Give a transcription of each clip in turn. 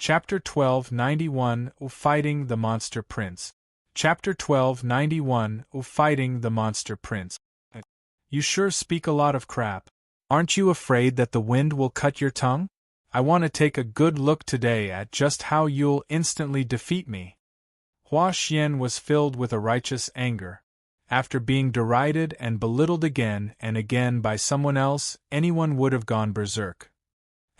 Chapter 1291 Fighting the Monster Prince. Chapter 1291 Fighting the Monster Prince. You sure speak a lot of crap. Aren't you afraid that the wind will cut your tongue? I want to take a good look today at just how you'll instantly defeat me. Hua Xian was filled with a righteous anger. After being derided and belittled again and again by someone else, anyone would have gone berserk.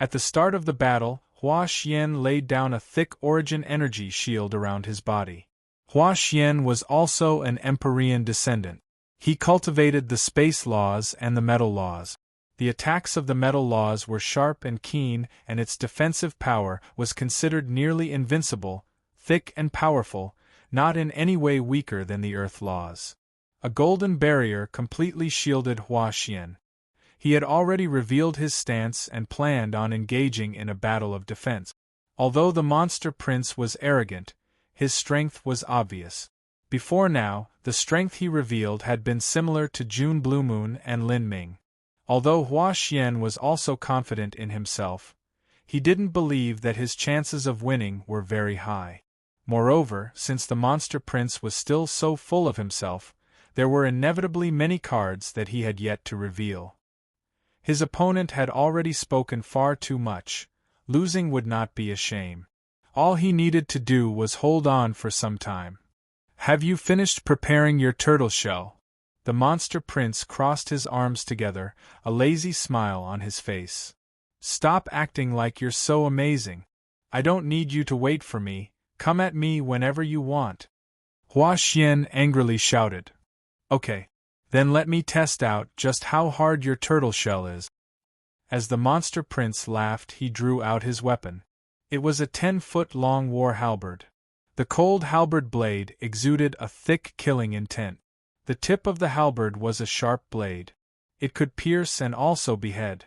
At the start of the battle, Hua Xian laid down a thick origin energy shield around his body. Hua Xian was also an Empyrean descendant. He cultivated the space laws and the metal laws. The attacks of the metal laws were sharp and keen, and its defensive power was considered nearly invincible, thick and powerful, not in any way weaker than the earth laws. A golden barrier completely shielded Hua Xian. He had already revealed his stance and planned on engaging in a battle of defense. Although the monster prince was arrogant, his strength was obvious. Before now, the strength he revealed had been similar to June Blue Moon and Lin Ming. Although Hua Xian was also confident in himself, he didn't believe that his chances of winning were very high. Moreover, since the monster prince was still so full of himself, there were inevitably many cards that he had yet to reveal. His opponent had already spoken far too much. Losing would not be a shame. All he needed to do was hold on for some time. Have you finished preparing your turtle shell? The monster prince crossed his arms together, a lazy smile on his face. Stop acting like you're so amazing. I don't need you to wait for me. Come at me whenever you want. Hua Xian angrily shouted. Okay. Then let me test out just how hard your turtle shell is. As the monster prince laughed, he drew out his weapon. It was a 10-foot-long war halberd. The cold halberd blade exuded a thick killing intent. The tip of the halberd was a sharp blade. It could pierce and also behead.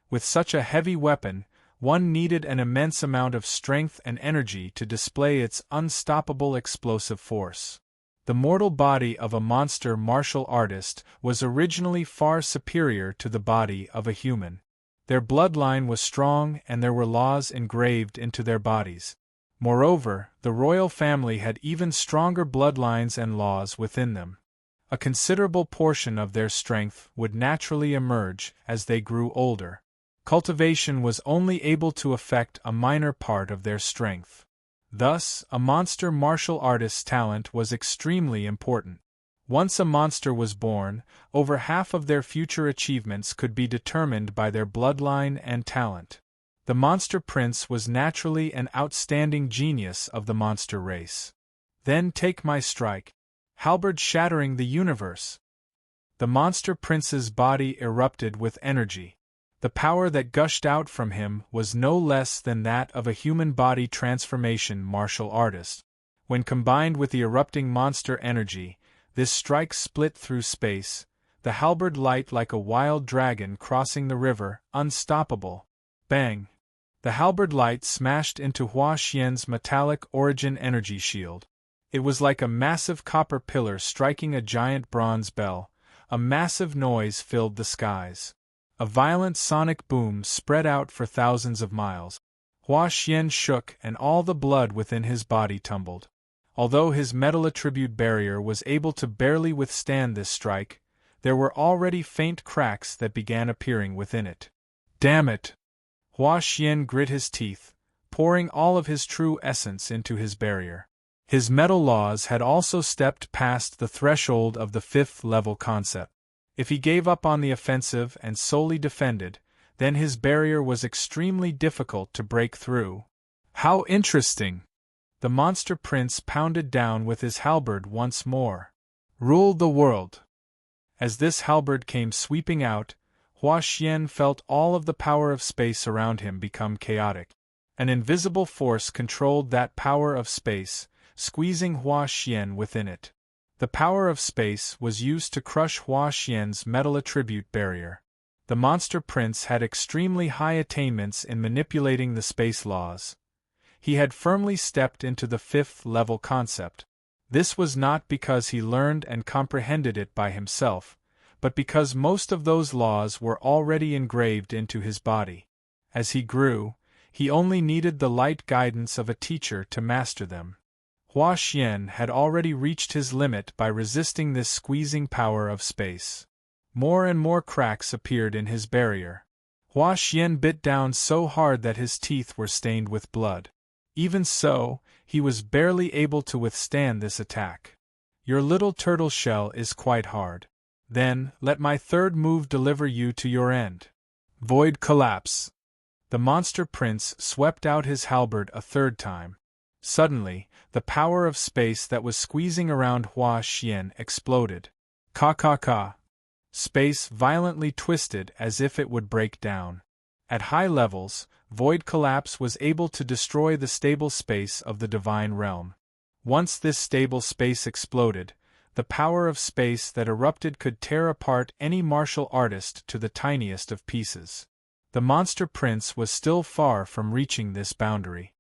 With such a heavy weapon, one needed an immense amount of strength and energy to display its unstoppable explosive force. The mortal body of a monster martial artist was originally far superior to the body of a human. Their bloodline was strong and there were laws engraved into their bodies. Moreover, the royal family had even stronger bloodlines and laws within them. A considerable portion of their strength would naturally emerge as they grew older. Cultivation was only able to affect a minor part of their strength. Thus, a monster martial artist's talent was extremely important. Once a monster was born, over half of their future achievements could be determined by their bloodline and talent. The monster prince was naturally an outstanding genius of the monster race. Then take my strike. Halberd shattering the universe. The monster prince's body erupted with energy. The power that gushed out from him was no less than that of a human body transformation martial artist. When combined with the erupting monster energy, this strike split through space, the halberd light like a wild dragon crossing the river, unstoppable. Bang! The halberd light smashed into Hua Xian's metallic origin energy shield. It was like a massive copper pillar striking a giant bronze bell. A massive noise filled the skies. A violent sonic boom spread out for thousands of miles. Hua Xian shook and all the blood within his body tumbled. Although his metal attribute barrier was able to barely withstand this strike, there were already faint cracks that began appearing within it. Damn it! Hua Xian grit his teeth, pouring all of his true essence into his barrier. His metal laws had also stepped past the threshold of the 5th-level concept. If he gave up on the offensive and solely defended, then his barrier was extremely difficult to break through. How interesting! The monster prince pounded down with his halberd once more. Rule the world! As this halberd came sweeping out, Hua Xian felt all of the power of space around him become chaotic. An invisible force controlled that power of space, squeezing Hua Xian within it. The power of space was used to crush Hua Xian's metal attribute barrier. The monster prince had extremely high attainments in manipulating the space laws. He had firmly stepped into the 5th-level concept. This was not because he learned and comprehended it by himself, but because most of those laws were already engraved into his body. As he grew, he only needed the light guidance of a teacher to master them. Hua Xian had already reached his limit by resisting this squeezing power of space. More and more cracks appeared in his barrier. Hua Xian bit down so hard that his teeth were stained with blood. Even so, he was barely able to withstand this attack. Your little turtle shell is quite hard. Then, let my third move deliver you to your end. Void collapse. The monster prince swept out his halberd a third time. Suddenly, the power of space that was squeezing around Hua Xian exploded. Ka. Space violently twisted as if it would break down. At high levels, void collapse was able to destroy the stable space of the divine realm. Once this stable space exploded, the power of space that erupted could tear apart any martial artist to the tiniest of pieces. The monster prince was still far from reaching this boundary.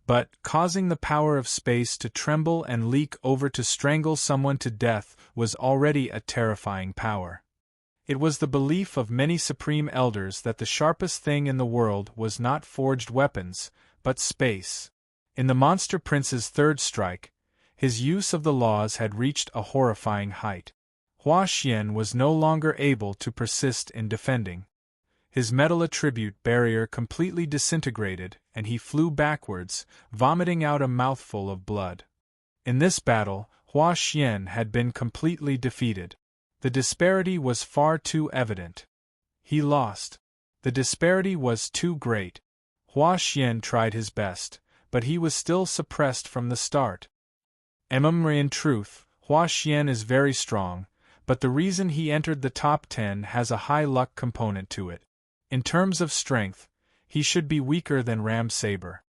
But, causing the power of space to tremble and leak over to strangle someone to death was already a terrifying power. It was the belief of many supreme elders that the sharpest thing in the world was not forged weapons, but space. In the monster prince's third strike, his use of the laws had reached a horrifying height. Hua Xian was no longer able to persist in defending. His metal attribute barrier completely disintegrated, and he flew backwards, vomiting out a mouthful of blood. In this battle, Hua Xian had been completely defeated. The disparity was far too evident. He lost. The disparity was too great. Hua Xian tried his best, but he was still suppressed from the start. In truth, Hua Xian is very strong, but the reason he entered the top 10 has a high luck component to it. In terms of strength, he should be weaker than Ram Saber.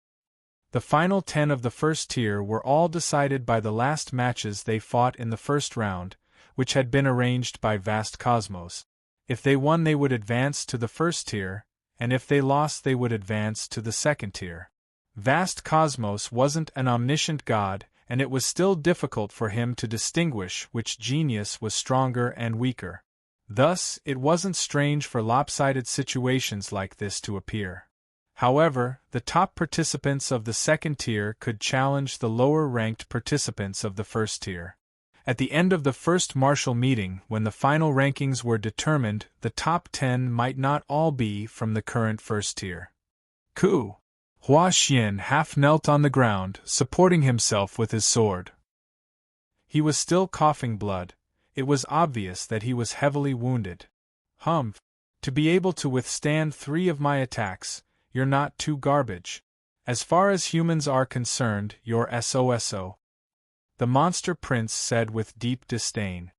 The final 10 of the first tier were all decided by the last matches they fought in the first round, which had been arranged by Vast Cosmos. If they won, they would advance to the first tier, and if they lost, they would advance to the second tier. Vast Cosmos wasn't an omniscient god, and it was still difficult for him to distinguish which genius was stronger and weaker. Thus, it wasn't strange for lopsided situations like this to appear. However, the top participants of the second tier could challenge the lower-ranked participants of the first tier. At the end of the first martial meeting, when the final rankings were determined, the top 10 might not all be from the current first tier. Hua Xian half knelt on the ground, supporting himself with his sword. He was still coughing blood. It was obvious that he was heavily wounded. To be able to withstand 3 of my attacks, you're not too garbage. As far as humans are concerned, you're SOSO. The monster prince said with deep disdain.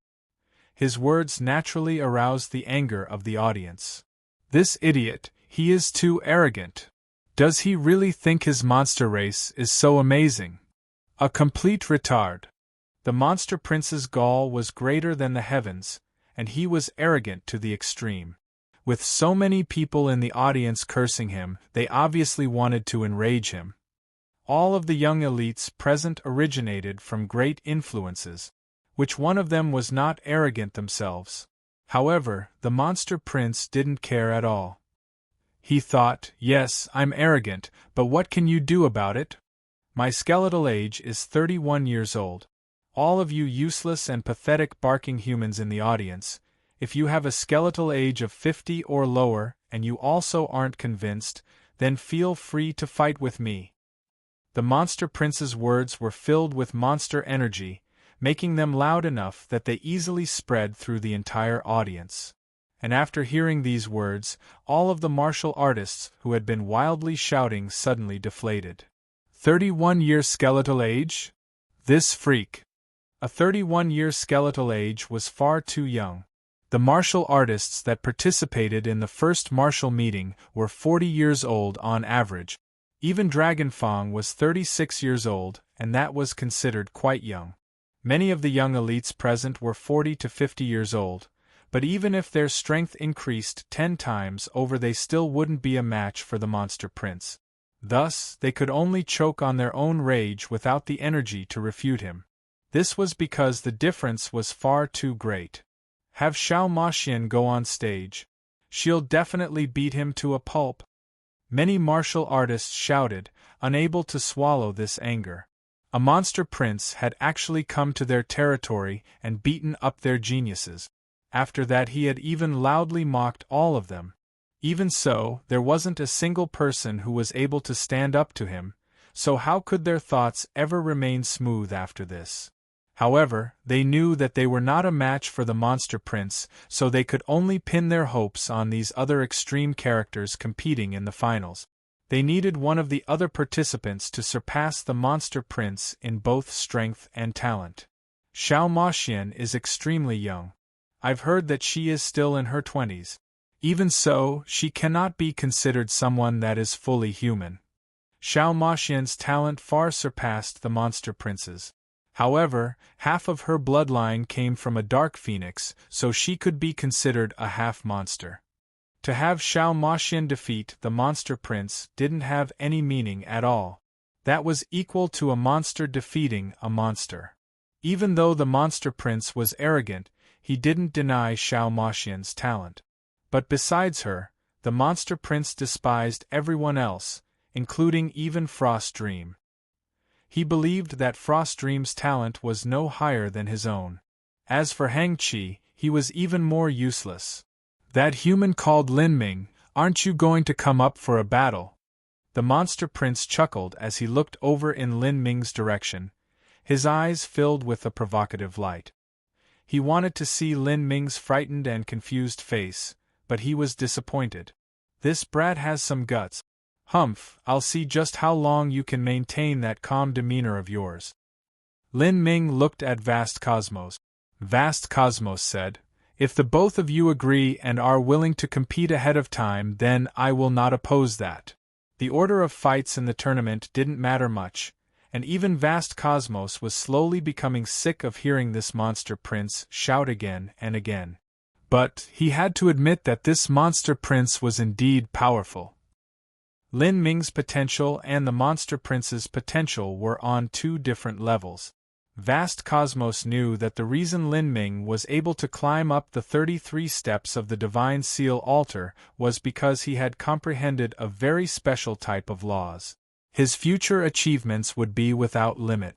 His words naturally aroused the anger of the audience. This idiot, he is too arrogant. Does he really think his monster race is so amazing? A complete retard. The monster prince's gall was greater than the heavens, and he was arrogant to the extreme. With so many people in the audience cursing him, they obviously wanted to enrage him. All of the young elites present originated from great influences. Which one of them was not arrogant themselves? However, the monster prince didn't care at all. He thought, yes, I'm arrogant, but what can you do about it? My skeletal age is 31 years old. All of you useless and pathetic barking humans in the audience, if you have a skeletal age of 50 or lower, and you also aren't convinced, then feel free to fight with me. The monster prince's words were filled with monster energy, making them loud enough that they easily spread through the entire audience. And after hearing these words, all of the martial artists who had been wildly shouting suddenly deflated. 31-year skeletal age? This freak! A 31-year skeletal age was far too young. The martial artists that participated in the first martial meeting were 40 years old on average. Even Dragon Fong was 36 years old, and that was considered quite young. Many of the young elites present were 40 to 50 years old, but even if their strength increased 10 times over, they still wouldn't be a match for the monster prince. Thus, they could only choke on their own rage without the energy to refute him. This was because the difference was far too great. Have Xiao Maxian go on stage. She'll definitely beat him to a pulp. Many martial artists shouted, unable to swallow this anger. A monster prince had actually come to their territory and beaten up their geniuses. After that he had even loudly mocked all of them. Even so, there wasn't a single person who was able to stand up to him, so how could their thoughts ever remain smooth after this? However, they knew that they were not a match for the monster prince, so they could only pin their hopes on these other extreme characters competing in the finals. They needed one of the other participants to surpass the monster prince in both strength and talent. Xiao Moxian is extremely young. I've heard that she is still in her 20s. Even so, she cannot be considered someone that is fully human. Xiao Moxian's talent far surpassed the monster prince's. However, half of her bloodline came from a dark phoenix, so she could be considered a half-monster. To have Xiao Moxian defeat the monster prince didn't have any meaning at all. That was equal to a monster defeating a monster. Even though the monster prince was arrogant, he didn't deny Xiao Moxian's talent. But besides her, the monster prince despised everyone else, including even Frost Dream. He believed that Frost Dream's talent was no higher than his own. As for Hang Qi, he was even more useless. That human called Lin Ming, aren't you going to come up for a battle? The monster prince chuckled as he looked over in Lin Ming's direction, his eyes filled with a provocative light. He wanted to see Lin Ming's frightened and confused face, but he was disappointed. This brat has some guts. Humph, I'll see just how long you can maintain that calm demeanor of yours. Lin Ming looked at Vast Cosmos. Vast Cosmos said, if the both of you agree and are willing to compete ahead of time, then I will not oppose that. The order of fights in the tournament didn't matter much, and even Vast Cosmos was slowly becoming sick of hearing this monster prince shout again and again. But he had to admit that this monster prince was indeed powerful. Lin Ming's potential and the monster prince's potential were on two different levels. Vast Cosmos knew that the reason Lin Ming was able to climb up the 33 steps of the Divine Seal altar was because he had comprehended a very special type of laws. His future achievements would be without limit.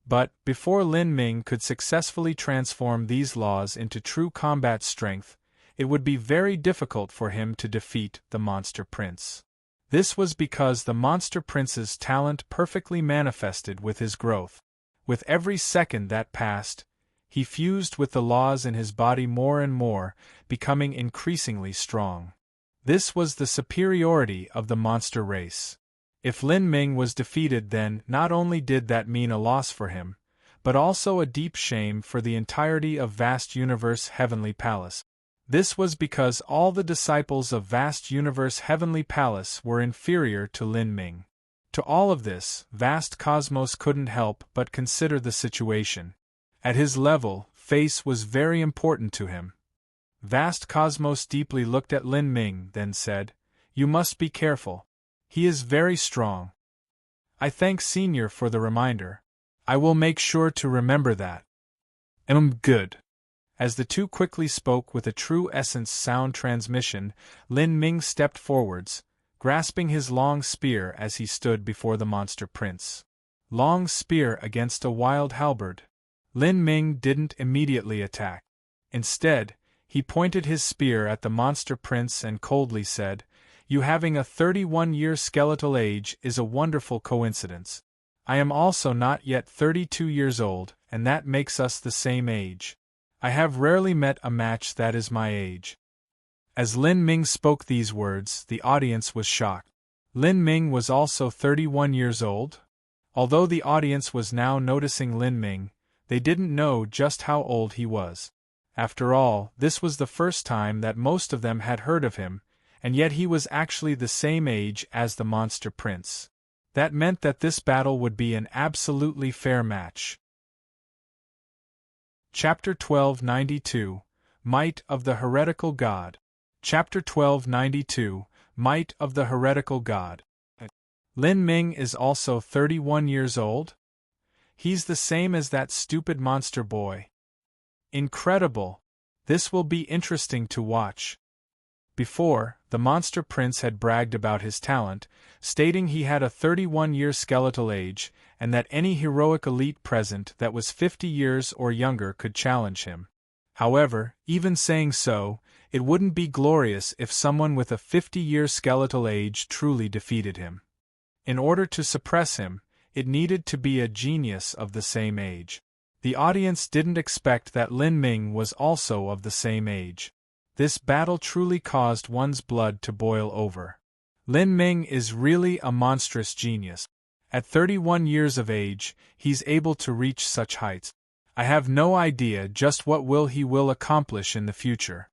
But, before Lin Ming could successfully transform these laws into true combat strength, it would be very difficult for him to defeat the monster prince. This was because the monster prince's talent perfectly manifested with his growth. With every second that passed, he fused with the laws in his body more and more, becoming increasingly strong. This was the superiority of the monster race. If Lin Ming was defeated, then not only did that mean a loss for him, but also a deep shame for the entirety of Vast Universe Heavenly Palace. This was because all the disciples of Vast Universe Heavenly Palace were inferior to Lin Ming. To all of this, Vast Cosmos couldn't help but consider the situation. At his level, face was very important to him. Vast Cosmos deeply looked at Lin Ming, then said, "You must be careful. He is very strong." "I thank Senior for the reminder. I will make sure to remember that." Good." As the two quickly spoke with a true essence sound transmission, Lin Ming stepped forwards, grasping his long spear as he stood before the monster prince. Long spear against a wild halberd. Lin Ming didn't immediately attack. Instead, he pointed his spear at the monster prince and coldly said, "You having a 31-year skeletal age is a wonderful coincidence. I am also not yet 32 years old, and that makes us the same age. I have rarely met a match that is my age." As Lin Ming spoke these words, the audience was shocked. Lin Ming was also 31 years old? Although the audience was now noticing Lin Ming, they didn't know just how old he was. After all, this was the first time that most of them had heard of him, and yet he was actually the same age as the monster prince. That meant that this battle would be an absolutely fair match. Chapter 1292, Might of the Heretical God. Chapter 1292, Might of the Heretical God. Lin Ming is also 31 years old? He's the same as that stupid monster boy. Incredible! This will be interesting to watch. Before, the monster prince had bragged about his talent, stating he had a 31-year skeletal age, and that any heroic elite present that was 50 years or younger could challenge him. However, even saying so, it wouldn't be glorious if someone with a 50-year skeletal age truly defeated him. In order to suppress him, it needed to be a genius of the same age. The audience didn't expect that Lin Ming was also of the same age. This battle truly caused one's blood to boil over. Lin Ming is really a monstrous genius. At 31 years of age, he's able to reach such heights. I have no idea just what he will accomplish in the future.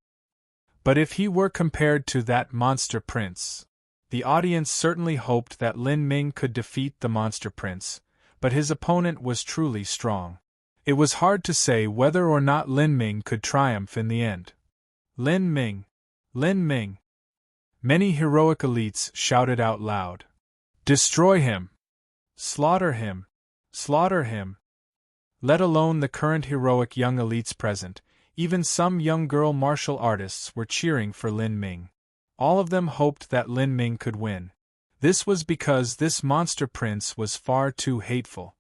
But if he were compared to that monster prince, the audience certainly hoped that Lin Ming could defeat the monster prince, but his opponent was truly strong. It was hard to say whether or not Lin Ming could triumph in the end. Lin Ming! Lin Ming! Many heroic elites shouted out loud. Destroy him! Slaughter him! Slaughter him! Let alone the current heroic young elites present, even some young girl martial artists were cheering for Lin Ming. All of them hoped that Lin Ming could win. This was because this monster prince was far too hateful.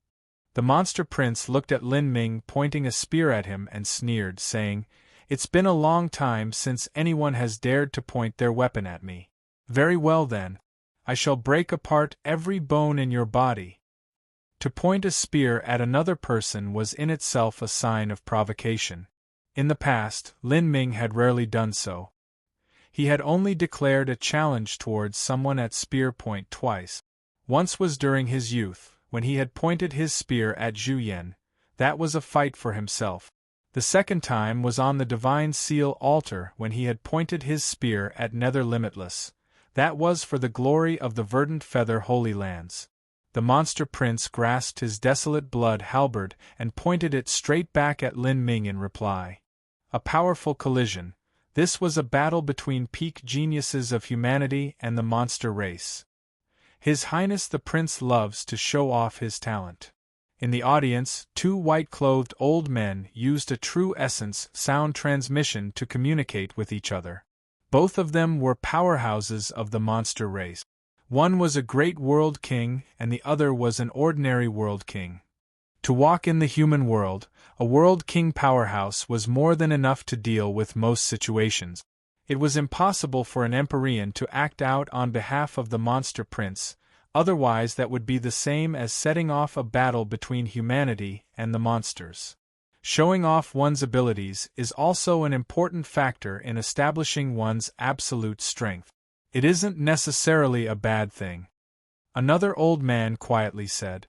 The monster prince looked at Lin Ming, pointing a spear at him, and sneered, saying, "It's been a long time since anyone has dared to point their weapon at me. Very well then. I shall break apart every bone in your body." To point a spear at another person was in itself a sign of provocation. In the past, Lin Ming had rarely done so. He had only declared a challenge towards someone at spear point twice. Once was during his youth, when he had pointed his spear at Zhu Yan. That was a fight for himself. The second time was on the Divine Seal altar when he had pointed his spear at Nether Limitless. That was for the glory of the verdant feather Holy Lands. The monster prince grasped his desolate blood halberd and pointed it straight back at Lin Ming in reply. A powerful collision. This was a battle between peak geniuses of humanity and the monster race. His Highness the Prince loves to show off his talent. In the audience, two white-clothed old men used a true essence sound transmission to communicate with each other. Both of them were powerhouses of the monster race. One was a great world king, and the other was an ordinary world king. To walk in the human world, a world king powerhouse was more than enough to deal with most situations. It was impossible for an Empyrean to act out on behalf of the monster prince, otherwise that would be the same as setting off a battle between humanity and the monsters. Showing off one's abilities is also an important factor in establishing one's absolute strength. It isn't necessarily a bad thing. Another old man quietly said.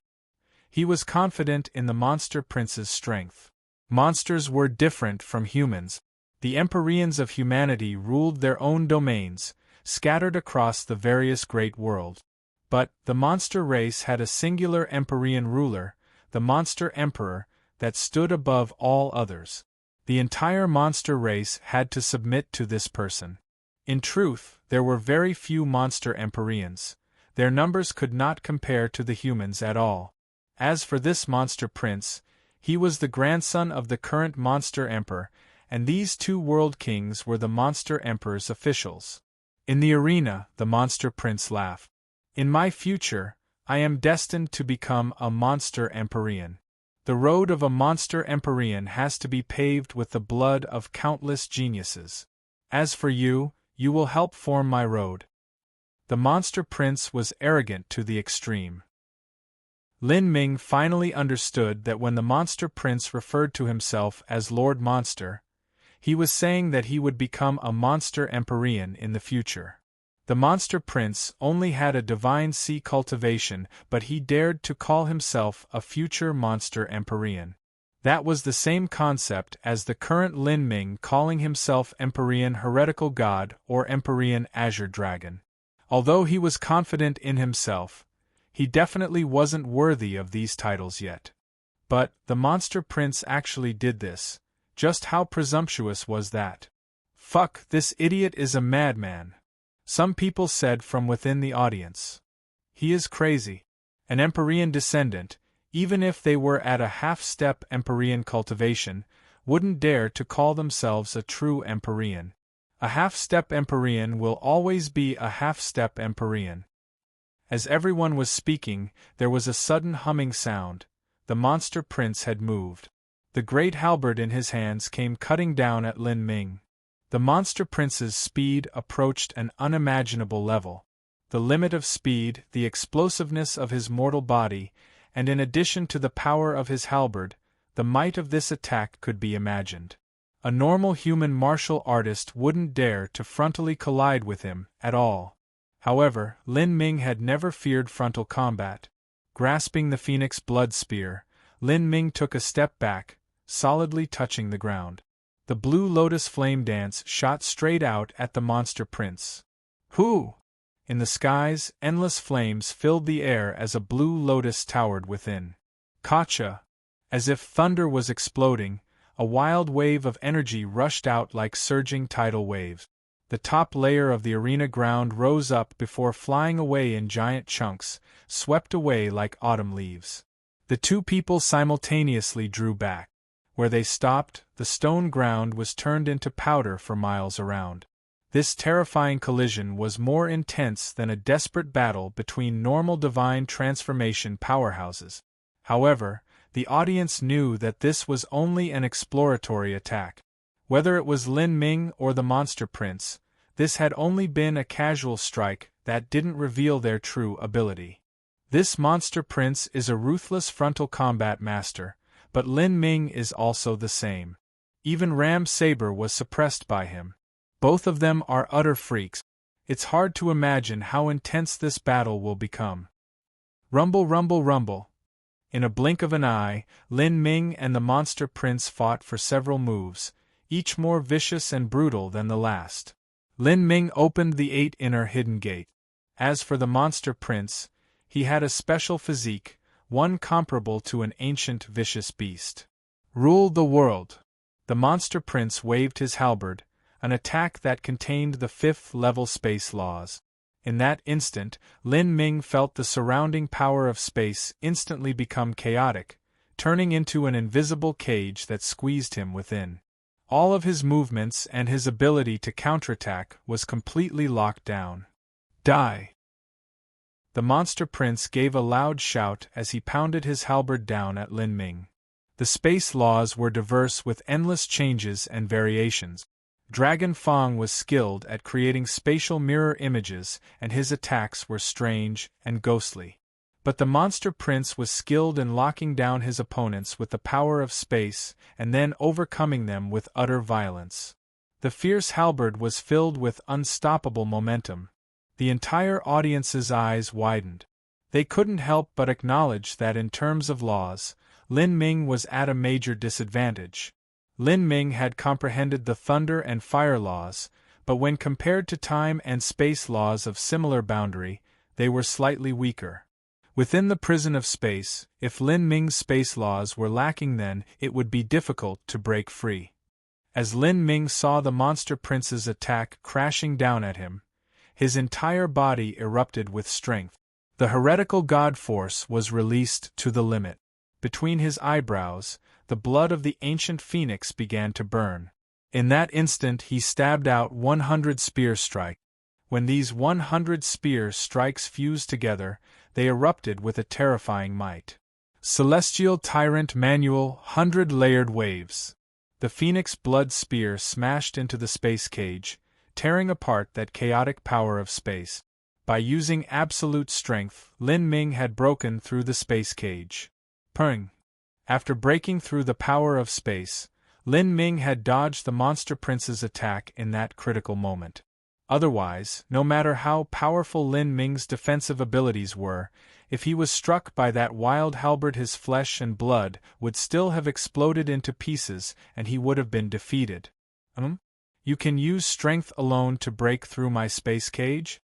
He was confident in the monster prince's strength. Monsters were different from humans. The Empyreans of humanity ruled their own domains, scattered across the various great worlds. But the monster race had a singular Empyrean ruler, the Monster Emperor, that stood above all others. The entire monster race had to submit to this person. In truth, there were very few monster Empyreans. Their numbers could not compare to the humans at all. As for this monster prince, he was the grandson of the current monster emperor, and these two world kings were the monster emperor's officials. In the arena, the monster prince laughed. In my future, I am destined to become a monster Empyrean. The road of a monster Empyrean has to be paved with the blood of countless geniuses. As for you, you will help form my road. The monster prince was arrogant to the extreme. Lin Ming finally understood that when the monster prince referred to himself as Lord Monster, he was saying that he would become a monster Empyrean in the future. The monster prince only had a divine sea cultivation, but he dared to call himself a future monster Empyrean. That was the same concept as the current Lin Ming calling himself Empyrean Heretical God or Empyrean Azure Dragon. Although he was confident in himself, he definitely wasn't worthy of these titles yet. But the monster prince actually did this. Just how presumptuous was that? Fuck, this idiot is a madman. Some people said from within the audience. He is crazy. An Empyrean descendant, even if they were at a half-step Empyrean cultivation, wouldn't dare to call themselves a true Empyrean. A half-step Empyrean will always be a half-step Empyrean. As everyone was speaking, there was a sudden humming sound. The monster prince had moved. The great halberd in his hands came cutting down at Lin Ming. The monster prince's speed approached an unimaginable level. The limit of speed, the explosiveness of his mortal body, and in addition to the power of his halberd, the might of this attack could be imagined. A normal human martial artist wouldn't dare to frontally collide with him at all. However, Lin Ming had never feared frontal combat. Grasping the phoenix blood spear, Lin Ming took a step back, solidly touching the ground. The blue lotus flame dance shot straight out at the monster prince. Hoo! In the skies, endless flames filled the air as a blue lotus towered within. Gotcha! As if thunder was exploding, a wild wave of energy rushed out like surging tidal waves. The top layer of the arena ground rose up before flying away in giant chunks, swept away like autumn leaves. The two people simultaneously drew back. Where they stopped, the stone ground was turned into powder for miles around. This terrifying collision was more intense than a desperate battle between normal divine transformation powerhouses. However, the audience knew that this was only an exploratory attack. Whether it was Lin Ming or the monster prince, this had only been a casual strike that didn't reveal their true ability. This monster prince is a ruthless frontal combat master, but Lin Ming is also the same. Even Ram Saber was suppressed by him. Both of them are utter freaks. It's hard to imagine how intense this battle will become. Rumble, rumble, rumble. In a blink of an eye, Lin Ming and the monster prince fought for several moves, each more vicious and brutal than the last. Lin Ming opened the 8 inner hidden gate. As for the monster prince, he had a special physique, one comparable to an ancient vicious beast. Rule the world. The monster prince waved his halberd, an attack that contained the 5th-level space laws. In that instant, Lin Ming felt the surrounding power of space instantly become chaotic, turning into an invisible cage that squeezed him within. All of his movements and his ability to counterattack was completely locked down. Die! The monster prince gave a loud shout as he pounded his halberd down at Lin Ming. The space laws were diverse with endless changes and variations. Dragon Fong was skilled at creating spatial mirror images, and his attacks were strange and ghostly. But the monster prince was skilled in locking down his opponents with the power of space and then overcoming them with utter violence. The fierce halberd was filled with unstoppable momentum. The entire audience's eyes widened. They couldn't help but acknowledge that in terms of laws, Lin Ming was at a major disadvantage. Lin Ming had comprehended the thunder and fire laws, but when compared to time and space laws of similar boundary, they were slightly weaker. Within the prison of space, if Lin Ming's space laws were lacking, then it would be difficult to break free. As Lin Ming saw the monster prince's attack crashing down at him, his entire body erupted with strength. The heretical god force was released to the limit. Between his eyebrows, the blood of the ancient phoenix began to burn. In that instant he stabbed out 100 spear strikes. When these 100 spear strikes fused together, they erupted with a terrifying might. Celestial Tyrant Manual 100-layered waves. The phoenix blood spear smashed into the space cage, tearing apart that chaotic power of space. By using absolute strength, Lin Ming had broken through the space cage. Pung! After breaking through the power of space, Lin Ming had dodged the monster prince's attack in that critical moment. Otherwise, no matter how powerful Lin Ming's defensive abilities were, if he was struck by that wild halberd, his flesh and blood would still have exploded into pieces and he would have been defeated. You can use strength alone to break through my space cage?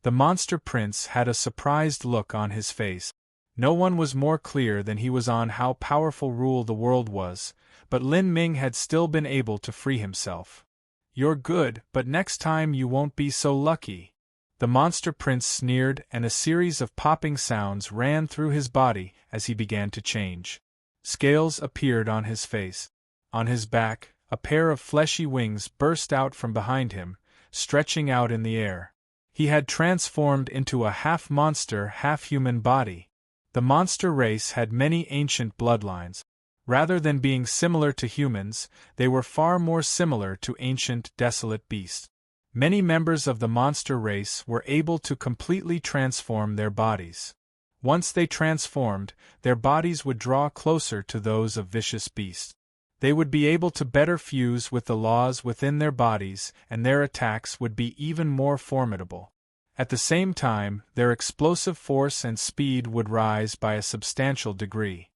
The monster prince had a surprised look on his face. No one was more clear than he was on how powerful rule the world was, but Lin Ming had still been able to free himself. You're good, but next time you won't be so lucky. The monster prince sneered, and a series of popping sounds ran through his body as he began to change. Scales appeared on his face. On his back, A pair of fleshy wings burst out from behind him, stretching out in the air. He had transformed into a half-monster, half-human body. The monster race had many ancient bloodlines. Rather than being similar to humans, they were far more similar to ancient, desolate beasts. Many members of the monster race were able to completely transform their bodies. Once they transformed, their bodies would draw closer to those of vicious beasts. They would be able to better fuse with the laws within their bodies, and their attacks would be even more formidable. At the same time, their explosive force and speed would rise by a substantial degree.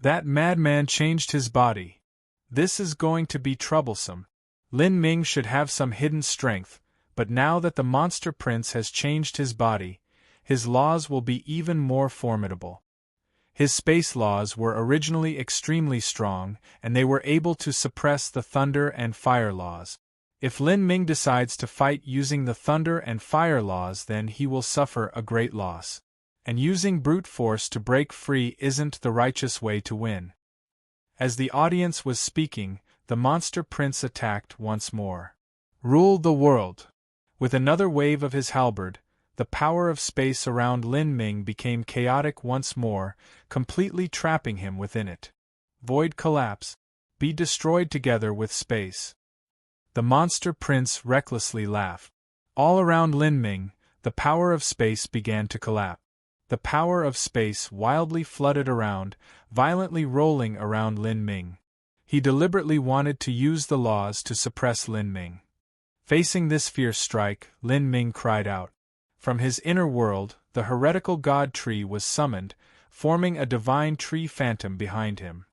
That madman changed his body. This is going to be troublesome. Lin Ming should have some hidden strength, but now that the monster prince has changed his body, his laws will be even more formidable. His space laws were originally extremely strong, and they were able to suppress the thunder and fire laws. If Lin Ming decides to fight using the thunder and fire laws, then he will suffer a great loss. And using brute force to break free isn't the righteous way to win. As the audience was speaking, the monster prince attacked once more. Rule the world! With another wave of his halberd, the power of space around Lin Ming became chaotic once more, completely trapping him within it. Void collapse. Be destroyed together with space. The monster prince recklessly laughed. All around Lin Ming, the power of space began to collapse. The power of space wildly flooded around, violently rolling around Lin Ming. He deliberately wanted to use the laws to suppress Lin Ming. Facing this fierce strike, Lin Ming cried out. From his inner world, the heretical god tree was summoned, forming a divine tree phantom behind him.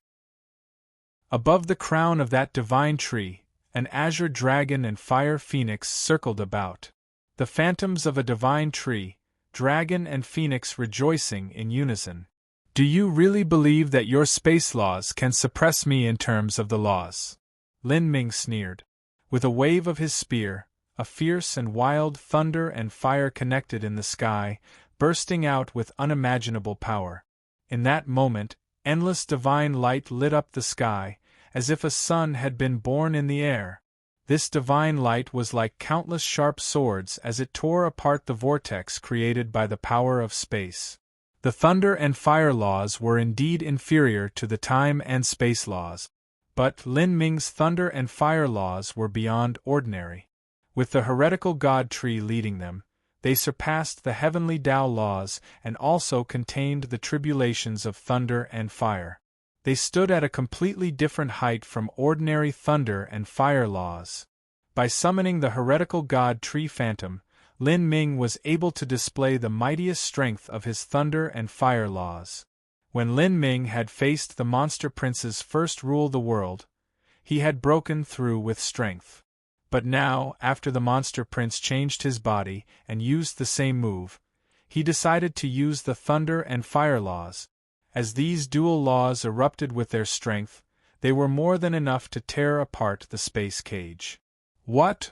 Above the crown of that divine tree, an azure dragon and fire phoenix circled about. The phantoms of a divine tree, dragon and phoenix rejoicing in unison. Do you really believe that your space laws can suppress me in terms of the laws? Lin Ming sneered. With a wave of his spear, a fierce and wild thunder and fire connected in the sky, bursting out with unimaginable power. In that moment, endless divine light lit up the sky, as if a sun had been born in the air. This divine light was like countless sharp swords as it tore apart the vortex created by the power of space. The thunder and fire laws were indeed inferior to the time and space laws. But Lin Ming's thunder and fire laws were beyond ordinary. With the heretical god tree leading them, they surpassed the heavenly Tao laws and also contained the tribulations of thunder and fire. They stood at a completely different height from ordinary thunder and fire laws. By summoning the heretical god tree phantom, Lin Ming was able to display the mightiest strength of his thunder and fire laws. When Lin Ming had faced the monster prince's first rule the world, he had broken through with strength. But now, after the monster prince changed his body and used the same move, he decided to use the thunder and fire laws. As these dual laws erupted with their strength, they were more than enough to tear apart the space cage. What?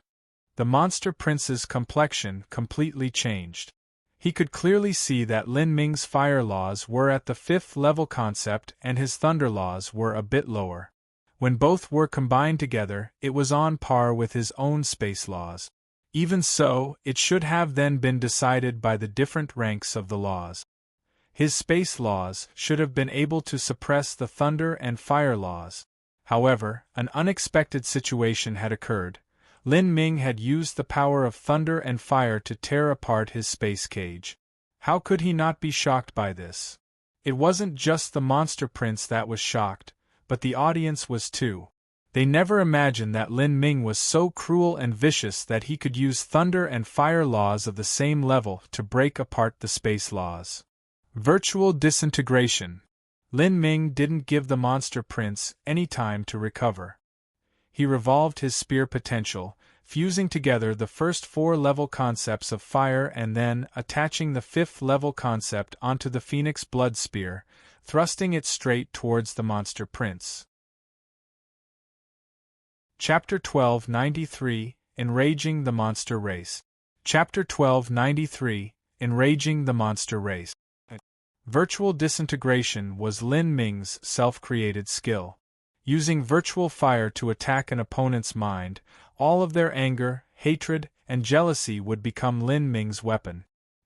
The monster prince's complexion completely changed. He could clearly see that Lin Ming's fire laws were at the 5th level concept and his thunder laws were a bit lower. When both were combined together, it was on par with his own space laws. Even so, it should have then been decided by the different ranks of the laws. His space laws should have been able to suppress the thunder and fire laws. However, an unexpected situation had occurred. Lin Ming had used the power of thunder and fire to tear apart his space cage. How could he not be shocked by this? It wasn't just the monster prince that was shocked, but the audience was too. They never imagined that Lin Ming was so cruel and vicious that he could use thunder and fire laws of the same level to break apart the space laws. Virtual disintegration. Lin Ming didn't give the monster prince any time to recover. He revolved his spear potential, fusing together the first 4 level concepts of fire and then attaching the 5th level concept onto the Phoenix Blood Spear, thrusting it straight towards the monster prince. Chapter 1293, Enraging the Monster Race. Chapter 1293, Enraging the Monster Race. Virtual disintegration was Lin Ming's self-created skill. Using virtual fire to attack an opponent's mind, all of their anger, hatred, and jealousy would become Lin Ming's weapon.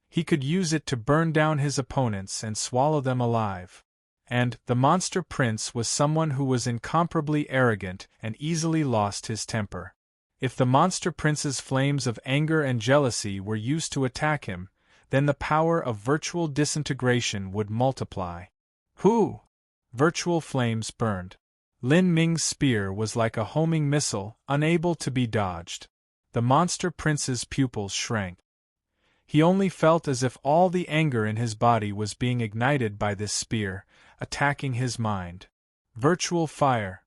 He could use it to burn down his opponents and swallow them alive. And the monster prince was someone who was incomparably arrogant and easily lost his temper. If the monster prince's flames of anger and jealousy were used to attack him, then the power of virtual disintegration would multiply. Hoo! Virtual flames burned. Lin Ming's spear was like a homing missile, unable to be dodged. The monster prince's pupils shrank. He only felt as if all the anger in his body was being ignited by this spear, attacking his mind. Virtual fire.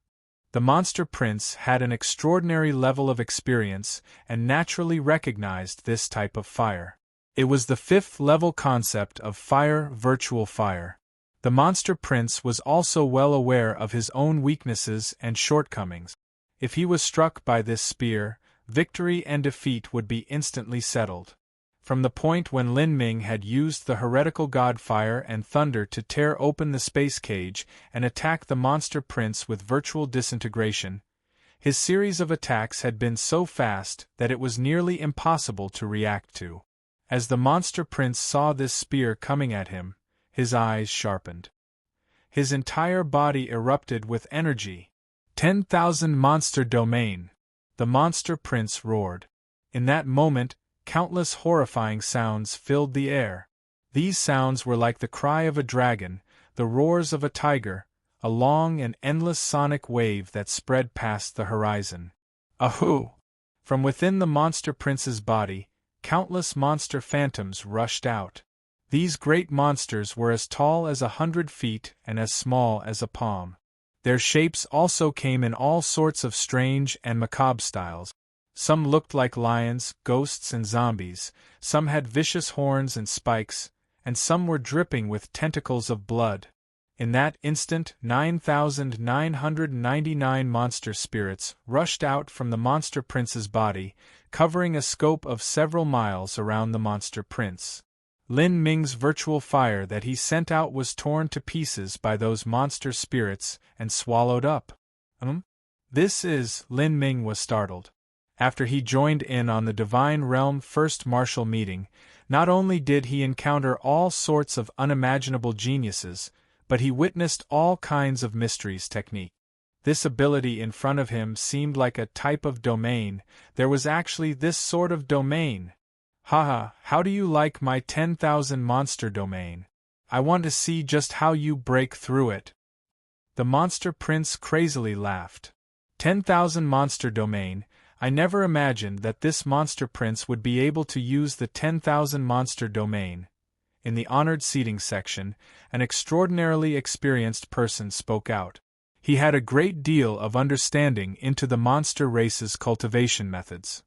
The monster prince had an extraordinary level of experience and naturally recognized this type of fire. It was the 5th level concept of fire, virtual fire. The monster prince was also well aware of his own weaknesses and shortcomings. If he was struck by this spear, victory and defeat would be instantly settled. From the point when Lin Ming had used the heretical god fire and thunder to tear open the space cage and attack the monster prince with virtual disintegration, his series of attacks had been so fast that it was nearly impossible to react to. As the monster prince saw this spear coming at him, his eyes sharpened. His entire body erupted with energy. 10,000 monster domain! The monster prince roared. In that moment, countless horrifying sounds filled the air. These sounds were like the cry of a dragon, the roars of a tiger, a long and endless sonic wave that spread past the horizon. Ahoo! From within the monster prince's body, countless monster phantoms rushed out. These great monsters were as tall as 100 feet and as small as a palm. Their shapes also came in all sorts of strange and macabre styles. Some looked like lions, ghosts, and zombies, some had vicious horns and spikes, and some were dripping with tentacles of blood. In that instant, 9,999 monster spirits rushed out from the monster prince's body, covering a scope of several miles around the monster prince. Lin Ming's virtual fire that he sent out was torn to pieces by those monster spirits and swallowed up. Lin Ming was startled. After he joined in on the Divine Realm First Martial Meeting, not only did he encounter all sorts of unimaginable geniuses, but he witnessed all kinds of mysteries technique. This ability in front of him seemed like a type of domain. There was actually this sort of domain. Haha, how do you like my 10,000 monster domain? I want to see just how you break through it. The monster prince crazily laughed. 10,000 monster domain. I never imagined that this monster prince would be able to use the 10,000 monster domain. In the honored seating section, an extraordinarily experienced person spoke out. He had a great deal of understanding into the monster race's cultivation methods.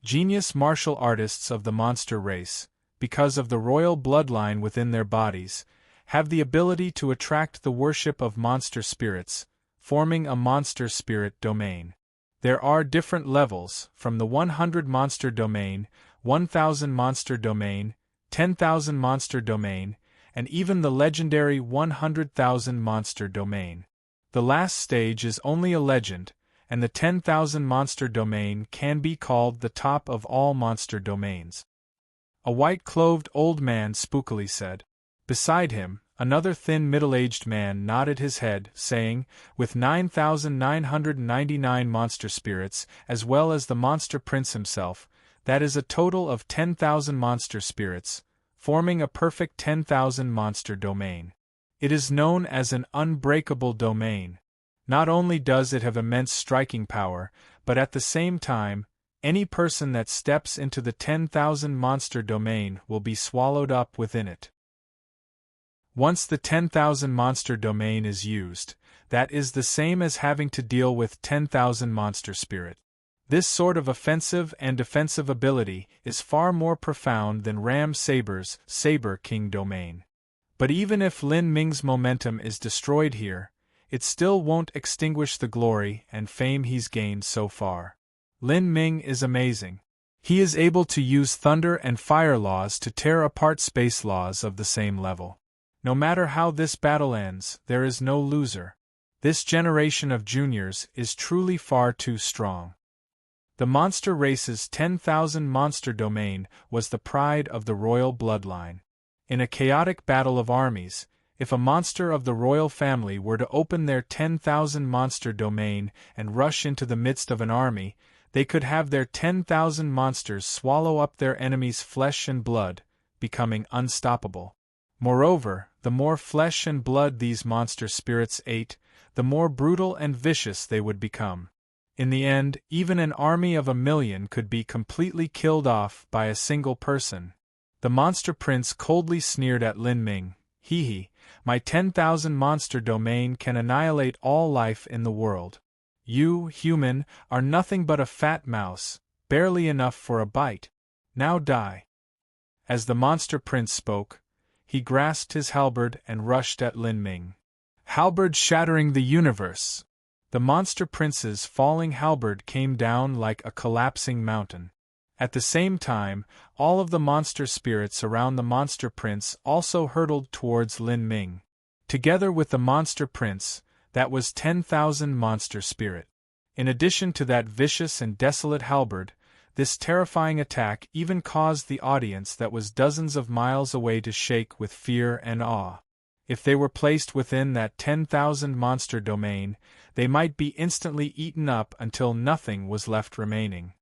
Genius martial artists of the monster race, because of the royal bloodline within their bodies, have the ability to attract the worship of monster spirits, forming a monster spirit domain. There are different levels, from the 100 monster domain, 1,000 monster domain, 10,000 monster domain, and even the legendary 100,000 monster domain. The last stage is only a legend, and the 10,000 monster domain can be called the top of all monster domains. A white-clothed old man spookily said. Beside him, another thin middle-aged man nodded his head, saying, with 9,999 monster spirits, as well as the monster prince himself, that is a total of 10,000 monster spirits, forming a perfect 10,000 monster domain. It is known as an unbreakable domain. Not only does it have immense striking power, but at the same time, any person that steps into the 10,000 monster domain will be swallowed up within it. Once the 10,000 monster domain is used, that is the same as having to deal with 10,000 monster spirit. This sort of offensive and defensive ability is far more profound than Ram Saber's Saber King domain. But even if Lin Ming's momentum is destroyed here, it still won't extinguish the glory and fame he's gained so far. Lin Ming is amazing. He is able to use thunder and fire laws to tear apart space laws of the same level. No matter how this battle ends, there is no loser. This generation of juniors is truly far too strong. The monster race's 10,000 monster domain was the pride of the royal bloodline. In a chaotic battle of armies, if a monster of the royal family were to open their 10,000 monster domain and rush into the midst of an army, they could have their 10,000 monsters swallow up their enemy's flesh and blood, becoming unstoppable. Moreover, the more flesh and blood these monster spirits ate, the more brutal and vicious they would become. In the end, even an army of 1,000,000 could be completely killed off by a single person. The monster prince coldly sneered at Lin Ming. Hee hee, my 10,000 monster domain can annihilate all life in the world. You, human, are nothing but a fat mouse, barely enough for a bite. Now die. As the monster prince spoke, he grasped his halberd and rushed at Lin Ming. Halberd shattering the universe! The monster prince's falling halberd came down like a collapsing mountain. At the same time, all of the monster spirits around the monster prince also hurtled towards Lin Ming. Together with the monster prince, that was 10,000 monster spirit. In addition to that vicious and desolate halberd, this terrifying attack even caused the audience that was dozens of miles away to shake with fear and awe. If they were placed within that 10,000 monster domain, they might be instantly eaten up until nothing was left remaining.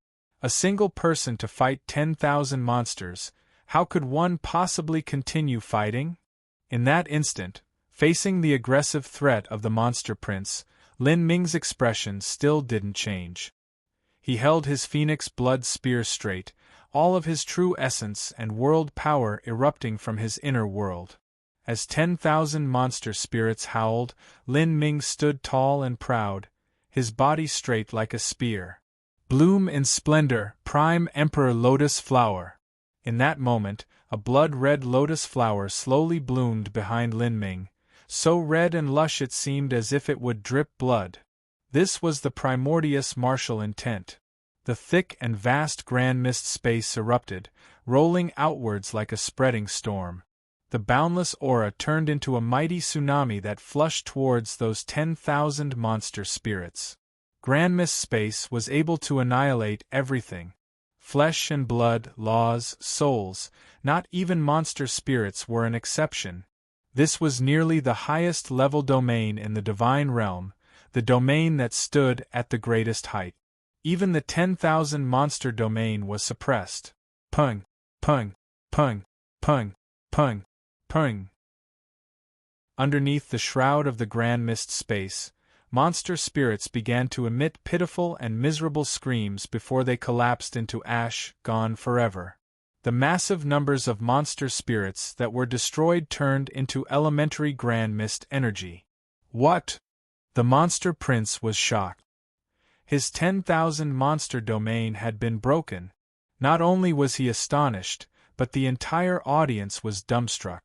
A single person to fight 10,000 monsters, how could one possibly continue fighting? In that instant, facing the aggressive threat of the monster prince, Lin Ming's expression still didn't change. He held his phoenix blood spear straight, all of his true essence and world power erupting from his inner world. As 10,000 monster spirits howled, Lin Ming stood tall and proud, his body straight like a spear. Bloom in splendor, prime emperor lotus flower. In that moment, a blood-red lotus flower slowly bloomed behind Lin Ming, so red and lush it seemed as if it would drip blood. This was the primordious martial intent. The thick and vast grand mist space erupted, rolling outwards like a spreading storm. The boundless aura turned into a mighty tsunami that flushed towards those 10,000 monster spirits. Grand mist space was able to annihilate everything. Flesh and blood, laws, souls, not even monster spirits were an exception. This was nearly the highest level domain in the divine realm, the domain that stood at the greatest height. Even the 10,000 monster domain was suppressed. Pung, pung, pung, pung, pung, pung. Underneath the shroud of the grand mist space, monster spirits began to emit pitiful and miserable screams before they collapsed into ash, gone forever. The massive numbers of monster spirits that were destroyed turned into elementary grand mist energy. What? The monster prince was shocked. His 10,000 monster domain had been broken. Not only was he astonished, but the entire audience was dumbstruck.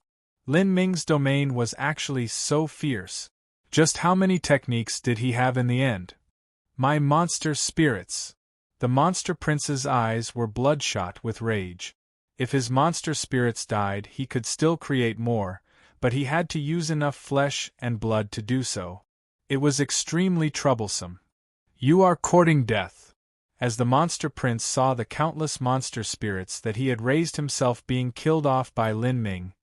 Lin Ming's domain was actually so fierce. Just how many techniques did he have in the end? My monster spirits! The monster prince's eyes were bloodshot with rage. If his monster spirits died, he could still create more, but he had to use enough flesh and blood to do so. It was extremely troublesome. You are courting death. As the monster prince saw the countless monster spirits that he had raised himself being killed off by Lin Ming,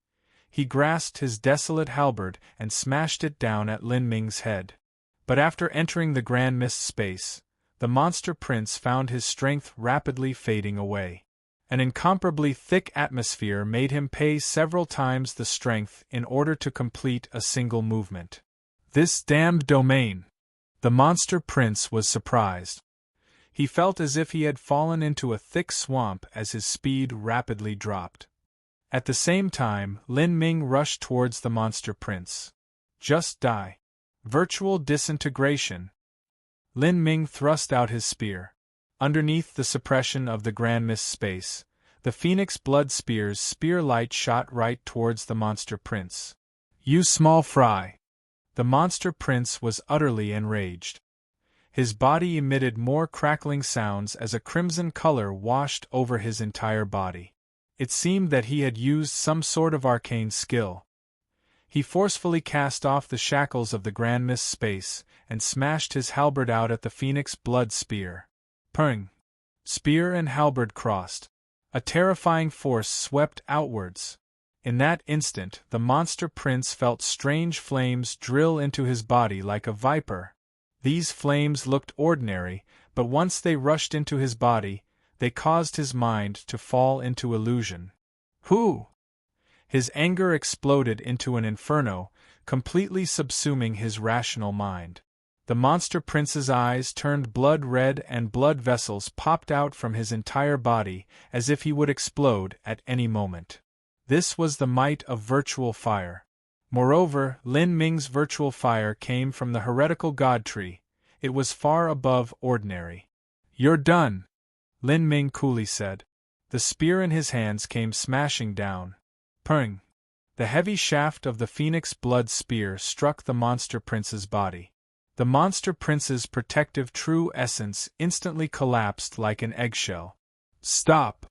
he grasped his desolate halberd and smashed it down at Lin Ming's head. But after entering the grand mist space, the monster prince found his strength rapidly fading away. An incomparably thick atmosphere made him pay several times the strength in order to complete a single movement. This damned domain! The monster prince was surprised. He felt as if he had fallen into a thick swamp as his speed rapidly dropped. At the same time, Lin Ming rushed towards the monster prince. Just die. Virtual disintegration. Lin Ming thrust out his spear. Underneath the suppression of the grand mist space, the phoenix blood spear's spear light shot right towards the monster prince. You small fry! The monster prince was utterly enraged. His body emitted more crackling sounds as a crimson color washed over his entire body. It seemed that he had used some sort of arcane skill. He forcefully cast off the shackles of the grand mist space, and smashed his halberd out at the phoenix blood spear. Pung! Spear and halberd crossed. A terrifying force swept outwards. In that instant, the monster prince felt strange flames drill into his body like a viper. These flames looked ordinary, but once they rushed into his body, they caused his mind to fall into illusion. Who? His anger exploded into an inferno, completely subsuming his rational mind. The monster prince's eyes turned blood red and blood vessels popped out from his entire body, as if he would explode at any moment. This was the might of virtual fire. Moreover, Lin Ming's virtual fire came from the heretical god tree. It was far above ordinary. "You're done," Lin Ming coolly said. The spear in his hands came smashing down. Pung! The heavy shaft of the phoenix blood spear struck the monster prince's body. The monster prince's protective true essence instantly collapsed like an eggshell. "Stop!"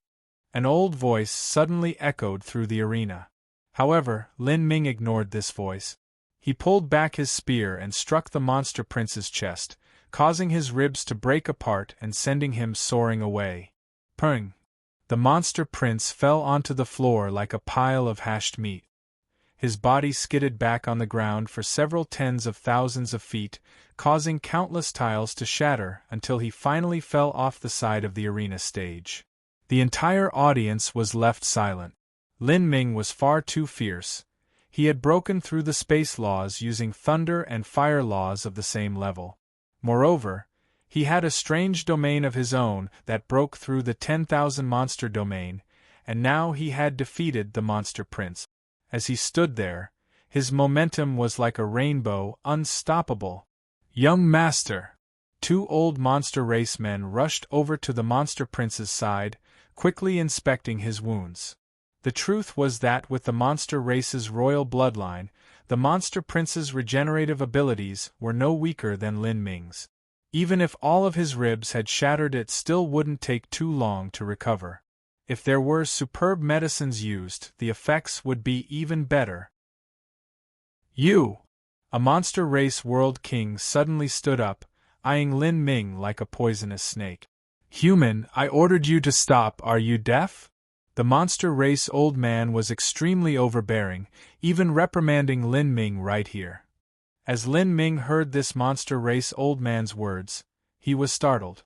An old voice suddenly echoed through the arena. However, Lin Ming ignored this voice. He pulled back his spear and struck the monster prince's chest, causing his ribs to break apart and sending him soaring away. Pung! The monster prince fell onto the floor like a pile of hashed meat. His body skidded back on the ground for several tens of thousands of feet, causing countless tiles to shatter until he finally fell off the side of the arena stage. The entire audience was left silent. Lin Ming was far too fierce. He had broken through the space laws using thunder and fire laws of the same level. Moreover, he had a strange domain of his own that broke through the 10,000 monster domain, and now he had defeated the monster prince. As he stood there, his momentum was like a rainbow, unstoppable. "Young master!" Two old monster race men rushed over to the monster prince's side, quickly inspecting his wounds. The truth was that with the monster race's royal bloodline, the monster prince's regenerative abilities were no weaker than Lin Ming's. Even if all of his ribs had shattered, it still wouldn't take too long to recover. If there were superb medicines used, the effects would be even better. "You!" A monster race world king suddenly stood up, eyeing Lin Ming like a poisonous snake. "Human, I ordered you to stop, are you deaf?" The monster race old man was extremely overbearing, even reprimanding Lin Ming right here. As Lin Ming heard this monster race old man's words, he was startled.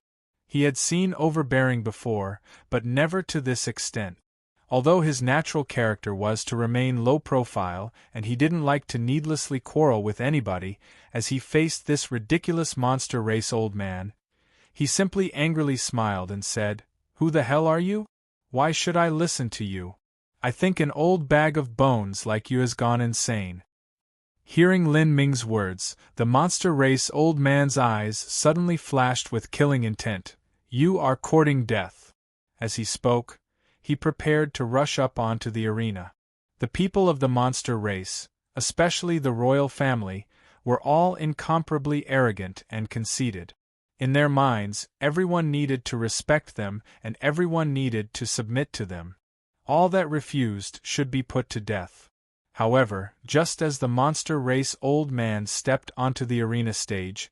He had seen overbearing before, but never to this extent. Although his natural character was to remain low profile and he didn't like to needlessly quarrel with anybody, as he faced this ridiculous monster race old man, he simply angrily smiled and said, "Who the hell are you? Why should I listen to you? I think an old bag of bones like you has gone insane." Hearing Lin Ming's words, the monster race old man's eyes suddenly flashed with killing intent. "You are courting death." As he spoke, he prepared to rush up onto the arena. The people of the monster race, especially the royal family, were all incomparably arrogant and conceited. In their minds, everyone needed to respect them and everyone needed to submit to them. All that refused should be put to death. However, just as the monster race old man stepped onto the arena stage,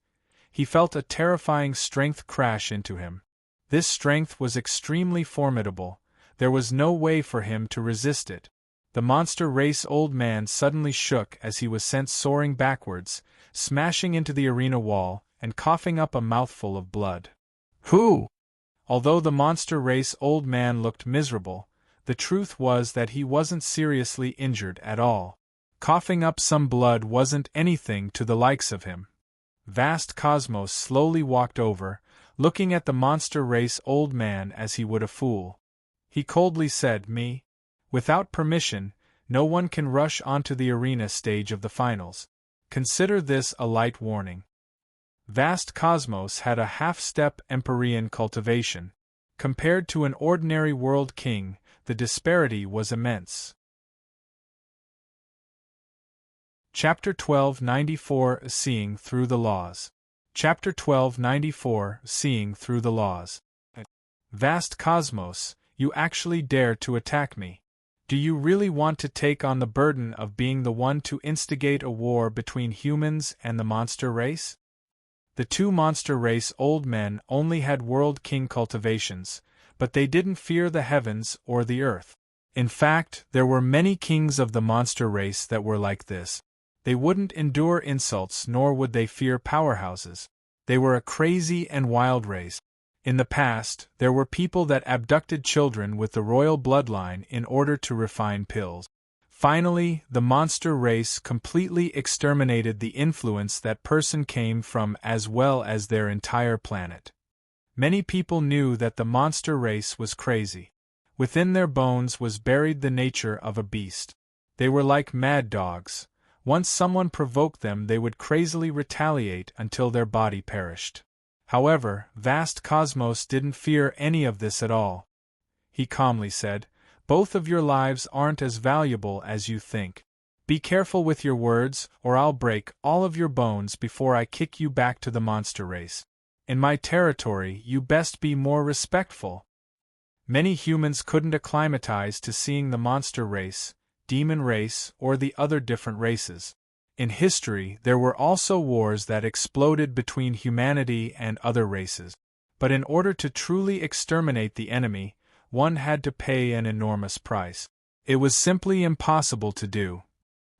he felt a terrifying strength crash into him. This strength was extremely formidable. There was no way for him to resist it. The monster race old man suddenly shook as he was sent soaring backwards, smashing into the arena wall and coughing up a mouthful of blood. "Who?" Although the monster race old man looked miserable, the truth was that he wasn't seriously injured at all. Coughing up some blood wasn't anything to the likes of him. Vast Cosmos slowly walked over, looking at the monster race old man as he would a fool. He coldly said, "Me? Without permission, no one can rush onto the arena stage of the finals. Consider this a light warning." Vast Cosmos had a half-step Empyrean cultivation. Compared to an ordinary world king, the disparity was immense. Chapter 1294 Seeing Through the Laws. Chapter 1294 Seeing Through the Laws. Vast Cosmos, you actually dare to attack me. Do you really want to take on the burden of being the one to instigate a war between humans and the monster race? The two monster race old men only had world king cultivations, but they didn't fear the heavens or the earth. In fact, there were many kings of the monster race that were like this. They wouldn't endure insults nor would they fear powerhouses. They were a crazy and wild race. In the past, there were people that abducted children with the royal bloodline in order to refine pills. Finally, the monster race completely exterminated the influence that person came from as well as their entire planet. Many people knew that the monster race was crazy. Within their bones was buried the nature of a beast. They were like mad dogs. Once someone provoked them, they would crazily retaliate until their body perished. However, vast Cosmos didn't fear any of this at all. He calmly said, "Both of your lives aren't as valuable as you think. Be careful with your words, or I'll break all of your bones before I kick you back to the monster race. In my territory, you best be more respectful." Many humans couldn't acclimatize to seeing the monster race, demon race, or the other different races. In history, there were also wars that exploded between humanity and other races. But in order to truly exterminate the enemy, one had to pay an enormous price. It was simply impossible to do.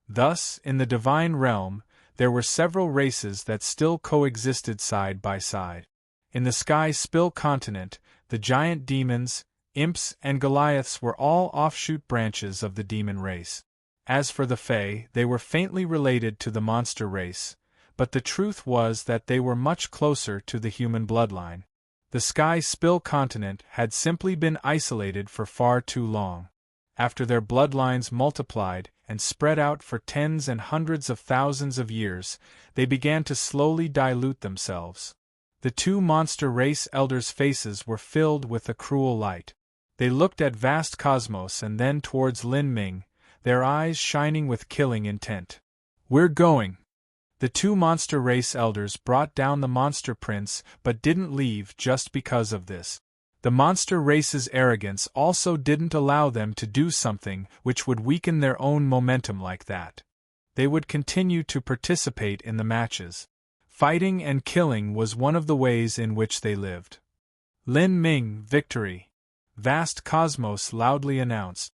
Thus, in the divine realm, there were several races that still coexisted side by side. In the Sky Spill continent, the giant demons, imps, and Goliaths were all offshoot branches of the demon race. As for the Fae, they were faintly related to the monster race, but the truth was that they were much closer to the human bloodline. The Sky Spill continent had simply been isolated for far too long. After their bloodlines multiplied and spread out for tens and hundreds of thousands of years, they began to slowly dilute themselves. The two monster race elders' faces were filled with a cruel light. They looked at vast Cosmos and then towards Lin Ming, their eyes shining with killing intent. "We're going." The two monster race elders brought down the monster prince but didn't leave just because of this. The monster race's arrogance also didn't allow them to do something which would weaken their own momentum like that. They would continue to participate in the matches. Fighting and killing was one of the ways in which they lived. "Lin Ming, victory!" Vast Cosmos loudly announced.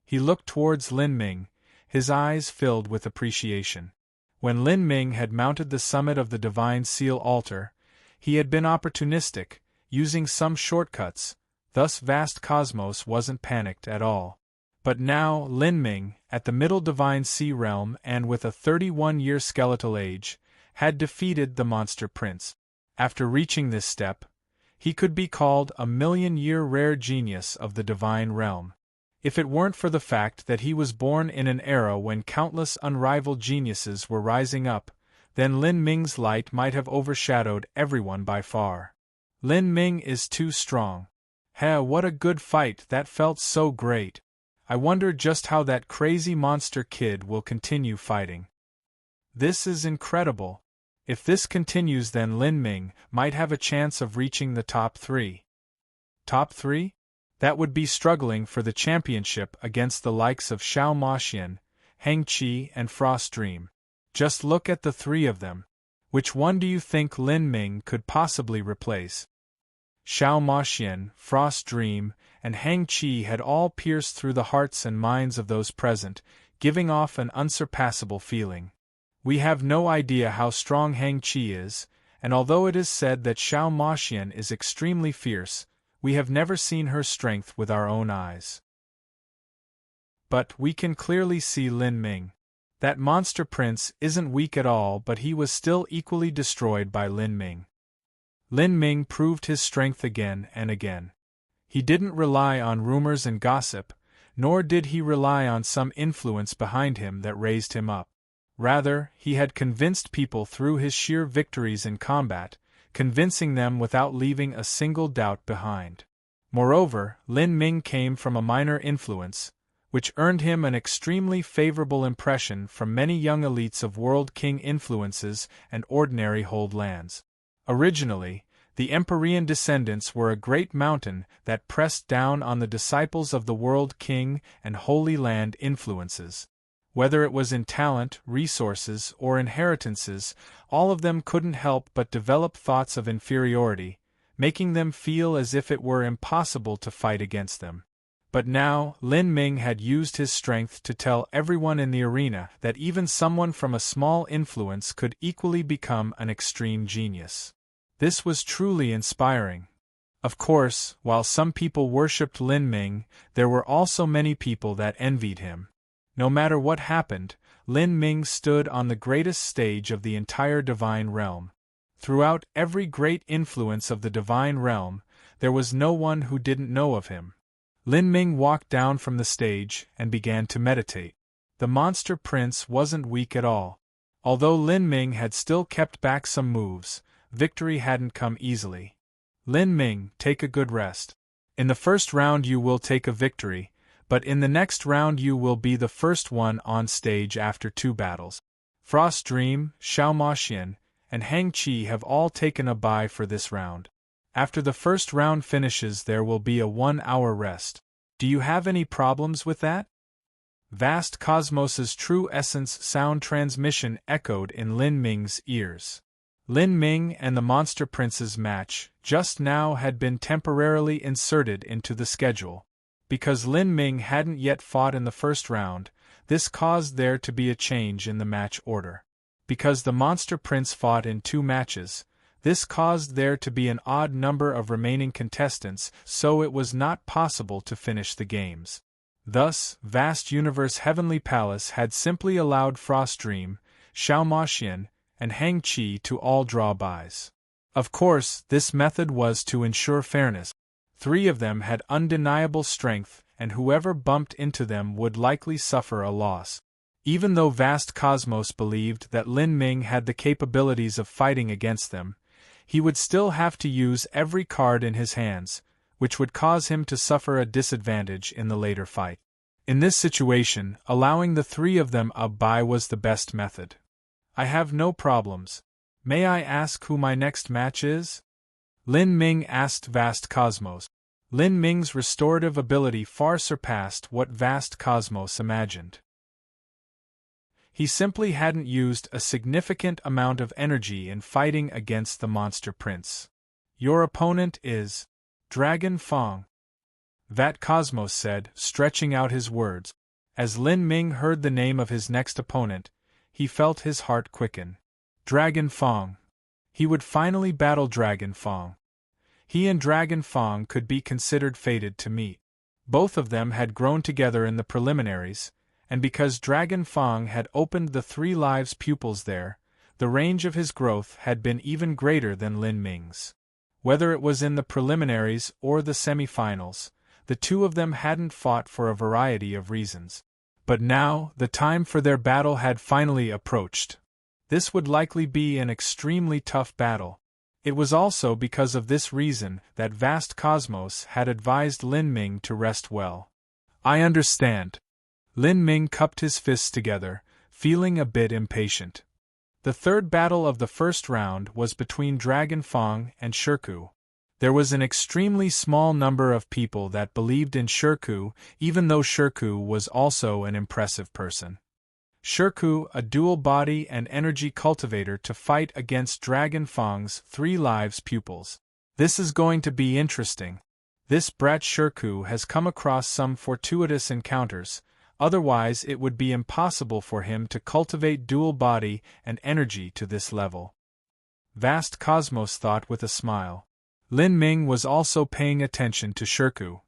He looked towards Lin Ming, his eyes filled with appreciation. When Lin Ming had mounted the summit of the Divine Seal altar, he had been opportunistic, using some shortcuts, thus vast Cosmos wasn't panicked at all. But now Lin Ming, at the Middle Divine Sea realm and with a 31-year skeletal age, had defeated the monster prince. After reaching this step, he could be called a million-year rare genius of the divine realm. If it weren't for the fact that he was born in an era when countless unrivaled geniuses were rising up, then Lin Ming's light might have overshadowed everyone by far. Lin Ming is too strong. What a good fight, that felt so great. I wonder just how that crazy monster kid will continue fighting. This is incredible. If this continues, then Lin Ming might have a chance of reaching the top 3. Top 3? That would be struggling for the championship against the likes of Xiao Maxian, Heng Qi, and Frost Dream. Just look at the three of them. Which one do you think Lin Ming could possibly replace? Xiao Maxian, Frost Dream, and Heng Qi had all pierced through the hearts and minds of those present, giving off an unsurpassable feeling. We have no idea how strong Heng Qi is, and although it is said that Xiao Maxian is extremely fierce, we have never seen her strength with our own eyes. But we can clearly see Lin Ming. That monster prince isn't weak at all, but he was still equally destroyed by Lin Ming. Lin Ming proved his strength again and again. He didn't rely on rumors and gossip, nor did he rely on some influence behind him that raised him up. Rather, he had convinced people through his sheer victories in combat, convincing them without leaving a single doubt behind. Moreover, Lin Ming came from a minor influence, which earned him an extremely favorable impression from many young elites of World King influences and ordinary hold lands. Originally, The Empyrean descendants were a great mountain that pressed down on the disciples of the World King and Holy Land influences. Whether it was in talent, resources, or inheritances, all of them couldn't help but develop thoughts of inferiority, making them feel as if it were impossible to fight against them. But now, Lin Ming had used his strength to tell everyone in the arena that even someone from a small influence could equally become an extreme genius. This was truly inspiring. Of course, while some people worshipped Lin Ming, there were also many people that envied him. No matter what happened, Lin Ming stood on the greatest stage of the entire divine realm. Throughout every great influence of the divine realm, there was no one who didn't know of him. Lin Ming walked down from the stage and began to meditate. The monster prince wasn't weak at all. Although Lin Ming had still kept back some moves, victory hadn't come easily. Lin Ming, take a good rest. In the first round you will take a victory, but in the next round you will be the first one on stage after 2 battles. Frost Dream, Xiao Maxian, and Hang Qi have all taken a bye for this round. After the first round finishes there will be a 1-hour rest. Do you have any problems with that? Vast Cosmos's true essence sound transmission echoed in Lin Ming's ears. Lin Ming and the Monster Prince's match just now had been temporarily inserted into the schedule. Because Lin Ming hadn't yet fought in the first round, this caused there to be a change in the match order. Because the Monster Prince fought in 2 matches, this caused there to be an odd number of remaining contestants, so it was not possible to finish the games. Thus, Vast Universe Heavenly Palace had simply allowed Frost Dream, Xiao Maxian, and Hang Qi to all draw buys. Of course, this method was to ensure fairness. 3 of them had undeniable strength, and whoever bumped into them would likely suffer a loss. Even though Vast Cosmos believed that Lin Ming had the capabilities of fighting against them, he would still have to use every card in his hands, which would cause him to suffer a disadvantage in the later fight. In this situation, allowing the 3 of them a bye was the best method. I have no problems. May I ask who my next match is? Lin Ming asked Vast Cosmos. Lin Ming's restorative ability far surpassed what Vast Cosmos imagined. He simply hadn't used a significant amount of energy in fighting against the Monster Prince. Your opponent is Dragon Fong, Vat Cosmos said, stretching out his words. As Lin Ming heard the name of his next opponent, he felt his heart quicken. Dragon Fong. He would finally battle Dragon Fong. He and Dragon Fong could be considered fated to meet. Both of them had grown together in the preliminaries, and because Dragon Fong had opened the 3 lives pupils there, the range of his growth had been even greater than Lin Ming's. Whether it was in the preliminaries or the semi-finals, the 2 of them hadn't fought for a variety of reasons. But now, the time for their battle had finally approached. This would likely be an extremely tough battle. It was also because of this reason that Vast Cosmos had advised Lin Ming to rest well. I understand. Lin Ming cupped his fists together, feeling a bit impatient. The third battle of the first round was between Dragon Fong and Shirku. There was an extremely small number of people that believed in Shirku, even though Shirku was also an impressive person. Shirku, a dual body and energy cultivator to fight against Dragon Fong's 3 lives pupils. This is going to be interesting. This brat Shirku has come across some fortuitous encounters, otherwise it would be impossible for him to cultivate dual body and energy to this level. Vast Cosmos thought with a smile. Lin Ming was also paying attention to Shirku.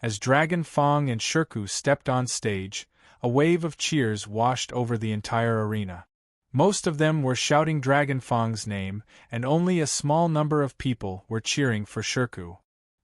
As Dragon Fong and Shirku stepped on stage, a wave of cheers washed over the entire arena. Most of them were shouting Dragon Fong's name, and only a small number of people were cheering for Shirku.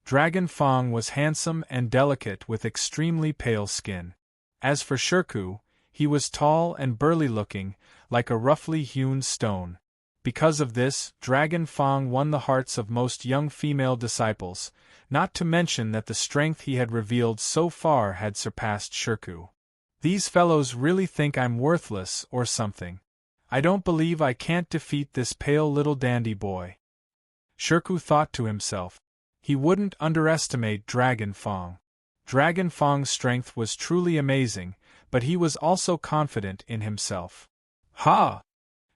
Dragon Fong was handsome and delicate with extremely pale skin. As for Shirku, he was tall and burly-looking, like a roughly hewn stone. Because of this, Dragon Fong won the hearts of most young female disciples, not to mention that the strength he had revealed so far had surpassed Shirku. These fellows really think I'm worthless or something. I don't believe I can't defeat this pale little dandy boy. Shirku thought to himself. He wouldn't underestimate Dragon Fong. Dragon Fong's strength was truly amazing, but he was also confident in himself. Ha!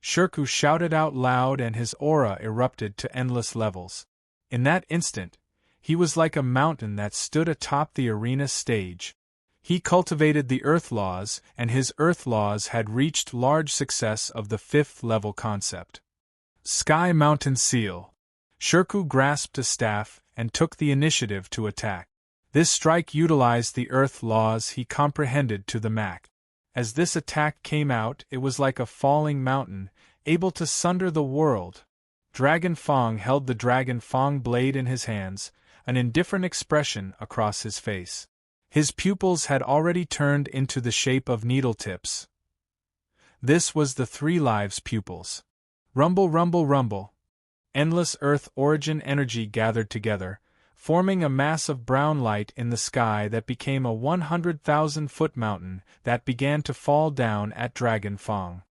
Shirku shouted out loud and his aura erupted to endless levels. In that instant, he was like a mountain that stood atop the arena stage. He cultivated the Earth Laws, and his Earth Laws had reached large success of the 5th level concept. Sky Mountain Seal. Shirku grasped a staff and took the initiative to attack. This strike utilized the Earth Laws he comprehended to the max. As this attack came out, it was like a falling mountain, able to sunder the world. Dragon Fong held the Dragon Fong blade in his hands, an indifferent expression across his face. His pupils had already turned into the shape of needle tips. This was the 3 lives pupils. Rumble, rumble, rumble. Endless Earth origin energy gathered together, forming a mass of brown light in the sky that became a 100,000-foot mountain that began to fall down at Dragon Fong.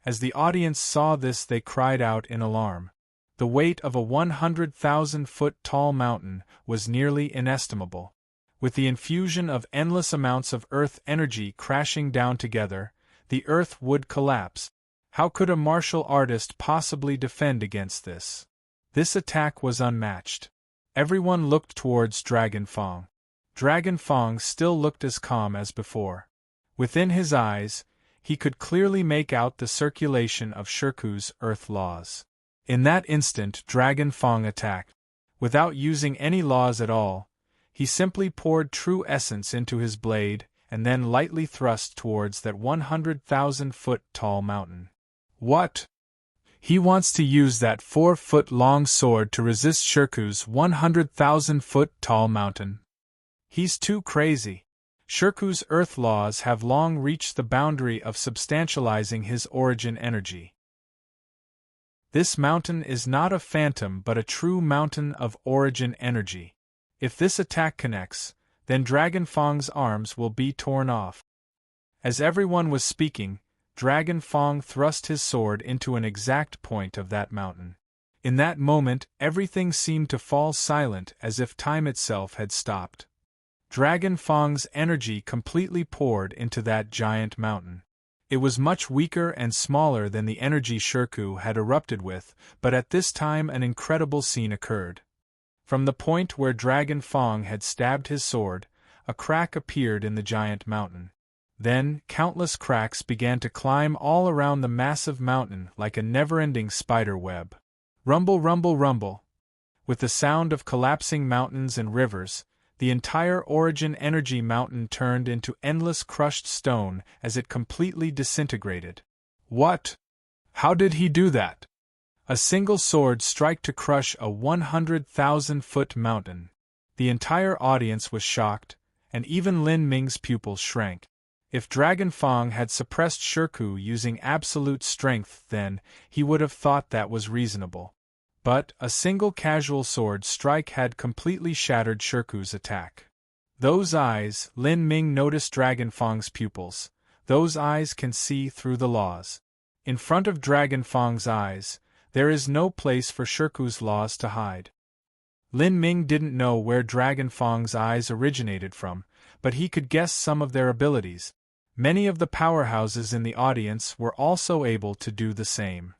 As the audience saw this, they cried out in alarm. The weight of a 100,000-foot tall mountain was nearly inestimable. With the infusion of endless amounts of Earth energy crashing down together, the Earth would collapse. How could a martial artist possibly defend against this? This attack was unmatched. Everyone looked towards Dragon Fong. Dragon Fong still looked as calm as before. Within his eyes, he could clearly make out the circulation of Shirku's Earth Laws. In that instant, Dragon Fong attacked. Without using any laws at all, he simply poured true essence into his blade and then lightly thrust towards that 100,000-foot tall mountain. What? He wants to use that 4-foot-long sword to resist Shirku's 100,000-foot tall mountain. He's too crazy. Shirku's Earth Laws have long reached the boundary of substantializing his origin energy. This mountain is not a phantom but a true mountain of origin energy. If this attack connects, then Dragon Fong's arms will be torn off. As everyone was speaking, Dragon Fong thrust his sword into an exact point of that mountain. In that moment, everything seemed to fall silent as if time itself had stopped. Dragon Fong's energy completely poured into that giant mountain. It was much weaker and smaller than the energy Shirku had erupted with, but at this time an incredible scene occurred. From the point where Dragon Fong had stabbed his sword, a crack appeared in the giant mountain. Then, countless cracks began to climb all around the massive mountain like a never-ending spider web. Rumble, rumble, rumble. With the sound of collapsing mountains and rivers, the entire origin energy mountain turned into endless crushed stone as it completely disintegrated. What? How did he do that? A single sword strike to crush a 100,000-foot mountain. The entire audience was shocked, and even Lin Ming's pupils shrank. If Dragon Fong had suppressed Shirku using absolute strength, then he would have thought that was reasonable. But a single casual sword strike had completely shattered Shirku's attack. Those eyes, Lin Ming noticed Dragon Fong's pupils. Those eyes can see through the laws. In front of Dragon Fong's eyes, there is no place for Shirku's laws to hide. Lin Ming didn't know where Dragon Fong's eyes originated from, but he could guess some of their abilities. Many of the powerhouses in the audience were also able to do the same.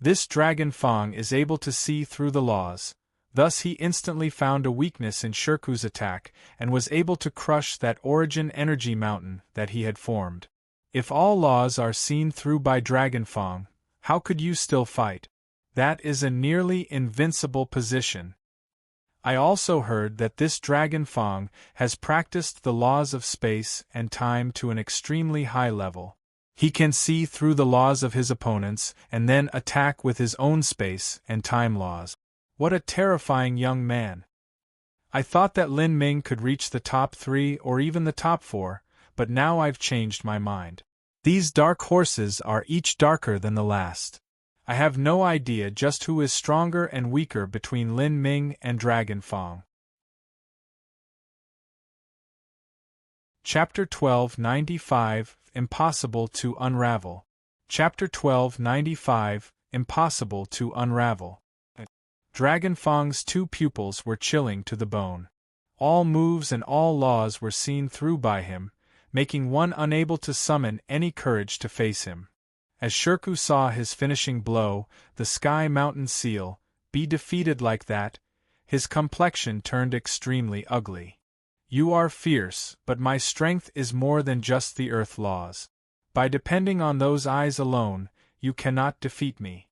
This Dragon Fong is able to see through the laws, thus he instantly found a weakness in Shirku's attack and was able to crush that origin energy mountain that he had formed. If all laws are seen through by Dragon Fong, how could you still fight? That is a nearly invincible position. I also heard that this Dragon Fong has practiced the laws of space and time to an extremely high level. He can see through the laws of his opponents and then attack with his own space and time laws. What a terrifying young man. I thought that Lin Ming could reach the top 3 or even the top 4, but now I've changed my mind. These dark horses are each darker than the last. I have no idea just who is stronger and weaker between Lin Ming and Dragon Fong. Chapter 1295 Impossible to Unravel. Chapter 1295 Impossible to Unravel. Dragon Fang's two pupils were chilling to the bone. All moves and all laws were seen through by him, making one unable to summon any courage to face him. As Shirku saw his finishing blow, the Sky Mountain Seal, be defeated like that, his complexion turned extremely ugly. You are fierce, but my strength is more than just the earth laws. By depending on those eyes alone, you cannot defeat me.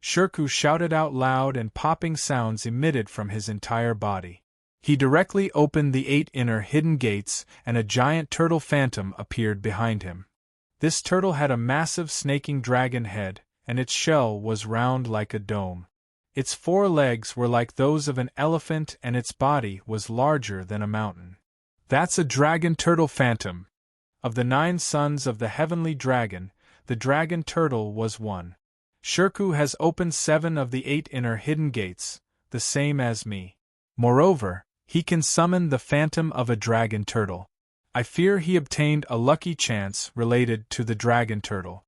Shirku shouted out loud, and popping sounds emitted from his entire body. He directly opened the 8 inner hidden gates, and a giant turtle phantom appeared behind him. This turtle had a massive snaking dragon head, and its shell was round like a dome. Its 4 legs were like those of an elephant, and its body was larger than a mountain. That's a dragon turtle phantom. Of the 9 sons of the heavenly dragon, the dragon turtle was one. Shirku has opened 7 of the 8 inner hidden gates, the same as me. Moreover, he can summon the phantom of a dragon turtle. I fear he obtained a lucky chance related to the dragon turtle.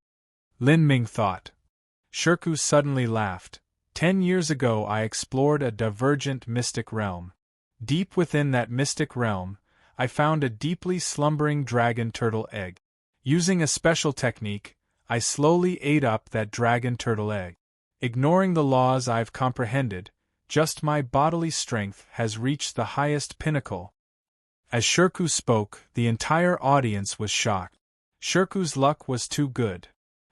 Lin Ming thought. Shirku suddenly laughed. 10 years ago I explored a divergent mystic realm. Deep within that mystic realm, I found a deeply slumbering dragon turtle egg. Using a special technique, I slowly ate up that dragon turtle egg. Ignoring the laws I've comprehended, just my bodily strength has reached the highest pinnacle. As Shirku spoke, the entire audience was shocked. Shirku's luck was too good.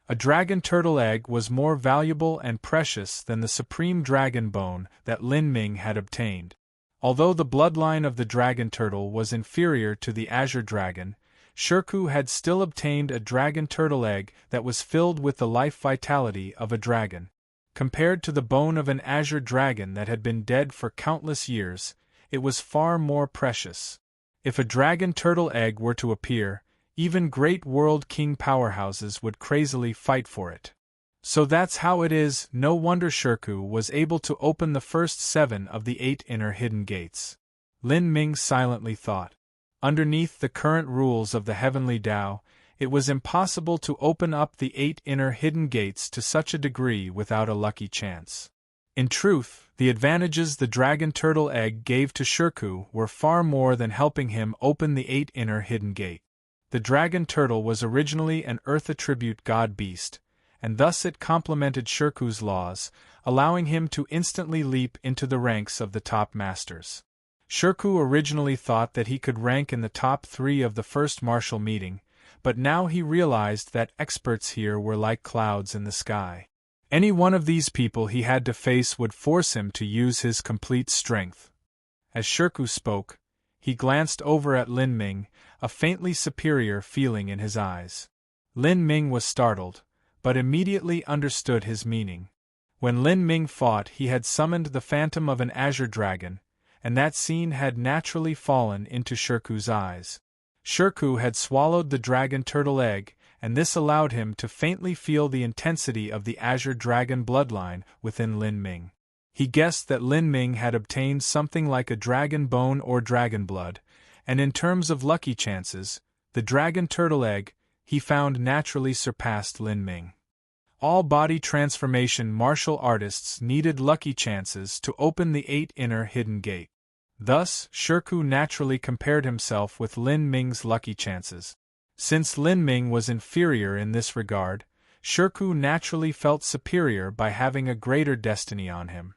A dragon turtle egg was more valuable and precious than the supreme dragon bone that Lin Ming had obtained. Although the bloodline of the dragon turtle was inferior to the azure dragon, Shirku had still obtained a dragon turtle egg that was filled with the life vitality of a dragon. Compared to the bone of an azure dragon that had been dead for countless years, it was far more precious. If a dragon turtle egg were to appear, even great world king powerhouses would crazily fight for it. So that's how it is. No wonder Shirku was able to open the first 7 of the 8 inner hidden gates. Lin Ming silently thought. Underneath the current rules of the heavenly Tao, it was impossible to open up the 8 inner hidden gates to such a degree without a lucky chance. In truth, the advantages the dragon turtle egg gave to Shirku were far more than helping him open the 8 inner hidden gate. The dragon turtle was originally an earth attribute god beast, and thus it complemented Shirku's laws, allowing him to instantly leap into the ranks of the top masters. Shirku originally thought that he could rank in the top 3 of the first martial meeting, but now he realized that experts here were like clouds in the sky. Any one of these people he had to face would force him to use his complete strength. As Shirku spoke, he glanced over at Lin Ming, a faintly superior feeling in his eyes. Lin Ming was startled, but immediately understood his meaning. When Lin Ming fought, he had summoned the phantom of an azure dragon, and that scene had naturally fallen into Shirku's eyes. Shirku had swallowed the dragon turtle egg, and this allowed him to faintly feel the intensity of the azure dragon bloodline within Lin Ming. He guessed that Lin Ming had obtained something like a dragon bone or dragon blood, and in terms of lucky chances, the dragon turtle egg, he found naturally surpassed Lin Ming. All body transformation martial artists needed lucky chances to open the 8 inner hidden gate. Thus, Shirku naturally compared himself with Lin Ming's lucky chances. Since Lin Ming was inferior in this regard, Shirku naturally felt superior by having a greater destiny on him.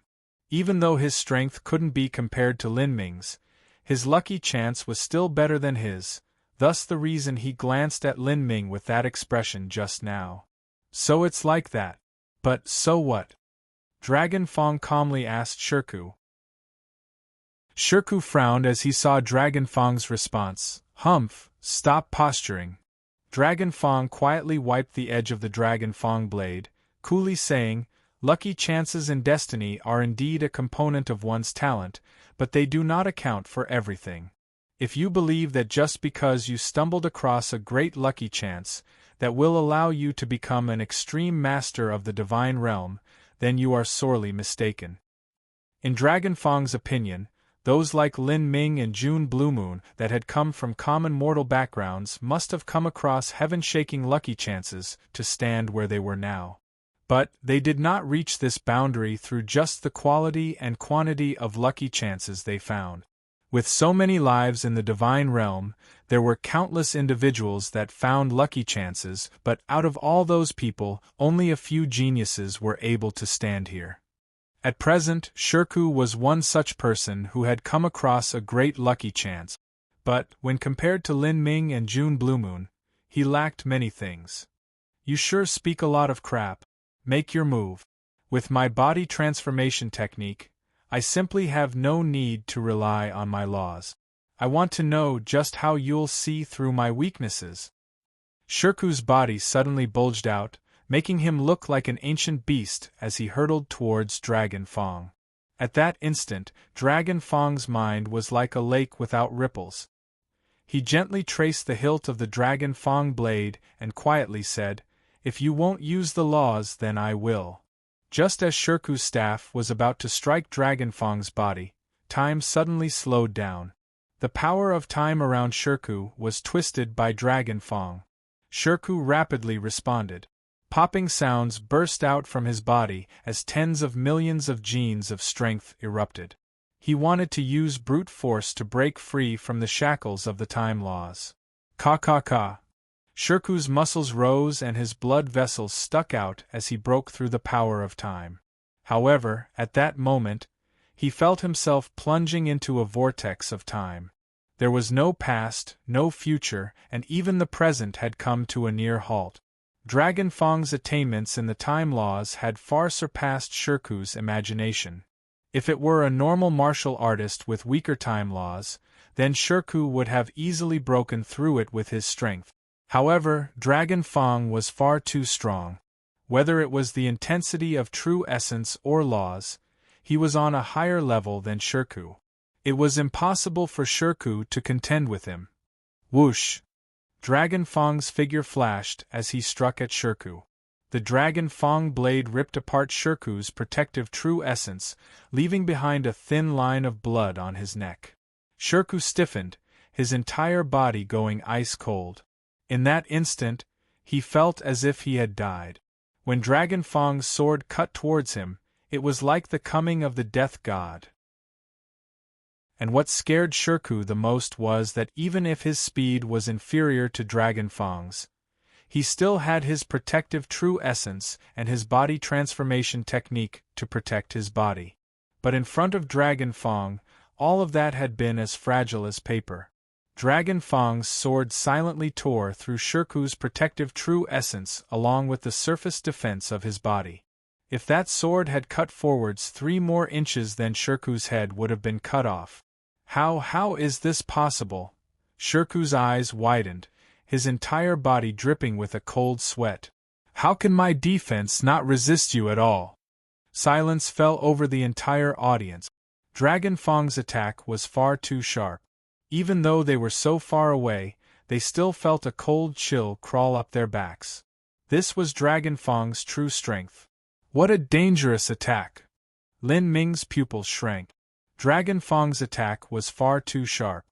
Even though his strength couldn't be compared to Lin Ming's, his lucky chance was still better than his, thus the reason he glanced at Lin Ming with that expression just now. So it's like that. But so what? Dragon Fang calmly asked Shirku. Shirku frowned as he saw Dragon Fang's response. Humph, stop posturing. Dragon Fang quietly wiped the edge of the Dragon Fang blade, coolly saying, lucky chances and destiny are indeed a component of one's talent, but they do not account for everything. If you believe that just because you stumbled across a great lucky chance that will allow you to become an extreme master of the divine realm, then you are sorely mistaken. In Dragon Fang's opinion, those like Lin Ming and June Bluemoon that had come from common mortal backgrounds must have come across heaven-shaking lucky chances to stand where they were now. But they did not reach this boundary through just the quality and quantity of lucky chances they found. With so many lives in the divine realm, there were countless individuals that found lucky chances, but out of all those people, only a few geniuses were able to stand here. At present, Shirku was one such person who had come across a great lucky chance. But, when compared to Lin Ming and June Bluemoon, he lacked many things. You sure speak a lot of crap. Make your move. With my body transformation technique, I simply have no need to rely on my laws. I want to know just how you'll see through my weaknesses. Shirku's body suddenly bulged out, making him look like an ancient beast as he hurtled towards Dragon Fong. At that instant, Dragon Fong's mind was like a lake without ripples. He gently traced the hilt of the Dragon Fong blade and quietly said, "If you won't use the laws, then I will." Just as Shirku's staff was about to strike Dragon Fong's body, time suddenly slowed down. The power of time around Shirku was twisted by Dragon Fong. Shirku rapidly responded. Popping sounds burst out from his body as tens of millions of genes of strength erupted. He wanted to use brute force to break free from the shackles of the time laws. Ka. Shirku's muscles rose and his blood vessels stuck out as he broke through the power of time. However, at that moment, he felt himself plunging into a vortex of time. There was no past, no future, and even the present had come to a near halt. Dragon Fong's attainments in the time laws had far surpassed Shirku's imagination. If it were a normal martial artist with weaker time laws, then Shirku would have easily broken through it with his strength. However, Dragon Fong was far too strong. Whether it was the intensity of true essence or laws, he was on a higher level than Shirku. It was impossible for Shirku to contend with him. Whoosh! Dragon Fong's figure flashed as he struck at Shirku. The Dragon Fong blade ripped apart Shirku's protective true essence, leaving behind a thin line of blood on his neck. Shirku stiffened, his entire body going ice cold. In that instant, he felt as if he had died. When Dragon Fong's sword cut towards him, it was like the coming of the death god. And what scared Shirku the most was that even if his speed was inferior to Dragon Fong's, he still had his protective true essence and his body transformation technique to protect his body. But in front of Dragon Fong, all of that had been as fragile as paper. Dragon Fong's sword silently tore through Shirku's protective true essence along with the surface defense of his body. If that sword had cut forwards 3 more inches, then Shirku's head would have been cut off. How is this possible? Shirku's eyes widened, his entire body dripping with a cold sweat. How can my defense not resist you at all? Silence fell over the entire audience. Dragon Fong's attack was far too sharp. Even though they were so far away, they still felt a cold chill crawl up their backs. This was Dragon Fong's true strength. What a dangerous attack! Lin Ming's pupils shrank. Dragon Fong's attack was far too sharp.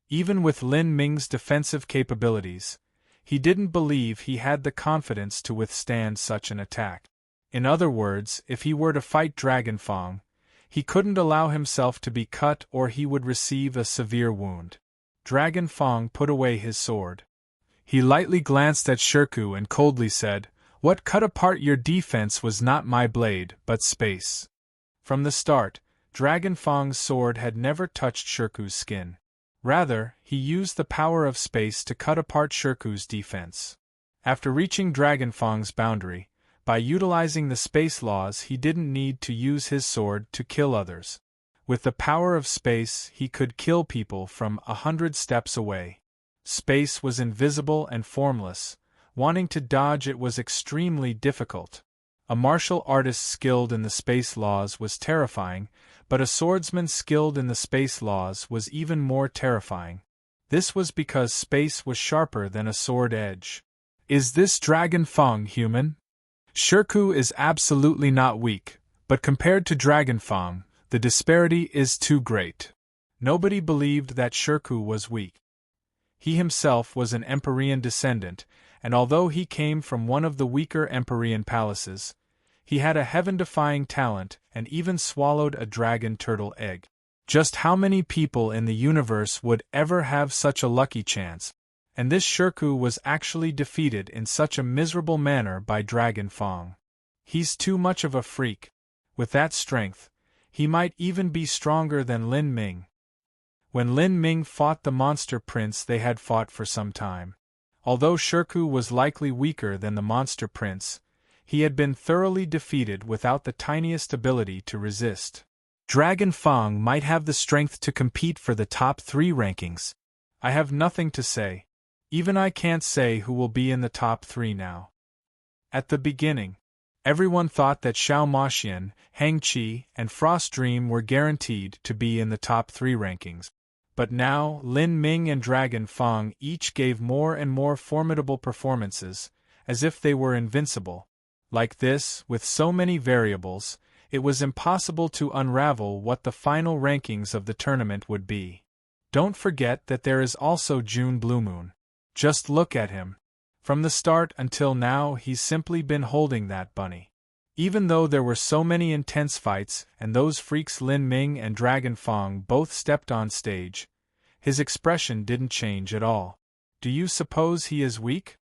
Even with Lin Ming's defensive capabilities, he didn't believe he had the confidence to withstand such an attack. In other words, if he were to fight Dragon Fong, he couldn't allow himself to be cut or he would receive a severe wound. Dragon Fong put away his sword. He lightly glanced at Shirku and coldly said, "What cut apart your defense was not my blade, but space." From the start, Dragon Fong's sword had never touched Shirku's skin. Rather, he used the power of space to cut apart Shirku's defense. After reaching Dragon Fong's boundary, by utilizing the space laws, he didn't need to use his sword to kill others. With the power of space, he could kill people from 100 steps away. Space was invisible and formless. Wanting to dodge it was extremely difficult. A martial artist skilled in the space laws was terrifying, but a swordsman skilled in the space laws was even more terrifying. This was because space was sharper than a sword edge. Is this Dragon Fong human? Shirku is absolutely not weak, but compared to Dragon Fong, the disparity is too great. Nobody believed that Shirku was weak. He himself was an Empyrean descendant, and although he came from one of the weaker Empyrean palaces, He had a heaven-defying talent and even swallowed a dragon turtle egg. Just how many people in the universe would ever have such a lucky chance? And this Shirku was actually defeated in such a miserable manner by Dragon Fong. He's too much of a freak. With that strength, he might even be stronger than Lin Ming. When Lin Ming fought the monster prince, they had fought for some time. Although Shirku was likely weaker than the monster prince, he had been thoroughly defeated without the tiniest ability to resist. Dragon Fong might have the strength to compete for the top 3 rankings. I have nothing to say. Even I can't say who will be in the top 3 now. At the beginning, everyone thought that Xiao Maxian, Hang Qi, and Frost Dream were guaranteed to be in the top 3 rankings. But now, Lin Ming and Dragon Fong each gave more and more formidable performances, as if they were invincible. Like this, with so many variables, it was impossible to unravel what the final rankings of the tournament would be. Don't forget that there is also June Bluemoon. Just look at him. From the start until now, he's simply been holding that bunny. Even though there were so many intense fights and those freaks Lin Ming and Dragon Fong both stepped on stage, his expression didn't change at all. Do you suppose he is weak?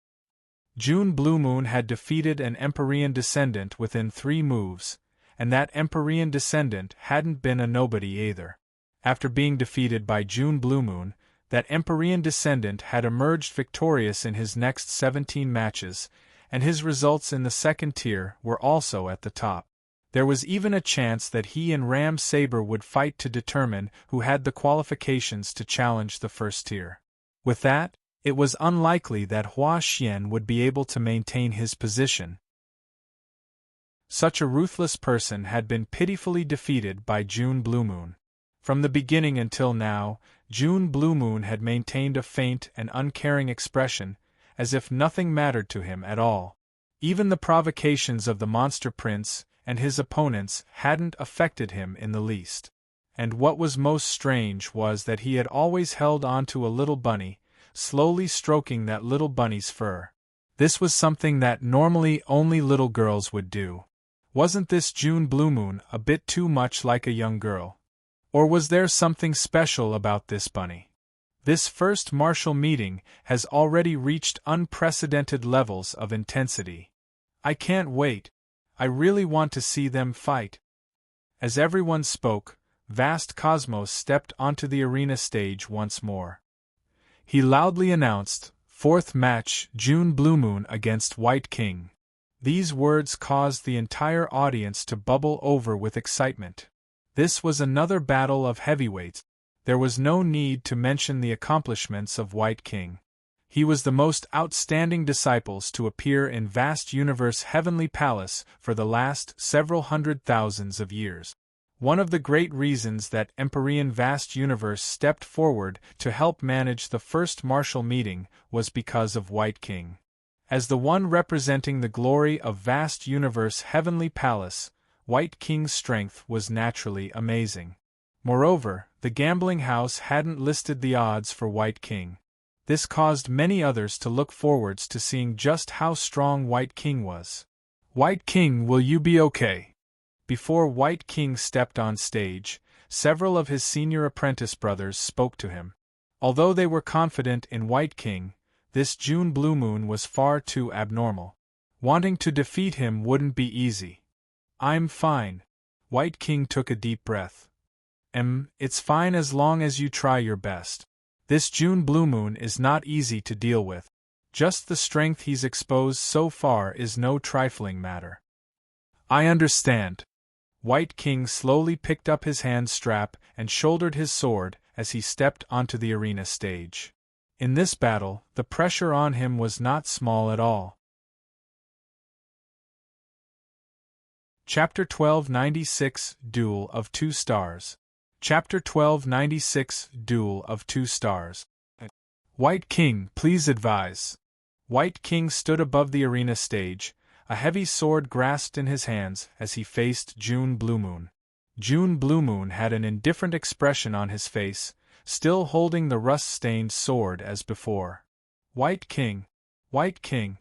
June Bluemoon had defeated an Empyrean descendant within 3 moves, and that Empyrean descendant hadn't been a nobody either. After being defeated by June Bluemoon, that Empyrean descendant had emerged victorious in his next 17 matches, and his results in the second tier were also at the top. There was even a chance that he and Ram Saber would fight to determine who had the qualifications to challenge the first tier. With that, it was unlikely that Hua Xian would be able to maintain his position. Such a ruthless person had been pitifully defeated by June Bluemoon. From the beginning until now, June Bluemoon had maintained a faint and uncaring expression, as if nothing mattered to him at all. Even the provocations of the Monster Prince and his opponents hadn't affected him in the least. And what was most strange was that he had always held on to a little bunny, slowly stroking that little bunny's fur. This was something that normally only little girls would do. Wasn't this June Bluemoon a bit too much like a young girl? Or was there something special about this bunny? This first martial meeting has already reached unprecedented levels of intensity. I can't wait. I really want to see them fight. As everyone spoke, Vast Cosmos stepped onto the arena stage once more. He loudly announced, "Fourth match, June Bluemoon against White King." These words caused the entire audience to bubble over with excitement. This was another battle of heavyweights. There was no need to mention the accomplishments of White King. He was the most outstanding disciples to appear in Vast Universe Heavenly Palace for the last several hundred thousands of years. One of the great reasons that Empyrean Vast Universe stepped forward to help manage the first martial meeting was because of White King. As the one representing the glory of Vast Universe Heavenly Palace, White King's strength was naturally amazing. Moreover, the gambling house hadn't listed the odds for White King. This caused many others to look forwards to seeing just how strong White King was. "White King, will you be okay?" Before White King stepped on stage, several of his senior apprentice brothers spoke to him. Although they were confident in White King, this June Bluemoon was far too abnormal. Wanting to defeat him wouldn't be easy. "I'm fine." White King took a deep breath. It's fine as long as you try your best. This June Bluemoon is not easy to deal with. Just the strength he's exposed so far is no trifling matter." "I understand." White King slowly picked up his hand strap and shouldered his sword as he stepped onto the arena stage. In this battle, the pressure on him was not small at all. Chapter 1296 Duel of Two Stars. Chapter 1296 Duel of Two Stars. "White King, please advise." White King stood above the arena stage, a heavy sword grasped in his hands as he faced June Bluemoon. June Bluemoon had an indifferent expression on his face, still holding the rust-stained sword as before. "White King! White King!"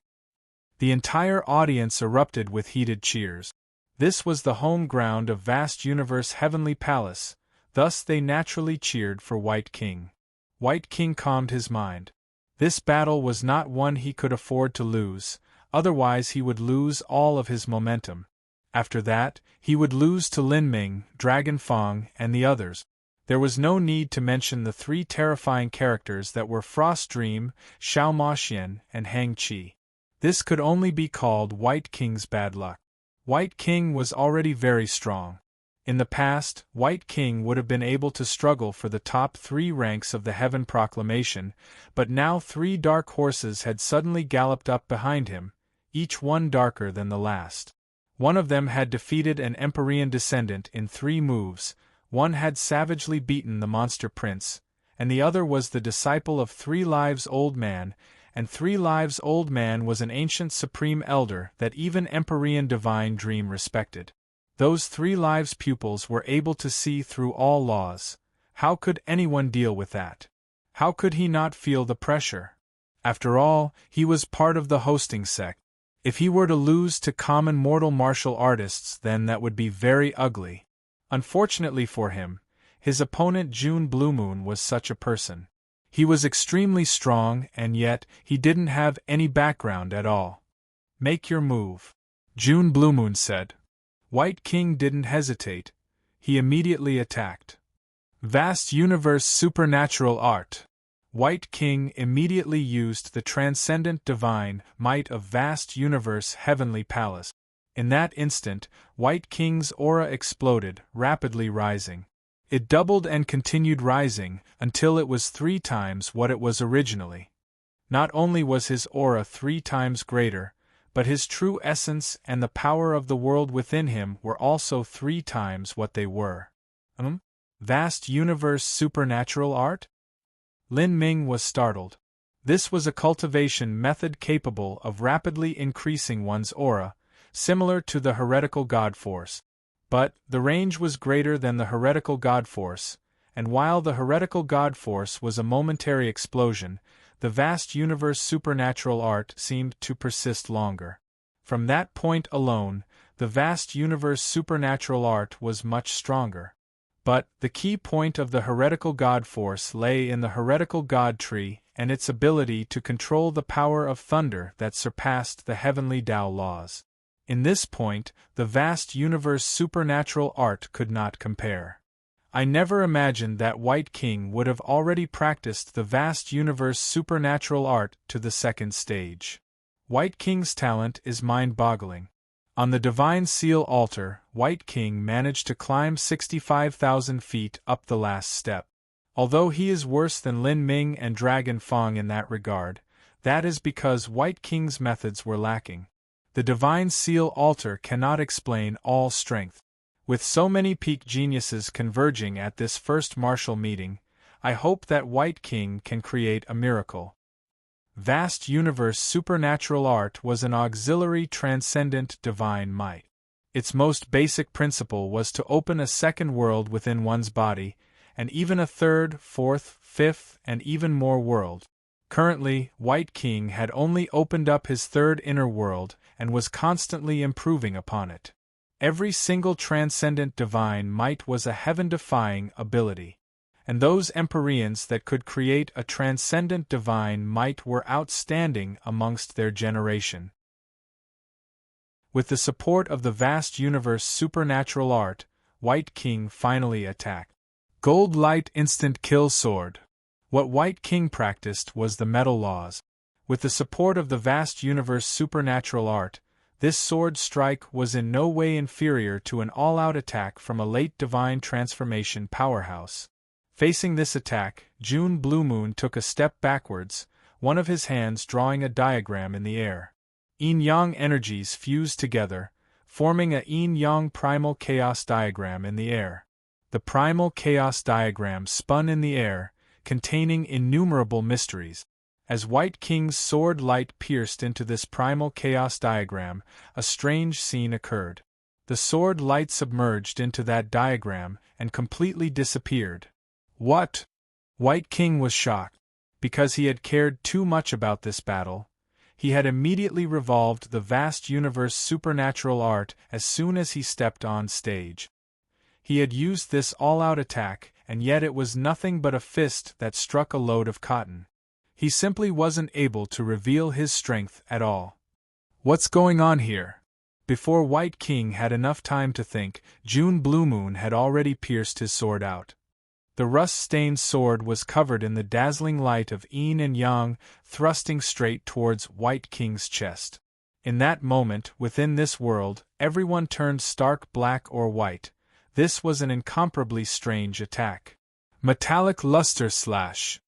The entire audience erupted with heated cheers. This was the home ground of vast universe heavenly palace, thus they naturally cheered for White King. White King calmed his mind. This battle was not one he could afford to lose, otherwise he would lose all of his momentum. After that, he would lose to Lin Ming, Dragon Fong, and the others. There was no need to mention the three terrifying characters that were Frost Dream, Xiao Maxian, and Hang Qi. This could only be called White King's bad luck. White King was already very strong. In the past, White King would have been able to struggle for the top 3 ranks of the Heaven Proclamation, but now 3 dark horses had suddenly galloped up behind him, each one darker than the last. One of them had defeated an Empyrean descendant in 3 moves, one had savagely beaten the monster prince, and the other was the disciple of 3 Lives Old Man, and 3 Lives Old Man was an ancient supreme elder that even Empyrean Divine Dream respected. Those 3 Lives pupils were able to see through all laws. How could anyone deal with that? How could he not feel the pressure? After all, he was part of the hosting sect. If he were to lose to common mortal martial artists, then that would be very ugly. Unfortunately for him, his opponent June Bluemoon was such a person. He was extremely strong, and yet he didn't have any background at all. "Make your move," June Bluemoon said. White King didn't hesitate. He immediately attacked. Vast Universe Supernatural Art. White King immediately used the transcendent divine might of Vast Universe Heavenly Palace. In that instant, White King's aura exploded, rapidly rising. It doubled and continued rising until it was 3 times what it was originally. Not only was his aura 3 times greater, but his true essence and the power of the world within him were also 3 times what they were. Vast Universe Supernatural Art? Lin Ming was startled. This was a cultivation method capable of rapidly increasing one's aura, similar to the heretical God Force. But the range was greater than the heretical God Force, and while the heretical God Force was a momentary explosion, the Vast Universe Supernatural Art seemed to persist longer. From that point alone, the Vast Universe Supernatural Art was much stronger. But the key point of the heretical God Force lay in the heretical God Tree and its ability to control the power of thunder that surpassed the heavenly Tao laws. In this point, the Vast Universe Supernatural Art could not compare. I never imagined that White King would have already practiced the Vast Universe Supernatural Art to the 2nd stage. White King's talent is mind-boggling. On the Divine Seal altar, White King managed to climb 65,000 feet up the last step. Although he is worse than Lin Ming and Dragon Fong in that regard, that is because White King's methods were lacking. The Divine Seal altar cannot explain all strength. With so many peak geniuses converging at this first martial meeting, I hope that White King can create a miracle. Vast Universe Supernatural Art was an auxiliary transcendent divine might. Its most basic principle was to open a second world within one's body, and even a 3rd, 4th, 5th, and even more world. Currently, White King had only opened up his 3rd inner world and was constantly improving upon it. Every single transcendent divine might was a heaven-defying ability. And those Empyreans that could create a transcendent divine might were outstanding amongst their generation. With the support of the Vast Universe Supernatural Art, White King finally attacked. Gold Light Instant Kill Sword. What White King practiced was the metal laws. With the support of the Vast Universe Supernatural Art, this sword strike was in no way inferior to an all-out attack from a late divine transformation powerhouse. Facing this attack, June Bluemoon took a step backwards, one of his hands drawing a diagram in the air. Yin-yang energies fused together, forming a yin-yang primal chaos diagram in the air. The primal chaos diagram spun in the air, containing innumerable mysteries. As White King's sword light pierced into this primal chaos diagram, a strange scene occurred. The sword light submerged into that diagram and completely disappeared. What? White King was shocked. Because he had cared too much about this battle, He had immediately revolved the vast universe supernatural art as soon as he stepped on stage. He had used this all-out attack, and yet it was nothing but a fist that struck a load of cotton. He simply wasn't able to reveal his strength at all. What's going on here? Before White King had enough time to think, June Blue Moon had already pierced his sword out. The rust-stained sword was covered in the dazzling light of yin and yang, thrusting straight towards White King's chest. In that moment, within this world, everyone turned stark black or white. This was an incomparably strange attack. Metallic luster slash.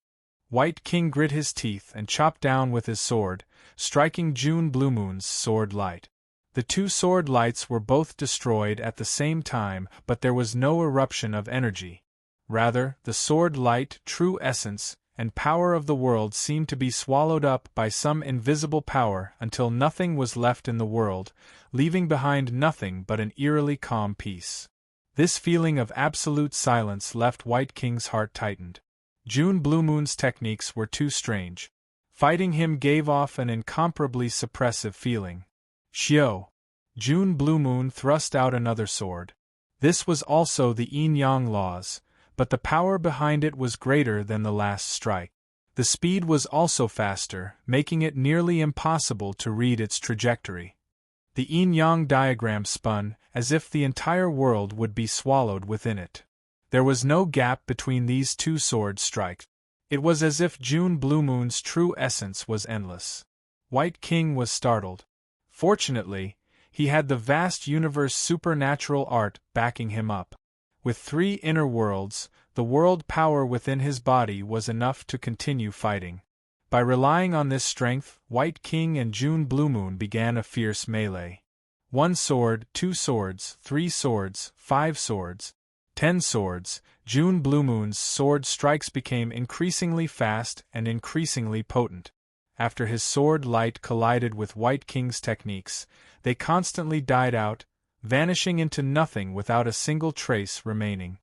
White King grit his teeth and chopped down with his sword, striking June Blue Moon's sword light. The two sword lights were both destroyed at the same time, but there was no eruption of energy. Rather, the sword light, true essence, and power of the world seemed to be swallowed up by some invisible power until nothing was left in the world, leaving behind nothing but an eerily calm peace. This feeling of absolute silence left White King's heart tightened. June Blue Moon's techniques were too strange. Fighting him gave off an incomparably suppressive feeling. Xiao! June Blue Moon thrust out another sword. This was also the yin-yang laws, but the power behind it was greater than the last strike. The speed was also faster, making it nearly impossible to read its trajectory. The yin-yang diagram spun, as if the entire world would be swallowed within it. There was no gap between these two sword strikes. It was as if June Blue Moon's true essence was endless. White King was startled. Fortunately, he had the vast universe supernatural art backing him up. With 3 inner worlds, the world power within his body was enough to continue fighting. By relying on this strength, White King and June Blue Moon began a fierce melee. 1 sword, 2 swords, 3 swords, 5 swords, 10 swords. June Blue Moon's sword strikes became increasingly fast and increasingly potent. After his sword light collided with White King's techniques, they constantly died out, vanishing into nothing without a single trace remaining.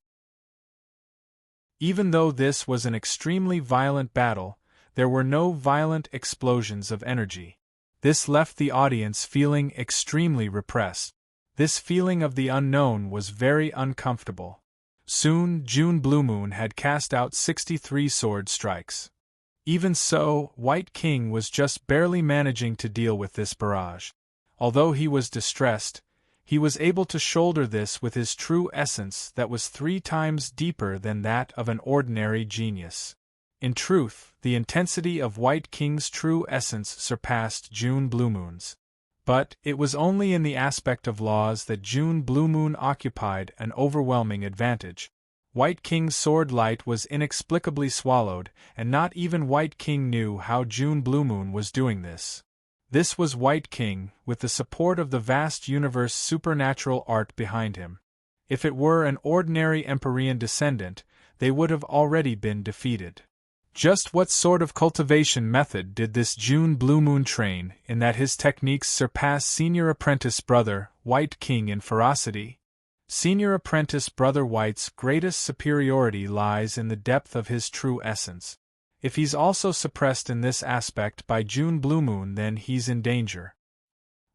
Even though this was an extremely violent battle, there were no violent explosions of energy. This left the audience feeling extremely repressed. This feeling of the unknown was very uncomfortable. Soon, June Blue Moon had cast out 63 sword strikes. Even so, White King was just barely managing to deal with this barrage. Although he was distressed, he was able to shoulder this with his true essence that was 3 times deeper than that of an ordinary genius. In truth, the intensity of White King's true essence surpassed June Blue Moon's. But it was only in the aspect of laws that June Blue Moon occupied an overwhelming advantage. White King's sword light was inexplicably swallowed, and not even White King knew how June Blue Moon was doing this. This was White King, with the support of the vast universe supernatural art behind him. If it were an ordinary Empyrean descendant, they would have already been defeated. Just what sort of cultivation method did this June Blue Moon train, in that his techniques surpass Senior Apprentice Brother White King in ferocity? Senior Apprentice Brother White's greatest superiority lies in the depth of his true essence. If he's also suppressed in this aspect by June Blue Moon, then he's in danger.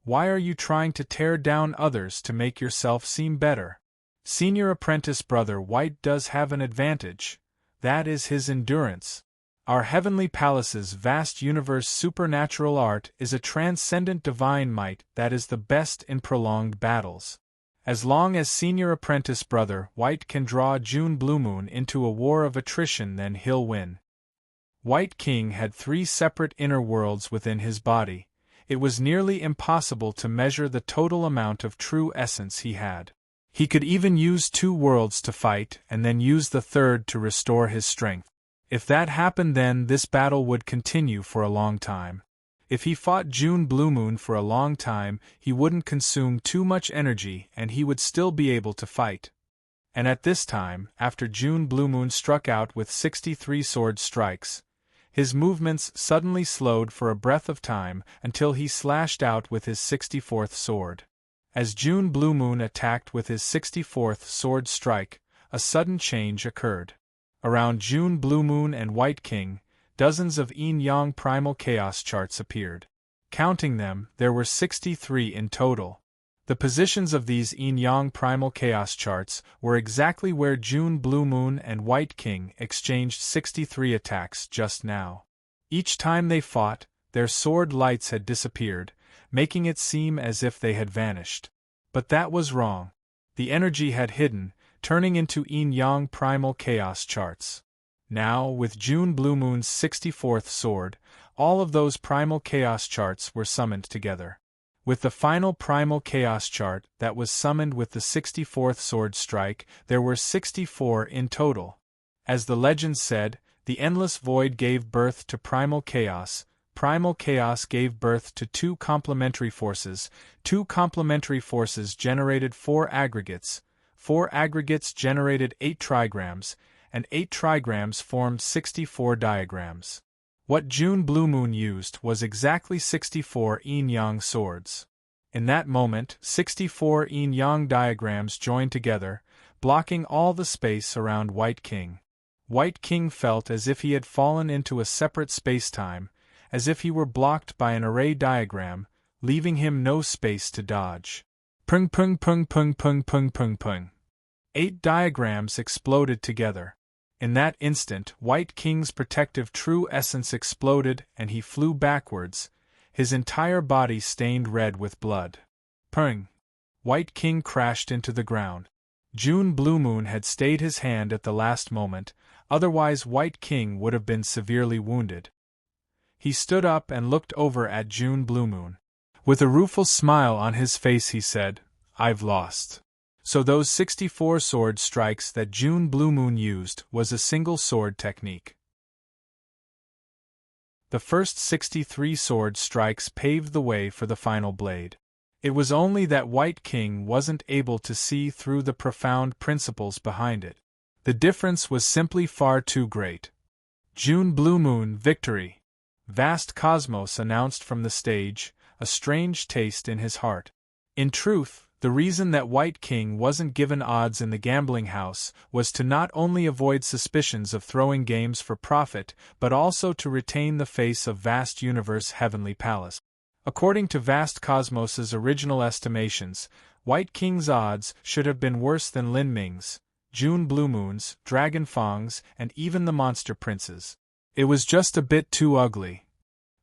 Why are you trying to tear down others to make yourself seem better? Senior Apprentice Brother White does have an advantage. That is his endurance. Our heavenly palace's vast universe supernatural art is a transcendent divine might that is the best in prolonged battles. As long as Senior Apprentice Brother White can draw June Blue Moon into a war of attrition, then he'll win. White King had 3 separate inner worlds within his body. It was nearly impossible to measure the total amount of true essence he had. He could even use 2 worlds to fight and then use the third to restore his strength. If that happened, then this battle would continue for a long time. If he fought June Blue Moon for a long time, he wouldn't consume too much energy and he would still be able to fight. And at this time, after June Blue Moon struck out with 63 sword strikes, his movements suddenly slowed for a breath of time until he slashed out with his 64th sword. As June Blue Moon attacked with his 64th sword strike, a sudden change occurred. Around June Blue Moon and White King, dozens of yin-yang primal chaos charts appeared. Counting them, there were 63 in total. The positions of these yin-yang primal chaos charts were exactly where June Blue Moon and White King exchanged 63 attacks just now. Each time they fought, their sword lights had disappeared, making it seem as if they had vanished. But that was wrong. The energy had hidden, turning into yin-yang primal chaos charts. Now, with June Blue Moon's 64th sword, all of those primal chaos charts were summoned together. With the final primal chaos chart that was summoned with the 64th sword strike, there were 64 in total. As the legend said, the endless void gave birth to primal chaos gave birth to two complementary forces generated four aggregates generated 8 trigrams, and 8 trigrams formed 64 diagrams. What June Blue Moon used was exactly 64 yin-yang swords. In that moment, 64 yin-yang diagrams joined together, blocking all the space around White King. White King felt as if he had fallen into a separate space-time, as if he were blocked by an array diagram, leaving him no space to dodge. Pung pung pung pung pung pung pung pung. 8 diagrams exploded together. In that instant, White King's protective true essence exploded and he flew backwards, his entire body stained red with blood. Pung! White King crashed into the ground. June Blue Moon had stayed his hand at the last moment, otherwise White King would have been severely wounded. He stood up and looked over at June Blue Moon. With a rueful smile on his face he said, "I've lost." So those 64 sword strikes that June Blue Moon used was a single sword technique. The first 63 sword strikes paved the way for the final blade. It was only that White King wasn't able to see through the profound principles behind it. The difference was simply far too great. June Blue Moon, victory! Vast Cosmos announced from the stage, a strange taste in his heart. In truth, the reason that White King wasn't given odds in the gambling house was to not only avoid suspicions of throwing games for profit, but also to retain the face of Vast Universe Heavenly Palace. According to Vast Cosmos's original estimations, White King's odds should have been worse than Lin Ming's, June Blue Moon's, Dragon Fang's, and even the Monster Prince's. It was just a bit too ugly.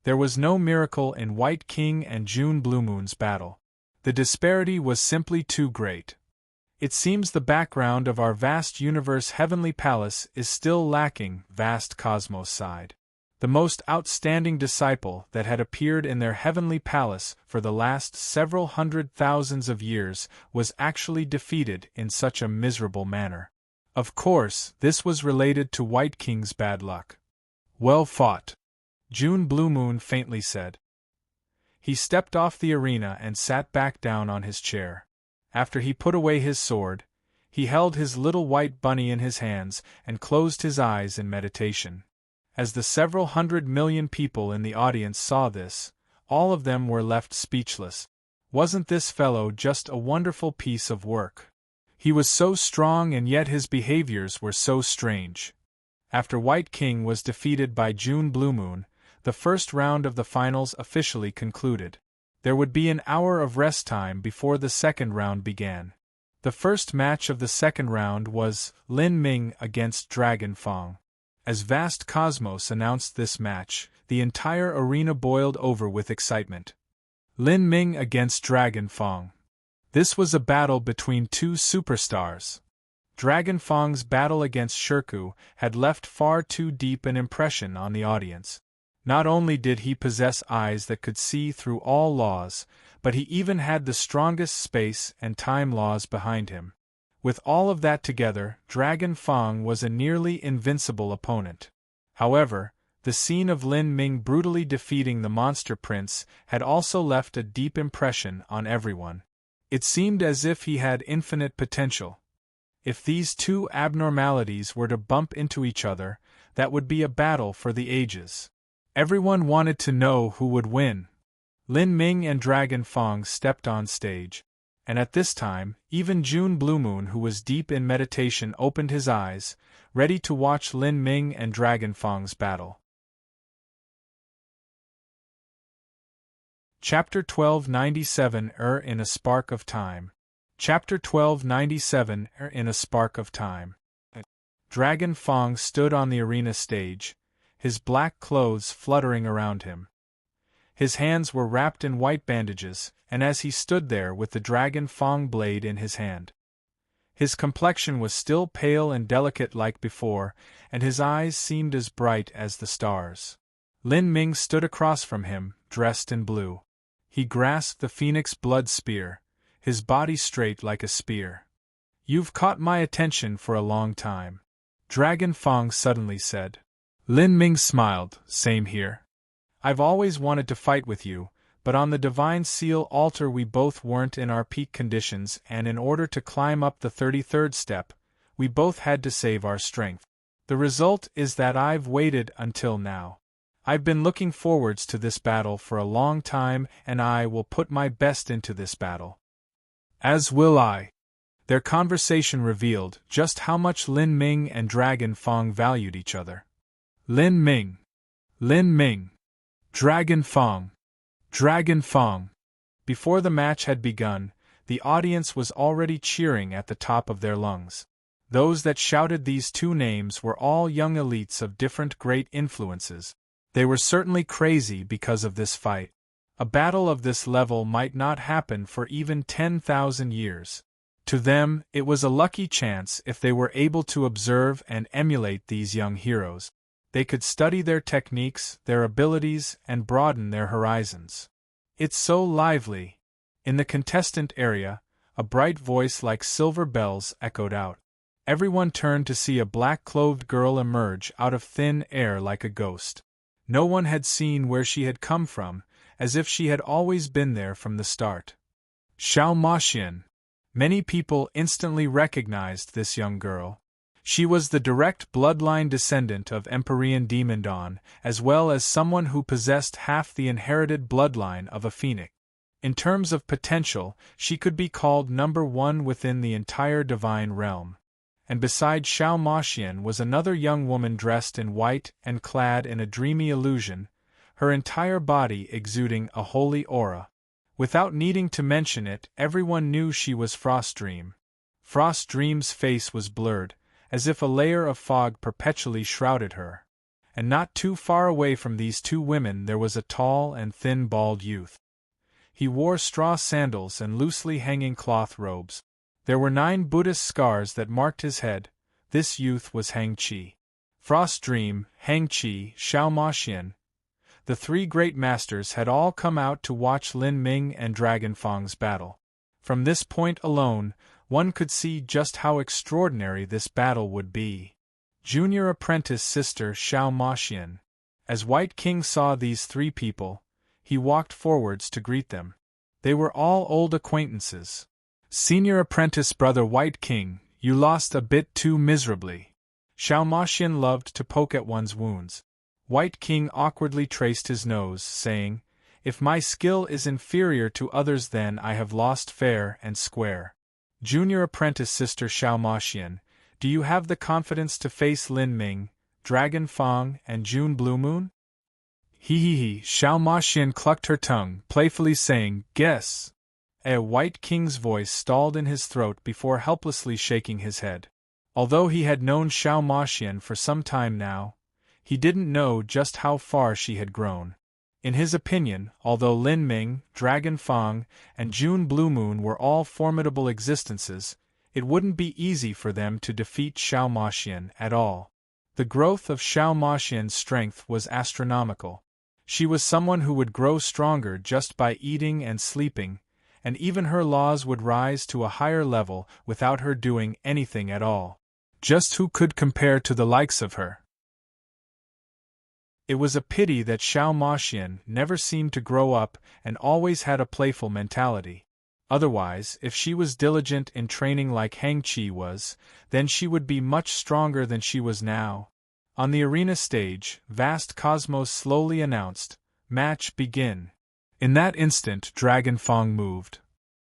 There was no miracle in White King and June Blue Moon's battle. The disparity was simply too great. It seems the background of our Vast Universe Heavenly Palace is still lacking. Vast Cosmos sighed. The most outstanding disciple that had appeared in their Heavenly Palace for the last several hundred thousands of years was actually defeated in such a miserable manner. Of course, this was related to White King's bad luck. Well fought, June Blue Moon faintly said. He stepped off the arena and sat back down on his chair. After he put away his sword, he held his little white bunny in his hands and closed his eyes in meditation. As the several 100 million people in the audience saw this, all of them were left speechless. Wasn't this fellow just a wonderful piece of work? He was so strong and yet his behaviors were so strange. After White King was defeated by June Blue Moon, the first round of the finals officially concluded. There would be an hour of rest time before the second round began. The first match of the second round was Lin Ming against Dragon Fang. As Vast Cosmos announced this match, the entire arena boiled over with excitement. Lin Ming against Dragon Fang. This was a battle between two superstars. Dragon Fang's battle against Shirku had left far too deep an impression on the audience. Not only did he possess eyes that could see through all laws, but he even had the strongest space and time laws behind him. With all of that together, Dragon Fang was a nearly invincible opponent. However, the scene of Lin Ming brutally defeating the Monster Prince had also left a deep impression on everyone. It seemed as if he had infinite potential. If these two abnormalities were to bump into each other, that would be a battle for the ages. Everyone wanted to know who would win. Lin Ming and Dragon Fang stepped on stage. And at this time, even June Blue Moon, who was deep in meditation, opened his eyes, ready to watch Lin Ming and Dragon Fang's battle. Chapter 1297 in a Spark of Time. Chapter 1297 in a Spark of Time. Dragon Fong stood on the arena stage, his black clothes fluttering around him. His hands were wrapped in white bandages, and as he stood there with the Dragon Fong blade in his hand, his complexion was still pale and delicate like before, and his eyes seemed as bright as the stars. Lin Ming stood across from him, dressed in blue. He grasped the phoenix blood spear, his body straight like a spear. "You've caught my attention for a long time," Dragon Fong suddenly said. Lin Ming smiled. "Same here. I've always wanted to fight with you, but on the Divine Seal altar we both weren't in our peak conditions, and in order to climb up the 33rd step, we both had to save our strength. The result is that I've waited until now. I've been looking forwards to this battle for a long time, and I will put my best into this battle." "As will I." Their conversation revealed just how much Lin Ming and Dragon Fong valued each other. Lin Ming. Lin Ming. Dragon Fong. Dragon Fong. Before the match had begun, the audience was already cheering at the top of their lungs. Those that shouted these two names were all young elites of different great influences. They were certainly crazy because of this fight. A battle of this level might not happen for even 10,000 years. To them, it was a lucky chance if they were able to observe and emulate these young heroes. They could study their techniques, their abilities, and broaden their horizons. "It's so lively." In the contestant area, a bright voice like silver bells echoed out. Everyone turned to see a black-clothed girl emerge out of thin air like a ghost. No one had seen where she had come from, as if she had always been there from the start. Xiao Maxian. Many people instantly recognized this young girl. She was the direct bloodline descendant of Empyrean Demon Dawn, as well as someone who possessed half the inherited bloodline of a phoenix. In terms of potential, she could be called number one within the entire divine realm. And beside Xiao Maxian was another young woman dressed in white and clad in a dreamy illusion, her entire body exuding a holy aura. Without needing to mention it, everyone knew she was Frost Dream. Frost Dream's face was blurred, as if a layer of fog perpetually shrouded her. And not too far away from these two women there was a tall and thin bald youth. He wore straw sandals and loosely hanging cloth robes. There were 9 Buddhist scars that marked his head. This youth was Hang Qi. Frost Dream, Hang Qi, Xiao Maxian. The 3 great masters had all come out to watch Lin Ming and Dragon Fong's battle. From this point alone, one could see just how extraordinary this battle would be. Junior apprentice sister Xiao Maxian. As White King saw these 3 people, he walked forwards to greet them. They were all old acquaintances. Senior apprentice brother White King, you lost a bit too miserably. Xiao Maxian loved to poke at one's wounds. White King awkwardly traced his nose, saying, "If my skill is inferior to others then I have lost fair and square." Junior apprentice sister Xiao Maxian, do you have the confidence to face Lin Ming, Dragon Fong, and June Blue Moon? He. Xiao Maxian clucked her tongue, playfully saying, "Guess." A White King's voice stalled in his throat before helplessly shaking his head. Although he had known Xiao Maxian for some time now, he didn't know just how far she had grown. In his opinion, although Lin Ming, Dragon Fong, and June Blue Moon were all formidable existences, it wouldn't be easy for them to defeat Xiao Maxian at all. The growth of Xiao Maxian's strength was astronomical. She was someone who would grow stronger just by eating and sleeping, and even her laws would rise to a higher level without her doing anything at all. Just who could compare to the likes of her? It was a pity that Xiao Maxian never seemed to grow up and always had a playful mentality. Otherwise, if she was diligent in training like Hang Qi was, then she would be much stronger than she was now. On the arena stage, vast cosmos slowly announced, "Match begin." In that instant Dragon Fong moved.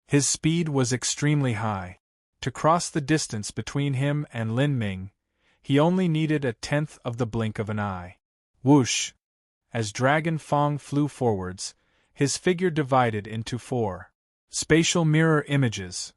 His speed was extremely high. To cross the distance between him and Lin Ming, he only needed a tenth of the blink of an eye. Whoosh! As Dragon Fong flew forwards, his figure divided into 4 spatial mirror images.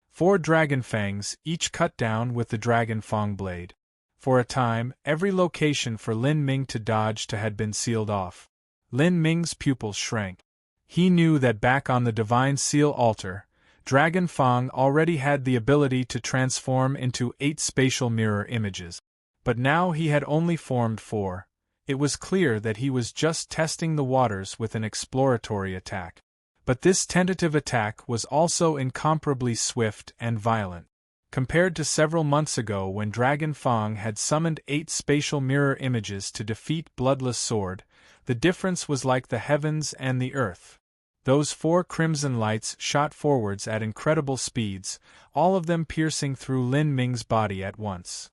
4 dragon fangs, each cut down with the dragon fang blade. For a time, every location for Lin Ming to dodge to had been sealed off. Lin Ming's pupils shrank. He knew that back on the Divine Seal altar, Dragon Fang already had the ability to transform into 8 spatial mirror images. But now he had only formed 4. It was clear that he was just testing the waters with an exploratory attack. But this tentative attack was also incomparably swift and violent. Compared to several months ago when Dragon Fang had summoned 8 spatial mirror images to defeat Bloodless Sword, the difference was like the heavens and the earth. Those 4 crimson lights shot forwards at incredible speeds, all of them piercing through Lin Ming's body at once.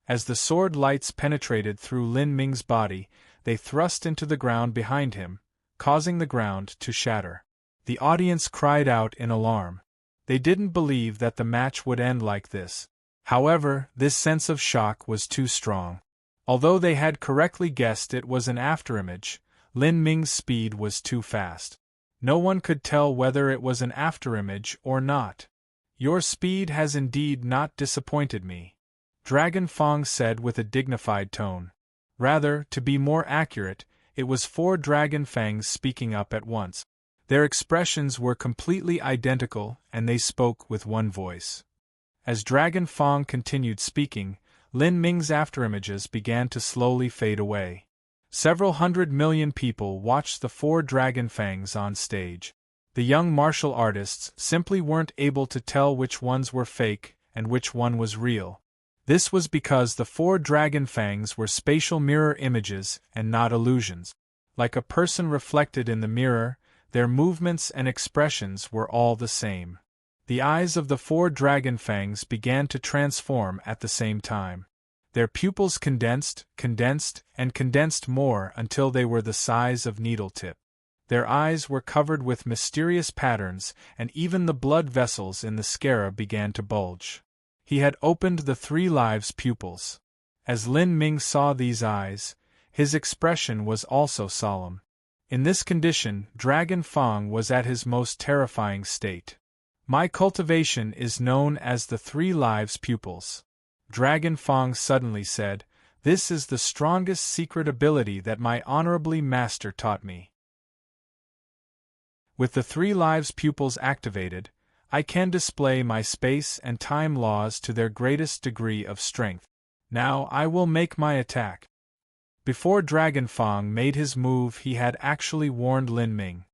As the sword lights penetrated through Lin Ming's body, they thrust into the ground behind him, causing the ground to shatter. The audience cried out in alarm. They didn't believe that the match would end like this. However, this sense of shock was too strong. Although they had correctly guessed it was an afterimage, Lin Ming's speed was too fast. No one could tell whether it was an afterimage or not. "Your speed has indeed not disappointed me," Dragon Fang said with a dignified tone. Rather, to be more accurate, it was 4 dragon fangs speaking up at once. Their expressions were completely identical, and they spoke with one voice. As Dragon Fang continued speaking, Lin Ming's afterimages began to slowly fade away. Several 100 million people watched the 4 dragon fangs on stage. The young martial artists simply weren't able to tell which ones were fake and which one was real. This was because the 4 dragon fangs were spatial mirror images and not illusions. Like a person reflected in the mirror, their movements and expressions were all the same. The eyes of the 4 dragon fangs began to transform at the same time. Their pupils condensed, and condensed more until they were the size of needle-tip. Their eyes were covered with mysterious patterns, and even the blood vessels in the sclera began to bulge. He had opened the 3 lives' pupils. As Lin Ming saw these eyes, his expression was also solemn. In this condition, Dragon Fang was at his most terrifying state. "My cultivation is known as the 3 lives' pupils," Dragon Fang suddenly said. "This is the strongest secret ability that my honorably master taught me. With the 3 lives' pupils activated, I can display my space and time laws to their greatest degree of strength. Now I will make my attack." Before Dragon Fang made his move, he had actually warned Lin Ming.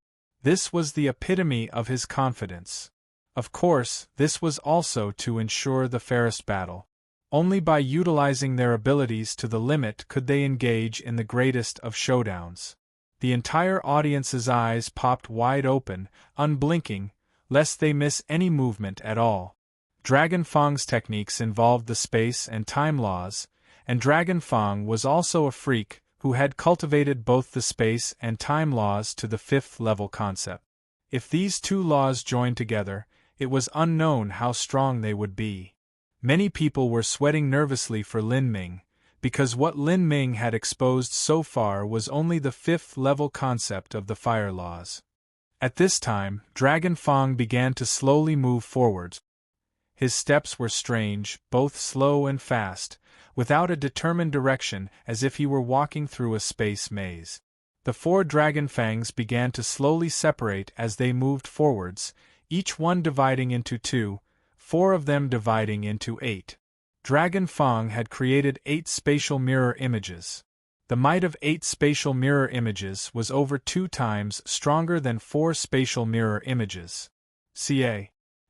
This was the epitome of his confidence. Of course, this was also to ensure the fairest battle. Only by utilizing their abilities to the limit could they engage in the greatest of showdowns. The entire audience's eyes popped wide open, unblinking, lest they miss any movement at all. Dragon Fang's techniques involved the space and time laws, and Dragon Fang was also a freak who had cultivated both the space and time laws to the 5th level concept. If these 2 laws joined together, it was unknown how strong they would be. Many people were sweating nervously for Lin Ming, because what Lin Ming had exposed so far was only the 5th level concept of the fire laws. At this time, Dragon Fang began to slowly move forward. His steps were strange, both slow and fast, without a determined direction, as if he were walking through a space maze. The 4 dragon fangs began to slowly separate as they moved forwards, each one dividing into 2, 4 of them dividing into 8. Dragon Fang had created 8 spatial mirror images. The might of 8 spatial mirror images was over 2 times stronger than 4 spatial mirror images.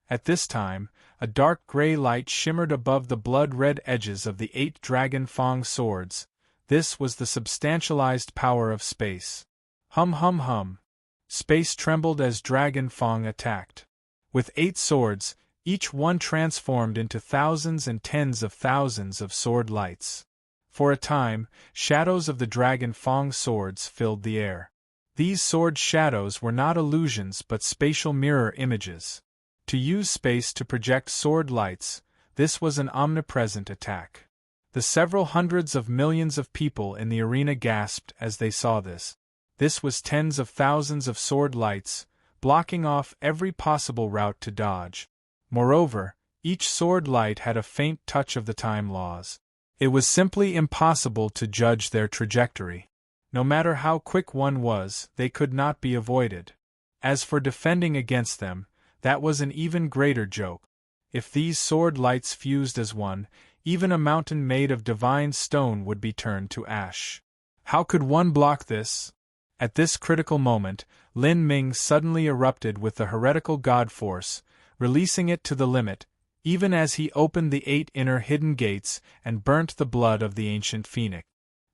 At this time, a dark gray light shimmered above the blood-red edges of the 8 Dragon Fang swords. This was the substantialized power of space. Hum hum hum. Space trembled as Dragon Fang attacked. With 8 swords, each one transformed into thousands and tens of thousands of sword lights. For a time, shadows of the Dragon Fang swords filled the air. These sword shadows were not illusions but spatial mirror images. To use space to project sword lights, this was an omnipresent attack. The several hundreds of millions of people in the arena gasped as they saw this. This was tens of thousands of sword lights, blocking off every possible route to dodge. Moreover, each sword light had a faint touch of the time laws. It was simply impossible to judge their trajectory. No matter how quick one was, they could not be avoided. As for defending against them, that was an even greater joke. If these sword lights fused as one, even a mountain made of divine stone would be turned to ash. How could one block this? At this critical moment, Lin Ming suddenly erupted with the heretical god force, releasing it to the limit, even as he opened the 8 inner hidden gates and burnt the blood of the ancient phoenix.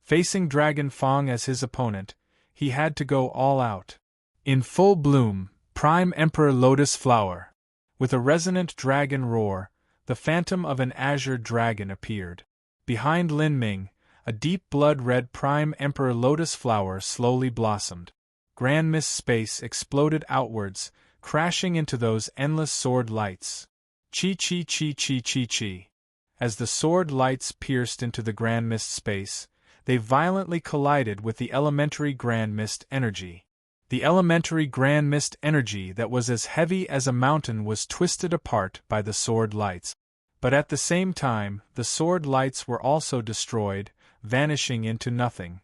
Facing Dragon Fang as his opponent, he had to go all out. In full bloom, Prime Emperor Lotus Flower. With a resonant dragon roar, the phantom of an azure dragon appeared. Behind Lin Ming, a deep blood-red Prime Emperor Lotus Flower slowly blossomed. Grand Mist space exploded outwards, crashing into those endless sword lights. Chi. As the sword lights pierced into the Grand Mist space, they violently collided with the elementary Grand Mist energy. The elementary Grand Mist energy that was as heavy as a mountain was twisted apart by the sword lights. But at the same time, the sword lights were also destroyed, vanishing into nothing.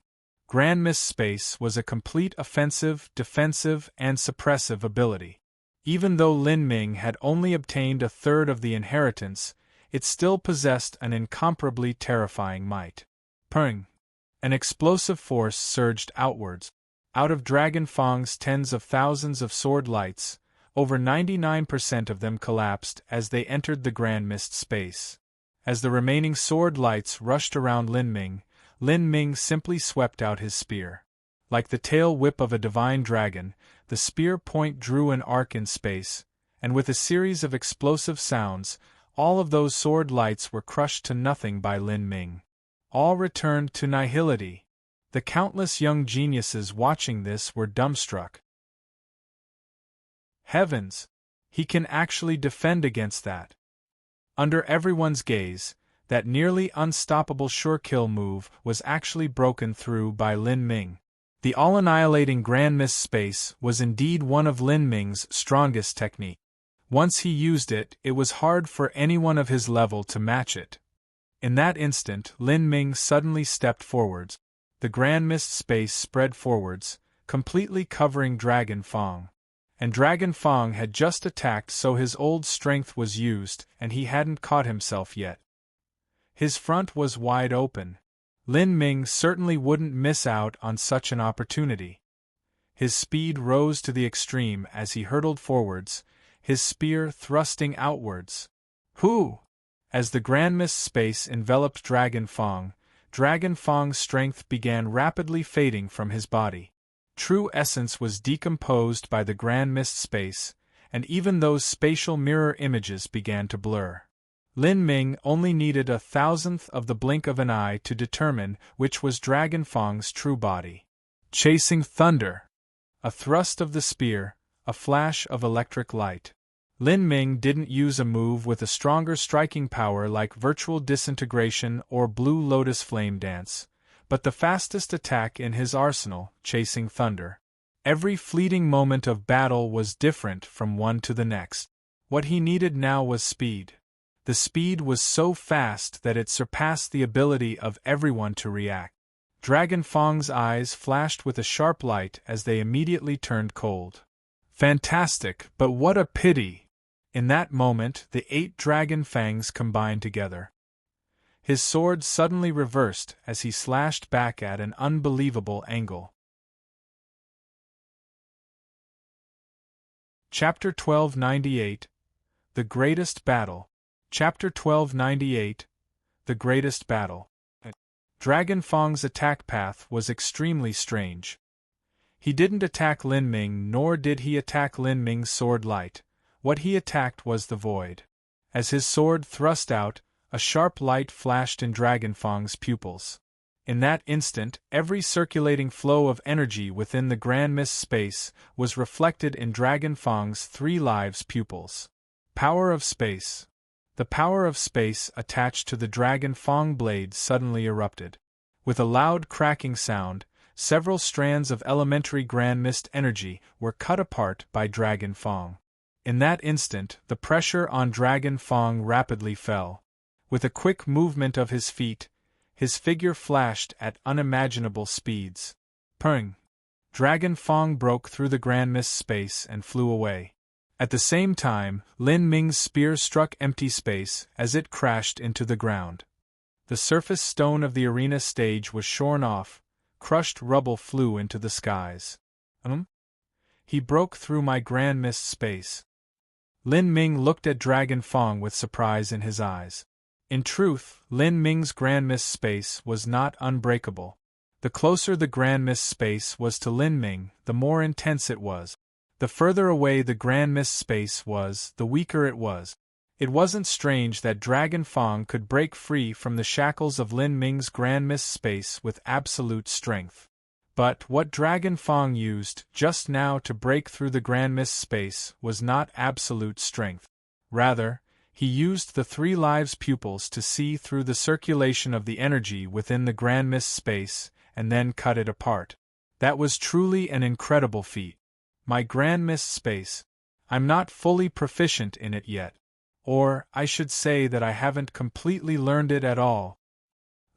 Grand Mist space was a complete offensive, defensive, and suppressive ability. Even though Lin Ming had only obtained a third of the inheritance, it still possessed an incomparably terrifying might. Peng! An explosive force surged outwards. Out of Dragon Fang's tens of thousands of sword lights, over 99% of them collapsed as they entered the Grand Mist space. As the remaining sword lights rushed around Lin Ming simply swept out his spear. Like the tail whip of a divine dragon, the spear point drew an arc in space, and with a series of explosive sounds, all of those sword lights were crushed to nothing by Lin Ming. All returned to nihility. The countless young geniuses watching this were dumbstruck. Heavens! He can actually defend against that. Under everyone's gaze, that nearly unstoppable sure-kill move was actually broken through by Lin Ming. The all-annihilating Grand Mist space was indeed one of Lin Ming's strongest techniques. Once he used it, it was hard for anyone of his level to match it. In that instant, Lin Ming suddenly stepped forwards. The Grand Mist space spread forwards, completely covering Dragon Fang. And Dragon Fang had just attacked, so his old strength was used, and he hadn't caught himself yet. His front was wide open. Lin Ming certainly wouldn't miss out on such an opportunity. His speed rose to the extreme as he hurtled forwards, his spear thrusting outwards. Hoo! As the Grand Mist space enveloped Dragon Fang's strength began rapidly fading from his body. True essence was decomposed by the Grand Mist space, and even those spatial mirror images began to blur. Lin Ming only needed 1,000th of the blink of an eye to determine which was Dragon Fang's true body. Chasing thunder! A thrust of the spear, a flash of electric light. Lin Ming didn't use a move with a stronger striking power like Virtual Disintegration or Blue Lotus Flame Dance, but the fastest attack in his arsenal, Chasing Thunder. Every fleeting moment of battle was different from one to the next. What he needed now was speed. The speed was so fast that it surpassed the ability of everyone to react. Dragon Fang's eyes flashed with a sharp light as they immediately turned cold. Fantastic, but what a pity! In that moment, the 8 dragon fangs combined together. His sword suddenly reversed as he slashed back at an unbelievable angle. Chapter 1298 The Greatest Battle. Chapter 1298 The Greatest Battle. Dragon Fang's attack path was extremely strange. He didn't attack Lin Ming, nor did he attack Lin Ming's sword light. What he attacked was the void. As his sword thrust out, a sharp light flashed in Dragon Fang's pupils. In that instant, every circulating flow of energy within the Grand Mist space was reflected in Dragon Fang's 3 lives pupils. Power of space. The power of space attached to the Dragon Fang blade suddenly erupted. With a loud cracking sound, several strands of elementary grand mist energy were cut apart by Dragon Fong. In that instant, the pressure on Dragon Fong rapidly fell. With a quick movement of his feet, his figure flashed at unimaginable speeds. Purring! Dragon Fong broke through the grand mist space and flew away. At the same time, Lin Ming's spear struck empty space as it crashed into the ground. The surface stone of the arena stage was shorn off, crushed rubble flew into the skies. He broke through my grand mist space. Lin Ming looked at Dragon Fong with surprise in his eyes. In truth, Lin Ming's grand mist space was not unbreakable. The closer the grand mist space was to Lin Ming, the more intense it was. The further away the grand mist space was, the weaker it was. It wasn't strange that Dragon Fong could break free from the shackles of Lin Ming's grand mist space with absolute strength. But what Dragon Fong used just now to break through the grand mist space was not absolute strength. Rather, he used the Three Lives pupils to see through the circulation of the energy within the grand mist space and then cut it apart. That was truly an incredible feat. My grand mist space. I'm not fully proficient in it yet. Or, I should say that I haven't completely learned it at all.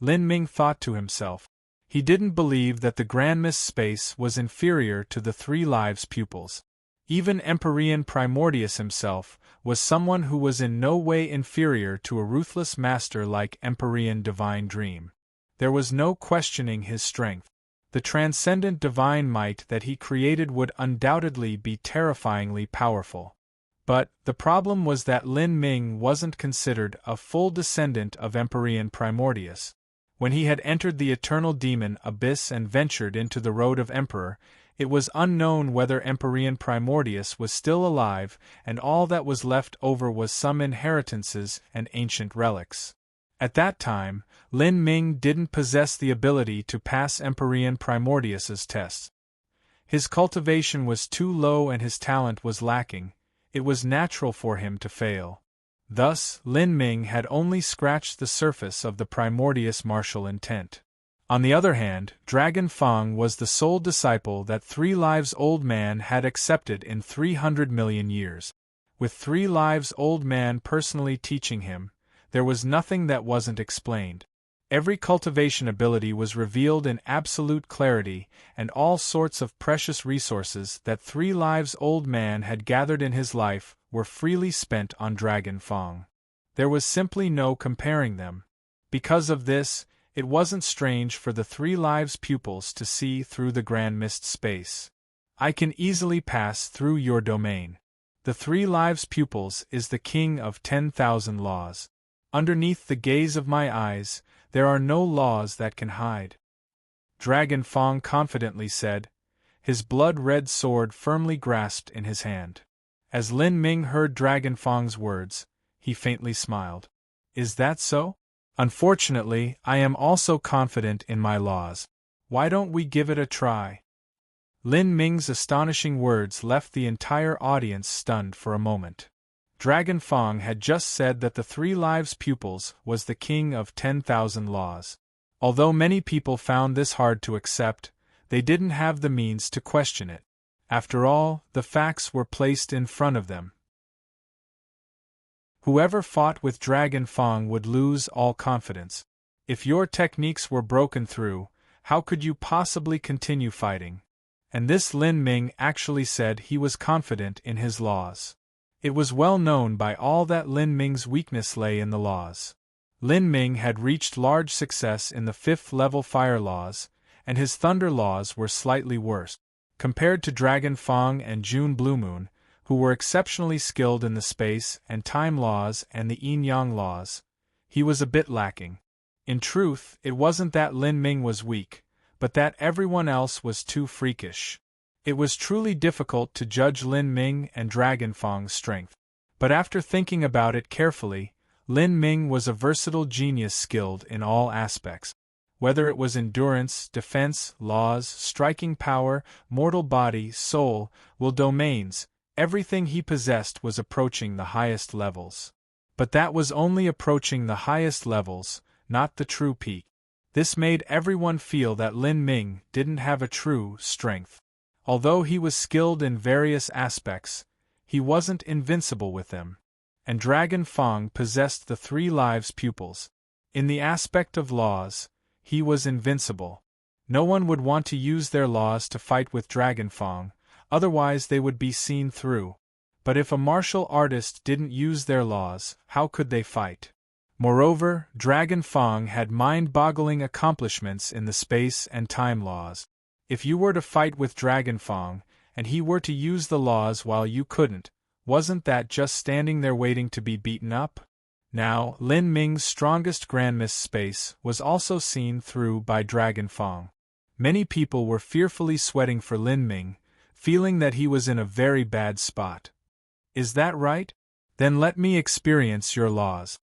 Lin Ming thought to himself. He didn't believe that the grand mist space was inferior to the Three Lives pupils. Even Empyrean Primordius himself was someone who was in no way inferior to a ruthless master like Empyrean Divine Dream. There was no questioning his strength. The transcendent divine might that he created would undoubtedly be terrifyingly powerful. But the problem was that Lin Ming wasn't considered a full descendant of Empyrean Primordius. When he had entered the eternal demon abyss and ventured into the road of Emperor, it was unknown whether Empyrean Primordius was still alive, and all that was left over was some inheritances and ancient relics. At that time, Lin Ming didn't possess the ability to pass Empyrean Primordius's tests. His cultivation was too low and his talent was lacking. It was natural for him to fail. Thus, Lin Ming had only scratched the surface of the Primordius martial intent. On the other hand, Dragon Fong was the sole disciple that Three Lives Old Man had accepted in 300 million years. With Three Lives Old Man personally teaching him, there was nothing that wasn't explained. Every cultivation ability was revealed in absolute clarity, and all sorts of precious resources that Three Lives Old Man had gathered in his life were freely spent on Dragon Fong. There was simply no comparing them. Because of this, it wasn't strange for the Three Lives pupils to see through the grand mist space. I can easily pass through your domain. The Three Lives pupils is the king of 10,000 laws. Underneath the gaze of my eyes, there are no laws that can hide. Dragon Fong confidently said, his blood-red sword firmly grasped in his hand. As Lin Ming heard Dragon Fong's words, he faintly smiled. Is that so? Unfortunately, I am also confident in my laws. Why don't we give it a try? Lin Ming's astonishing words left the entire audience stunned for a moment. Dragon Fong had just said that the Three Lives pupils was the king of 10,000 laws. Although many people found this hard to accept, they didn't have the means to question it. After all, the facts were placed in front of them. Whoever fought with Dragon Fong would lose all confidence. If your techniques were broken through, how could you possibly continue fighting? And this Lin Ming actually said he was confident in his laws. It was well known by all that Lin Ming's weakness lay in the laws. Lin Ming had reached large success in the 5th level fire laws, and his thunder laws were slightly worse. Compared to Dragon Fong and June Blue Moon, who were exceptionally skilled in the space and time laws and the yin-yang laws, he was a bit lacking. In truth, it wasn't that Lin Ming was weak, but that everyone else was too freakish. It was truly difficult to judge Lin Ming and Dragon Fong's strength. But after thinking about it carefully, Lin Ming was a versatile genius skilled in all aspects. Whether it was endurance, defense, laws, striking power, mortal body, soul, will domains, everything he possessed was approaching the highest levels. But that was only approaching the highest levels, not the true peak. This made everyone feel that Lin Ming didn't have a true strength. Although he was skilled in various aspects, he wasn't invincible with them. And Dragon Fang possessed the 3 lives pupils. In the aspect of laws, he was invincible. No one would want to use their laws to fight with Dragon Fang, otherwise they would be seen through. But if a martial artist didn't use their laws, how could they fight? Moreover, Dragon Fang had mind-boggling accomplishments in the space and time laws. If you were to fight with Dragon Fang, and he were to use the laws while you couldn't, wasn't that just standing there waiting to be beaten up? Now, Lin Ming's strongest grandmiss space was also seen through by Dragon Fang. Many people were fearfully sweating for Lin Ming, feeling that he was in a very bad spot. Is that right? Then let me experience your laws.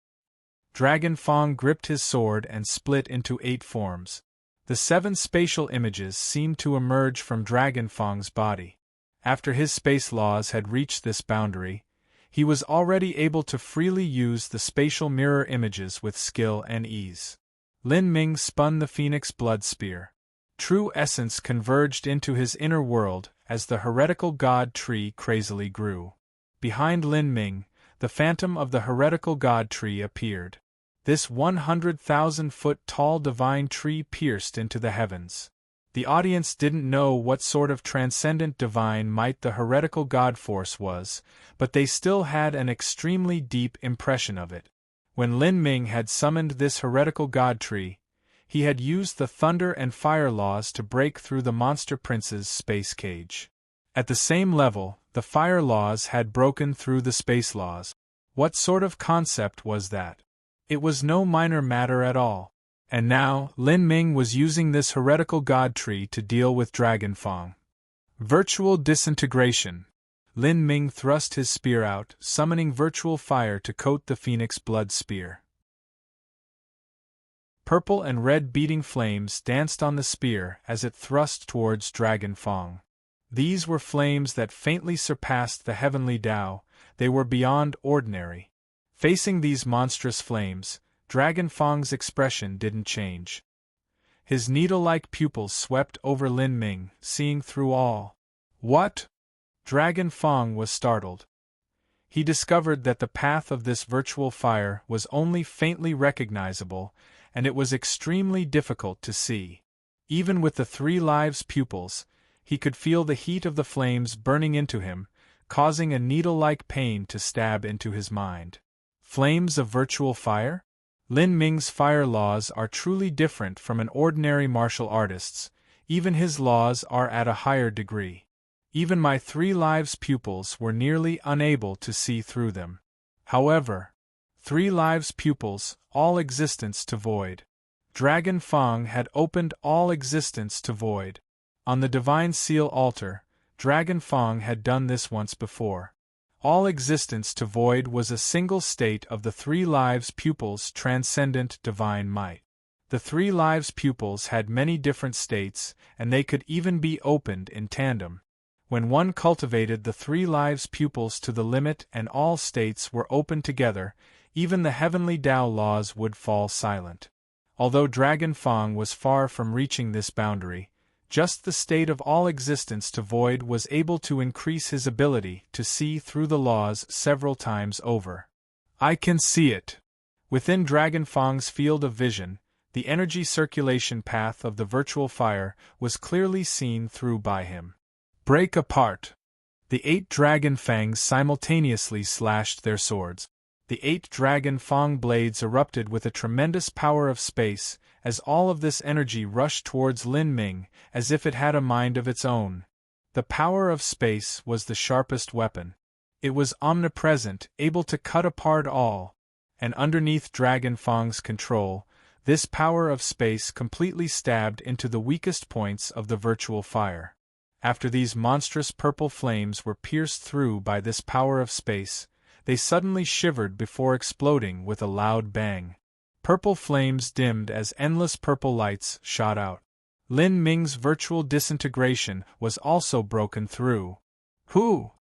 Dragon Fang gripped his sword and split into 8 forms. The 7 spatial images seemed to emerge from Dragon Fang's body. After his space laws had reached this boundary, he was already able to freely use the spatial mirror images with skill and ease. Lin Ming spun the Phoenix Blood Spear. True essence converged into his inner world as the heretical god tree crazily grew. Behind Lin Ming, the phantom of the heretical god tree appeared. This 100,000-foot tall divine tree pierced into the heavens. The audience didn't know what sort of transcendent divine might the heretical god force was, but they still had an extremely deep impression of it. When Lin Ming had summoned this heretical god tree, he had used the thunder and fire laws to break through the monster prince's space cage. At the same level, the fire laws had broken through the space laws. What sort of concept was that? It was no minor matter at all. And now, Lin Ming was using this heretical god tree to deal with Dragon Fang. Virtual disintegration. Lin Ming thrust his spear out, summoning virtual fire to coat the Phoenix Blood Spear. Purple and red beating flames danced on the spear as it thrust towards Dragon Fang. These were flames that faintly surpassed the heavenly Tao. They were beyond ordinary. Facing these monstrous flames, Dragon Fang's expression didn't change. His needle-like pupils swept over Lin Ming, seeing through all. What? Dragon Fang was startled. He discovered that the path of this virtual fire was only faintly recognizable, and it was extremely difficult to see. Even with the 3 lives pupils, he could feel the heat of the flames burning into him, causing a needle-like pain to stab into his mind. Flames of virtual fire? Lin Ming's fire laws are truly different from an ordinary martial artist's. Even his laws are at a higher degree. Even my 3 lives pupils were nearly unable to see through them. However, 3 lives pupils, all existence to void. Dragon Fang had opened all existence to void. On the Divine Seal altar, Dragon Fang had done this once before. All existence to void was a single state of the 3 lives pupils' transcendent divine might. The 3 lives pupils had many different states, and they could even be opened in tandem. When one cultivated the 3 lives pupils to the limit and all states were opened together, even the heavenly Tao laws would fall silent. Although Dragon Fang was far from reaching this boundary, just the state of all existence to void was able to increase his ability to see through the laws several times over. I can see it. Within Dragon Fang's field of vision, the energy circulation path of the virtual fire was clearly seen through by him. Break apart. The 8 dragon fangs simultaneously slashed their swords. The 8 dragon fang blades erupted with a tremendous power of space, as all of this energy rushed towards Lin Ming, as if it had a mind of its own. The power of space was the sharpest weapon. It was omnipresent, able to cut apart all. And underneath Dragon Fang's control, this power of space completely stabbed into the weakest points of the virtual fire. After these monstrous purple flames were pierced through by this power of space, they suddenly shivered before exploding with a loud bang. Purple flames dimmed as endless purple lights shot out. Lin Ming's virtual disintegration was also broken through. Hoo!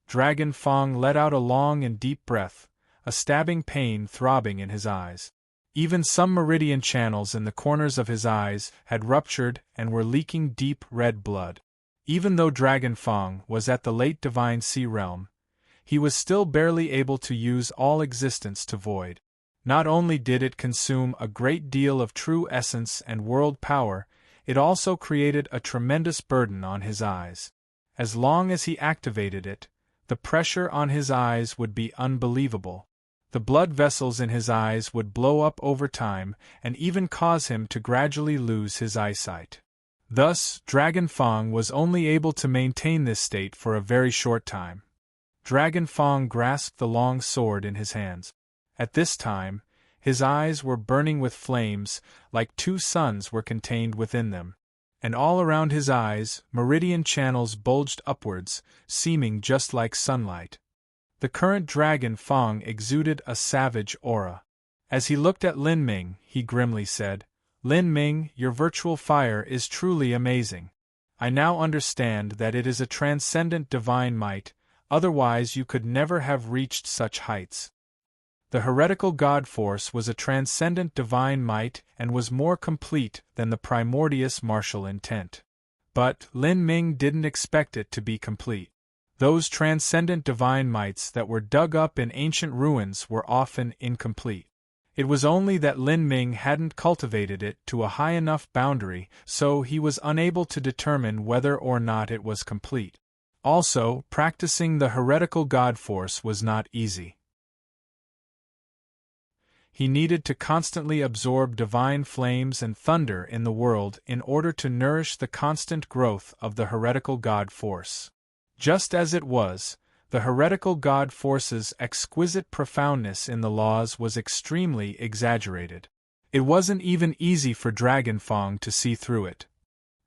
Dragon Fang let out a long and deep breath, a stabbing pain throbbing in his eyes. Even some meridian channels in the corners of his eyes had ruptured and were leaking deep red blood. Even though Dragon Fang was at the late Divine Sea Realm, he was still barely able to use all existence to void. Not only did it consume a great deal of true essence and world power, it also created a tremendous burden on his eyes. As long as he activated it, the pressure on his eyes would be unbelievable. The blood vessels in his eyes would blow up over time and even cause him to gradually lose his eyesight. Thus, Dragon Fang was only able to maintain this state for a very short time. Dragon Fang grasped the long sword in his hands. At this time, his eyes were burning with flames, like two suns were contained within them. And all around his eyes, meridian channels bulged upwards, seeming just like sunlight. The current Dragon Fang exuded a savage aura. As he looked at Lin Ming, he grimly said, "Lin Ming, your virtual fire is truly amazing. I now understand that it is a transcendent divine might, otherwise you could never have reached such heights." The heretical God Force was a transcendent divine might and was more complete than the primordious martial intent. But Lin Ming didn't expect it to be complete. Those transcendent divine mights that were dug up in ancient ruins were often incomplete. It was only that Lin Ming hadn't cultivated it to a high enough boundary, so he was unable to determine whether or not it was complete. Also, practicing the heretical God Force was not easy. He needed to constantly absorb divine flames and thunder in the world in order to nourish the constant growth of the heretical God Force. Just as it was, the heretical God Force's exquisite profoundness in the laws was extremely exaggerated. It wasn't even easy for Dragon Fang to see through it.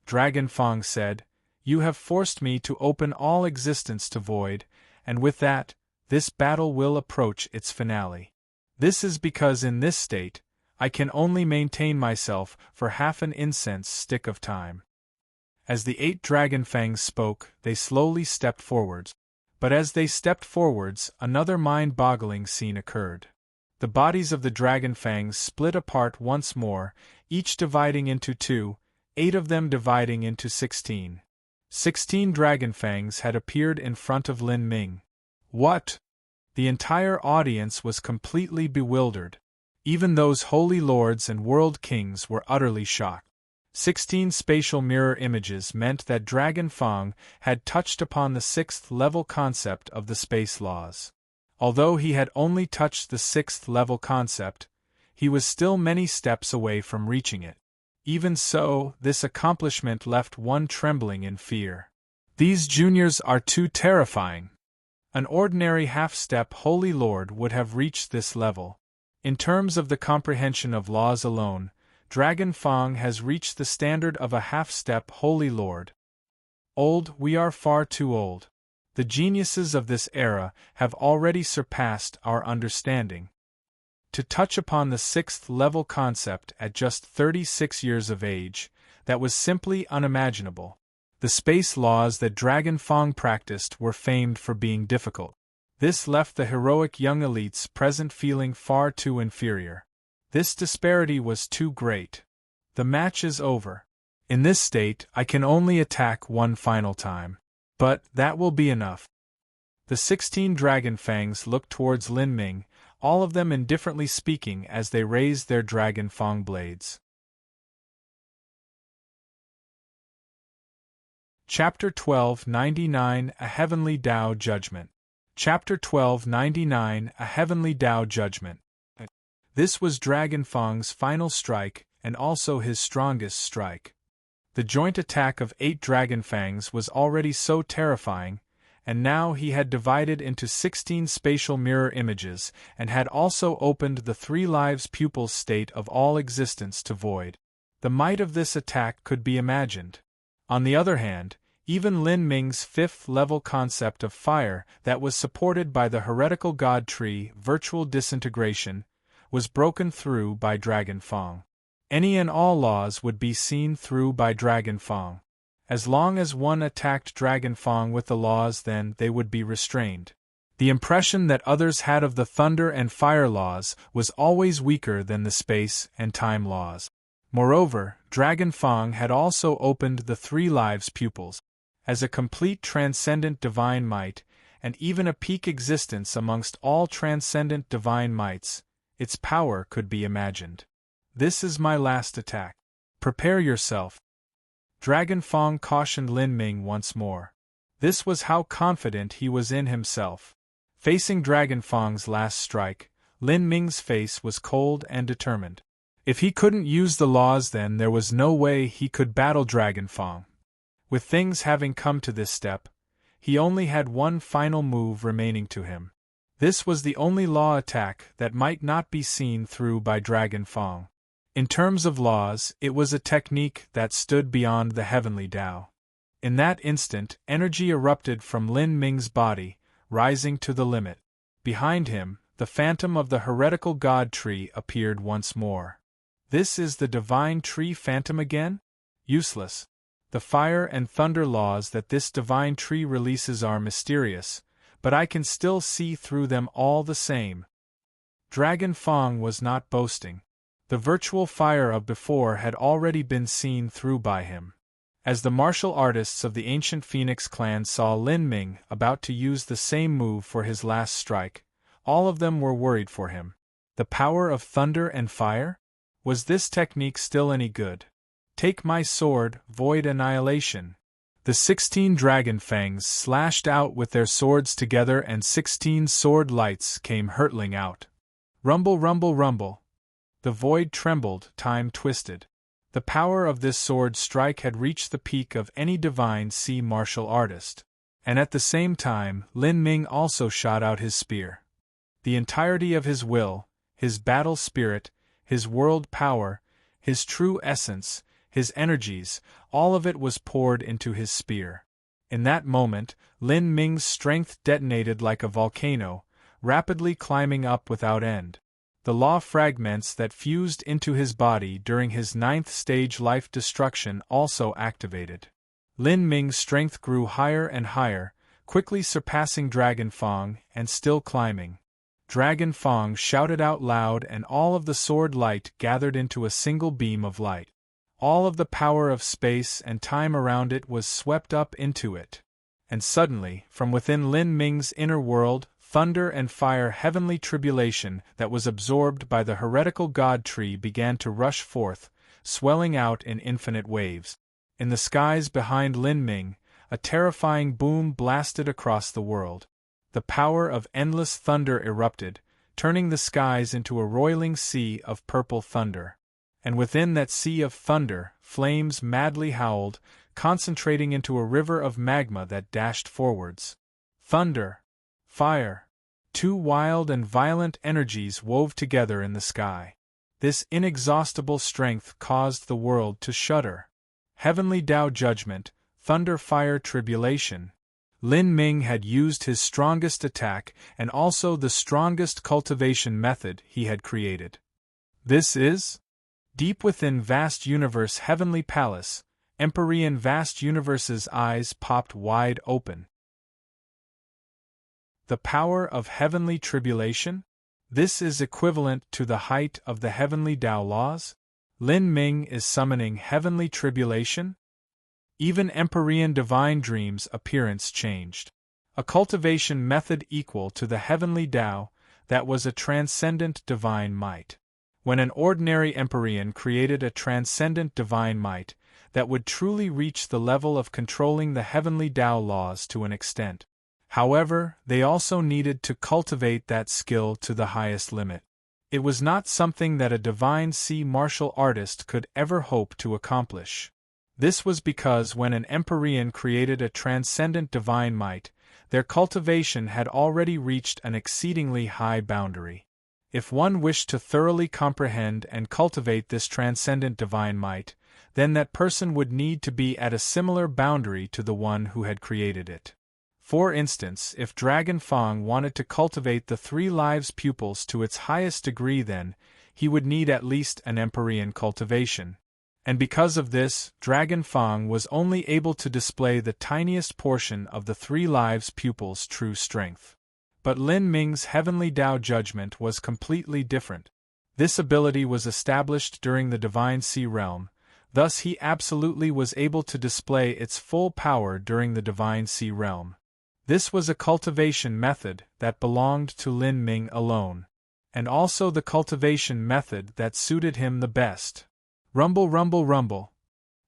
Dragon Fang said, "You have forced me to open all existence to void, and with that, this battle will approach its finale. This is because in this state, I can only maintain myself for half an incense stick of time." As the 8 Dragon Fangs spoke, they slowly stepped forwards. But as they stepped forwards, another mind-boggling scene occurred. The bodies of the Dragon Fangs split apart once more, each dividing into 2, 8 of them dividing into 16. 16 Dragon Fangs had appeared in front of Lin Ming. What? The entire audience was completely bewildered. Even those holy lords and world kings were utterly shocked. 16 spatial mirror images meant that Dragon Fang had touched upon the 6th level concept of the space laws. Although he had only touched the 6th level concept, he was still many steps away from reaching it. Even so, this accomplishment left one trembling in fear. These juniors are too terrifying. An ordinary half-step Holy Lord would have reached this level. In terms of the comprehension of laws alone, Dragon Fang has reached the standard of a half-step Holy Lord. Old, we are far too old. The geniuses of this era have already surpassed our understanding. To touch upon the 6th level concept at just 36 years of age, that was simply unimaginable. The space laws that Dragon Fang practiced were famed for being difficult. This left the heroic young elites present feeling far too inferior. This disparity was too great. The match is over. In this state, I can only attack one final time. But that will be enough. The 16 Dragon Fangs looked towards Lin Ming, all of them indifferently speaking as they raised their Dragon Fang blades. Chapter 1299 A Heavenly Tao Judgment. Chapter 1299 A Heavenly Tao Judgment. This was Dragon Fang's final strike, and also his strongest strike. The joint attack of 8 Dragon Fangs was already so terrifying, and now he had divided into 16 spatial mirror images, and had also opened the 3 lives pupils state of all existence to void. The might of this attack could be imagined. On the other hand, even Lin Ming's 5th level concept of fire, that was supported by the heretical god tree, virtual disintegration, was broken through by Dragon Fang. Any and all laws would be seen through by Dragon Fang. As long as one attacked Dragon Fang with the laws, then they would be restrained. The impression that others had of the thunder and fire laws was always weaker than the space and time laws. Moreover, Dragon Fang had also opened the three lives pupils. As a complete transcendent divine might, and even a peak existence amongst all transcendent divine mights, its power could be imagined. This is my last attack. Prepare yourself. Dragon Fang cautioned Lin Ming once more. This was how confident he was in himself. Facing Dragon Fang's last strike, Lin Ming's face was cold and determined. If he couldn't use the laws, then there was no way he could battle Dragon Fang. With things having come to this step, he only had one final move remaining to him. This was the only law attack that might not be seen through by Dragon Fang. In terms of laws, it was a technique that stood beyond the heavenly Tao. In that instant, energy erupted from Lin Ming's body, rising to the limit. Behind him, the phantom of the heretical god tree appeared once more. This is the divine tree phantom again? Useless. The fire and thunder laws that this divine tree releases are mysterious, but I can still see through them all the same. Dragon Fang was not boasting. The virtual fire of before had already been seen through by him. As the martial artists of the ancient Phoenix clan saw Lin Ming about to use the same move for his last strike, all of them were worried for him. The power of thunder and fire? Was this technique still any good? Take my sword, void annihilation. The 16 dragon fangs slashed out with their swords together, and 16 sword lights came hurtling out. Rumble, rumble, rumble. The void trembled, time twisted. The power of this sword strike had reached the peak of any divine sea martial artist. And at the same time, Lin Ming also shot out his spear. The entirety of his will, his battle spirit, his world power, his true essence, his energies, all of it was poured into his spear. In that moment, Lin Ming's strength detonated like a volcano, rapidly climbing up without end. The law fragments that fused into his body during his 9th stage life destruction also activated. Lin Ming's strength grew higher and higher, quickly surpassing Dragon Fang and still climbing. Dragon Fang shouted out loud, and all of the sword light gathered into a single beam of light. All of the power of space and time around it was swept up into it. And suddenly, from within Lin Ming's inner world, thunder and fire heavenly tribulation that was absorbed by the heretical god tree began to rush forth, swelling out in infinite waves. In the skies behind Lin Ming, a terrifying boom blasted across the world. The power of endless thunder erupted, turning the skies into a roiling sea of purple thunder. And within that sea of thunder, flames madly howled, concentrating into a river of magma that dashed forwards. Thunder, fire, two wild and violent energies wove together in the sky. This inexhaustible strength caused the world to shudder. Heavenly Tao judgment, thunder fire tribulation. Lin Ming had used his strongest attack and also the strongest cultivation method he had created. This is? Deep within vast universe heavenly palace, Empyrean vast universe's eyes popped wide open. The power of heavenly tribulation? This is equivalent to the height of the heavenly Tao laws? Lin Ming is summoning heavenly tribulation? Even Empyrean divine dreams' appearance changed. A cultivation method equal to the heavenly Tao, that was a transcendent divine might. When an ordinary Empyrean created a transcendent divine might, that would truly reach the level of controlling the heavenly Tao laws to an extent. However, they also needed to cultivate that skill to the highest limit. It was not something that a divine sea martial artist could ever hope to accomplish. This was because when an Empyrean created a transcendent divine might, their cultivation had already reached an exceedingly high boundary. If one wished to thoroughly comprehend and cultivate this transcendent divine might, then that person would need to be at a similar boundary to the one who had created it. For instance, if Dragon Fang wanted to cultivate the three lives pupils to its highest degree, then he would need at least an Empyrean cultivation. And because of this, Dragon Fang was only able to display the tiniest portion of the three lives pupils' true strength. But Lin Ming's Heavenly Tao Judgment was completely different. This ability was established during the Divine Sea Realm, thus he absolutely was able to display its full power during the Divine Sea Realm. This was a cultivation method that belonged to Lin Ming alone, and also the cultivation method that suited him the best. Rumble, rumble, rumble.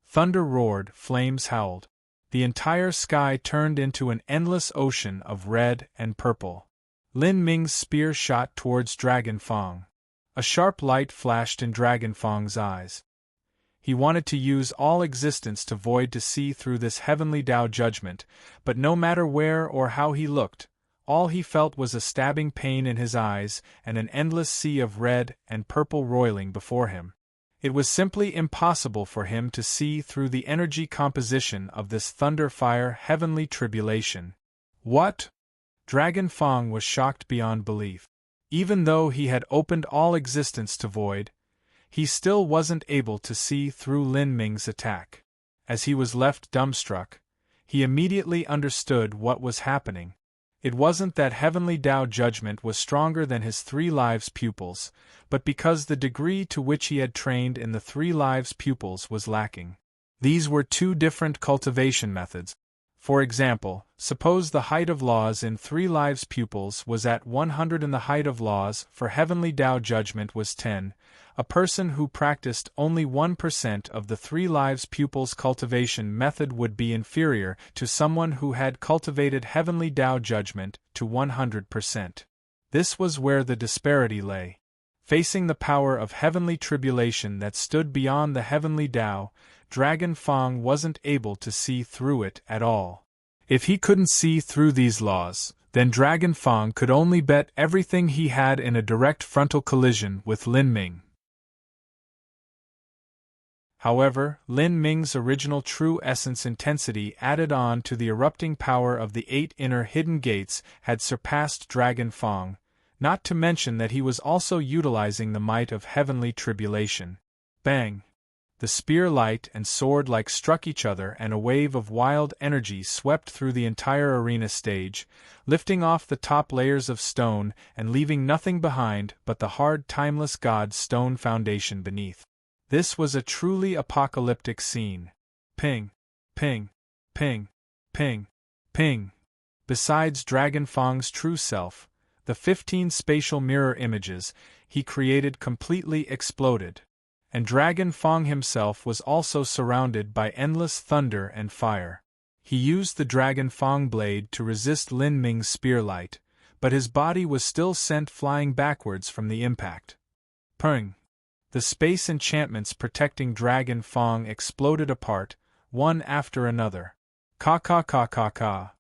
Thunder roared, flames howled. The entire sky turned into an endless ocean of red and purple. Lin Ming's spear shot towards Dragon Fang. A sharp light flashed in Dragon Fang's eyes. He wanted to use all existence to void to see through this Heavenly Tao Judgment, but no matter where or how he looked, all he felt was a stabbing pain in his eyes and an endless sea of red and purple roiling before him. It was simply impossible for him to see through the energy composition of this thunder-fire heavenly tribulation. What? Dragon Fang was shocked beyond belief. Even though he had opened all existence to void, he still wasn't able to see through Lin Ming's attack. As he was left dumbstruck, he immediately understood what was happening. It wasn't that Heavenly Tao Judgment was stronger than his 3 lives pupils, but because the degree to which he had trained in the 3 lives pupils was lacking. These were 2 different cultivation methods. For example, suppose the height of laws in 3 lives pupils was at 100 and the height of laws for Heavenly Tao Judgment was 10. A person who practiced only 1% of the 3 lives pupils cultivation method would be inferior to someone who had cultivated Heavenly Tao Judgment to 100%. This was where the disparity lay. Facing the power of heavenly tribulation that stood beyond the Heavenly Tao, Dragon Fang wasn't able to see through it at all. If he couldn't see through these laws, then Dragon Fang could only bet everything he had in a direct frontal collision with Lin Ming. However, Lin Ming's original true essence intensity added on to the erupting power of the 8 inner hidden gates had surpassed Dragon Fang, not to mention that he was also utilizing the might of heavenly tribulation. Bang! The spear light and sword like struck each other and a wave of wild energy swept through the entire arena stage, lifting off the top layers of stone and leaving nothing behind but the hard timeless god stone foundation beneath. This was a truly apocalyptic scene. Ping, ping, ping, ping, ping. Besides Dragon Fang's true self, the 15 spatial mirror images he created completely exploded. And Dragon Fang himself was also surrounded by endless thunder and fire. He used the Dragon Fang blade to resist Lin Ming's spear light, but his body was still sent flying backwards from the impact. Ping! The space enchantments protecting Dragon Fang exploded apart, one after another. Ka ka ka ka ka.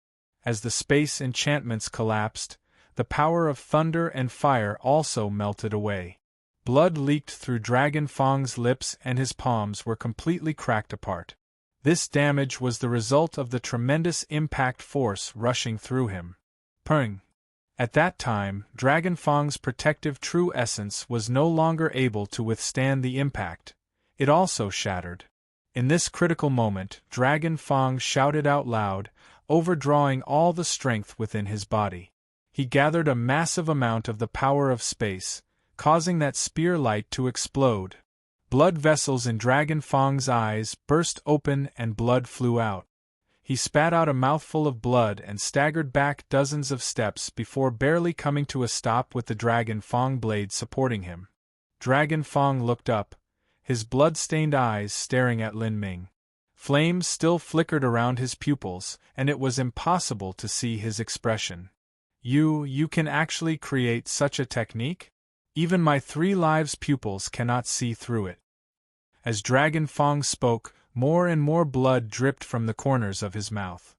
As the space enchantments collapsed, the power of thunder and fire also melted away. Blood leaked through Dragon Fang's lips and his palms were completely cracked apart. This damage was the result of the tremendous impact force rushing through him. Ping! At that time, Dragon Fang's protective true essence was no longer able to withstand the impact. It also shattered. In this critical moment, Dragon Fang shouted out loud, overdrawing all the strength within his body. He gathered a massive amount of the power of space, causing that spear light to explode. Blood vessels in Dragon Fang's eyes burst open and blood flew out. He spat out a mouthful of blood and staggered back dozens of steps before barely coming to a stop with the Dragon Fang blade supporting him. Dragon Fang looked up, his blood-stained eyes staring at Lin Ming. Flames still flickered around his pupils, and it was impossible to see his expression. You can actually create such a technique? Even my 3 lives pupils cannot see through it." As Dragon Fang spoke, more and more blood dripped from the corners of his mouth.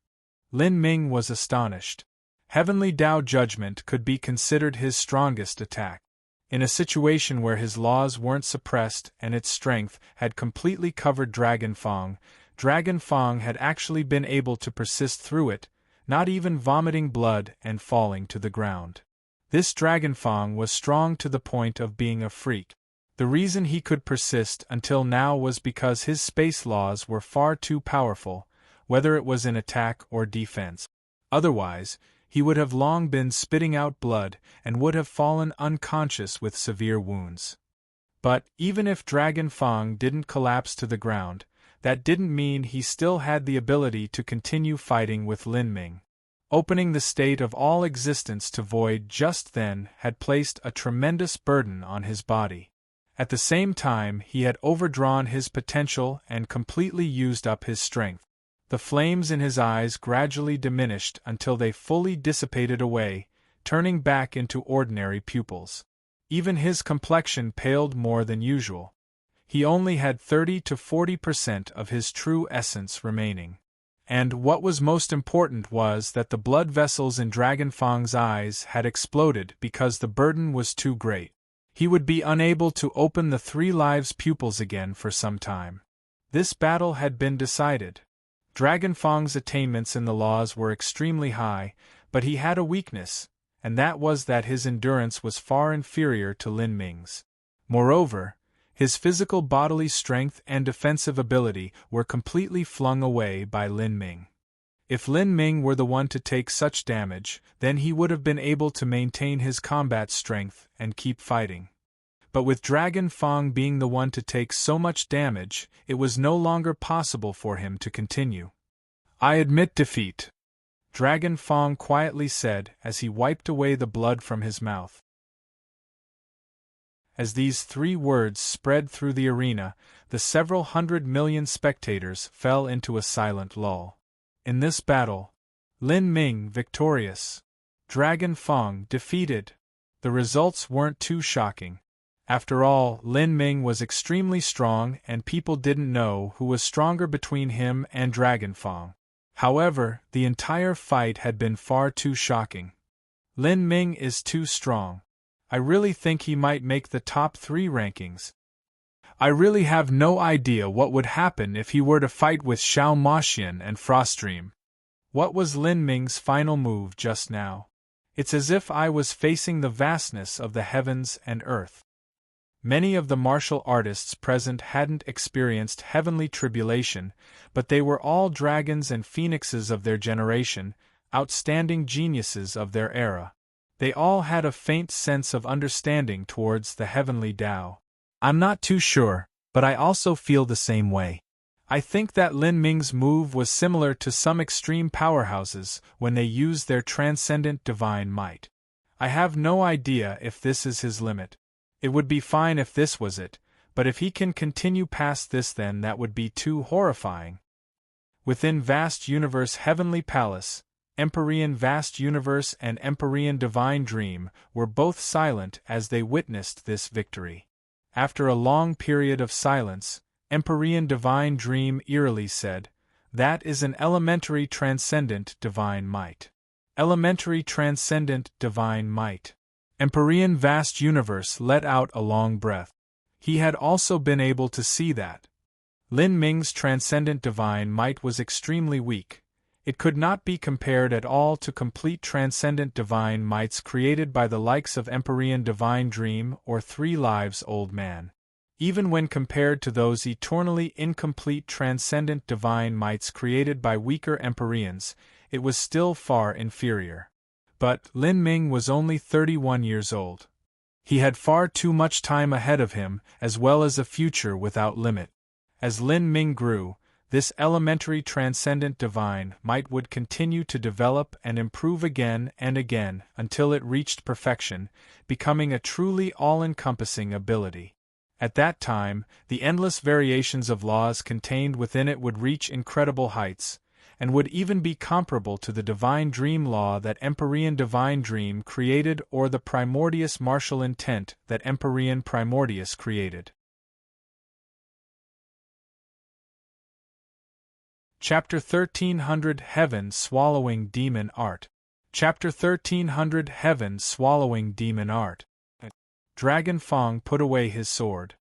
Lin Ming was astonished. Heavenly Tao Judgment could be considered his strongest attack. In a situation where his laws weren't suppressed and its strength had completely covered Dragon Fang had actually been able to persist through it, not even vomiting blood and falling to the ground. This Dragon Fang was strong to the point of being a freak. The reason he could persist until now was because his space laws were far too powerful, whether it was in attack or defense. Otherwise, he would have long been spitting out blood and would have fallen unconscious with severe wounds. But, even if Dragon Fang didn't collapse to the ground, that didn't mean he still had the ability to continue fighting with Lin Ming. Opening the state of all existence to void just then had placed a tremendous burden on his body. At the same time, he had overdrawn his potential and completely used up his strength. The flames in his eyes gradually diminished until they fully dissipated away, turning back into ordinary pupils. Even his complexion paled more than usual. He only had 30 to 40% of his true essence remaining. And what was most important was that the blood vessels in Dragon Fang's eyes had exploded because the burden was too great. He would be unable to open the 3 lives pupils again for some time. This battle had been decided. Dragon Fang's attainments in the laws were extremely high, but he had a weakness, and that was that his endurance was far inferior to Lin Ming's. Moreover, his physical bodily strength and defensive ability were completely flung away by Lin Ming. If Lin Ming were the one to take such damage, then he would have been able to maintain his combat strength and keep fighting. But with Dragon Fang being the one to take so much damage, it was no longer possible for him to continue. "I admit defeat," Dragon Fang quietly said as he wiped away the blood from his mouth. As these 3 words spread through the arena, the several 100 million spectators fell into a silent lull. In this battle, Lin Ming victorious, Dragon Fang defeated. The results weren't too shocking. After all, Lin Ming was extremely strong and people didn't know who was stronger between him and Dragon Fang. However, the entire fight had been far too shocking. Lin Ming is too strong. I really think he might make the top 3 rankings. I really have no idea what would happen if he were to fight with Xiao Maxian and Froststream. What was Lin Ming's final move just now? It's as if I was facing the vastness of the heavens and earth. Many of the martial artists present hadn't experienced heavenly tribulation, but they were all dragons and phoenixes of their generation, outstanding geniuses of their era. They all had a faint sense of understanding towards the heavenly Tao. I'm not too sure, but I also feel the same way. I think that Lin Ming's move was similar to some extreme powerhouses when they use their transcendent divine might. I have no idea if this is his limit. It would be fine if this was it, but if he can continue past this, then that would be too horrifying. Within Vast Universe Heavenly Palace, Empyrean Vast Universe and Empyrean Divine Dream were both silent as they witnessed this victory. After a long period of silence, Empyrean Divine Dream eerily said, "That is an elementary transcendent divine might. Elementary transcendent divine might." Empyrean Vast Universe let out a long breath. He had also been able to see that Lin Ming's transcendent divine might was extremely weak. It could not be compared at all to complete transcendent divine mights created by the likes of Empyrean Divine Dream or 3 Lives Old Man. Even when compared to those eternally incomplete transcendent divine mights created by weaker Empyreans, it was still far inferior. But Lin Ming was only 31 years old. He had far too much time ahead of him, as well as a future without limit. As Lin Ming grew, this elementary transcendent divine might would continue to develop and improve again and again until it reached perfection, becoming a truly all-encompassing ability. At that time, the endless variations of laws contained within it would reach incredible heights, and would even be comparable to the Divine Dream Law that Empyrean Divine Dream created or the Primordius Martial Intent that Empyrean Primordius created. Chapter 1300 Heaven Swallowing Demon Art. Chapter 1300 Heaven Swallowing Demon Art. Dragon Fang put away his sword.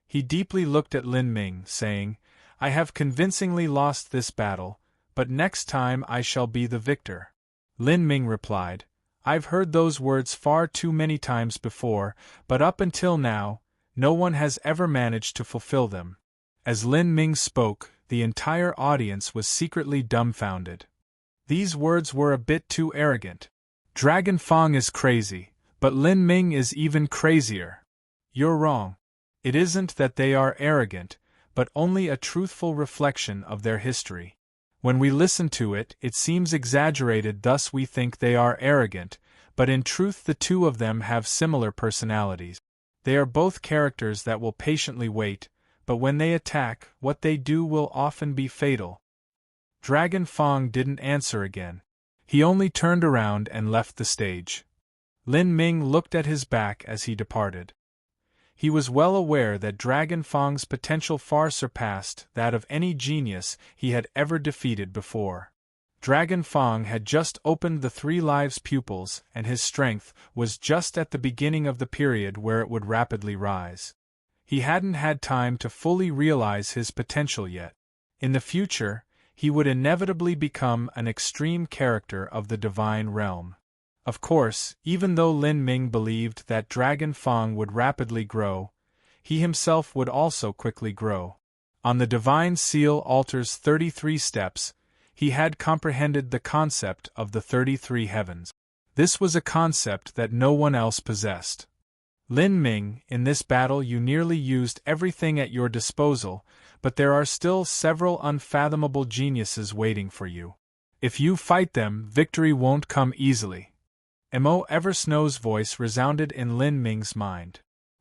He deeply looked at Lin Ming, saying, "I have convincingly lost this battle, but next time I shall be the victor." Lin Ming replied, "I've heard those words far too many times before, but up until now, no one has ever managed to fulfill them." As Lin Ming spoke, the entire audience was secretly dumbfounded. These words were a bit too arrogant. Dragon Fang is crazy, but Lin Ming is even crazier. You're wrong. It isn't that they are arrogant, but only a truthful reflection of their history. When we listen to it, it seems exaggerated, thus we think they are arrogant, but in truth the two of them have similar personalities. They are both characters that will patiently wait, but when they attack, what they do will often be fatal. Dragon Fang didn't answer again. He only turned around and left the stage. Lin Ming looked at his back as he departed. He was well aware that Dragon Fang's potential far surpassed that of any genius he had ever defeated before. Dragon Fang had just opened the 3 lives pupils, and his strength was just at the beginning of the period where it would rapidly rise. He hadn't had time to fully realize his potential yet. In the future, he would inevitably become an extreme character of the divine realm. Of course, even though Lin Ming believed that Dragon Fang would rapidly grow, he himself would also quickly grow. On the Divine Seal Altar's 33 steps, he had comprehended the concept of the 33 heavens. This was a concept that no one else possessed. Lin Ming, in this battle you nearly used everything at your disposal, but there are still several unfathomable geniuses waiting for you. If you fight them, victory won't come easily. Mo Eversnow's voice resounded in Lin Ming's mind.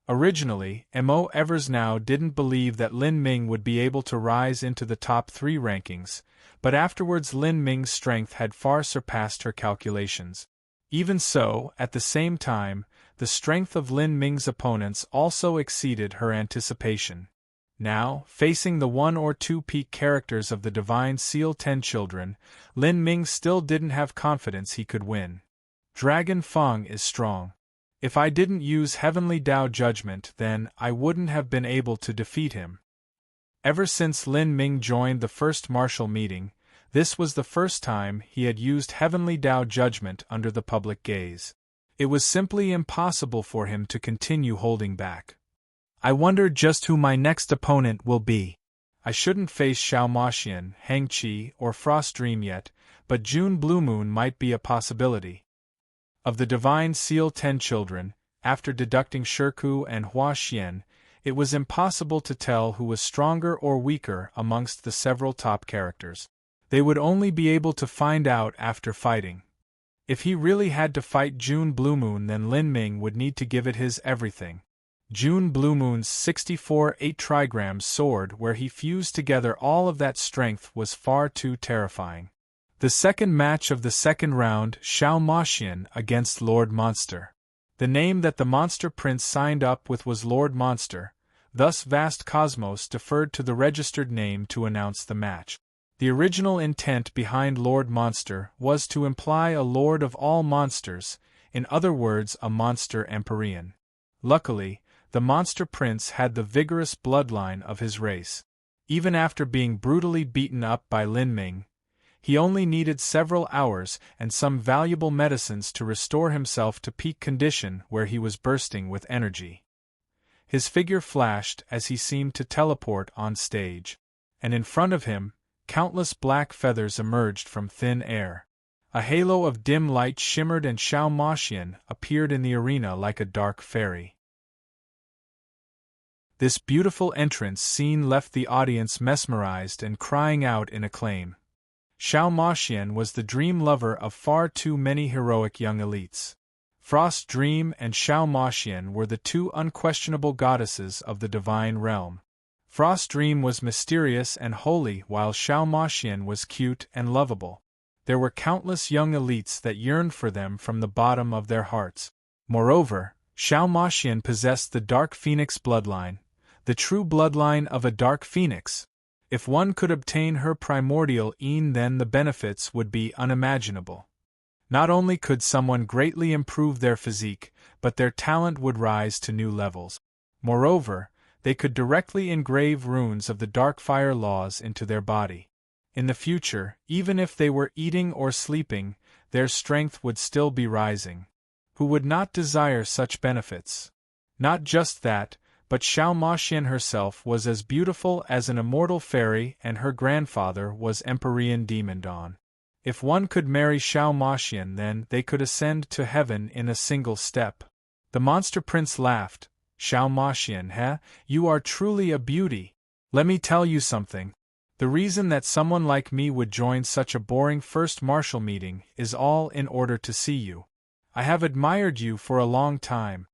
Originally, Mo Eversnow didn't believe that Lin Ming would be able to rise into the top 3 rankings, but afterwards Lin Ming's strength had far surpassed her calculations. Even so, at the same time, the strength of Lin Ming's opponents also exceeded her anticipation. Now, facing the 1 or 2 peak characters of the Divine Seal 10 children, Lin Ming still didn't have confidence he could win. Dragon Fang is strong. If I didn't use Heavenly Tao Judgment, then I wouldn't have been able to defeat him. Ever since Lin Ming joined the first martial meeting, this was the first time he had used Heavenly Tao Judgment under the public gaze. It was simply impossible for him to continue holding back. I wonder just who my next opponent will be. I shouldn't face Xiao Maxian, Hang Qi, or Frost Dream yet, but June Blue Moon might be a possibility. Of the Divine Seal 10 children, after deducting Shirku and Hua Xian, it was impossible to tell who was stronger or weaker amongst the several top characters. They would only be able to find out after fighting. If he really had to fight June Blue Moon, then Lin Ming would need to give it his everything. June Blue Moon's 64 8-trigram sword, where he fused together all of that strength, was far too terrifying. The second match of the second round, Xiao Maxian against Lord Monster. The name that the Monster Prince signed up with was Lord Monster, thus Vast Cosmos deferred to the registered name to announce the match. The original intent behind Lord Monster was to imply a lord of all monsters, in other words a monster empyrean. Luckily, the Monster Prince had the vigorous bloodline of his race. Even after being brutally beaten up by Lin Ming, he only needed several hours and some valuable medicines to restore himself to peak condition, where he was bursting with energy. His figure flashed as he seemed to teleport on stage, and in front of him, countless black feathers emerged from thin air. A halo of dim light shimmered and Xiao Maxian appeared in the arena like a dark fairy. This beautiful entrance scene left the audience mesmerized and crying out in acclaim. Xiao Maxian was the dream lover of far too many heroic young elites. Frost Dream and Xiao Maxian were the 2 unquestionable goddesses of the divine realm. Frost Dream was mysterious and holy, while Xiao Maxian was cute and lovable. There were countless young elites that yearned for them from the bottom of their hearts. Moreover, Xiao Maxian possessed the Dark Phoenix bloodline, the true bloodline of a Dark Phoenix. If one could obtain her primordial gene, then the benefits would be unimaginable. Not only could someone greatly improve their physique, but their talent would rise to new levels. Moreover, they could directly engrave runes of the dark fire laws into their body. In the future, even if they were eating or sleeping, their strength would still be rising. Who would not desire such benefits? Not just that, but Xiao Maxian herself was as beautiful as an immortal fairy, and her grandfather was Empyrean Demon Dawn. If one could marry Xiao Maxian, then they could ascend to heaven in a single step. The monster prince laughed. Xiao Maxian, heh? You are truly a beauty. Let me tell you something. The reason that someone like me would join such a boring first martial meeting is all in order to see you. I have admired you for a long time.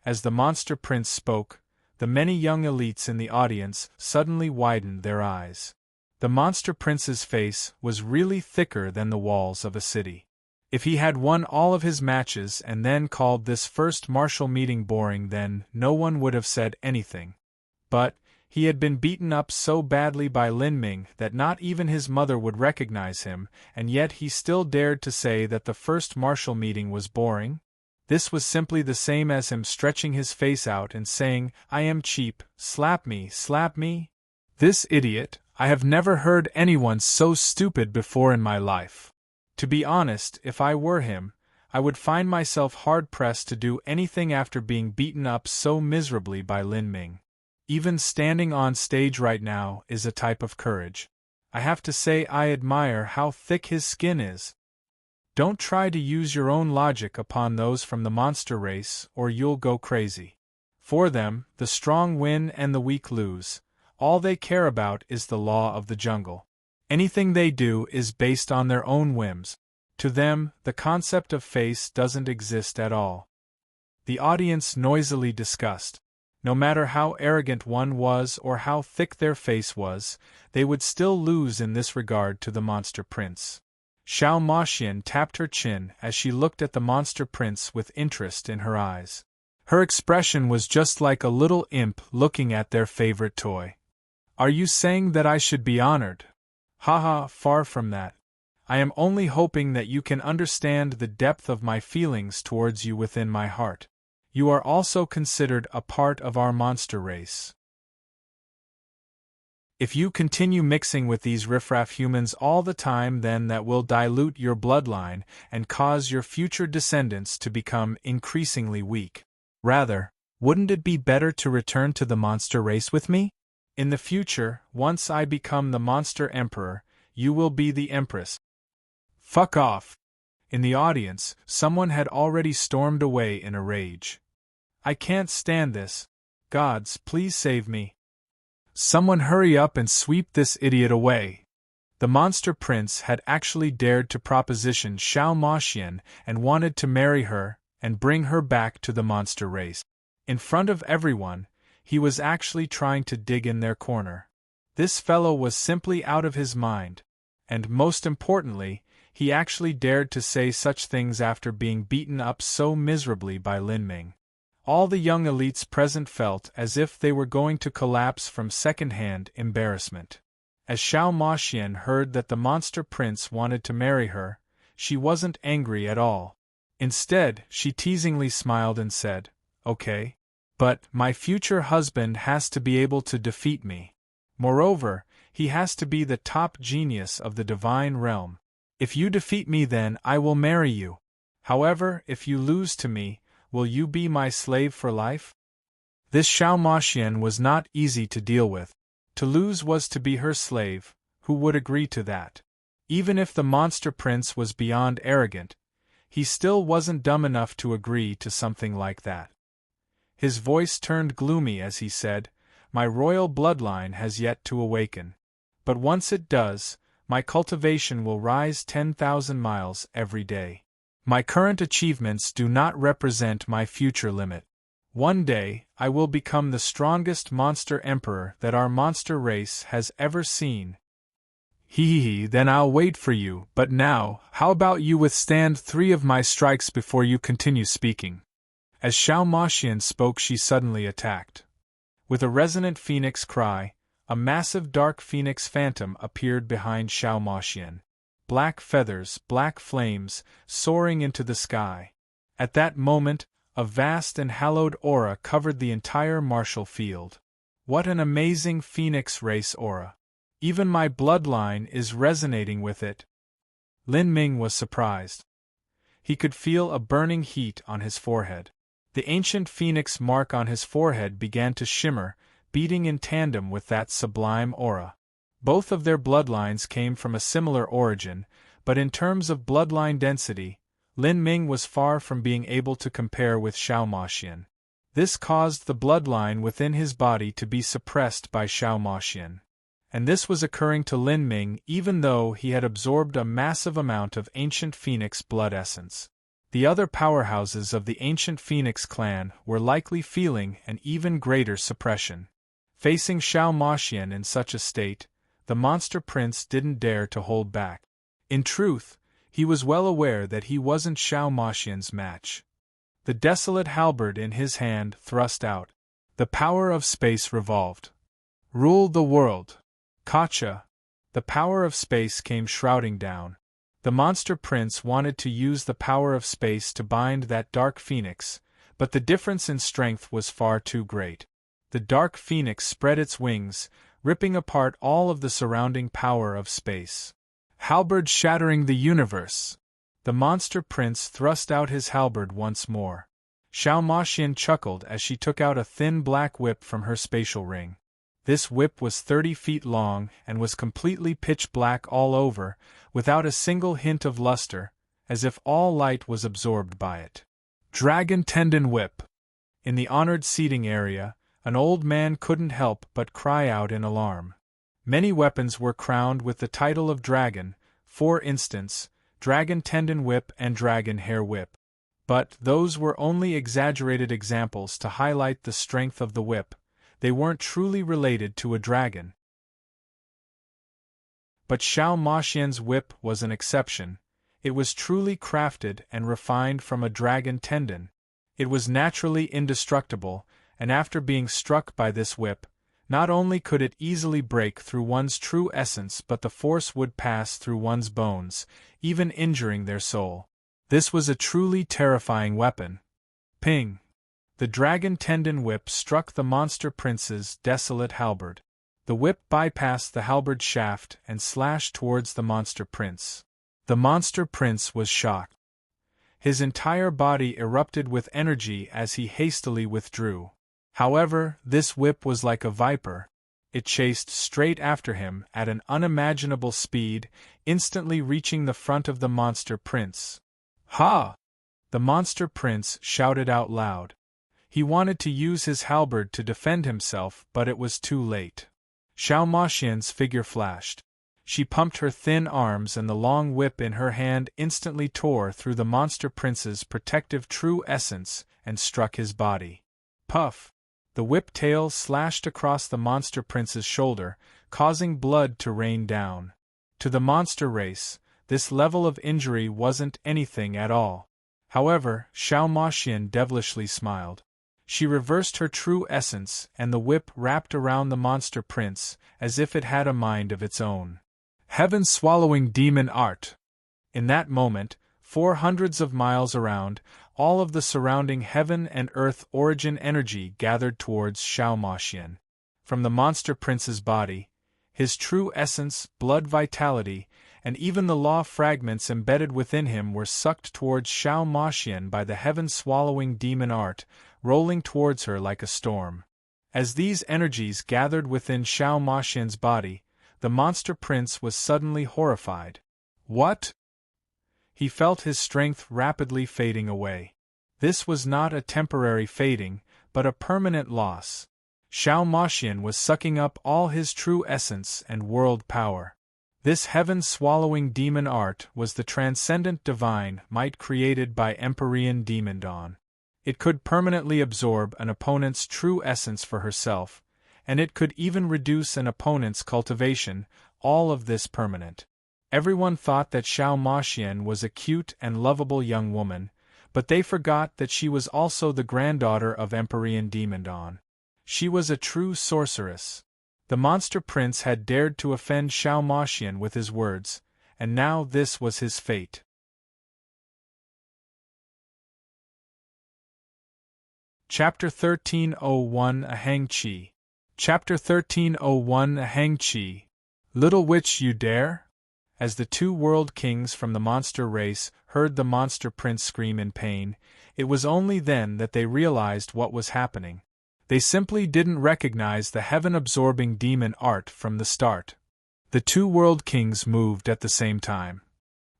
As the monster prince spoke, the many young elites in the audience suddenly widened their eyes. The monster prince's face was really thicker than the walls of a city. If he had won all of his matches and then called this first martial meeting boring, then no one would have said anything. But he had been beaten up so badly by Lin Ming that not even his mother would recognize him, and yet he still dared to say that the first martial meeting was boring? This was simply the same as him stretching his face out and saying, "I am cheap, slap me, slap me." This idiot, I have never heard anyone so stupid before in my life. To be honest, if I were him, I would find myself hard-pressed to do anything after being beaten up so miserably by Lin Ming. Even standing on stage right now is a type of courage. I have to say I admire how thick his skin is. Don't try to use your own logic upon those from the monster race, or you'll go crazy. For them, the strong win and the weak lose. All they care about is the law of the jungle. Anything they do is based on their own whims. To them, the concept of face doesn't exist at all. The audience noisily discussed. No matter how arrogant one was or how thick their face was, they would still lose in this regard to the monster prince. Xiao Maxian tapped her chin as she looked at the monster prince with interest in her eyes. Her expression was just like a little imp looking at their favorite toy. Are you saying that I should be honored? Haha, far from that. I am only hoping that you can understand the depth of my feelings towards you within my heart. You are also considered a part of our monster race. If you continue mixing with these riffraff humans all the time, then that will dilute your bloodline and cause your future descendants to become increasingly weak. Rather, wouldn't it be better to return to the monster race with me? In the future, once I become the monster emperor, you will be the empress. Fuck off! In the audience, someone had already stormed away in a rage. I can't stand this. Gods, please save me. Someone hurry up and sweep this idiot away. The monster prince had actually dared to proposition Xiao Maxian and wanted to marry her and bring her back to the monster race. In front of everyone, he was actually trying to dig in their corner. This fellow was simply out of his mind. And most importantly, he actually dared to say such things after being beaten up so miserably by Lin Ming. All the young elites present felt as if they were going to collapse from second-hand embarrassment. As Xiao Maxian heard that the monster prince wanted to marry her, she wasn't angry at all. Instead, she teasingly smiled and said, "Okay. But my future husband has to be able to defeat me. Moreover, he has to be the top genius of the divine realm. If you defeat me, then I will marry you. However, if you lose to me, will you be my slave for life?" This Xiao Maxian was not easy to deal with. To lose was to be her slave. Who would agree to that? Even if the monster prince was beyond arrogant, he still wasn't dumb enough to agree to something like that. His voice turned gloomy as he said, "My royal bloodline has yet to awaken. But once it does, my cultivation will rise 10,000 miles every day. My current achievements do not represent my future limit. One day, I will become the strongest monster emperor that our monster race has ever seen. Hee, then I'll wait for you, but now, how about you withstand 3 of my strikes before you continue speaking?" As Xiao Maxian spoke, she suddenly attacked. With a resonant phoenix cry, a massive dark phoenix phantom appeared behind Xiao Maxian. Black feathers, black flames, soaring into the sky. At that moment, a vast and hallowed aura covered the entire martial field. What an amazing phoenix race aura! Even my bloodline is resonating with it. Lin Ming was surprised. He could feel a burning heat on his forehead. The ancient phoenix mark on his forehead began to shimmer, beating in tandem with that sublime aura. Both of their bloodlines came from a similar origin, but in terms of bloodline density, Lin Ming was far from being able to compare with Xiao Moxian. This caused the bloodline within his body to be suppressed by Xiao Moxian. And this was occurring to Lin Ming even though he had absorbed a massive amount of ancient phoenix blood essence. The other powerhouses of the ancient phoenix clan were likely feeling an even greater suppression. Facing Xiao Moxian in such a state, the monster prince didn't dare to hold back. In truth, he was well aware that he wasn't Xiao Moxian's match. The desolate halberd in his hand thrust out. The power of space revolved. Rule the world. Kacha. The power of space came shrouding down. The monster prince wanted to use the power of space to bind that dark phoenix, but the difference in strength was far too great. The dark phoenix spread its wings, ripping apart all of the surrounding power of space. Halberd shattering the universe. The monster prince thrust out his halberd once more. Xiao Moxian chuckled as she took out a thin black whip from her spatial ring. This whip was 30 feet long and was completely pitch black all over, without a single hint of luster, as if all light was absorbed by it. Dragon Tendon Whip. In the honored seating area, an old man couldn't help but cry out in alarm. Many weapons were crowned with the title of dragon, for instance, Dragon Tendon Whip and Dragon Hair Whip. But those were only exaggerated examples to highlight the strength of the whip. They weren't truly related to a dragon. But Xiao Moxian's whip was an exception. It was truly crafted and refined from a dragon tendon. It was naturally indestructible, and after being struck by this whip, not only could it easily break through one's true essence, but the force would pass through one's bones, even injuring their soul. This was a truly terrifying weapon. Ping! The dragon tendon whip struck the monster prince's desolate halberd. The whip bypassed the halberd shaft and slashed towards the monster prince. The monster prince was shocked. His entire body erupted with energy as he hastily withdrew. However, this whip was like a viper. It chased straight after him at an unimaginable speed, instantly reaching the front of the monster prince. Ha! The monster prince shouted out loud. He wanted to use his halberd to defend himself, but it was too late. Xiao Moxian's figure flashed. She pumped her thin arms and the long whip in her hand instantly tore through the monster prince's protective true essence and struck his body. Puff! The whip tail slashed across the monster prince's shoulder, causing blood to rain down. To the monster race, this level of injury wasn't anything at all. However, Xiao Moxian devilishly smiled. She reversed her true essence, and the whip wrapped around the monster prince, as if it had a mind of its own. Heaven-swallowing demon art! In that moment, 400 of miles around, all of the surrounding heaven and earth origin energy gathered towards Xiao Moxian. From the monster prince's body, his true essence, blood vitality, and even the law fragments embedded within him were sucked towards Xiao Moxian by the heaven-swallowing demon art, rolling towards her like a storm. As these energies gathered within Xiao Moxian's body, the monster prince was suddenly horrified. What? He felt his strength rapidly fading away. This was not a temporary fading, but a permanent loss. Xiao Moxian was sucking up all his true essence and world power. This heaven-swallowing demon art was the transcendent divine might created by Empyrean Demon Dawn. It could permanently absorb an opponent's true essence for herself, and it could even reduce an opponent's cultivation, all of this permanent. Everyone thought that Xiao Moxian was a cute and lovable young woman, but they forgot that she was also the granddaughter of Empyrean Demon Dawn. She was a true sorceress. The monster prince had dared to offend Xiao Moxian with his words, and now this was his fate. Chapter 1301 A Hang-Chi. Chapter 1301 A Hang-Chi. Little witch, you dare? As the two world kings from the monster race heard the monster prince scream in pain, it was only then that they realized what was happening. They simply didn't recognize the heaven-absorbing demon art from the start. The two world kings moved at the same time.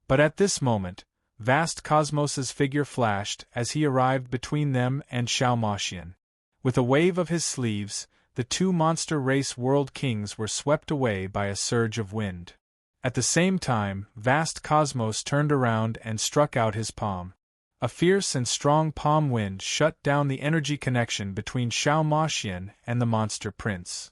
But at this moment, vast Cosmos's figure flashed as he arrived between them and Xiaomaxian. With a wave of his sleeves, the two monster race world kings were swept away by a surge of wind. At the same time, vast Cosmos turned around and struck out his palm. A fierce and strong palm wind shut down the energy connection between Xiaomaxian and the monster prince.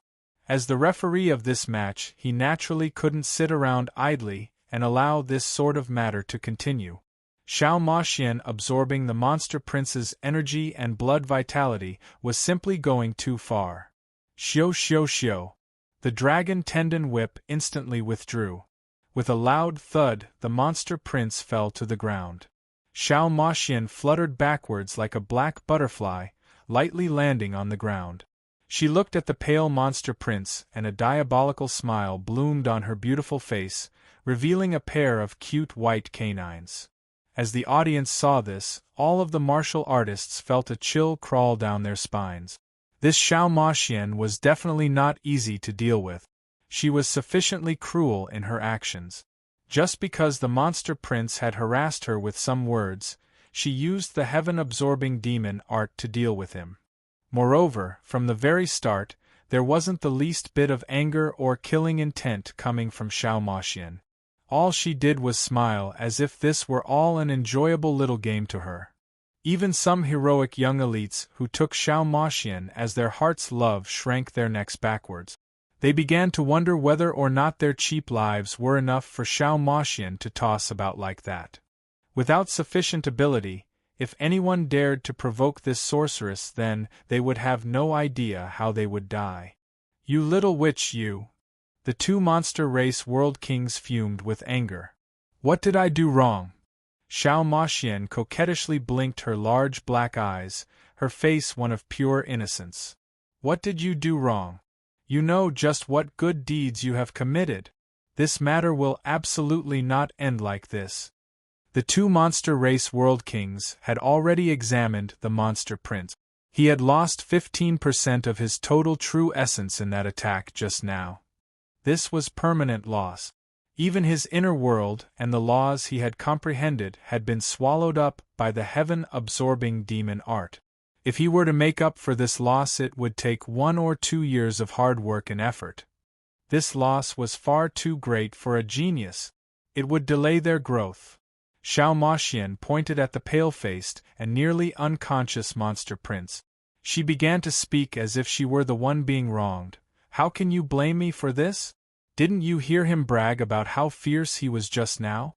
As the referee of this match, he naturally couldn't sit around idly and allow this sort of matter to continue. Xiaomaxian absorbing the monster prince's energy and blood vitality was simply going too far. Xiu xiu xiu. The dragon tendon whip instantly withdrew. With a loud thud, the monster prince fell to the ground. Xiaomaxian fluttered backwards like a black butterfly, lightly landing on the ground. She looked at the pale monster prince, and a diabolical smile bloomed on her beautiful face, revealing a pair of cute white canines. As the audience saw this, all of the martial artists felt a chill crawl down their spines. This Xiaomaxian was definitely not easy to deal with. She was sufficiently cruel in her actions. Just because the monster prince had harassed her with some words, she used the heaven-absorbing demon art to deal with him. Moreover, from the very start, there wasn't the least bit of anger or killing intent coming from Xiaomaxian. All she did was smile as if this were all an enjoyable little game to her. Even some heroic young elites who took Xiaomaxian as their heart's love shrank their necks backwards. They began to wonder whether or not their cheap lives were enough for Xiaomaxian to toss about like that. Without sufficient ability, if anyone dared to provoke this sorceress, then they would have no idea how they would die. You little witch, you! The two monster race world kings fumed with anger. What did I do wrong? Xiaomaxian coquettishly blinked her large black eyes, her face one of pure innocence. What did you do wrong? You know just what good deeds you have committed. This matter will absolutely not end like this. The two monster race world kings had already examined the monster prince. He had lost 15% of his total true essence in that attack just now. This was permanent loss. Even his inner world and the laws he had comprehended had been swallowed up by the heaven-absorbing demon art. If he were to make up for this loss, it would take 1 or 2 years of hard work and effort. This loss was far too great for a genius. It would delay their growth. Xiaomaxian pointed at the pale-faced and nearly unconscious monster prince. She began to speak as if she were the one being wronged. How can you blame me for this? Didn't you hear him brag about how fierce he was just now?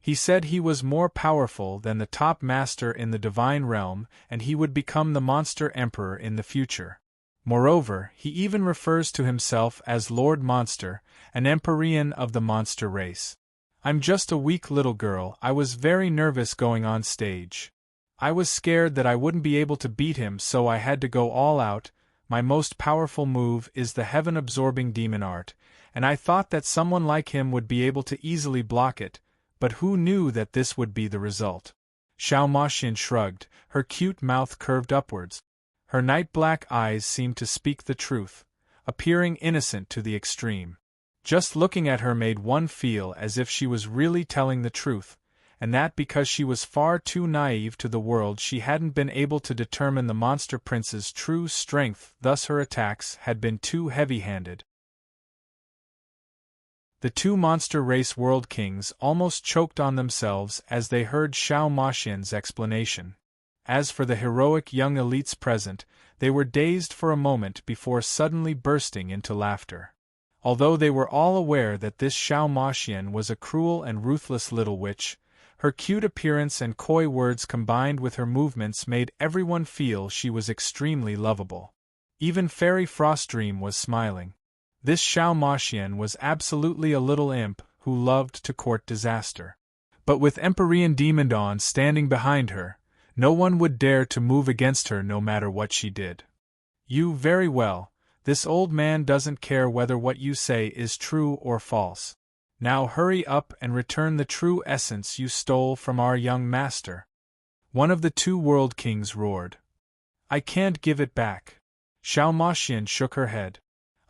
He said he was more powerful than the top master in the divine realm, and he would become the monster emperor in the future. Moreover, he even refers to himself as Lord Monster, an empyrean of the monster race. I'm just a weak little girl. I was very nervous going on stage. I was scared that I wouldn't be able to beat him, so I had to go all out. My most powerful move is the heaven-absorbing demon art, and I thought that someone like him would be able to easily block it. But who knew that this would be the result? Xiaomaxian shrugged, her cute mouth curved upwards. Her night-black eyes seemed to speak the truth, appearing innocent to the extreme. Just looking at her made one feel as if she was really telling the truth, and that because she was far too naive to the world, she hadn't been able to determine the monster prince's true strength, thus her attacks had been too heavy-handed. The two monster race world kings almost choked on themselves as they heard Xiaomaxian's explanation. As for the heroic young elites present, they were dazed for a moment before suddenly bursting into laughter. Although they were all aware that this Xiaomaxian was a cruel and ruthless little witch, her cute appearance and coy words combined with her movements made everyone feel she was extremely lovable. Even Fairy Frostdream was smiling. This Xiaomaxian was absolutely a little imp who loved to court disaster. But with Empyrean Demon Dawn standing behind her, no one would dare to move against her no matter what she did. You very well, this old man doesn't care whether what you say is true or false. Now hurry up and return the true essence you stole from our young master. One of the two world kings roared. I can't give it back. Xiaomaxian shook her head.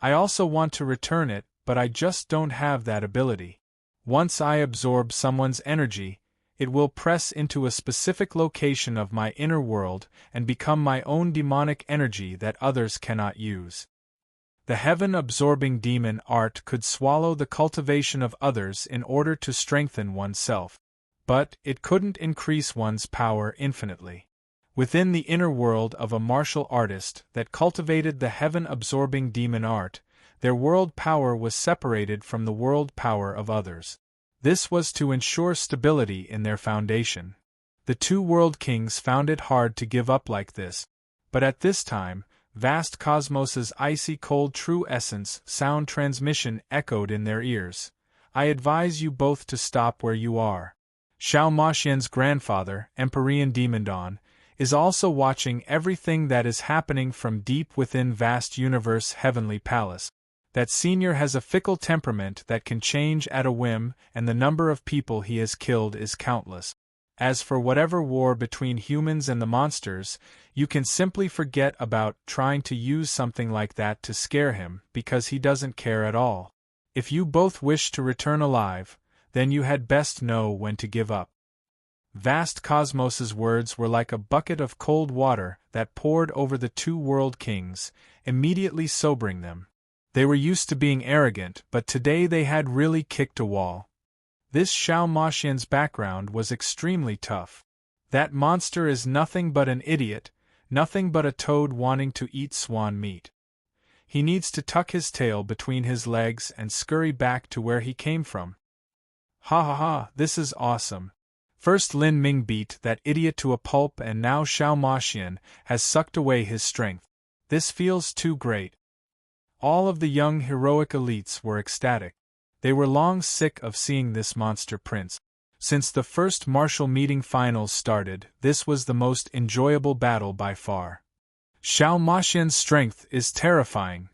I also want to return it, but I just don't have that ability. Once I absorb someone's energy, it will press into a specific location of my inner world and become my own demonic energy that others cannot use. The heaven-absorbing demon art could swallow the cultivation of others in order to strengthen oneself. But it couldn't increase one's power infinitely. Within the inner world of a martial artist that cultivated the heaven-absorbing demon art, their world power was separated from the world power of others. This was to ensure stability in their foundation. The two world kings found it hard to give up like this, but at this time, vast cosmos's icy cold true essence sound transmission echoed in their ears. I advise you both to stop where you are. Xiao Maxian's grandfather, Empyrean Demon, is also watching everything that is happening from deep within vast universe heavenly palace. That senior has a fickle temperament that can change at a whim, and the number of people he has killed is countless. As for whatever war between humans and the monsters, you can simply forget about trying to use something like that to scare him, because he doesn't care at all. If you both wish to return alive, then you had best know when to give up. Vast Cosmos's words were like a bucket of cold water that poured over the two world kings, immediately sobering them. They were used to being arrogant, but today they had really kicked a wall. This Xiao Maxian's background was extremely tough. That monster is nothing but an idiot, nothing but a toad wanting to eat swan meat. He needs to tuck his tail between his legs and scurry back to where he came from. Ha ha ha, this is awesome. First Lin Ming beat that idiot to a pulp and now Xiao Maxian has sucked away his strength. This feels too great. All of the young heroic elites were ecstatic. They were long sick of seeing this monster prince. Since the first martial meeting finals started, this was the most enjoyable battle by far. Xiao Maxian's strength is terrifying.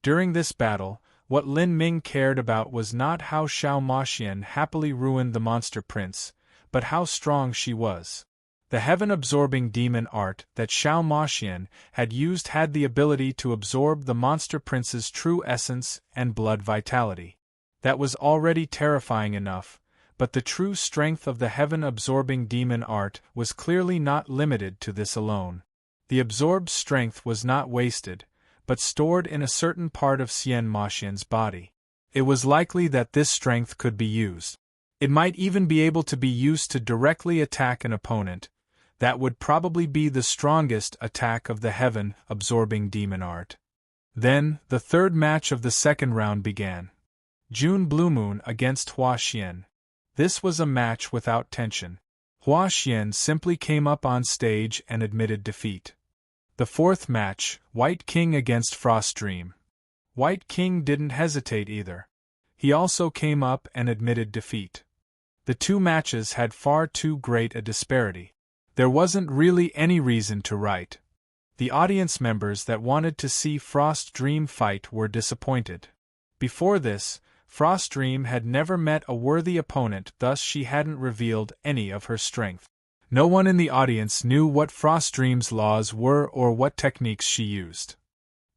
During this battle, what Lin Ming cared about was not how Xiao Maxian happily ruined the monster prince, but how strong she was. The heaven-absorbing demon art that Xiao Maxian had used had the ability to absorb the monster prince's true essence and blood vitality. That was already terrifying enough, but the true strength of the heaven-absorbing demon art was clearly not limited to this alone. The absorbed strength was not wasted, but stored in a certain part of Xian Maxian's body. It was likely that this strength could be used. It might even be able to be used to directly attack an opponent. That would probably be the strongest attack of the heaven-absorbing demon art. Then, the third match of the second round began. June Blue Moon against Hua Xian. This was a match without tension. Hua Xian simply came up on stage and admitted defeat. The fourth match, White King against Frost Dream. White King didn't hesitate either. He also came up and admitted defeat. The two matches had far too great a disparity. There wasn't really any reason to write. The audience members that wanted to see Frost Dream fight were disappointed. Before this, Frost Dream had never met a worthy opponent, thus she hadn't revealed any of her strength. No one in the audience knew what Frost Dream's laws were or what techniques she used.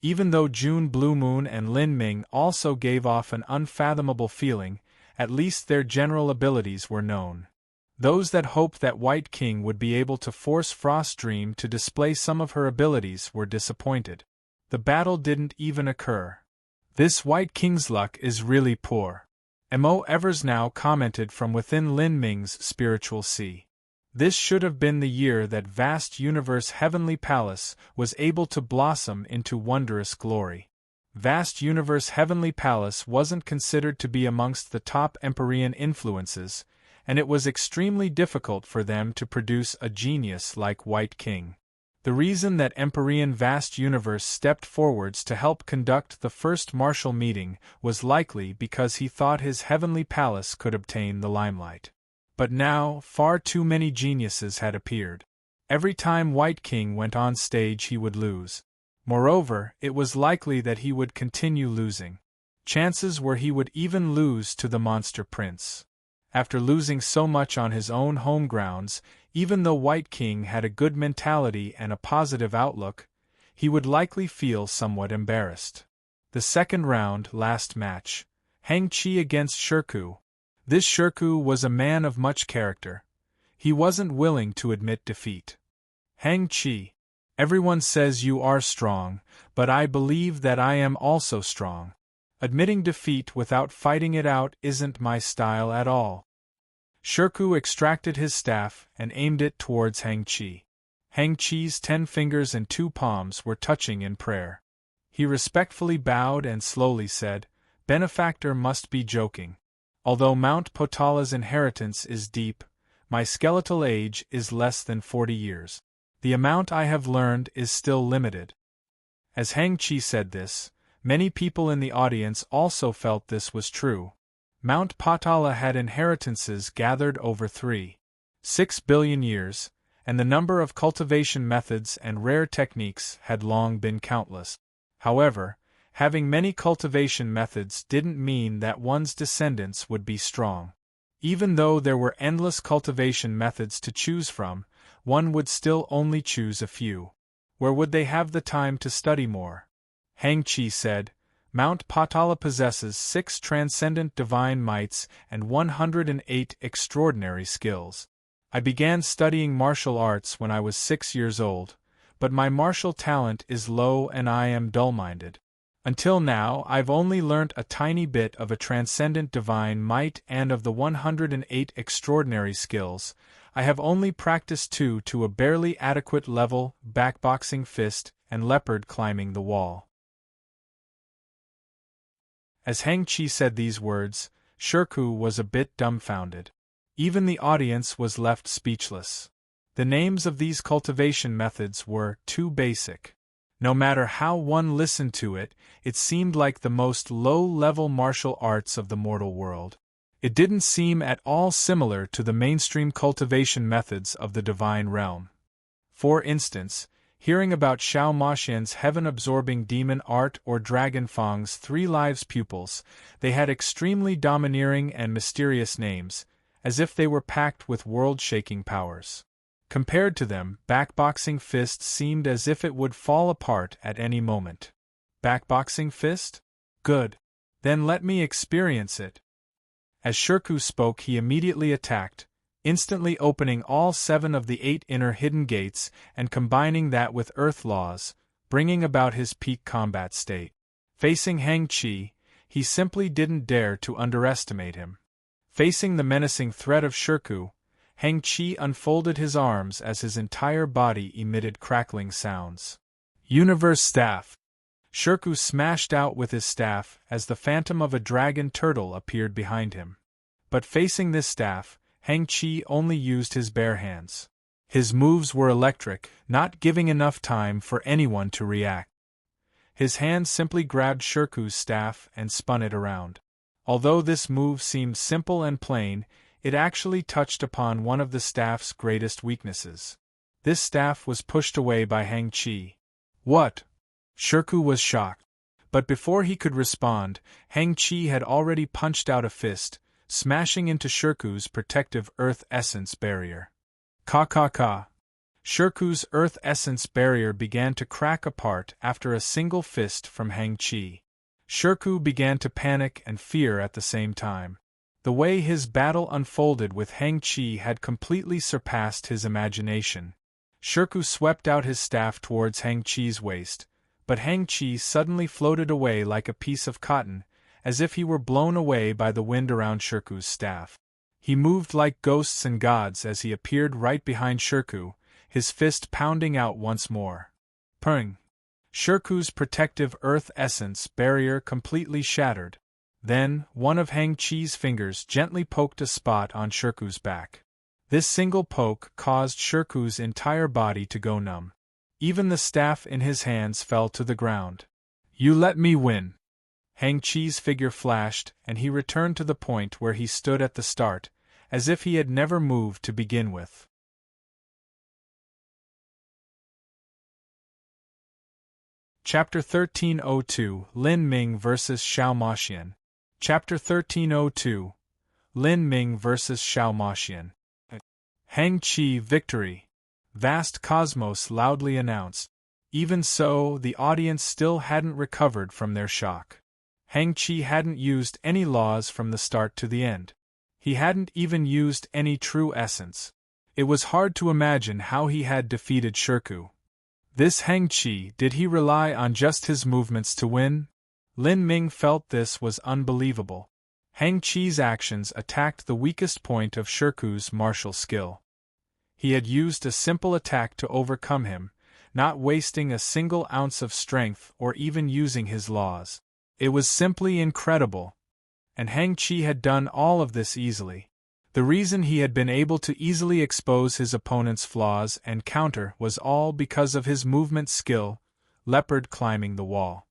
Even though June Blue Moon and Lin Ming also gave off an unfathomable feeling, at least their general abilities were known. Those that hoped that White King would be able to force Frost Dream to display some of her abilities were disappointed. The battle didn't even occur. This White King's luck is really poor. Mo Evers now commented from within Lin Ming's spiritual sea. This should have been the year that vast universe heavenly palace was able to blossom into wondrous glory. Vast universe heavenly palace wasn't considered to be amongst the top Empyrean influences, and it was extremely difficult for them to produce a genius like White King. The reason that Empyrean Vast Universe stepped forwards to help conduct the first martial meeting was likely because he thought his heavenly palace could obtain the limelight. But now, far too many geniuses had appeared. Every time White King went on stage he would lose. Moreover, it was likely that he would continue losing. Chances were he would even lose to the Monster Prince. After losing so much on his own home grounds, even though White King had a good mentality and a positive outlook, he would likely feel somewhat embarrassed. The second round, last match. Hang Chi against Shirku. This Shirku was a man of much character. He wasn't willing to admit defeat. Hang Chi. Everyone says you are strong, but I believe that I am also strong. Admitting defeat without fighting it out isn't my style at all. Shirku extracted his staff and aimed it towards Hang Chi. Hang Chi's 10 fingers and 2 palms were touching in prayer. He respectfully bowed and slowly said, "Benefactor must be joking. Although Mount Potala's inheritance is deep, my skeletal age is less than 40 years. The amount I have learned is still limited." As Hang Chi said this, many people in the audience also felt this was true. Mount Potala had inheritances gathered over 3.6 billion years, and the number of cultivation methods and rare techniques had long been countless. However, having many cultivation methods didn't mean that one's descendants would be strong. Even though there were endless cultivation methods to choose from, one would still only choose a few. Where would they have the time to study more? Hang Chi said, "Mount Potala possesses 6 transcendent divine mights and 108 extraordinary skills. I began studying martial arts when I was 6 years old, but my martial talent is low and I am dull-minded. Until now I've only learnt a tiny bit of a transcendent divine might, and of the 108 extraordinary skills, I have only practiced 2 to a barely adequate level: backboxing fist and leopard climbing the wall." As Hang Chi said these words, Shirku was a bit dumbfounded. Even the audience was left speechless. The names of these cultivation methods were too basic. No matter how one listened to it, it seemed like the most low-level martial arts of the mortal world. It didn't seem at all similar to the mainstream cultivation methods of the divine realm. For instance, hearing about Xiao Maxian's heaven-absorbing demon art or Dragon Fang's 3 lives pupils, they had extremely domineering and mysterious names, as if they were packed with world-shaking powers. Compared to them, backboxing fist seemed as if it would fall apart at any moment. Backboxing fist? Good. Then let me experience it. As Shirku spoke, he immediately attacked, instantly opening all 7 of the 8 inner hidden gates and combining that with earth laws, bringing about his peak combat state. Facing Hang Chi, he simply didn't dare to underestimate him. Facing the menacing threat of Shirku, Hang Chi unfolded his arms as his entire body emitted crackling sounds. Universe Staff. Shirku smashed out with his staff as the phantom of a dragon turtle appeared behind him. But facing this staff, Hang Chi only used his bare hands. His moves were electric, not giving enough time for anyone to react. His hand simply grabbed Shirku's staff and spun it around. Although this move seemed simple and plain, it actually touched upon one of the staff's greatest weaknesses. This staff was pushed away by Hang Chi. What? Shirku was shocked. But before he could respond, Hang Chi had already punched out a fist, smashing into Shirku's protective earth essence barrier. Ka. Shirku's earth essence barrier began to crack apart after a single fist from Hang Chi. Shirku began to panic and fear at the same time. The way his battle unfolded with Hang Chi had completely surpassed his imagination. Shirku swept out his staff towards Hang Chi's waist, but Hang Chi suddenly floated away like a piece of cotton, as if he were blown away by the wind around Shirku's staff. He moved like ghosts and gods as he appeared right behind Shirku, his fist pounding out once more. Purring. Shirku's protective earth essence barrier completely shattered. Then, one of Hang Chi's fingers gently poked a spot on Shirku's back. This single poke caused Shirku's entire body to go numb. Even the staff in his hands fell to the ground. You let me win. Hang Chi's figure flashed, and he returned to the point where he stood at the start, as if he had never moved to begin with. Chapter 1302, Lin Ming vs. Xiao Maxian. Chapter 1302, Lin Ming vs. Xiao Maxian. Hang Chi victory. Vast cosmos loudly announced. Even so, the audience still hadn't recovered from their shock. Hang Chi hadn't used any laws from the start to the end. He hadn't even used any true essence. It was hard to imagine how he had defeated Shirku. This Hang Chi, did he rely on just his movements to win? Lin Ming felt this was unbelievable. Hang Chi's actions attacked the weakest point of Shirku's martial skill. He had used a simple attack to overcome him, not wasting a single ounce of strength or even using his laws. It was simply incredible. And Hang Chi had done all of this easily. The reason he had been able to easily expose his opponent's flaws and counter was all because of his movement skill, leopard climbing the wall.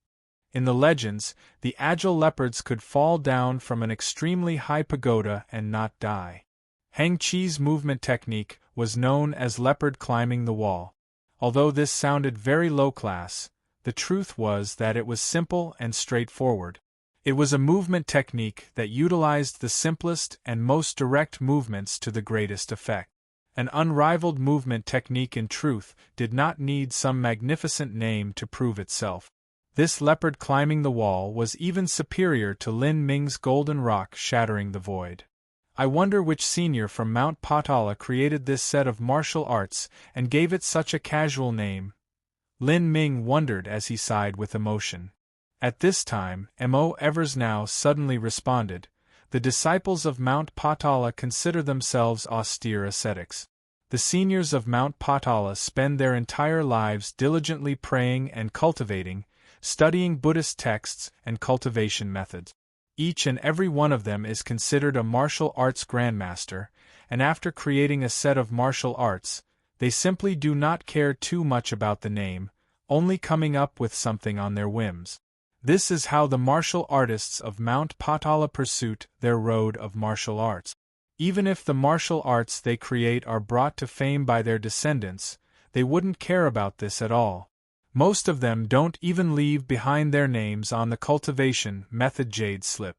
In the legends, the agile leopards could fall down from an extremely high pagoda and not die. Hang Chi's movement technique was known as leopard climbing the wall. Although this sounded very low class, the truth was that it was simple and straightforward. It was a movement technique that utilized the simplest and most direct movements to the greatest effect. An unrivaled movement technique in truth did not need some magnificent name to prove itself. This leopard climbing the wall was even superior to Lin Ming's golden rock shattering the void. I wonder which senior from Mount Potala created this set of martial arts and gave it such a casual name. Lin Ming wondered as he sighed with emotion. At this time, Mo Evers now suddenly responded, "The disciples of Mount Potala consider themselves austere ascetics. The seniors of Mount Potala spend their entire lives diligently praying and cultivating, studying Buddhist texts and cultivation methods. Each and every one of them is considered a martial arts grandmaster, and after creating a set of martial arts, they simply do not care too much about the name, only coming up with something on their whims. This is how the martial artists of Mount Potala pursue their road of martial arts. Even if the martial arts they create are brought to fame by their descendants, they wouldn't care about this at all. Most of them don't even leave behind their names on the cultivation method jade slip."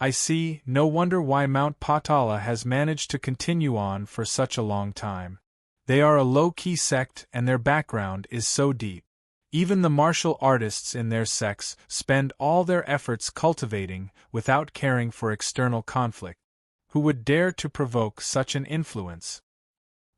I see, no wonder why Mount Potala has managed to continue on for such a long time. They are a low-key sect and their background is so deep. Even the martial artists in their sects spend all their efforts cultivating without caring for external conflict. Who would dare to provoke such an influence?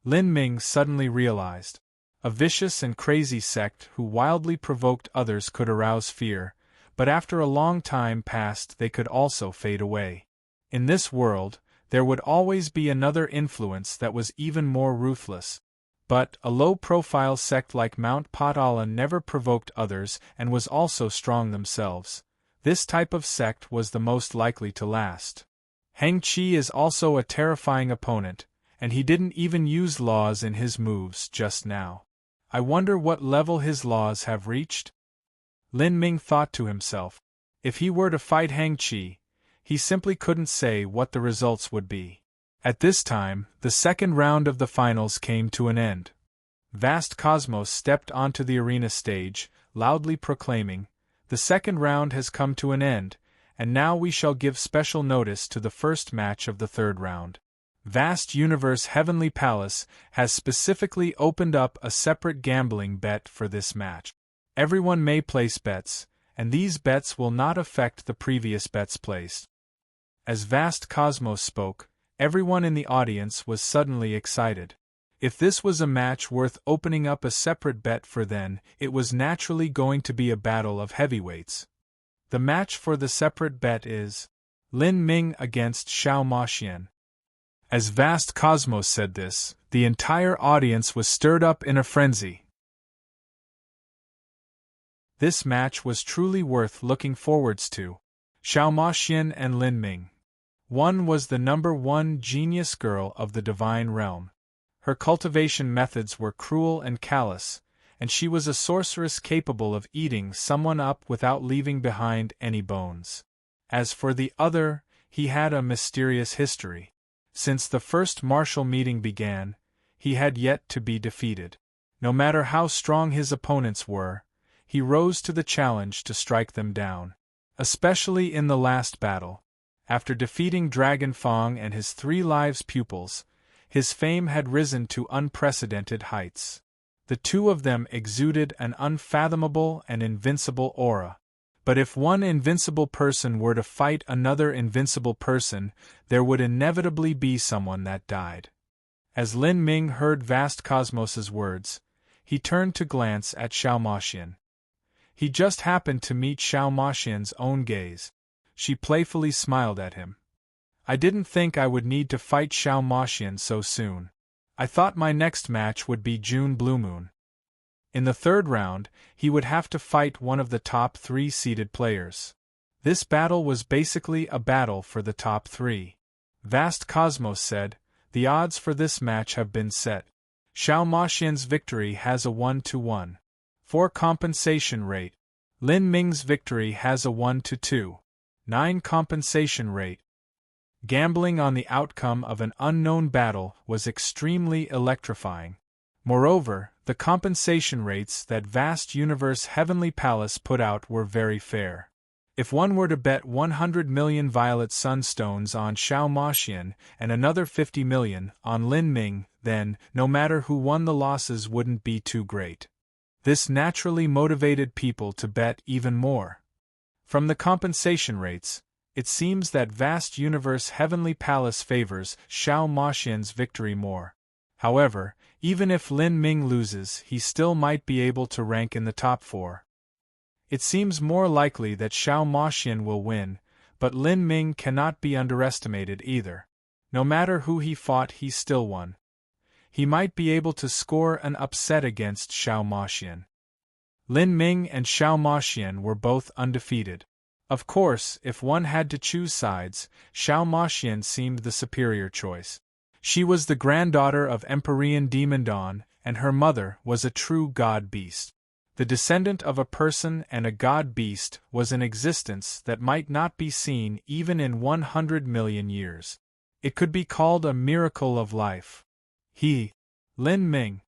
Lin Ming suddenly realized. A vicious and crazy sect who wildly provoked others could arouse fear, but after a long time passed they could also fade away. In this world, there would always be another influence that was even more ruthless. But a low-profile sect like Mount Potala never provoked others and was also strong themselves. This type of sect was the most likely to last. Hang Chi is also a terrifying opponent, and he didn't even use laws in his moves just now. I wonder what level his laws have reached? Lin Ming thought to himself. If he were to fight Hang Chi, he simply couldn't say what the results would be. At this time, the second round of the finals came to an end. Vast Cosmos stepped onto the arena stage, loudly proclaiming, "The second round has come to an end, and now we shall give special notice to the first match of the third round. Vast Universe Heavenly Palace has specifically opened up a separate gambling bet for this match. Everyone may place bets, and these bets will not affect the previous bets placed." As Vast Cosmos spoke, everyone in the audience was suddenly excited. If this was a match worth opening up a separate bet for, then it was naturally going to be a battle of heavyweights. The match for the separate bet is Lin Ming against Xiao Maxian. As Vast Cosmos said this, the entire audience was stirred up in a frenzy. This match was truly worth looking forwards to. Xiao Maxian and Lin Ming. One was the #1 genius girl of the divine realm. Her cultivation methods were cruel and callous, and she was a sorceress capable of eating someone up without leaving behind any bones. As for the other, he had a mysterious history. Since the first martial meeting began, he had yet to be defeated. No matter how strong his opponents were, he rose to the challenge to strike them down. Especially in the last battle. After defeating Dragon Fong and his 3 lives pupils, his fame had risen to unprecedented heights. The two of them exuded an unfathomable and invincible aura. But if one invincible person were to fight another invincible person, there would inevitably be someone that died. As Lin Ming heard Vast Cosmos's words, he turned to glance at Xiao Maxian. He just happened to meet Xiao Maxian's own gaze. She playfully smiled at him. I didn't think I would need to fight Xiao Maxian so soon. I thought my next match would be June Blue Moon. In the third round, he would have to fight one of the top 3 seeded players. This battle was basically a battle for the top 3. Vast Cosmos said, the odds for this match have been set. Xiao Maxian's victory has a 1-to-1. For compensation rate. Lin Ming's victory has a 1-to-2. 9 compensation rate. Gambling on the outcome of an unknown battle was extremely electrifying. Moreover, the compensation rates that Vast Universe Heavenly Palace put out were very fair. If one were to bet 100 million violet sunstones on Xiao Maxian and another 50 million on Lin Ming, then, no matter who won, the losses wouldn't be too great. This naturally motivated people to bet even more. From the compensation rates, it seems that Vast Universe Heavenly Palace favors Xiao Maxian's victory more. However, even if Lin Ming loses, he still might be able to rank in the top 4. It seems more likely that Xiao Maxian will win, but Lin Ming cannot be underestimated either. No matter who he fought, he still won. He might be able to score an upset against Xiao Maxian. Lin Ming and Xiao Maxian were both undefeated. Of course, if one had to choose sides, Xiao Maxian seemed the superior choice. She was the granddaughter of Empyrean Demon Dawn, and her mother was a true god-beast. The descendant of a person and a god-beast was an existence that might not be seen even in 100 million years. It could be called a miracle of life. Lin Ming.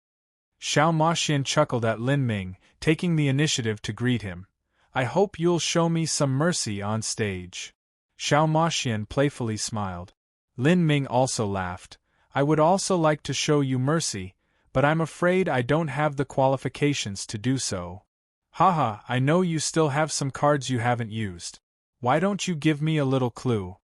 Xiao Maxian chuckled at Lin Ming, taking the initiative to greet him. I hope you'll show me some mercy on stage. Xiao Maxian playfully smiled. Lin Ming also laughed. I would also like to show you mercy, but I'm afraid I don't have the qualifications to do so. Haha, I know you still have some cards you haven't used. Why don't you give me a little clue?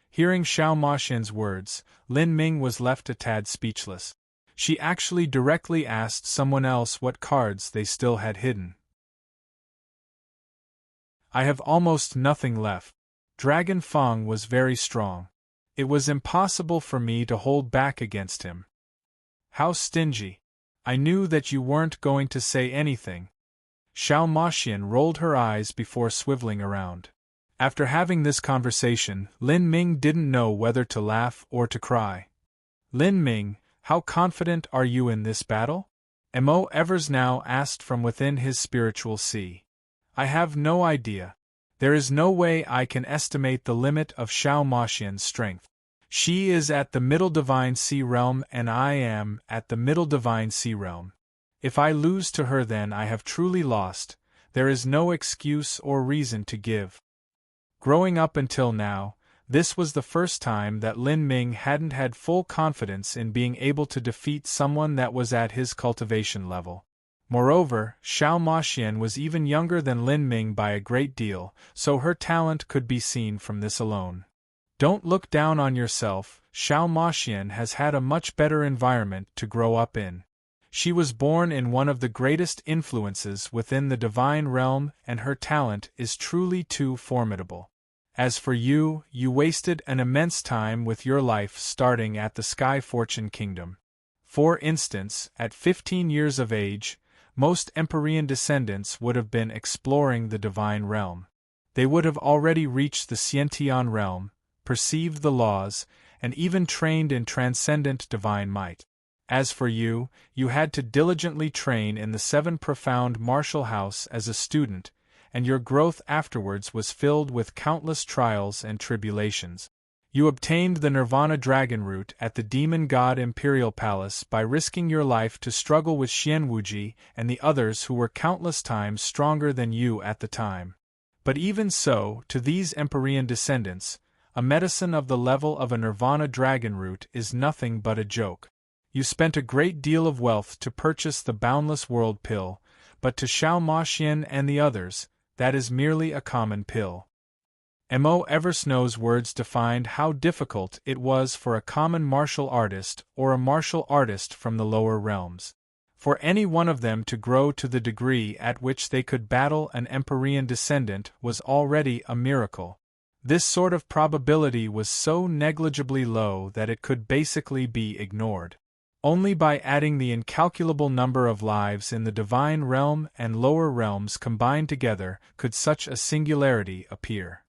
Hearing Xiao Maxian's words, Lin Ming was left a tad speechless. She actually directly asked someone else what cards they still had hidden. I have almost nothing left. Dragon Feng was very strong. It was impossible for me to hold back against him. How stingy. I knew that you weren't going to say anything. Xiao Maxian rolled her eyes before swiveling around. After having this conversation, Lin Ming didn't know whether to laugh or to cry. Lin Ming, how confident are you in this battle? Mo Evers now asked from within his spiritual sea. I have no idea. There is no way I can estimate the limit of Xiao Maxian's strength. She is at the Middle Divine Sea Realm and I am at the Middle Divine Sea Realm. If I lose to her, then I have truly lost. There is no excuse or reason to give. Growing up until now, this was the first time that Lin Ming hadn't had full confidence in being able to defeat someone that was at his cultivation level. Moreover, Xiao Maxian was even younger than Lin Ming by a great deal, so her talent could be seen from this alone. Don't look down on yourself. Xiao Maxian has had a much better environment to grow up in. She was born in one of the greatest influences within the divine realm, and her talent is truly too formidable. As for you, you wasted an immense time with your life starting at the Sky Fortune Kingdom. For instance, at 15 years of age, most Empyrean descendants would have been exploring the divine realm. They would have already reached the Xiantian realm, perceived the laws, and even trained in transcendent divine might. As for you, you had to diligently train in the 7 profound martial house as a student, and your growth afterwards was filled with countless trials and tribulations. You obtained the Nirvana Dragon Root at the Demon God Imperial Palace by risking your life to struggle with Xianwuji and the others who were countless times stronger than you at the time. But even so, to these Empyrean descendants, a medicine of the level of a Nirvana Dragon Root is nothing but a joke. You spent a great deal of wealth to purchase the Boundless World Pill, but to Xiao Maxian and the others, that is merely a common pill. Mo. Eversnow's words defined how difficult it was for a common martial artist or a martial artist from the lower realms. For any one of them to grow to the degree at which they could battle an Empyrean descendant was already a miracle. This sort of probability was so negligibly low that it could basically be ignored. Only by adding the incalculable number of lives in the divine realm and lower realms combined together could such a singularity appear.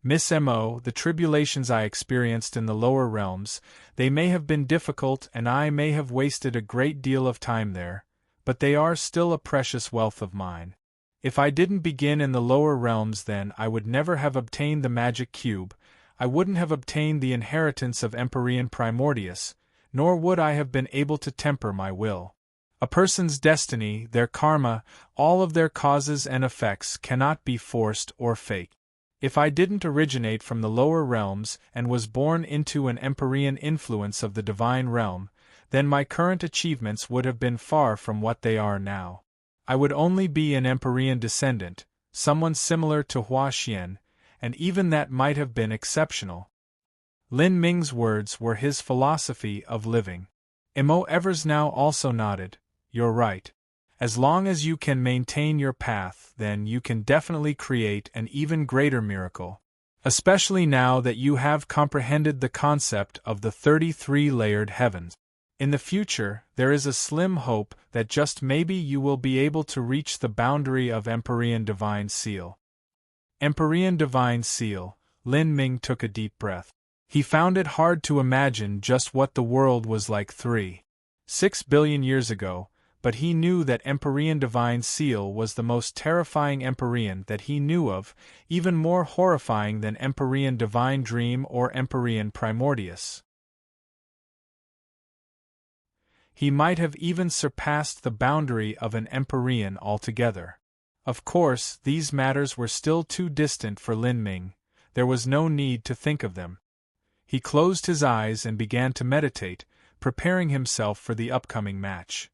Miss Mo., the tribulations I experienced in the lower realms, they may have been difficult and I may have wasted a great deal of time there, but they are still a precious wealth of mine. If I didn't begin in the lower realms then I would never have obtained the magic cube, I wouldn't have obtained the inheritance of Empyrean Primordius, nor would I have been able to temper my will. A person's destiny, their karma, all of their causes and effects cannot be forced or faked. If I didn't originate from the lower realms and was born into an Empyrean influence of the divine realm, then my current achievements would have been far from what they are now. I would only be an Empyrean descendant, someone similar to Hua Xian, and even that might have been exceptional. Lin Ming's words were his philosophy of living. Mo. Eversnow also nodded. You're right. As long as you can maintain your path, then you can definitely create an even greater miracle. Especially now that you have comprehended the concept of the 33-layered heavens. In the future, there is a slim hope that just maybe you will be able to reach the boundary of Empyrean Divine Seal. Empyrean Divine Seal. Lin Ming took a deep breath. He found it hard to imagine just what the world was like 3.6 billion years ago, but he knew that Empyrean Divine Seal was the most terrifying Empyrean that he knew of, even more horrifying than Empyrean Divine Dream or Empyrean Primordius. He might have even surpassed the boundary of an Empyrean altogether. Of course, these matters were still too distant for Lin Ming. There was no need to think of them. He closed his eyes and began to meditate, preparing himself for the upcoming match.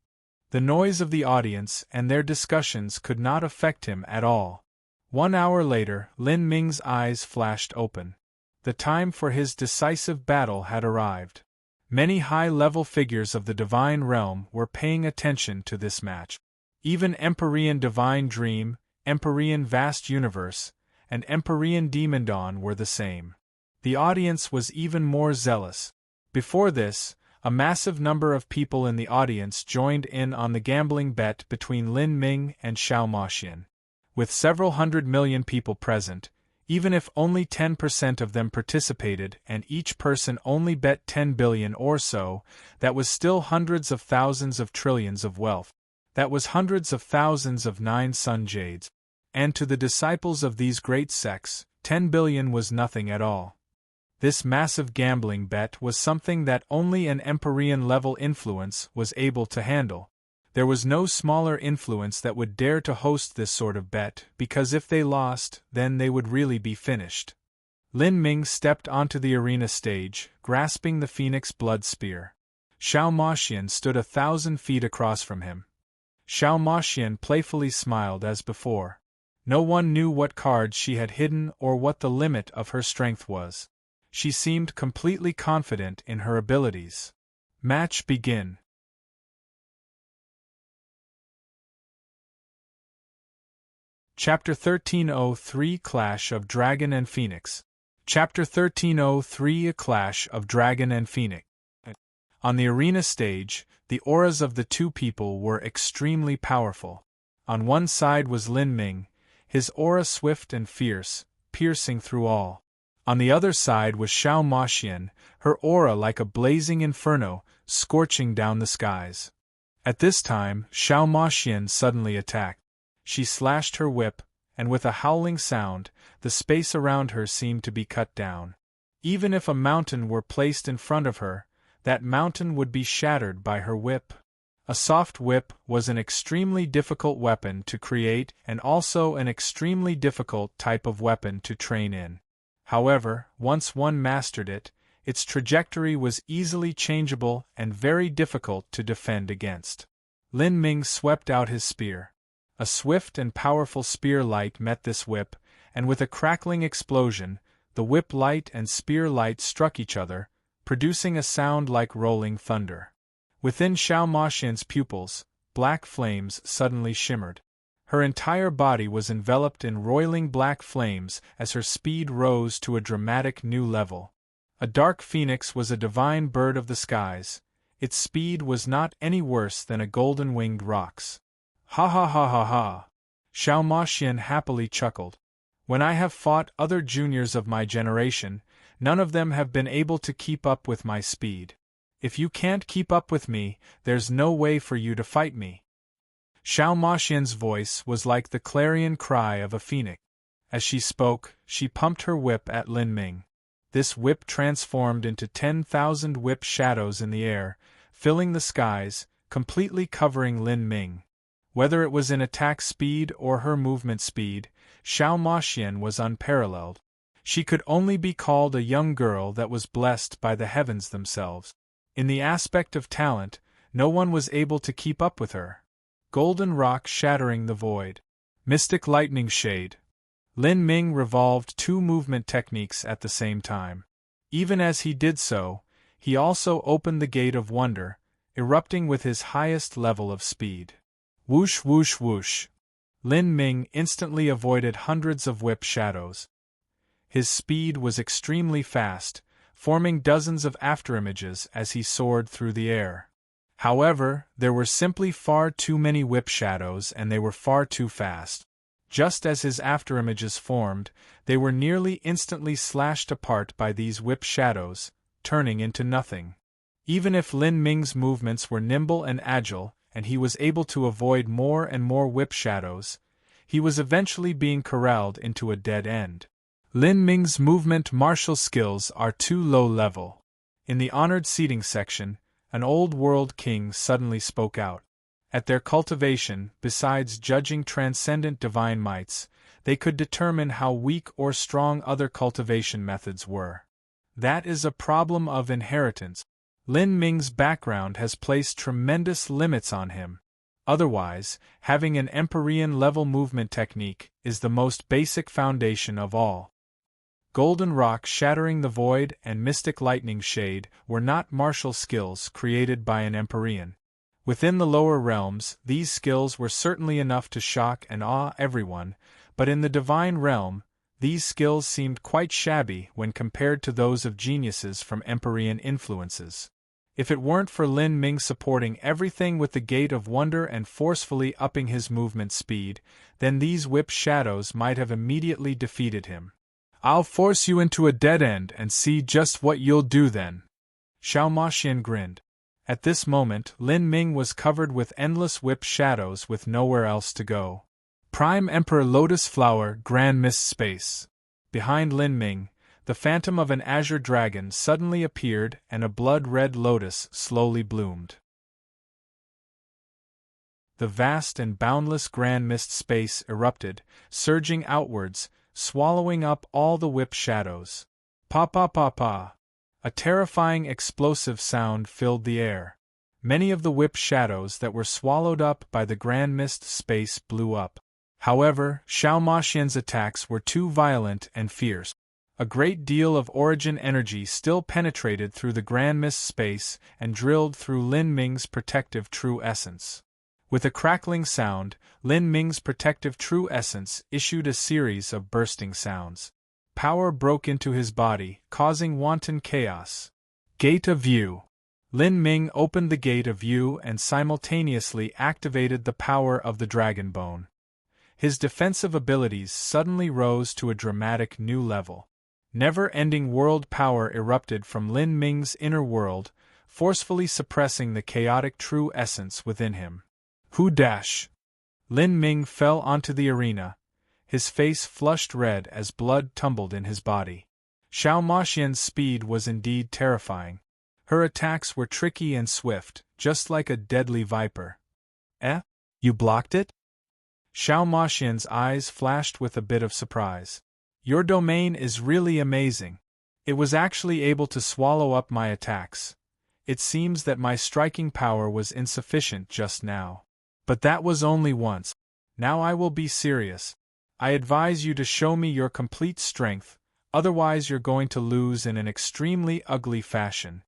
The noise of the audience and their discussions could not affect him at all. 1 hour later, Lin Ming's eyes flashed open. The time for his decisive battle had arrived. Many high-level figures of the divine realm were paying attention to this match. Even Empyrean Divine Dream, Empyrean Vast Universe, and Empyrean Demon Dawn were the same. The audience was even more zealous. Before this, a massive number of people in the audience joined in on the gambling bet between Lin Ming and Xiao Moxian. With several 100 million people present, even if only 10% of them participated and each person only bet 10 billion or so, that was still hundreds of thousands of trillions of wealth. That was hundreds of thousands of 9 sun jades. And to the disciples of these great sects, 10 billion was nothing at all. This massive gambling bet was something that only an Empyrean-level influence was able to handle. There was no smaller influence that would dare to host this sort of bet, because if they lost, then they would really be finished. Lin Ming stepped onto the arena stage, grasping the phoenix blood spear. Xiao Moxian stood 1,000 feet across from him. Xiao Moxian playfully smiled as before. No one knew what cards she had hidden or what the limit of her strength was. She seemed completely confident in her abilities. Match begin. Chapter 1303 Clash of Dragon and Phoenix. Chapter 1303 A Clash of Dragon and Phoenix. On the arena stage, the auras of the two people were extremely powerful. On one side was Lin Ming, his aura swift and fierce, piercing through all. On the other side was Xiao Moxian, her aura like a blazing inferno, scorching down the skies. At this time, Xiao Moxian suddenly attacked. She slashed her whip, and with a howling sound, the space around her seemed to be cut down. Even if a mountain were placed in front of her, that mountain would be shattered by her whip. A soft whip was an extremely difficult weapon to create and also an extremely difficult type of weapon to train in. However, once one mastered it, its trajectory was easily changeable and very difficult to defend against. Lin Ming swept out his spear. A swift and powerful spear light met this whip, and with a crackling explosion, the whip light and spear light struck each other, producing a sound like rolling thunder. Within Xiao Maxian's pupils, black flames suddenly shimmered. Her entire body was enveloped in roiling black flames as her speed rose to a dramatic new level. A dark phoenix was a divine bird of the skies. Its speed was not any worse than a golden-winged roc's. Ha ha ha ha ha! Xiao Maxian happily chuckled. When I have fought other juniors of my generation, none of them have been able to keep up with my speed. If you can't keep up with me, there's no way for you to fight me. Xiao Maxian's voice was like the clarion cry of a phoenix. As she spoke, she pumped her whip at Lin Ming. This whip transformed into 10,000 whip shadows in the air, filling the skies, completely covering Lin Ming. Whether it was in attack speed or her movement speed, Xiao Maxian was unparalleled. She could only be called a young girl that was blessed by the heavens themselves. In the aspect of talent, no one was able to keep up with her. Golden rock shattering the void. Mystic lightning shade. Lin Ming revolved two movement techniques at the same time. Even as he did so, he also opened the gate of wonder, erupting with his highest level of speed. Whoosh whoosh whoosh. Lin Ming instantly avoided hundreds of whip shadows. His speed was extremely fast, forming dozens of afterimages as he soared through the air. However, there were simply far too many whip shadows and they were far too fast. Just as his afterimages formed, they were nearly instantly slashed apart by these whip shadows, turning into nothing. Even if Lin Ming's movements were nimble and agile, and he was able to avoid more and more whip shadows, he was eventually being corralled into a dead end. Lin Ming's movement martial skills are too low level. In the honored seating section, an old world king suddenly spoke out. At their cultivation, besides judging transcendent divine mights, they could determine how weak or strong other cultivation methods were. That is a problem of inheritance. Lin Ming's background has placed tremendous limits on him. Otherwise, having an Empyrean-level movement technique is the most basic foundation of all. Golden rock shattering the void and mystic lightning shade were not martial skills created by an Empyrean. Within the lower realms, these skills were certainly enough to shock and awe everyone, but in the divine realm, these skills seemed quite shabby when compared to those of geniuses from Empyrean influences. If it weren't for Lin Ming supporting everything with the gate of wonder and forcefully upping his movement speed, then these whip shadows might have immediately defeated him. I'll force you into a dead end and see just what you'll do then. Xiao Maxian grinned. At this moment, Lin Ming was covered with endless whip shadows with nowhere else to go. Prime Emperor Lotus Flower Grand Mist Space. Behind Lin Ming, the phantom of an azure dragon suddenly appeared and a blood-red lotus slowly bloomed. The vast and boundless Grand Mist Space erupted, surging outwards, swallowing up all the whip shadows. Pa pa pa pa. A terrifying explosive sound filled the air. Many of the whip shadows that were swallowed up by the Grand Mist Space blew up. However, Xiao Maxian's attacks were too violent and fierce. A great deal of origin energy still penetrated through the Grand Mist Space and drilled through Lin Ming's protective true essence. With a crackling sound, Lin Ming's protective true essence issued a series of bursting sounds. Power broke into his body, causing wanton chaos. Gate of View. Lin Ming opened the Gate of View and simultaneously activated the power of the Dragon Bone. His defensive abilities suddenly rose to a dramatic new level. Never-ending world power erupted from Lin Ming's inner world, forcefully suppressing the chaotic true essence within him. Hu dash! Lin Ming fell onto the arena, his face flushed red as blood tumbled in his body. Xiao Maxian's speed was indeed terrifying. Her attacks were tricky and swift, just like a deadly viper. Eh? You blocked it? Xiao Maxian's eyes flashed with a bit of surprise. Your domain is really amazing. It was actually able to swallow up my attacks. It seems that my striking power was insufficient just now. But that was only once. Now I will be serious. I advise you to show me your complete strength, otherwise you're going to lose in an extremely ugly fashion.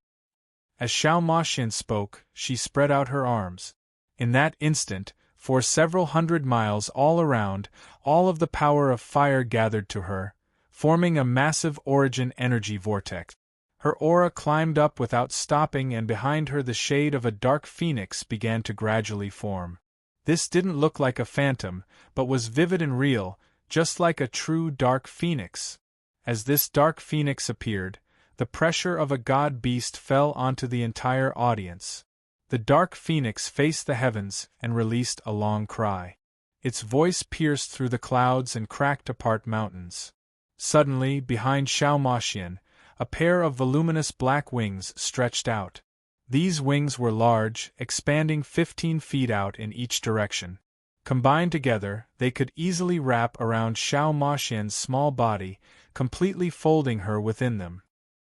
As Xiao Moxian spoke, she spread out her arms. In that instant, for several hundred miles all around, all of the power of fire gathered to her, forming a massive origin energy vortex. Her aura climbed up without stopping, and behind her the shade of a dark phoenix began to gradually form. This didn't look like a phantom, but was vivid and real, just like a true dark phoenix. As this dark phoenix appeared, the pressure of a god-beast fell onto the entire audience. The dark phoenix faced the heavens and released a long cry. Its voice pierced through the clouds and cracked apart mountains. Suddenly, behind Xiao Moxian, a pair of voluminous black wings stretched out. These wings were large, expanding 15 feet out in each direction. Combined together, they could easily wrap around Xiao Moxian's small body, completely folding her within them.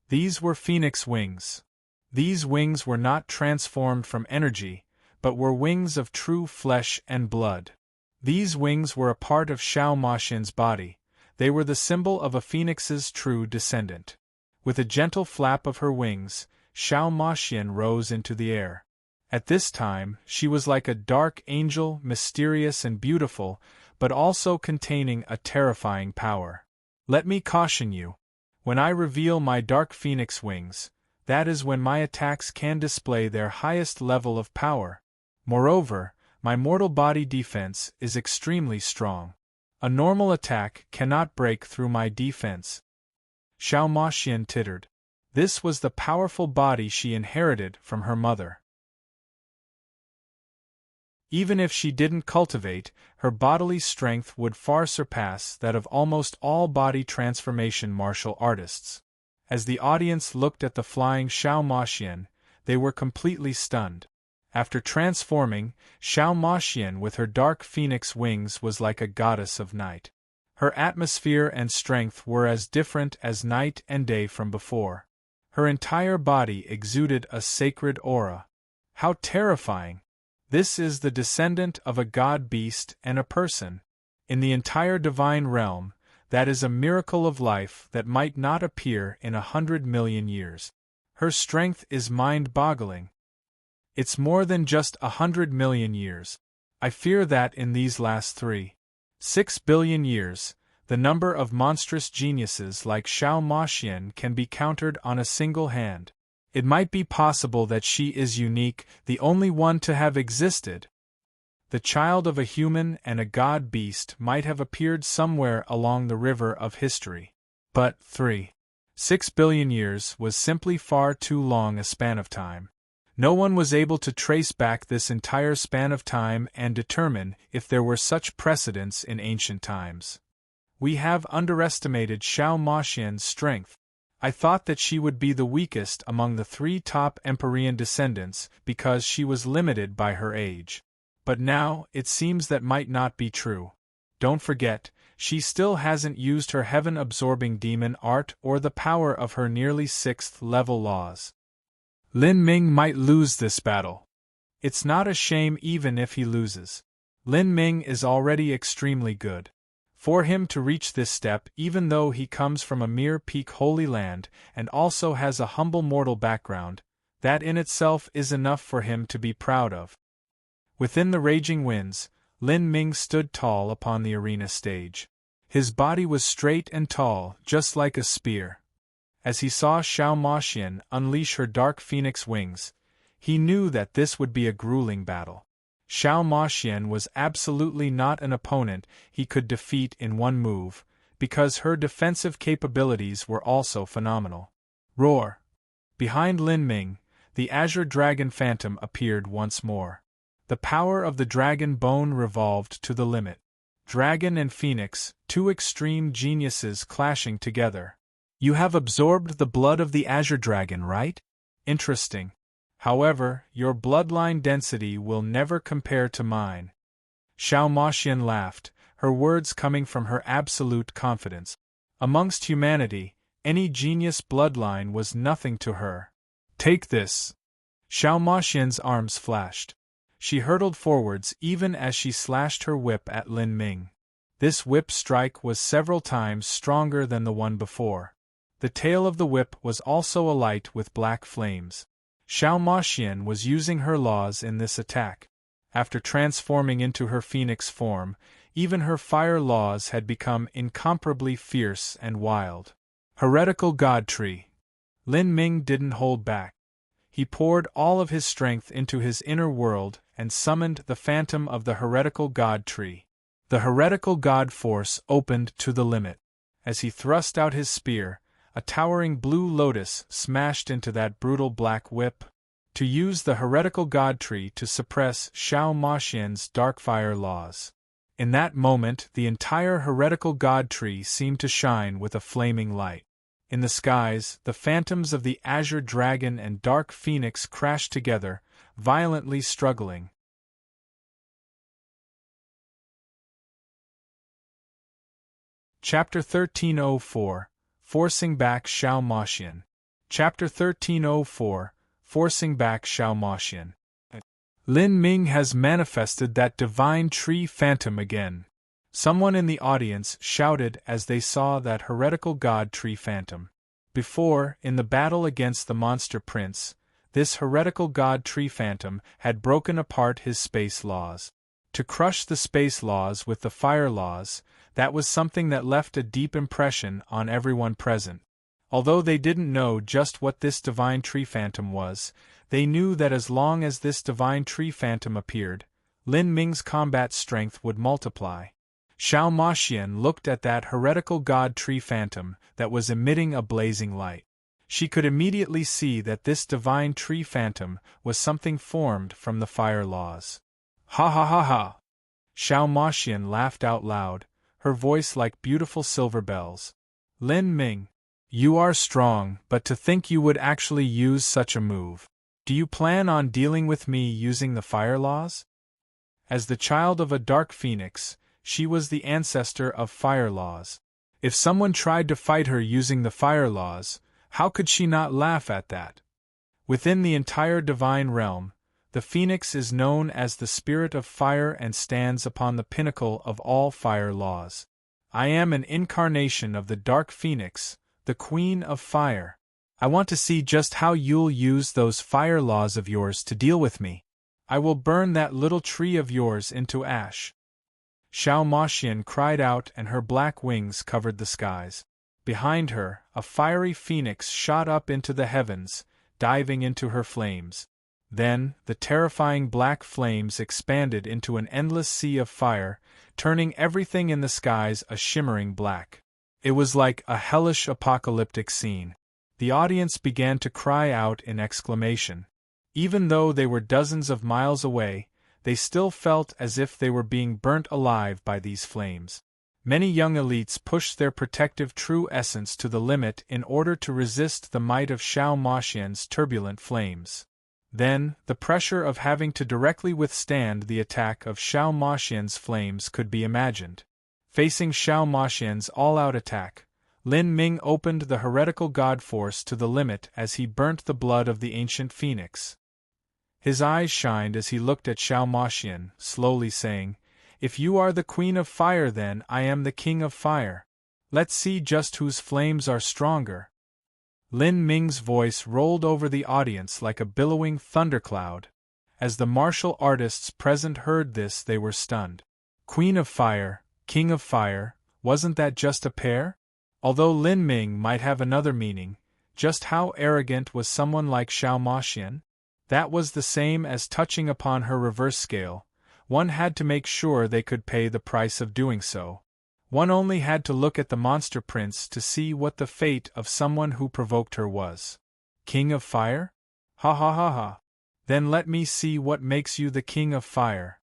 These were phoenix wings. These wings were not transformed from energy, but were wings of true flesh and blood. These wings were a part of Xiao Moxian's body. They were the symbol of a phoenix's true descendant. With a gentle flap of her wings, Xiao Moxian rose into the air. At this time, she was like a dark angel, mysterious and beautiful, but also containing a terrifying power. Let me caution you. When I reveal my dark phoenix wings, that is when my attacks can display their highest level of power. Moreover, my mortal body defense is extremely strong. A normal attack cannot break through my defense. Xiao Moxian tittered. This was the powerful body she inherited from her mother. Even if she didn't cultivate, her bodily strength would far surpass that of almost all body transformation martial artists. As the audience looked at the flying Xiao Moxian, they were completely stunned. After transforming, Xiao Moxian with her dark phoenix wings was like a goddess of night. Her atmosphere and strength were as different as night and day from before. Her entire body exuded a sacred aura. How terrifying! This is the descendant of a god-beast and a person. In the entire divine realm, that is a miracle of life that might not appear in 100 million years. Her strength is mind-boggling. It's more than just 100 million years. I fear that in these last 3.6 billion years, the number of monstrous geniuses like Xiao Moxian can be counted on a single hand. It might be possible that she is unique, the only one to have existed. The child of a human and a god-beast might have appeared somewhere along the river of history. But 3.6 billion years was simply far too long a span of time. No one was able to trace back this entire span of time and determine if there were such precedents in ancient times. We have underestimated Xiao Moxian's strength. I thought that she would be the weakest among the 3 top Empyrean descendants because she was limited by her age. But now, it seems that might not be true. Don't forget, she still hasn't used her heaven-absorbing demon art or the power of her nearly 6th-level laws. Lin Ming might lose this battle. It's not a shame even if he loses. Lin Ming is already extremely good. For him to reach this step, even though he comes from a mere peak Holy Land and also has a humble mortal background, that in itself is enough for him to be proud of. Within the raging winds, Lin Ming stood tall upon the arena stage. His body was straight and tall, just like a spear. As he saw Xiao Moxian unleash her dark phoenix wings, he knew that this would be a grueling battle. Xiao Moxian was absolutely not an opponent he could defeat in one move, because her defensive capabilities were also phenomenal. Roar! Behind Lin Ming, the Azure Dragon Phantom appeared once more. The power of the dragon bone revolved to the limit. Dragon and Phoenix, 2 extreme geniuses clashing together. You have absorbed the blood of the Azure Dragon, right? Interesting. However, your bloodline density will never compare to mine. Xiao Moxian laughed, her words coming from her absolute confidence. Amongst humanity, any genius bloodline was nothing to her. Take this. Xiao Moxian's arms flashed. She hurtled forwards even as she slashed her whip at Lin Ming. This whip strike was several times stronger than the one before. The tail of the whip was also alight with black flames. Xiao Maxian was using her laws in this attack. After transforming into her phoenix form, even her fire laws had become incomparably fierce and wild. Heretical God Tree. Lin Ming didn't hold back. He poured all of his strength into his inner world and summoned the phantom of the heretical God Tree. The heretical God force opened to the limit. As he thrust out his spear, a towering blue lotus smashed into that brutal black whip, to use the heretical God Tree to suppress Xiao Maxian's dark fire laws. In that moment, the entire heretical God Tree seemed to shine with a flaming light. In the skies, the phantoms of the azure dragon and dark phoenix crashed together, violently struggling. Chapter 1304 Forcing Back Xiao Maxian. Chapter 1304 Forcing Back Xiao Maxian. Lin Ming has manifested that divine tree phantom again. Someone in the audience shouted as they saw that heretical god tree phantom. Before, in the battle against the monster prince, this heretical god tree phantom had broken apart his space laws. To crush the space laws with the fire laws, that was something that left a deep impression on everyone present. Although they didn't know just what this divine tree phantom was, they knew that as long as this divine tree phantom appeared, Lin Ming's combat strength would multiply. Xiao Maxian looked at that heretical god tree phantom that was emitting a blazing light. She could immediately see that this divine tree phantom was something formed from the fire laws. Ha ha ha ha! Xiao Maxian laughed out loud, her voice like beautiful silver bells. Lin Ming, you are strong, but to think you would actually use such a move. Do you plan on dealing with me using the fire laws? As the child of a dark phoenix, she was the ancestor of fire laws. If someone tried to fight her using the fire laws, how could she not laugh at that? Within the entire divine realm, the phoenix is known as the spirit of fire and stands upon the pinnacle of all fire laws. I am an incarnation of the dark phoenix, the queen of fire. I want to see just how you'll use those fire laws of yours to deal with me. I will burn that little tree of yours into ash. Xiao Maxian cried out and her black wings covered the skies. Behind her, a fiery phoenix shot up into the heavens, diving into her flames. Then, the terrifying black flames expanded into an endless sea of fire, turning everything in the skies a shimmering black. It was like a hellish apocalyptic scene. The audience began to cry out in exclamation. Even though they were dozens of miles away, they still felt as if they were being burnt alive by these flames. Many young elites pushed their protective true essence to the limit in order to resist the might of Xiao Maxian's turbulent flames. Then, the pressure of having to directly withstand the attack of Xiao Maxian's flames could be imagined. Facing Xiao Maxian's all-out attack, Lin Ming opened the heretical god force to the limit as he burnt the blood of the ancient phoenix. His eyes shined as he looked at Xiao Maxian, slowly saying, "If you are the queen of fire, then I am the king of fire. Let's see just whose flames are stronger." Lin Ming's voice rolled over the audience like a billowing thundercloud. As the martial artists present heard this, they were stunned. Queen of fire, king of fire, wasn't that just a pair? Although Lin Ming might have another meaning, just how arrogant was someone like Xiao Maxian? That was the same as touching upon her reverse scale. One had to make sure they could pay the price of doing so. One only had to look at the monster prince to see what the fate of someone who provoked her was. King of fire? Ha ha ha ha. Then let me see what makes you the king of fire.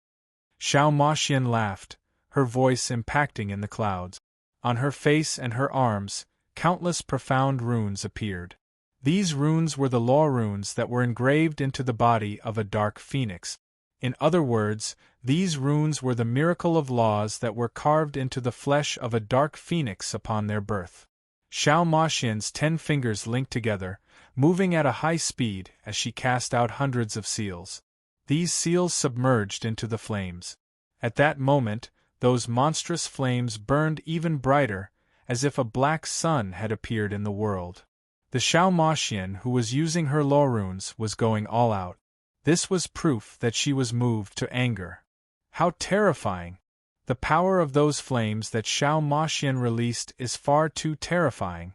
Xiao Maxian laughed, her voice impacting in the clouds. On her face and her arms, countless profound runes appeared. These runes were the law runes that were engraved into the body of a dark phoenix. In other words, these runes were the miracle of laws that were carved into the flesh of a dark phoenix upon their birth. Xiao Maxian's 10 fingers linked together, moving at a high speed as she cast out hundreds of seals. These seals submerged into the flames. At that moment, those monstrous flames burned even brighter, as if a black sun had appeared in the world. The Xiaomoxian who was using her law runes was going all out. This was proof that she was moved to anger. How terrifying! The power of those flames that Xiaomoxian released is far too terrifying.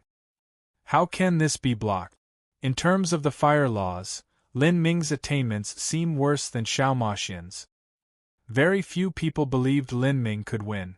How can this be blocked? In terms of the fire laws, Lin Ming's attainments seem worse than Xiaomoxian's. Very few people believed Lin Ming could win.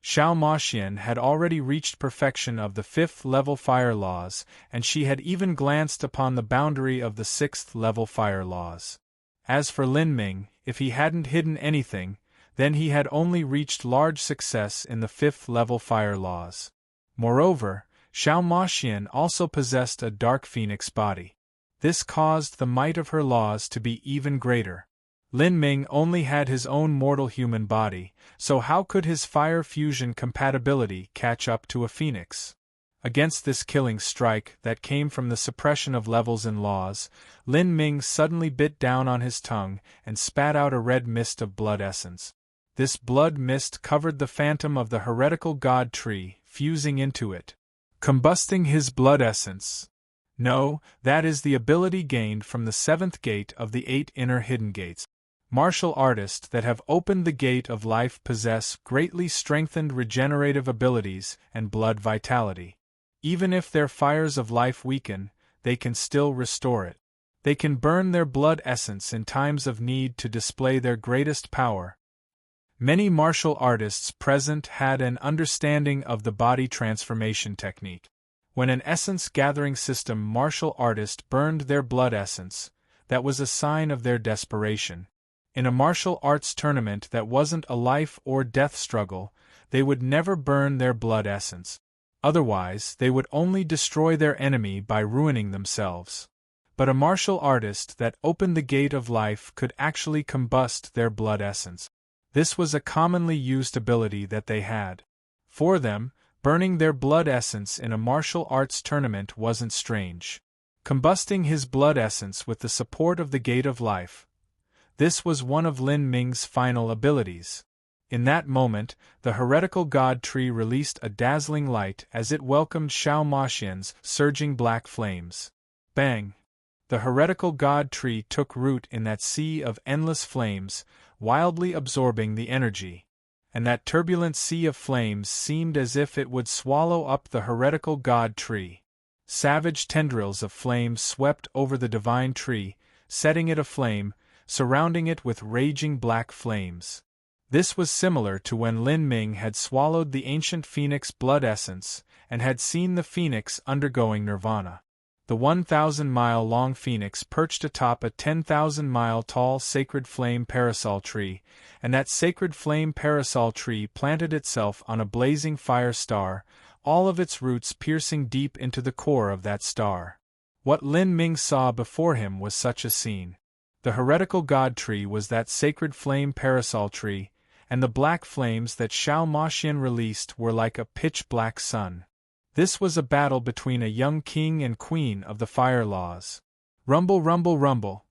Xiaomoxian had already reached perfection of the 5th level fire laws, and she had even glanced upon the boundary of the 6th level fire laws. As for Lin Ming, if he hadn't hidden anything, then he had only reached large success in the 5th level fire laws. Moreover, Xiaomoxian also possessed a dark phoenix body. This caused the might of her laws to be even greater. Lin Ming only had his own mortal human body, so how could his fire fusion compatibility catch up to a phoenix? Against this killing strike that came from the suppression of levels and laws, Lin Ming suddenly bit down on his tongue and spat out a red mist of blood essence. This blood mist covered the phantom of the heretical god tree, fusing into it, combusting his blood essence. No, that is the ability gained from the 7th gate of the 8 inner hidden gates. Martial artists that have opened the gate of life possess greatly strengthened regenerative abilities and blood vitality. Even if their fires of life weaken, they can still restore it. They can burn their blood essence in times of need to display their greatest power. Many martial artists present had an understanding of the body transformation technique. When an essence-gathering system martial artist burned their blood essence, that was a sign of their desperation. In a martial arts tournament that wasn't a life or death struggle, they would never burn their blood essence. Otherwise, they would only destroy their enemy by ruining themselves. But a martial artist that opened the gate of life could actually combust their blood essence. This was a commonly used ability that they had. For them, burning their blood essence in a martial arts tournament wasn't strange. Combusting his blood essence with the support of the gate of life. This was one of Lin Ming's final abilities. In that moment, the heretical god tree released a dazzling light as it welcomed Xiaomoxian's surging black flames. Bang! The heretical god tree took root in that sea of endless flames, wildly absorbing the energy. And that turbulent sea of flames seemed as if it would swallow up the heretical god tree. Savage tendrils of flame swept over the divine tree, setting it aflame, surrounding it with raging black flames. This was similar to when Lin Ming had swallowed the ancient phoenix blood essence and had seen the phoenix undergoing nirvana. The 1,000-mile-long phoenix perched atop a 10,000-mile-tall sacred flame parasol tree, and that sacred flame parasol tree planted itself on a blazing fire star, all of its roots piercing deep into the core of that star. What Lin Ming saw before him was such a scene. The heretical god tree was that sacred flame parasol tree, and the black flames that Xiaomoxian released were like a pitch-black sun. This was a battle between a young king and queen of the fire laws. Rumble, rumble, rumble.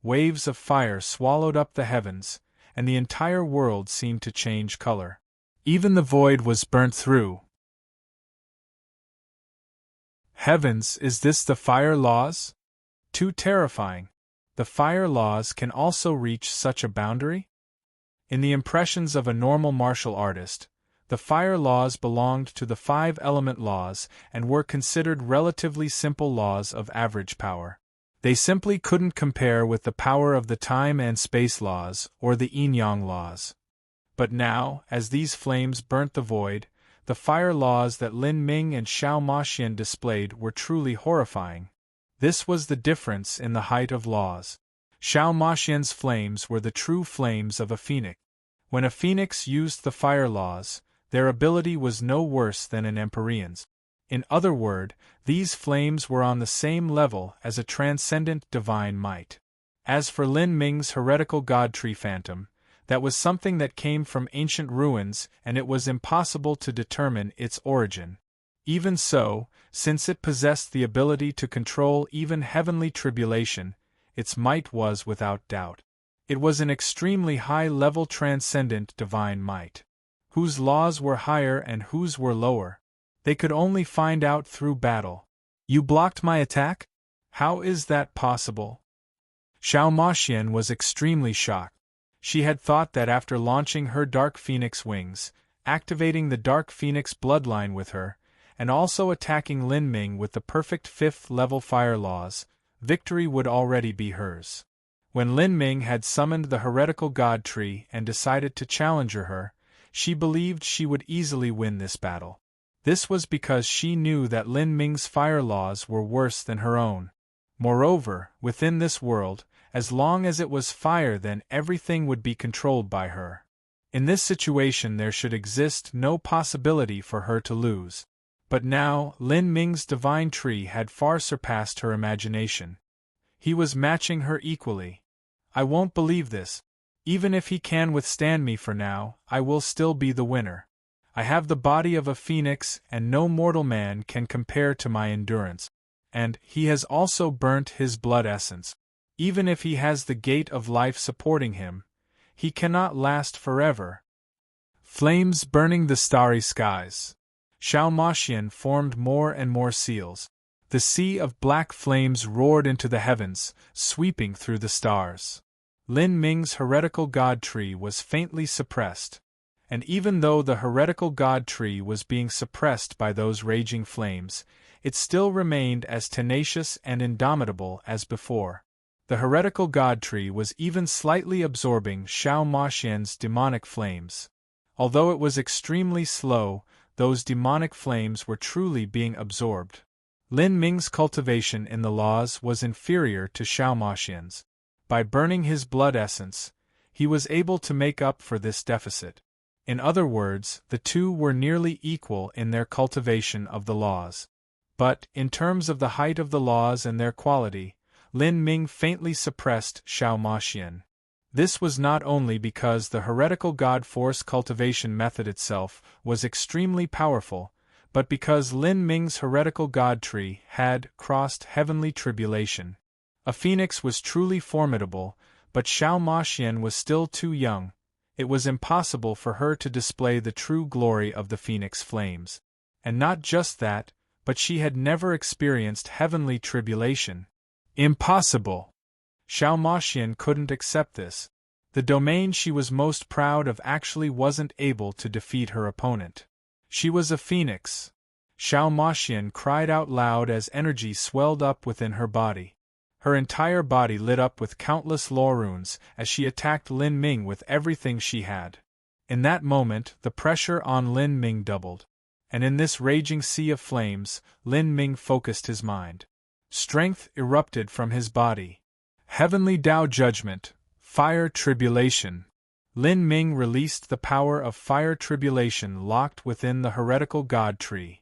Waves of fire swallowed up the heavens, and the entire world seemed to change color. Even the void was burnt through. Heavens, is this the fire laws? Too terrifying. The fire laws can also reach such a boundary? In the impressions of a normal martial artist, the fire laws belonged to the 5-element laws and were considered relatively simple laws of average power. They simply couldn't compare with the power of the time and space laws or the yin-yang laws. But now, as these flames burnt the void, the fire laws that Lin Ming and Xiaomoxian displayed were truly horrifying. This was the difference in the height of laws. Xiaomoxian's flames were the true flames of a phoenix. When a phoenix used the fire laws, their ability was no worse than an Empyrean's. In other words, these flames were on the same level as a transcendent divine might. As for Lin Ming's heretical god tree phantom, that was something that came from ancient ruins and it was impossible to determine its origin. Even so, since it possessed the ability to control even heavenly tribulation, its might was without doubt. It was an extremely high-level transcendent divine might. Whose laws were higher and whose were lower? They could only find out through battle. You blocked my attack? How is that possible? Xiao Maxian was extremely shocked. She had thought that after launching her Dark Phoenix wings, activating the Dark Phoenix bloodline with her, and also attacking Lin Ming with the perfect 5th-level fire laws, victory would already be hers. When Lin Ming had summoned the heretical god tree and decided to challenge her, she believed she would easily win this battle. This was because she knew that Lin Ming's fire laws were worse than her own. Moreover, within this world, as long as it was fire, then everything would be controlled by her. In this situation there should exist no possibility for her to lose. But now, Lin Ming's divine tree had far surpassed her imagination. He was matching her equally. I won't believe this. Even if he can withstand me for now, I will still be the winner. I have the body of a phoenix, and no mortal man can compare to my endurance. And he has also burnt his blood essence. Even if he has the gate of life supporting him, he cannot last forever. Flames burning the starry skies. Xiao Maxian formed more and more seals. The sea of black flames roared into the heavens, sweeping through the stars. Lin Ming's heretical god tree was faintly suppressed. And even though the heretical god tree was being suppressed by those raging flames, it still remained as tenacious and indomitable as before. The heretical god tree was even slightly absorbing Xiao Maxian's demonic flames. Although it was extremely slow, those demonic flames were truly being absorbed. Lin Ming's cultivation in the laws was inferior to Xiao Maxian's. By burning his blood essence, he was able to make up for this deficit. In other words, the two were nearly equal in their cultivation of the laws. But, in terms of the height of the laws and their quality, Lin Ming faintly suppressed Xiao Maxian. This was not only because the heretical god force cultivation method itself was extremely powerful, but because Lin Ming's heretical god tree had crossed heavenly tribulation. A phoenix was truly formidable, but Xiao Maxian was still too young. It was impossible for her to display the true glory of the phoenix flames. And not just that, but she had never experienced heavenly tribulation. Impossible! Xiao Maxian couldn't accept this. The domain she was most proud of actually wasn't able to defeat her opponent. She was a phoenix. Xiao Maxian cried out loud as energy swelled up within her body. Her entire body lit up with countless law runes as she attacked Lin Ming with everything she had. In that moment, the pressure on Lin Ming doubled. And in this raging sea of flames, Lin Ming focused his mind. Strength erupted from his body. Heavenly Tao Judgment, Fire Tribulation. Lin Ming released the power of fire tribulation locked within the heretical god tree.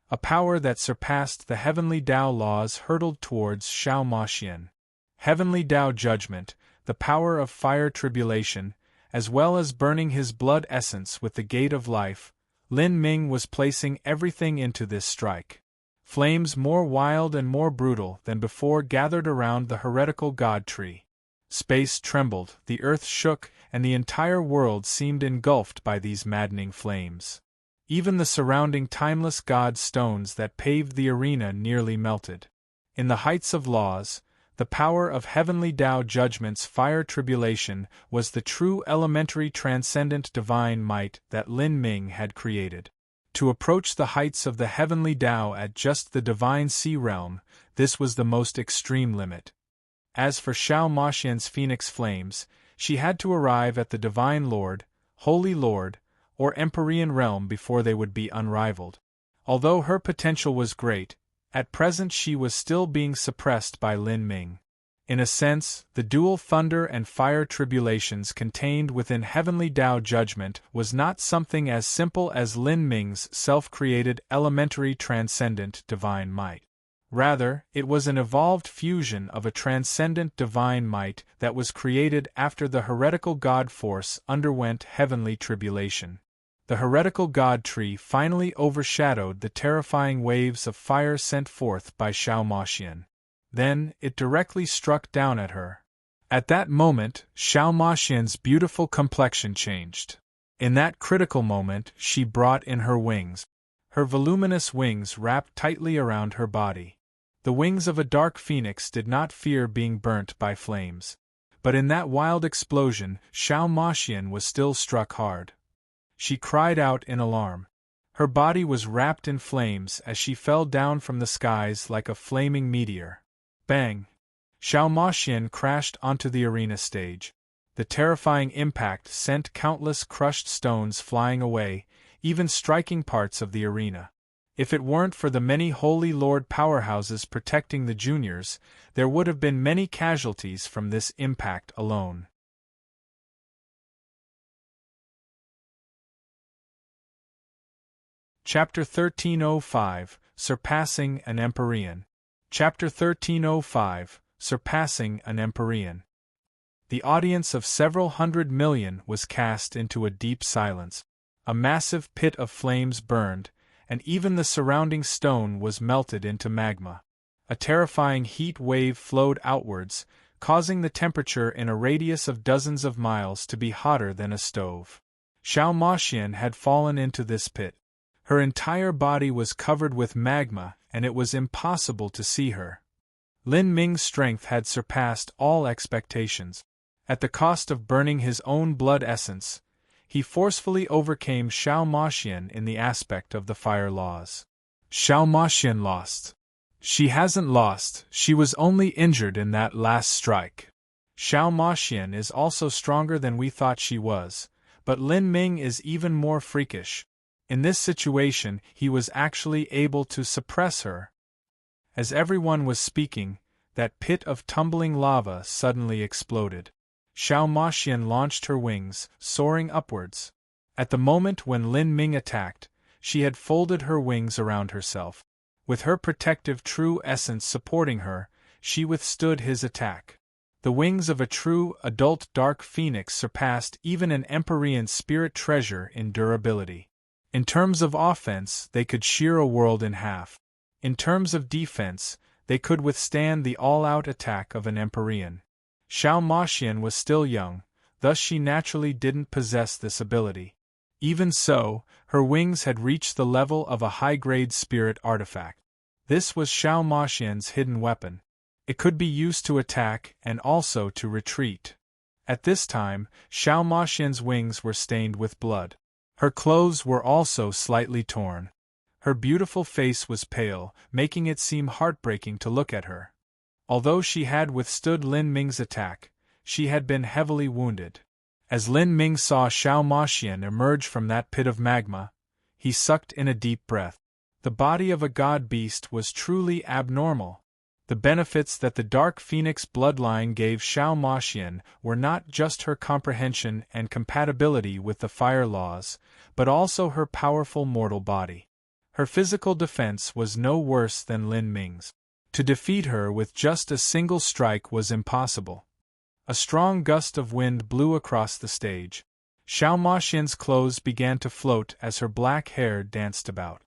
A power that surpassed the heavenly Tao laws hurtled towards Xiao Maxian. Heavenly Tao Judgment, the power of fire tribulation, as well as burning his blood essence with the gate of life, Lin Ming was placing everything into this strike. Flames more wild and more brutal than before gathered around the heretical god tree. Space trembled, the earth shook, and the entire world seemed engulfed by these maddening flames. Even the surrounding timeless god stones that paved the arena nearly melted. In the heights of laws, the power of heavenly Tao Judgment's fire tribulation was the true elementary transcendent divine might that Lin Ming had created. To approach the heights of the heavenly Tao at just the divine sea realm, this was the most extreme limit. As for Xiao Maxian's phoenix flames, she had to arrive at the divine Lord, Holy Lord, or Empyrean realm before they would be unrivaled. Although her potential was great, at present she was still being suppressed by Lin Ming. In a sense, the dual thunder and fire tribulations contained within heavenly Tao Judgment was not something as simple as Lin Ming's self-created elementary transcendent divine might. Rather, it was an evolved fusion of a transcendent divine might that was created after the heretical god force underwent heavenly tribulation. The heretical god tree finally overshadowed the terrifying waves of fire sent forth by Xiao Maxian. Then, it directly struck down at her. At that moment, Xiao Maxian's beautiful complexion changed. In that critical moment, she brought in her wings. Her voluminous wings wrapped tightly around her body. The wings of a dark phoenix did not fear being burnt by flames. But in that wild explosion, Xiao Maxian was still struck hard. She cried out in alarm. Her body was wrapped in flames as she fell down from the skies like a flaming meteor. Bang! Xiao Maxian crashed onto the arena stage. The terrifying impact sent countless crushed stones flying away, even striking parts of the arena. If it weren't for the many Holy Lord powerhouses protecting the juniors, there would have been many casualties from this impact alone. Chapter 1305, Surpassing an Empyrean. Chapter 1305, Surpassing an Empyrean. The audience of several 100 million was cast into a deep silence. A massive pit of flames burned, and even the surrounding stone was melted into magma. A terrifying heat wave flowed outwards, causing the temperature in a radius of dozens of miles to be hotter than a stove. Xiao Maxian had fallen into this pit. Her entire body was covered with magma, and it was impossible to see her. Lin Ming's strength had surpassed all expectations. At the cost of burning his own blood essence, he forcefully overcame Xiao Maxian in the aspect of the fire laws. Xiao Maxian lost. She hasn't lost, she was only injured in that last strike. Xiao Maxian is also stronger than we thought she was, but Lin Ming is even more freakish. In this situation, he was actually able to suppress her. As everyone was speaking, that pit of tumbling lava suddenly exploded. Xiao Maxian launched her wings, soaring upwards. At the moment when Lin Ming attacked, she had folded her wings around herself. With her protective true essence supporting her, she withstood his attack. The wings of a true, adult dark phoenix surpassed even an Empyrean spirit treasure in durability. In terms of offense, they could shear a world in half. In terms of defense, they could withstand the all-out attack of an Empyrean. Xiao Maxian was still young, thus she naturally didn't possess this ability. Even so, her wings had reached the level of a high-grade spirit artifact. This was Xiao Maxian's hidden weapon. It could be used to attack and also to retreat. At this time, Xiao Maxian's wings were stained with blood. Her clothes were also slightly torn. Her beautiful face was pale, making it seem heartbreaking to look at her. Although she had withstood Lin Ming's attack, she had been heavily wounded. As Lin Ming saw Xiao Maxian emerge from that pit of magma, he sucked in a deep breath. The body of a god beast was truly abnormal. The benefits that the Dark Phoenix bloodline gave Xiao Maxian were not just her comprehension and compatibility with the fire laws, but also her powerful mortal body. Her physical defense was no worse than Lin Ming's. To defeat her with just a single strike was impossible. A strong gust of wind blew across the stage. Xiao Maxian's clothes began to float as her black hair danced about.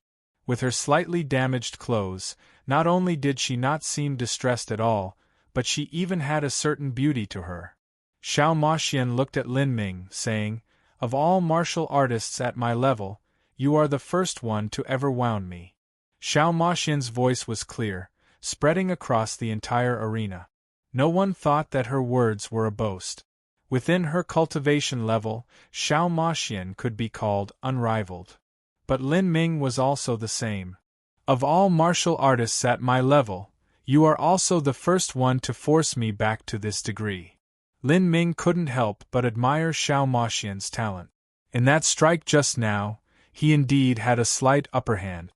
With her slightly damaged clothes, not only did she not seem distressed at all, but she even had a certain beauty to her. Xiao Maxian looked at Lin Ming, saying, "Of all martial artists at my level, you are the first one to ever wound me." Xiao Maxian's voice was clear, spreading across the entire arena. No one thought that her words were a boast. Within her cultivation level, Xiao Maxian could be called unrivaled. But Lin Ming was also the same. "Of all martial artists at my level, you are also the first one to force me back to this degree." Lin Ming couldn't help but admire Xiao Maxian's talent. In that strike just now, he indeed had a slight upper hand.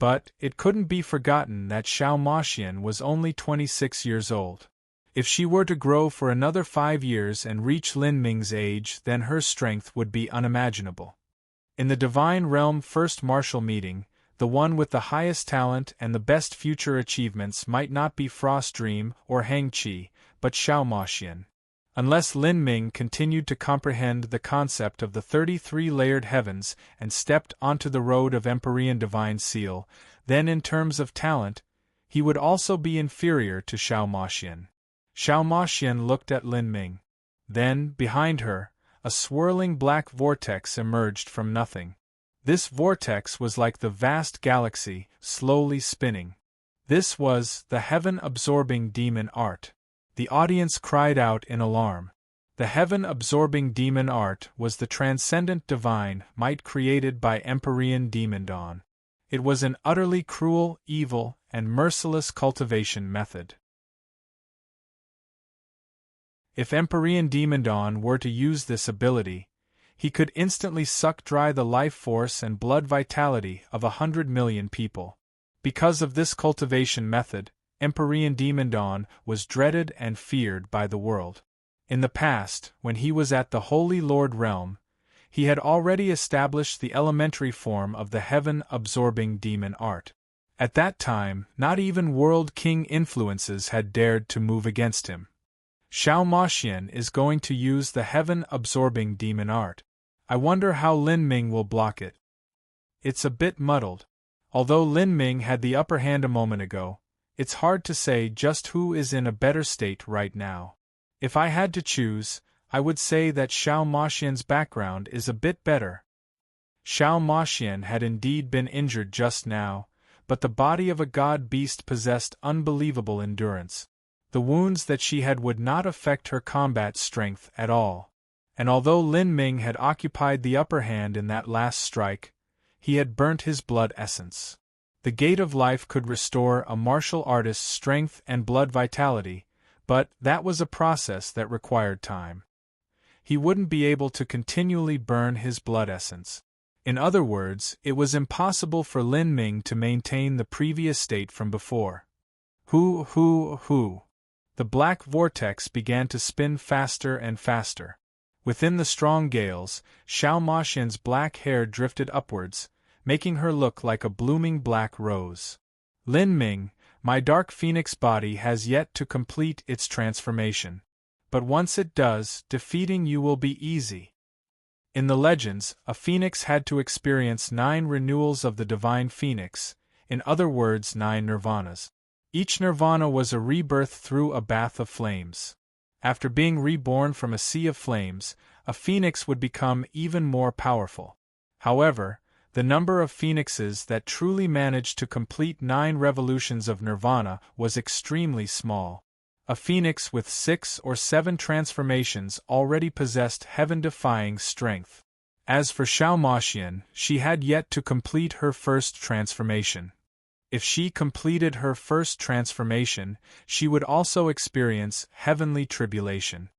But it couldn't be forgotten that Xiao Maxian was only 26 years old. If she were to grow for another 5 years and reach Lin Ming's age, then her strength would be unimaginable. In the Divine Realm First Martial Meeting, the one with the highest talent and the best future achievements might not be Frost Dream or Hang Qi, but Xiao Maxian. Unless Lin Ming continued to comprehend the concept of the 33-layered heavens and stepped onto the road of Empyrean Divine Seal, then in terms of talent, he would also be inferior to Xiao Moxian. Xiao Moxian looked at Lin Ming. Then, behind her, a swirling black vortex emerged from nothing. This vortex was like the vast galaxy, slowly spinning. This was the heaven-absorbing demon art. The audience cried out in alarm. The heaven-absorbing demon art was the transcendent divine might created by Empyrean Demon Dawn. It was an utterly cruel, evil, and merciless cultivation method. If Empyrean Demon Dawn were to use this ability, he could instantly suck dry the life force and blood vitality of 100 million people. Because of this cultivation method, Empyrean Demon Dawn was dreaded and feared by the world. In the past, when he was at the Holy Lord realm, he had already established the elementary form of the heaven-absorbing demon art. At that time, not even World King influences had dared to move against him. Xiao Moxian is going to use the heaven-absorbing demon art. I wonder how Lin Ming will block it. It's a bit muddled. Although Lin Ming had the upper hand a moment ago, it's hard to say just who is in a better state right now. If I had to choose, I would say that Xiao Moxian's background is a bit better. Xiao Moxian had indeed been injured just now, but the body of a god-beast possessed unbelievable endurance. The wounds that she had would not affect her combat strength at all. And although Lin Ming had occupied the upper hand in that last strike, he had burnt his blood essence. The Gate of Life could restore a martial artist's strength and blood vitality, but that was a process that required time. He wouldn't be able to continually burn his blood essence. In other words, it was impossible for Lin Ming to maintain the previous state from before. Hoo. The black vortex began to spin faster and faster. Within the strong gales, Xiao Moxian's black hair drifted upwards, making her look like a blooming black rose. Lin Ming, my dark phoenix body has yet to complete its transformation. But once it does, defeating you will be easy. In the legends, a phoenix had to experience 9 renewals of the divine phoenix, in other words 9 nirvanas. Each nirvana was a rebirth through a bath of flames. After being reborn from a sea of flames, a phoenix would become even more powerful. However, the number of phoenixes that truly managed to complete 9 revolutions of nirvana was extremely small. A phoenix with 6 or 7 transformations already possessed heaven-defying strength. As for Xiao Moxian, she had yet to complete her first transformation. If she completed her first transformation, she would also experience heavenly tribulation.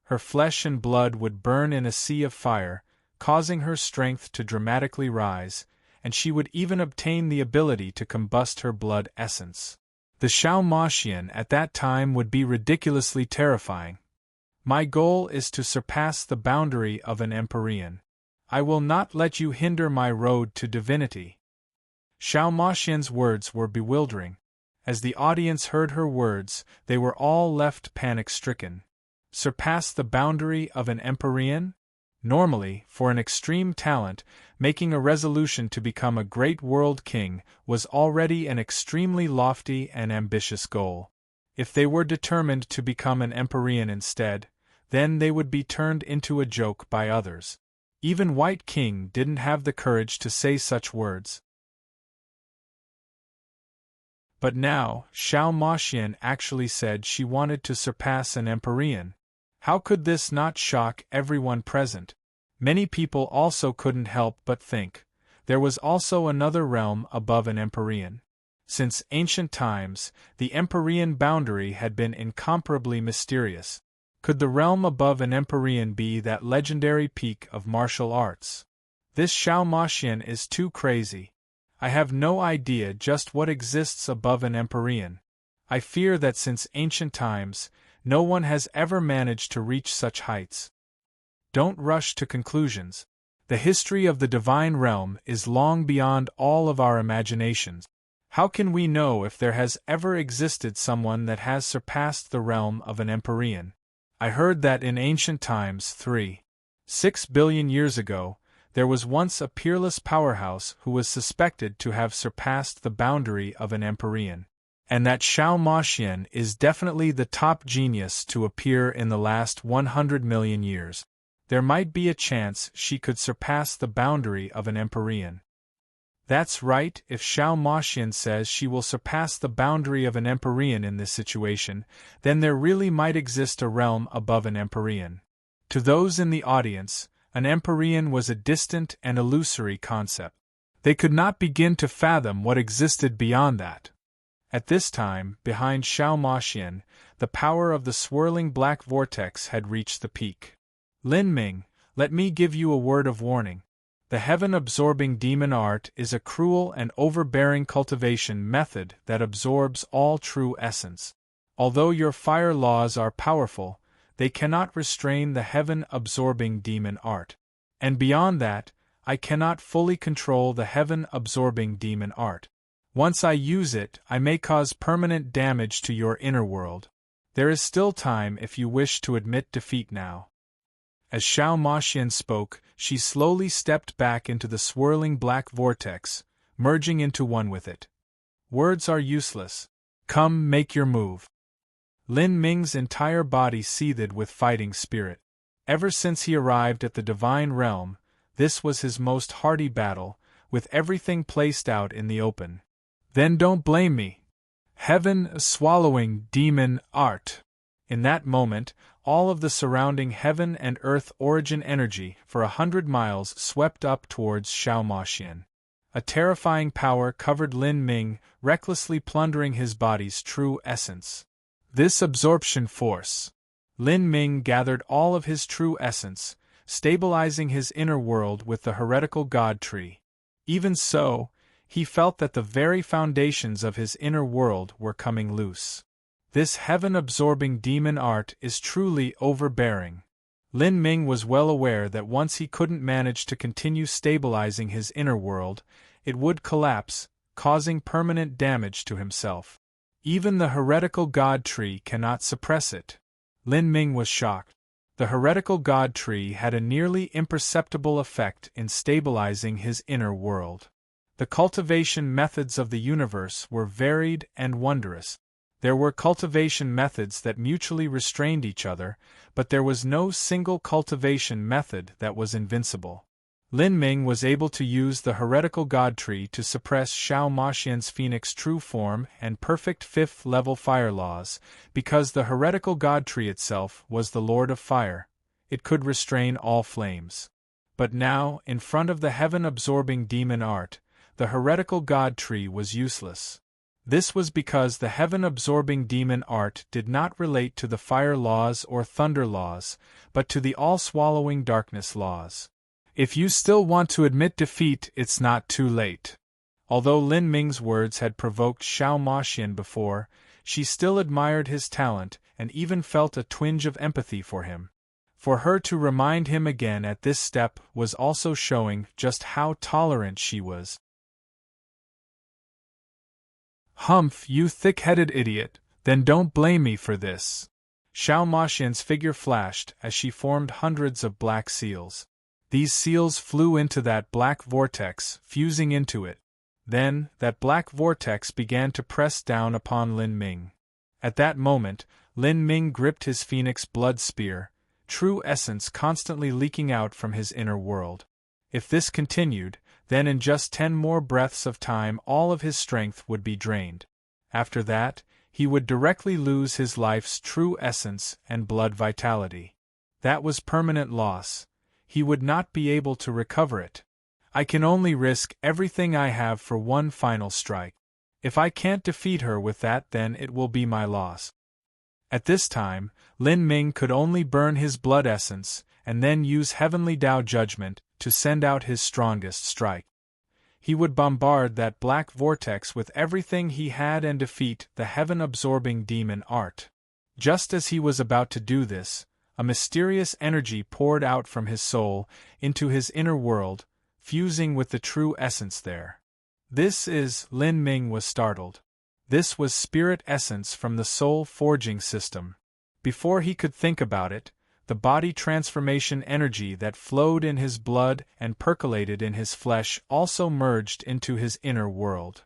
Her flesh and blood would burn in a sea of fire, causing her strength to dramatically rise, and she would even obtain the ability to combust her blood essence. The Xiao Moxian at that time would be ridiculously terrifying. My goal is to surpass the boundary of an Empyrean. I will not let you hinder my road to divinity. Xiao Moxian's words were bewildering. As the audience heard her words, they were all left panic-stricken. Surpass the boundary of an Empyrean? Normally, for an extreme talent, making a resolution to become a great world king was already an extremely lofty and ambitious goal. If they were determined to become an Empyrean instead, then they would be turned into a joke by others. Even White King didn't have the courage to say such words. But now, Xiao Moxian actually said she wanted to surpass an Empyrean. How could this not shock everyone present? Many people also couldn't help but think, there was also another realm above an Empyrean. Since ancient times, the Empyrean boundary had been incomparably mysterious. Could the realm above an Empyrean be that legendary peak of martial arts? This Xiao Moxian is too crazy. I have no idea just what exists above an Empyrean. I fear that since ancient times, no one has ever managed to reach such heights. Don't rush to conclusions. The history of the divine realm is long beyond all of our imaginations. How can we know if there has ever existed someone that has surpassed the realm of an Empyrean? I heard that in ancient times 6 billion years ago, there was once a peerless powerhouse who was suspected to have surpassed the boundary of an Empyrean. and that Xiao Maxian is definitely the top genius to appear in the last 100 million years. There might be a chance she could surpass the boundary of an Empyrean. That's right, if Xiao Maxian says she will surpass the boundary of an Empyrean in this situation, then there really might exist a realm above an Empyrean. To those in the audience, an Empyrean was a distant and illusory concept. They could not begin to fathom what existed beyond that. At this time, behind Xiao Maxian, the power of the swirling black vortex had reached the peak. Lin Ming, let me give you a word of warning. The heaven-absorbing demon art is a cruel and overbearing cultivation method that absorbs all true essence. Although your fire laws are powerful, they cannot restrain the heaven-absorbing demon art. And beyond that, I cannot fully control the heaven-absorbing demon art. Once I use it, I may cause permanent damage to your inner world. There is still time if you wish to admit defeat now. As Xiao Maxian spoke, she slowly stepped back into the swirling black vortex, merging into one with it. Words are useless. Come, make your move. Lin Ming's entire body seethed with fighting spirit. Ever since he arrived at the divine realm, this was his most hardy battle, with everything placed out in the open. Then don't blame me. Heaven-swallowing demon art. In that moment, all of the surrounding heaven and earth origin energy for 100 miles swept up towards Xiao Maxian. A terrifying power covered Lin Ming, recklessly plundering his body's true essence. This absorption force. Lin Ming gathered all of his true essence, stabilizing his inner world with the heretical god tree. Even so, he felt that the very foundations of his inner world were coming loose. This heaven-absorbing demon art is truly overbearing. Lin Ming was well aware that once he couldn't manage to continue stabilizing his inner world, it would collapse, causing permanent damage to himself. Even the heretical god tree cannot suppress it. Lin Ming was shocked. The heretical god tree had a nearly imperceptible effect in stabilizing his inner world. The cultivation methods of the universe were varied and wondrous. There were cultivation methods that mutually restrained each other, but there was no single cultivation method that was invincible. Lin Ming was able to use the heretical god tree to suppress Xiao Maxian's phoenix true form and perfect fifth-level fire laws, because the heretical god tree itself was the lord of fire. It could restrain all flames. But now, in front of the heaven-absorbing demon art, the heretical god tree was useless. This was because the heaven-absorbing demon art did not relate to the fire laws or thunder laws, but to the all-swallowing darkness laws. If you still want to admit defeat, it's not too late. Although Lin Ming's words had provoked Xiao Maxian before, she still admired his talent and even felt a twinge of empathy for him. For her to remind him again at this step was also showing just how tolerant she was. Humph, you thick-headed idiot, then don't blame me for this. Xiao Maxian's figure flashed as she formed hundreds of black seals. These seals flew into that black vortex, fusing into it. Then, that black vortex began to press down upon Lin Ming. At that moment, Lin Ming gripped his phoenix blood spear, true essence constantly leaking out from his inner world. If this continued, then in just 10 more breaths of time all of his strength would be drained. After that, he would directly lose his life's true essence and blood vitality. That was permanent loss. He would not be able to recover it. I can only risk everything I have for one final strike. If I can't defeat her with that, then it will be my loss. At this time, Lin Ming could only burn his blood essence, and then use Heavenly Tao Judgment to send out his strongest strike. He would bombard that black vortex with everything he had and defeat the heaven-absorbing demon art. Just as he was about to do this, a mysterious energy poured out from his soul into his inner world, fusing with the true essence there. Lin Ming was startled. This was spirit essence from the soul forging system. Before he could think about it, the body transformation energy that flowed in his blood and percolated in his flesh also merged into his inner world.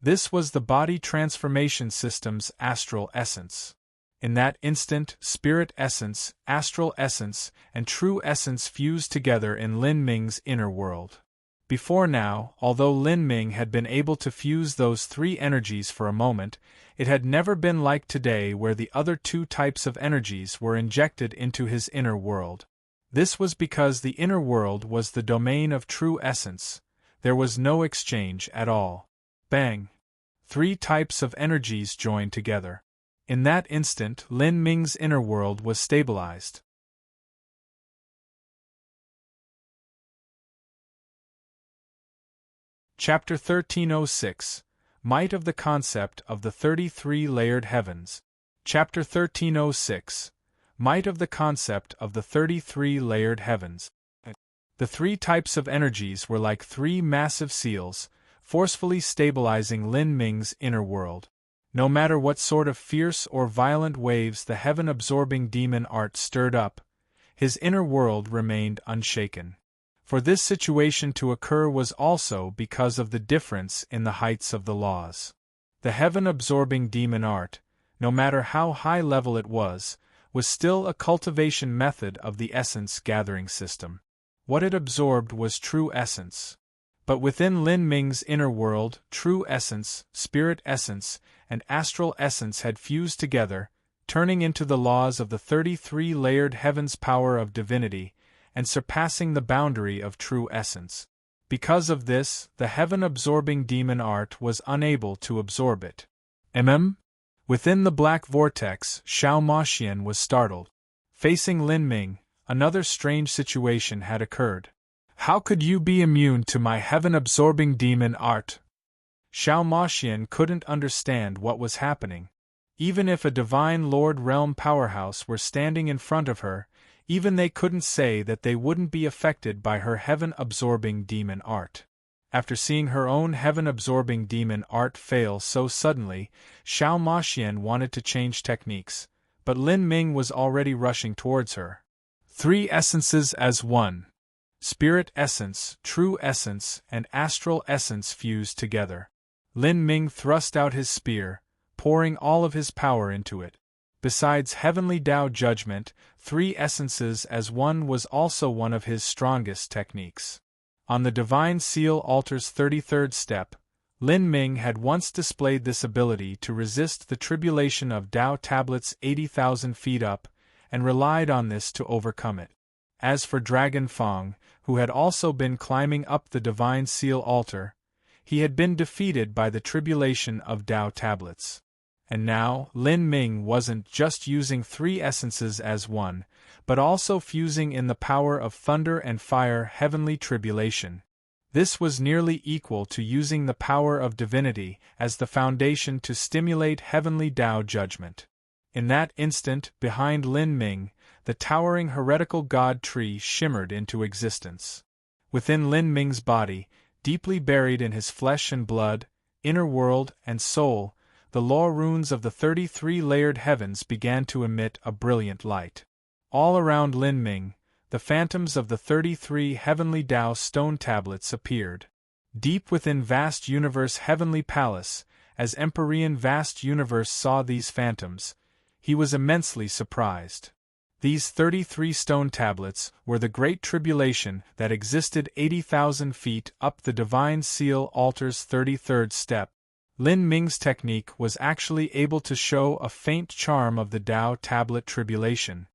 This was the body transformation system's astral essence. In that instant, spirit essence, astral essence, and true essence fused together in Lin Ming's inner world. Before now, although Lin Ming had been able to fuse those three energies for a moment, it had never been like today where the other two types of energies were injected into his inner world. This was because the inner world was the domain of true essence. There was no exchange at all. Bang! Three types of energies joined together. In that instant, Lin Ming's inner world was stabilized. Chapter 1306 Might of the Concept of the 33-Layered Heavens. Chapter 1306 Might of the Concept of the 33-Layered Heavens. The three types of energies were like three massive seals, forcefully stabilizing Lin Ming's inner world. No matter what sort of fierce or violent waves the heaven-absorbing demon art stirred up, his inner world remained unshaken. For this situation to occur was also because of the difference in the heights of the laws. The heaven-absorbing demon art, no matter how high level it was still a cultivation method of the essence-gathering system. What it absorbed was true essence. But within Lin Ming's inner world, true essence, spirit essence, and astral essence had fused together, turning into the laws of the 33-layered heaven's power of divinity, and surpassing the boundary of true essence. Because of this, the heaven-absorbing demon art was unable to absorb it. Within the black vortex, Xiao Maxian was startled. Facing Lin Ming, another strange situation had occurred. How could you be immune to my heaven-absorbing demon art? Xiao Maxian couldn't understand what was happening. Even if a divine Lord Realm powerhouse were standing in front of her, even they couldn't say that they wouldn't be affected by her heaven-absorbing demon art. After seeing her own heaven-absorbing demon art fail so suddenly, Xiao Maxian wanted to change techniques, but Lin Ming was already rushing towards her. Three essences as one. Spirit essence, true essence, and astral essence fused together. Lin Ming thrust out his spear, pouring all of his power into it. Besides heavenly Tao judgment, three essences as one was also one of his strongest techniques. On the Divine Seal Altar's 33rd step, Lin Ming had once displayed this ability to resist the tribulation of Tao tablets 80,000 feet up, and relied on this to overcome it. As for Dragon Fong, who had also been climbing up the Divine Seal Altar, he had been defeated by the tribulation of Tao tablets. And now, Lin Ming wasn't just using three essences as one, but also fusing in the power of thunder and fire heavenly tribulation. This was nearly equal to using the power of divinity as the foundation to stimulate heavenly Tao judgment. In that instant, behind Lin Ming, the towering heretical god tree shimmered into existence. Within Lin Ming's body, deeply buried in his flesh and blood, inner world, and soul, the law runes of the 33-layered heavens began to emit a brilliant light. All around Lin Ming, the phantoms of the 33 heavenly Tao stone tablets appeared. Deep within vast universe heavenly palace, as Empyrean vast universe saw these phantoms, he was immensely surprised. These 33 stone tablets were the Great Tribulation that existed 80,000 feet up the Divine Seal Altar's 33rd step. Lin Ming's technique was actually able to show a faint charm of the Tao tablet tribulation.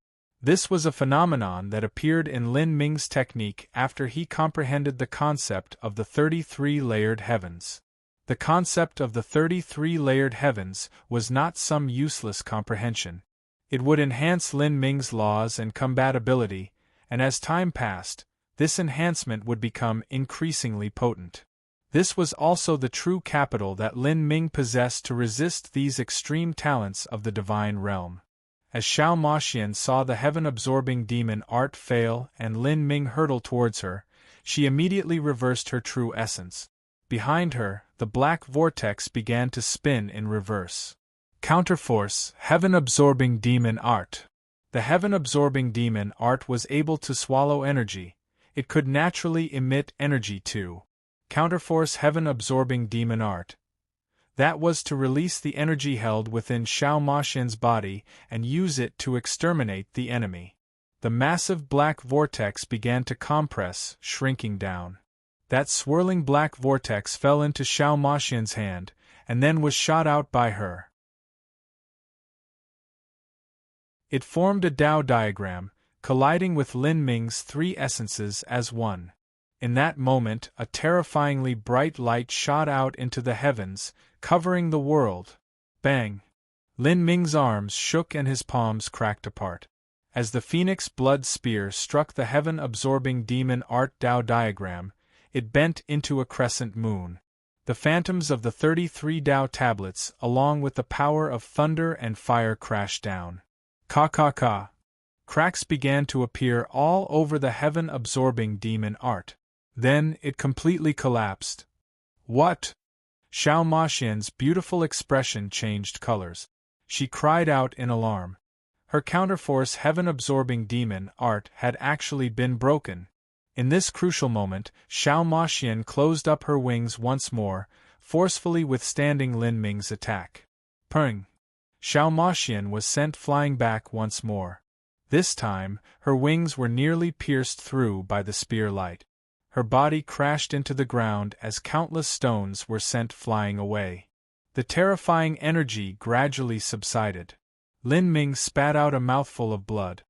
This was a phenomenon that appeared in Lin Ming's technique after he comprehended the concept of the 33-layered heavens. The concept of the 33-layered heavens was not some useless comprehension. It would enhance Lin Ming's laws and combatability, and as time passed, this enhancement would become increasingly potent. This was also the true capital that Lin Ming possessed to resist these extreme talents of the divine realm. As Xiao Maxian saw the heaven-absorbing demon art fail and Lin Ming hurtle towards her, she immediately reversed her true essence. Behind her, the black vortex began to spin in reverse. Counterforce, heaven-absorbing demon art. The heaven-absorbing demon art was able to swallow energy. It could naturally emit energy too. Counterforce heaven-absorbing demon art. That was to release the energy held within Xiao Maxian's body and use it to exterminate the enemy. The massive black vortex began to compress, shrinking down. That swirling black vortex fell into Xiao Maxian's hand, and then was shot out by her. It formed a Dao diagram, colliding with Lin Ming's three essences as one. In that moment, a terrifyingly bright light shot out into the heavens, covering the world. Bang! Lin Ming's arms shook and his palms cracked apart. As the phoenix blood spear struck the heaven-absorbing demon art Dao diagram, it bent into a crescent moon. The phantoms of the 33 Dao tablets, along with the power of thunder and fire, crashed down. Ka. Cracks began to appear all over the heaven-absorbing demon art. Then it completely collapsed. What? Xiao Maxian's beautiful expression changed colors. She cried out in alarm. Her counterforce heaven-absorbing demon art had actually been broken. In this crucial moment, Xiao Maxian closed up her wings once more, forcefully withstanding Lin Ming's attack. Peng! Xiao Maxian was sent flying back once more. This time, her wings were nearly pierced through by the spear light. Her body crashed into the ground as countless stones were sent flying away. The terrifying energy gradually subsided. Lin Ming spat out a mouthful of blood.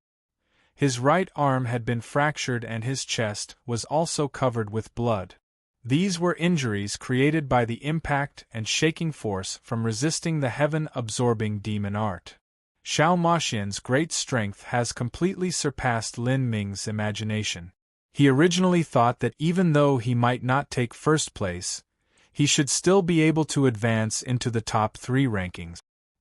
His right arm had been fractured and his chest was also covered with blood. These were injuries created by the impact and shaking force from resisting the heaven-absorbing demon art. Xiao Maxian's great strength has completely surpassed Lin Ming's imagination. He originally thought that even though he might not take first place, he should still be able to advance into the top 3 rankings.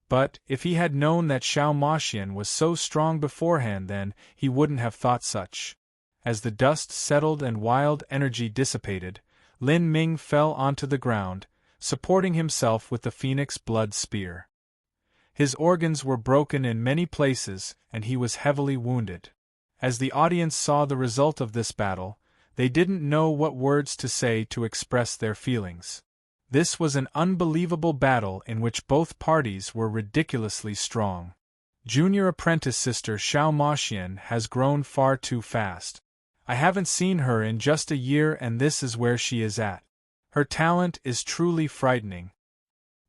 But, if he had known that Xiao Maxian was so strong beforehand, then he wouldn't have thought such. As the dust settled and wild energy dissipated, Lin Ming fell onto the ground, supporting himself with the phoenix blood spear. His organs were broken in many places, and he was heavily wounded. As the audience saw the result of this battle, they didn't know what words to say to express their feelings. This was an unbelievable battle in which both parties were ridiculously strong. Junior apprentice sister Xiao Maxian has grown far too fast. I haven't seen her in just a year and this is where she is at. Her talent is truly frightening.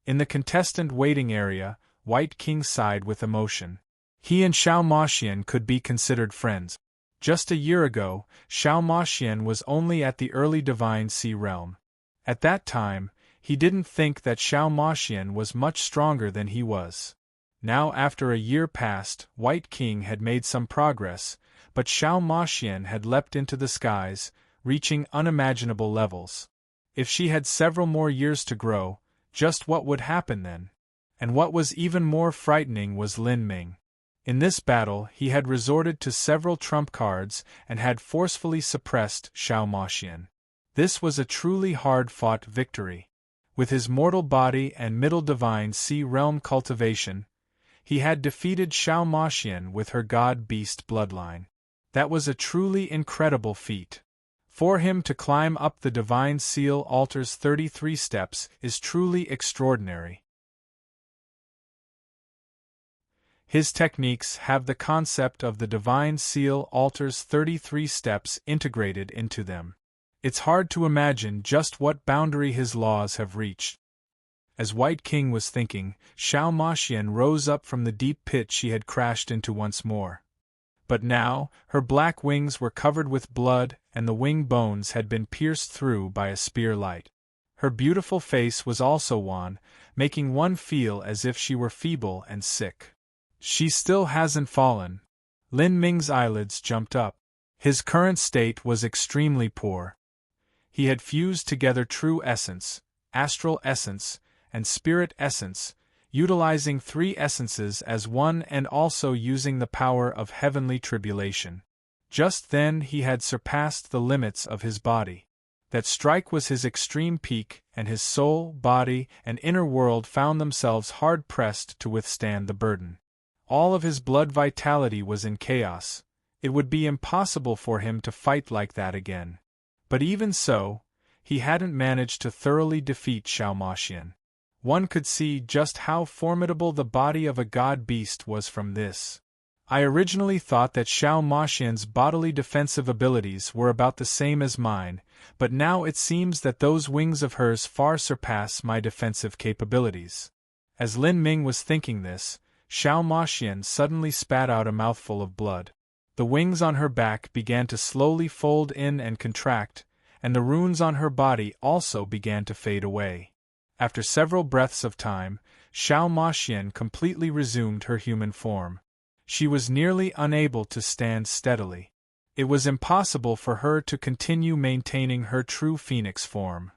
In the contestant waiting area, White King sighed with emotion. He and Xiao Maxian could be considered friends. Just a year ago, Xiao Maxian was only at the early Divine Sea realm. At that time, he didn't think that Xiao Maxian was much stronger than he was. Now after a year passed, White King had made some progress, but Xiao Maxian had leapt into the skies, reaching unimaginable levels. If she had several more years to grow, just what would happen then? And what was even more frightening was Lin Ming. In this battle he had resorted to several trump cards and had forcefully suppressed Xiao Maxian. This was a truly hard-fought victory. With his mortal body and middle divine sea realm cultivation, he had defeated Xiao Maxian with her god-beast bloodline. That was a truly incredible feat. For him to climb up the Divine Seal Altar's 33 steps is truly extraordinary. His techniques have the concept of the Divine Seal Altar's 33 steps integrated into them. It's hard to imagine just what boundary his laws have reached. As White King was thinking, Xiao Maxian rose up from the deep pit she had crashed into once more. But now, her black wings were covered with blood and the wing bones had been pierced through by a spear light. Her beautiful face was also wan, making one feel as if she were feeble and sick. She still hasn't fallen. Lin Ming's eyelids jumped up. His current state was extremely poor. He had fused together true essence, astral essence, and spirit essence, utilizing 3 essences as one and also using the power of heavenly tribulation. Just then he had surpassed the limits of his body. That strike was his extreme peak, and his soul, body, and inner world found themselves hard-pressed to withstand the burden. All of his blood vitality was in chaos. It would be impossible for him to fight like that again. But even so, he hadn't managed to thoroughly defeat Xiao Maxian. One could see just how formidable the body of a god-beast was from this. I originally thought that Xiao Maxian's bodily defensive abilities were about the same as mine, but now it seems that those wings of hers far surpass my defensive capabilities. As Lin Ming was thinking this, Xiao Maxian suddenly spat out a mouthful of blood. The wings on her back began to slowly fold in and contract, and the runes on her body also began to fade away. After several breaths of time, Xiao Maxian completely resumed her human form. She was nearly unable to stand steadily. It was impossible for her to continue maintaining her true phoenix form.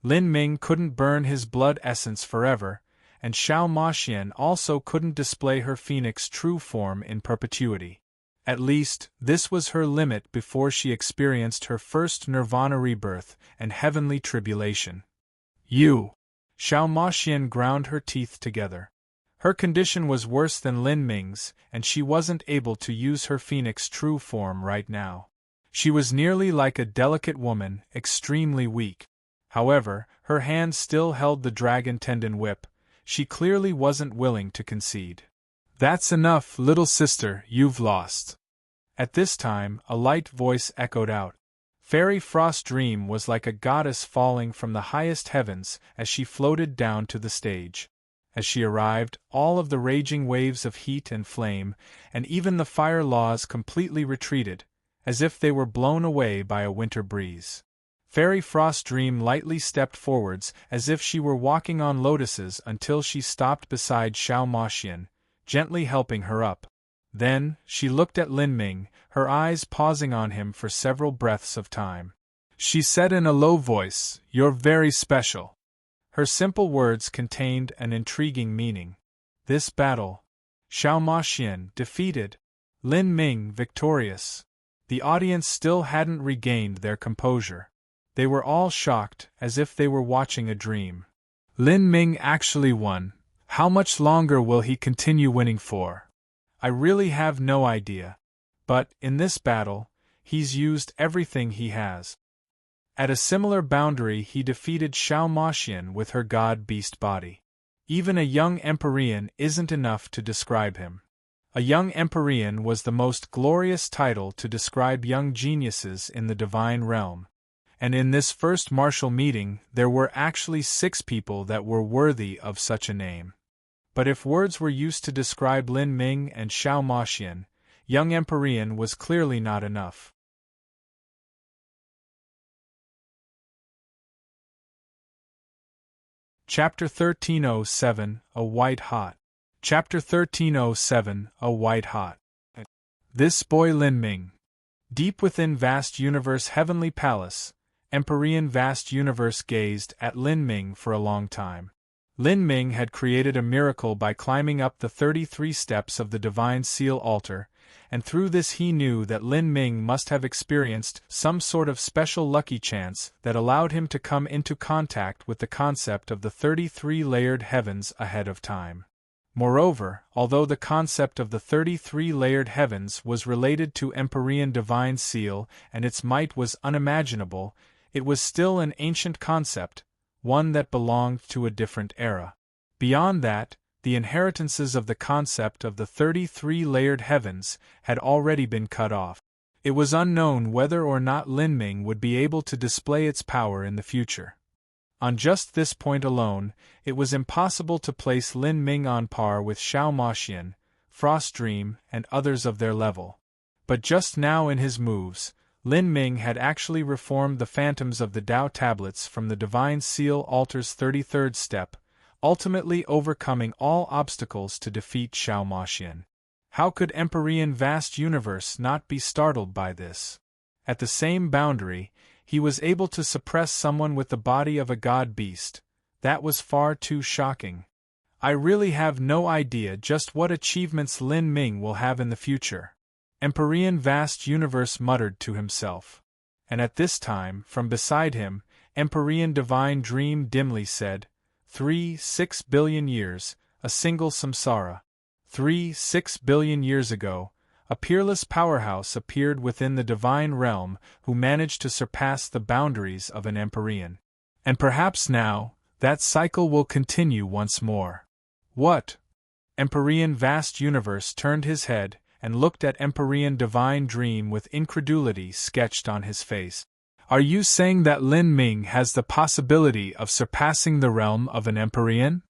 Lin Ming couldn't burn his blood essence forever, and Xiao Maxian also couldn't display her phoenix true form in perpetuity. At least, this was her limit before she experienced her first nirvana rebirth and heavenly tribulation. You! Xiao Maxian ground her teeth together. Her condition was worse than Lin Ming's, and she wasn't able to use her phoenix true form right now. She was nearly like a delicate woman, extremely weak. However, her hand still held the dragon tendon whip. She clearly wasn't willing to concede. That's enough, little sister, you've lost. At this time, a light voice echoed out. Fairy Frost Dream was like a goddess falling from the highest heavens as she floated down to the stage. As she arrived, all of the raging waves of heat and flame, and even the fire laws completely retreated, as if they were blown away by a winter breeze. Fairy Frost Dream lightly stepped forwards as if she were walking on lotuses until she stopped beside Xiao Maxian, gently helping her up. Then, she looked at Lin Ming, her eyes pausing on him for several breaths of time. She said in a low voice, "You're very special." Her simple words contained an intriguing meaning. This battle, Xiao Maxian defeated, Lin Ming victorious. The audience still hadn't regained their composure. They were all shocked, as if they were watching a dream. Lin Ming actually won. How much longer will he continue winning for? I really have no idea. But, in this battle, he's used everything he has. At a similar boundary he defeated Xiao Maxian with her god-beast body. Even a young Empyrean isn't enough to describe him. A young Empyrean was the most glorious title to describe young geniuses in the divine realm. And in this first martial meeting there were actually 6 people that were worthy of such a name. But if words were used to describe Lin Ming and Xiao Maxian, young Empyrean was clearly not enough. Chapter 1307, A White Hot. Chapter 1307, A White Hot. This boy Lin Ming. Deep within vast universe heavenly palace, Empyrean vast universe gazed at Lin Ming for a long time. Lin Ming had created a miracle by climbing up the 33 steps of the Divine Seal altar, and through this he knew that Lin Ming must have experienced some sort of special lucky chance that allowed him to come into contact with the concept of the 33 layered heavens ahead of time. Moreover, although the concept of the 33 layered heavens was related to Empyrean Divine Seal and its might was unimaginable, it was still an ancient concept, one that belonged to a different era. Beyond that, the inheritances of the concept of the 33 layered heavens had already been cut off. It was unknown whether or not Lin Ming would be able to display its power in the future. On just this point alone, it was impossible to place Lin Ming on par with Xiao Maxian, Frost Dream, and others of their level. But just now in his moves, Lin Ming had actually reformed the phantoms of the Tao tablets from the Divine Seal altar's 33rd step, ultimately overcoming all obstacles to defeat Xiao Maxian. How could Empyrean vast universe not be startled by this? At the same boundary, he was able to suppress someone with the body of a god-beast. That was far too shocking. I really have no idea just what achievements Lin Ming will have in the future. Empyrean vast universe muttered to himself. And at this time, from beside him, Empyrean divine dream dimly said, 6 billion years, a single samsara. 6 billion years ago, a peerless powerhouse appeared within the divine realm who managed to surpass the boundaries of an Empyrean. And perhaps now, That cycle will continue once more. What? Empyrean Vast Universe turned his head and looked at Empyrean Divine Dream with incredulity sketched on his face. Are you saying that Lin Ming has the possibility of surpassing the realm of an Empyrean?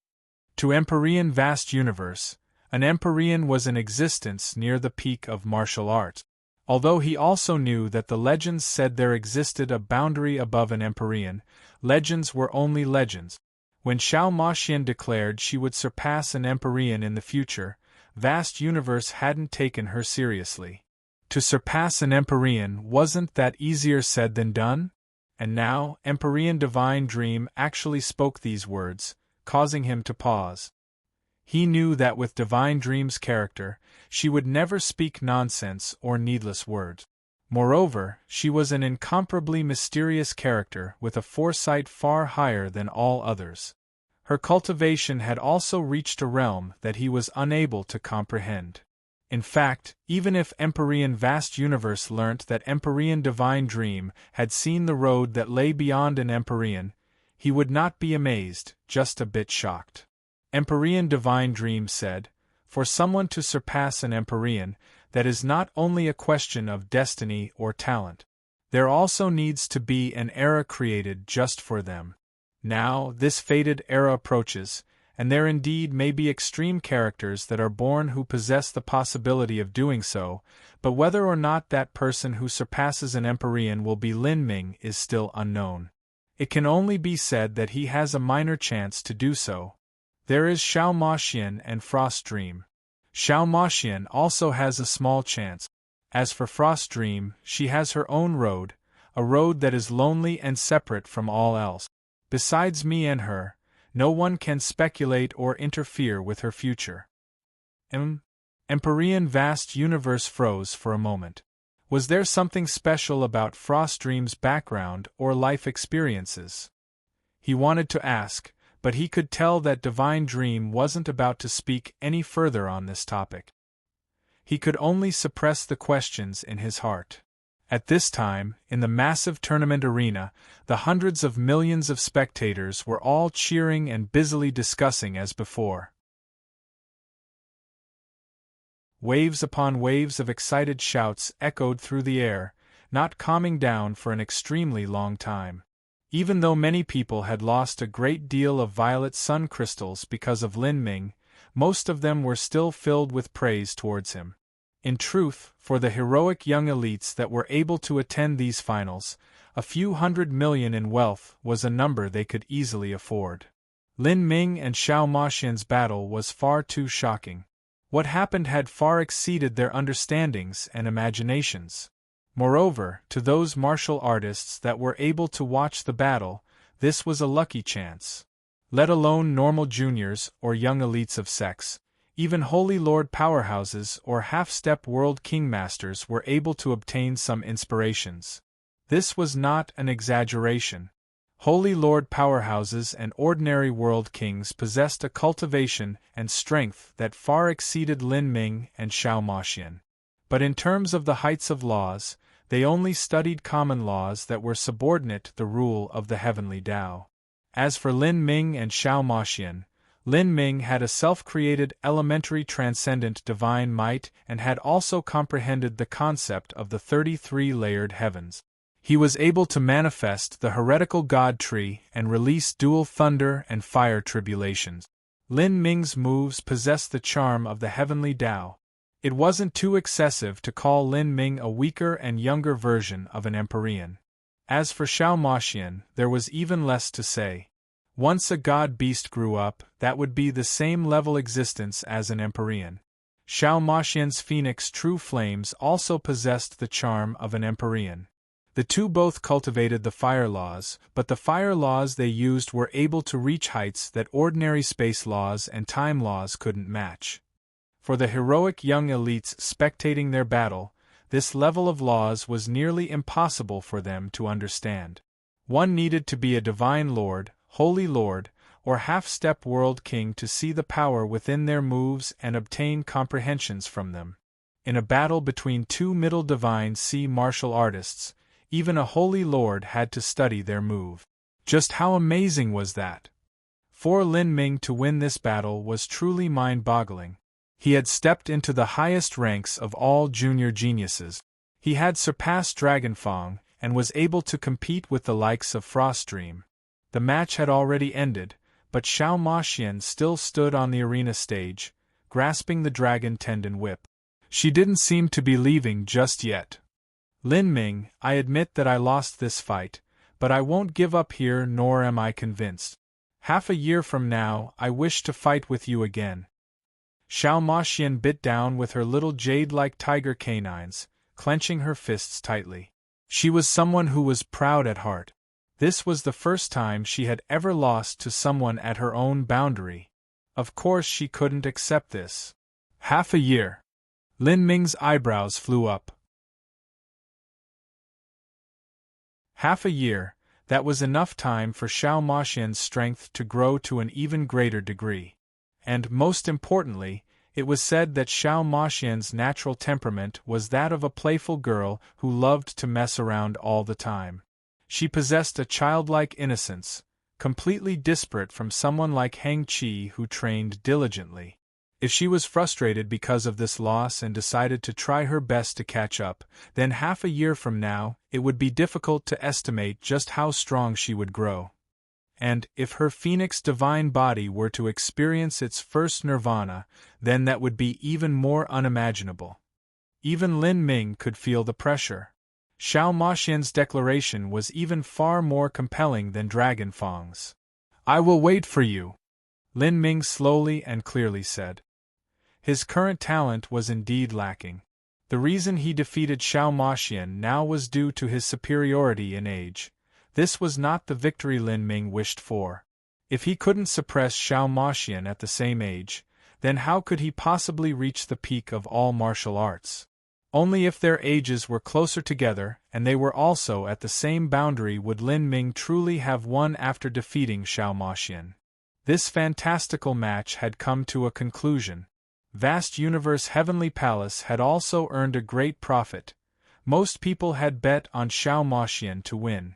To Empyrean Vast Universe, an Empyrean was in existence near the peak of martial arts. Although he also knew that the legends said there existed a boundary above an Empyrean, legends were only legends. When Xiao Maxian declared she would surpass an Empyrean in the future, Vast Universe hadn't taken her seriously. To surpass an Empyrean, wasn't that easier said than done? And now, Empyrean Divine Dream actually spoke these words, causing him to pause. He knew that with Divine Dream's character, she would never speak nonsense or needless words. Moreover, she was an incomparably mysterious character with a foresight far higher than all others. Her cultivation had also reached a realm that he was unable to comprehend. In fact, even if Empyrean Vast Universe learnt that Empyrean Divine Dream had seen the road that lay beyond an Empyrean, he would not be amazed, just a bit shocked. Empyrean Divine Dream said, for someone to surpass an Empyrean, that is not only a question of destiny or talent. There also needs to be an era created just for them. Now, this fated era approaches, and there indeed may be extreme characters that are born who possess the possibility of doing so, but whether or not that person who surpasses an Empyrean will be Lin Ming is still unknown. It can only be said that he has a minor chance to do so. There is Xiao Maxian and Frost Dream. Xiao Maxian also has a small chance. As for Frost Dream, she has her own road, a road that is lonely and separate from all else. Besides me and her, no one can speculate or interfere with her future. Empyrean Vast Universe froze for a moment. Was there something special about Frost Dream's background or life experiences? He wanted to ask, but he could tell that Divine Dream wasn't about to speak any further on this topic. He could only suppress the questions in his heart. At this time, in the massive tournament arena, the hundreds of millions of spectators were all cheering and busily discussing as before. Waves upon waves of excited shouts echoed through the air, not calming down for an extremely long time. Even though many people had lost a great deal of violet sun crystals because of Lin Ming, most of them were still filled with praise towards him. In truth, for the heroic young elites that were able to attend these finals, a few 100 million in wealth was a number they could easily afford. Lin Ming and Xiao Maxian's battle was far too shocking. What happened had far exceeded their understandings and imaginations. Moreover, to those martial artists that were able to watch the battle, this was a lucky chance. Let alone normal juniors or young elites of sex, even Holy Lord powerhouses or half-step world kingmasters were able to obtain some inspirations. This was not an exaggeration. Holy Lord powerhouses and ordinary world kings possessed a cultivation and strength that far exceeded Lin Ming and Xiao Maxian. But in terms of the heights of laws, they only studied common laws that were subordinate to the rule of the heavenly Tao. As for Lin Ming and Xiao Maxian, Lin Ming had a self-created elementary transcendent divine might and had also comprehended the concept of the 33-layered heavens. He was able to manifest the heretical god tree and release dual thunder and fire tribulations. Lin Ming's moves possessed the charm of the heavenly Tao. It wasn't too excessive to call Lin Ming a weaker and younger version of an Empyrean. As for Xiao Maxian, there was even less to say. Once a god-beast grew up, that would be the same level existence as an Empyrean. Xiao Maxian's phoenix true flames also possessed the charm of an Empyrean. The two both cultivated the fire laws, but the fire laws they used were able to reach heights that ordinary space laws and time laws couldn't match. For the heroic young elites spectating their battle, this level of laws was nearly impossible for them to understand. One needed to be a divine lord, holy lord, or half-step world king to see the power within their moves and obtain comprehensions from them. In a battle between two middle divine sea martial artists, even a holy lord had to study their move. Just how amazing was that? For Lin Ming to win this battle was truly mind-boggling. He had stepped into the highest ranks of all junior geniuses. He had surpassed Dragonfang, and was able to compete with the likes of Frostdream. The match had already ended, but Xiao Maxian still stood on the arena stage, grasping the dragon tendon whip. She didn't seem to be leaving just yet. Lin Ming, I admit that I lost this fight, but I won't give up here, nor am I convinced. Half a year from now, I wish to fight with you again. Xiao Maxian bit down with her little jade-like tiger canines, clenching her fists tightly. She was someone who was proud at heart. This was the first time she had ever lost to someone at her own boundary. Of course she couldn't accept this. Half a year. Lin Ming's eyebrows flew up. Half a year, that was enough time for Xiao Maxian's strength to grow to an even greater degree. And, most importantly, it was said that Xiao Maxian's natural temperament was that of a playful girl who loved to mess around all the time. She possessed a childlike innocence, completely disparate from someone like Heng Qi who trained diligently. If she was frustrated because of this loss and decided to try her best to catch up, then half a year from now, it would be difficult to estimate just how strong she would grow. And, if her Phoenix divine body were to experience its first nirvana, then that would be even more unimaginable. Even Lin Ming could feel the pressure. Xiao Maxian's declaration was even far more compelling than Dragonfang's. I will wait for you, Lin Ming slowly and clearly said. His current talent was indeed lacking. The reason he defeated Xiao Maxian now was due to his superiority in age. This was not the victory Lin Ming wished for. If he couldn't suppress Xiao Maxian at the same age, then how could he possibly reach the peak of all martial arts? Only if their ages were closer together and they were also at the same boundary would Lin Ming truly have won after defeating Xiao Maxian. This fantastical match had come to a conclusion. Vast Universe Heavenly Palace had also earned a great profit. Most people had bet on Xiao Maxian to win.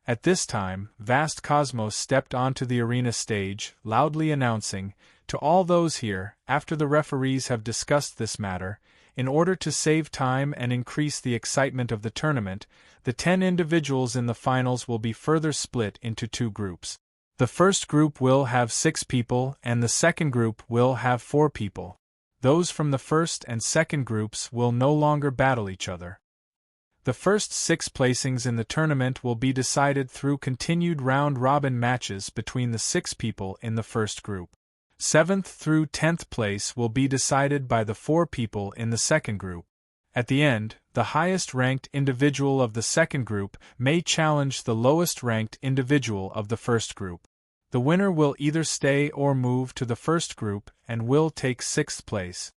At this time, Vast Cosmos stepped onto the arena stage, loudly announcing, to all those here, after the referees have discussed this matter, in order to save time and increase the excitement of the tournament, the 10 individuals in the finals will be further split into 2 groups. The first group will have 6 people and the second group will have 4 people. Those from the first and second groups will no longer battle each other. The first 6 placings in the tournament will be decided through continued round-robin matches between the 6 people in the first group. 7th through 10th place will be decided by the 4 people in the second group. At the end, the highest-ranked individual of the second group may challenge the lowest-ranked individual of the first group. The winner will either stay or move to the first group and will take 6th place.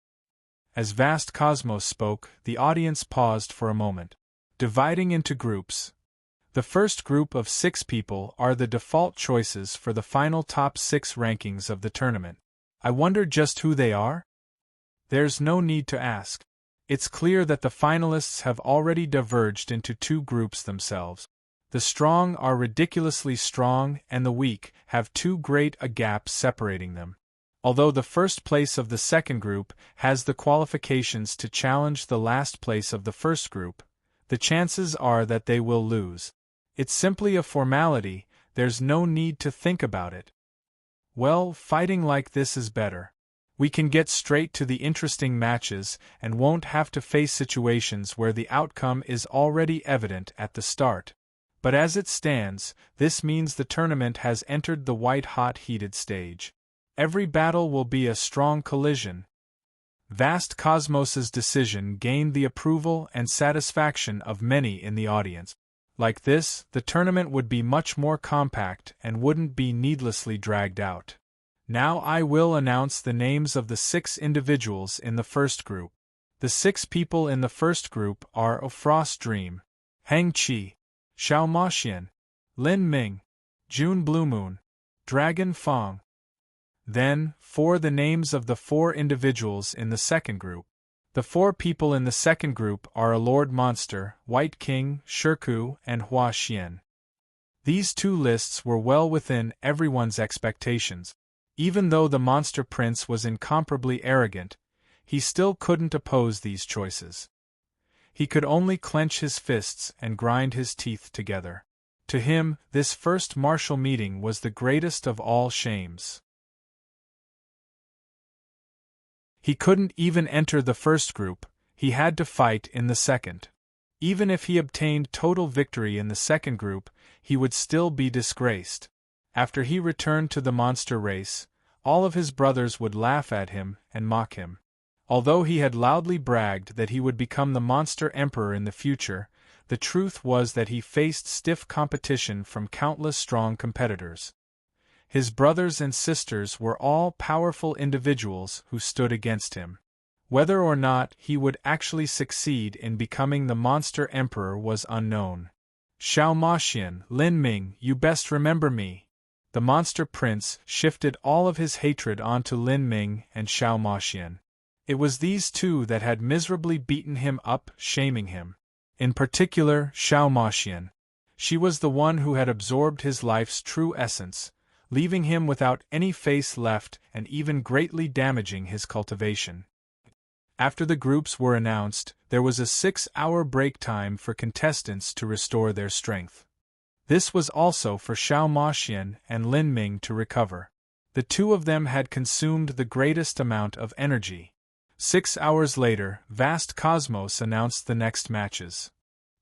As Vast Cosmos spoke, the audience paused for a moment. Dividing into groups. The first group of 6 people are the default choices for the final top 6 rankings of the tournament. I wonder just who they are? There's no need to ask. It's clear that the finalists have already diverged into 2 groups themselves. The strong are ridiculously strong and the weak have too great a gap separating them. Although the first place of the second group has the qualifications to challenge the last place of the first group, the chances are that they will lose. It's simply a formality, there's no need to think about it. Well, fighting like this is better. We can get straight to the interesting matches and won't have to face situations where the outcome is already evident at the start. But as it stands, this means the tournament has entered the white-hot heated stage. Every battle will be a strong collision. Vast Cosmos's decision gained the approval and satisfaction of many in the audience. Like this, the tournament would be much more compact and wouldn't be needlessly dragged out. Now I will announce the names of the 6 individuals in the first group. The 6 people in the first group are Frostdream, Heng Qi, Xiao Maxian, Lin Ming, June Bluemoon, Dragonfang. Then, for the names of the 4 individuals in the second group. The 4 people in the second group are a Lord Monster, White King, Shirku, and Hua Xian. These two lists were well within everyone's expectations. Even though the monster prince was incomparably arrogant, he still couldn't oppose these choices. He could only clench his fists and grind his teeth together. To him, this first martial meeting was the greatest of all shames. He couldn't even enter the first group, he had to fight in the second. Even if he obtained total victory in the second group, he would still be disgraced. After he returned to the monster race, all of his brothers would laugh at him and mock him. Although he had loudly bragged that he would become the monster emperor in the future, the truth was that he faced stiff competition from countless strong competitors. His brothers and sisters were all powerful individuals who stood against him. Whether or not he would actually succeed in becoming the monster emperor was unknown. Xiao Maxian, Lin Ming, you best remember me. The monster prince shifted all of his hatred onto Lin Ming and Xiao Maxian. It was these two that had miserably beaten him up, shaming him. In particular, Xiao Maxian. She was the one who had absorbed his life's true essence, leaving him without any face left and even greatly damaging his cultivation. After the groups were announced, there was a 6-hour break time for contestants to restore their strength. This was also for Xiao Maxian and Lin Ming to recover. The two of them had consumed the greatest amount of energy. 6 hours later, vast cosmos announced the next matches.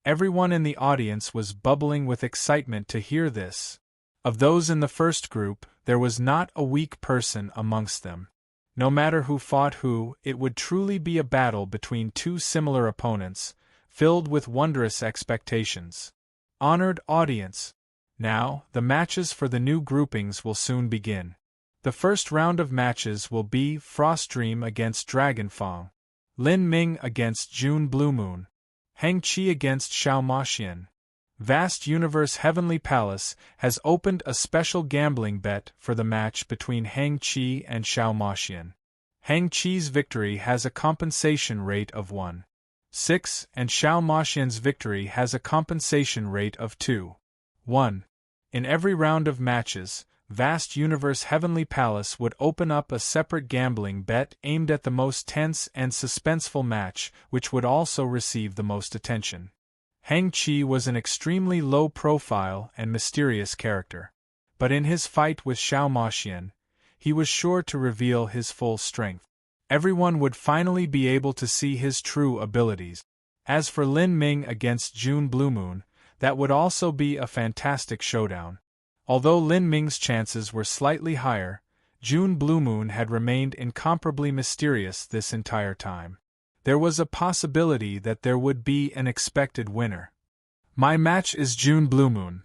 Everyone in the audience was bubbling with excitement to hear this. Of those in the first group, there was not a weak person amongst them. No matter who fought who, it would truly be a battle between two similar opponents, filled with wondrous expectations. Honored audience! Now, the matches for the new groupings will soon begin. The first round of matches will be Frost Dream against Dragon Fang, Lin Ming against June Blue Moon, Heng Qi against Xiao Maxian. Vast Universe Heavenly Palace has opened a special gambling bet for the match between Heng Qi and Xiao Maxian. Heng Qi's victory has a compensation rate of 1.6 and Xiao Maxian's victory has a compensation rate of 2.1. In every round of matches, Vast Universe Heavenly Palace would open up a separate gambling bet aimed at the most tense and suspenseful match, which would also receive the most attention. Heng Qi was an extremely low-profile and mysterious character. But in his fight with Xiao Maxian, he was sure to reveal his full strength. Everyone would finally be able to see his true abilities. As for Lin Ming against June Blue Moon, that would also be a fantastic showdown. Although Lin Ming's chances were slightly higher, June Blue Moon had remained incomparably mysterious this entire time. There was a possibility that there would be an expected winner. My match is June Blue Moon.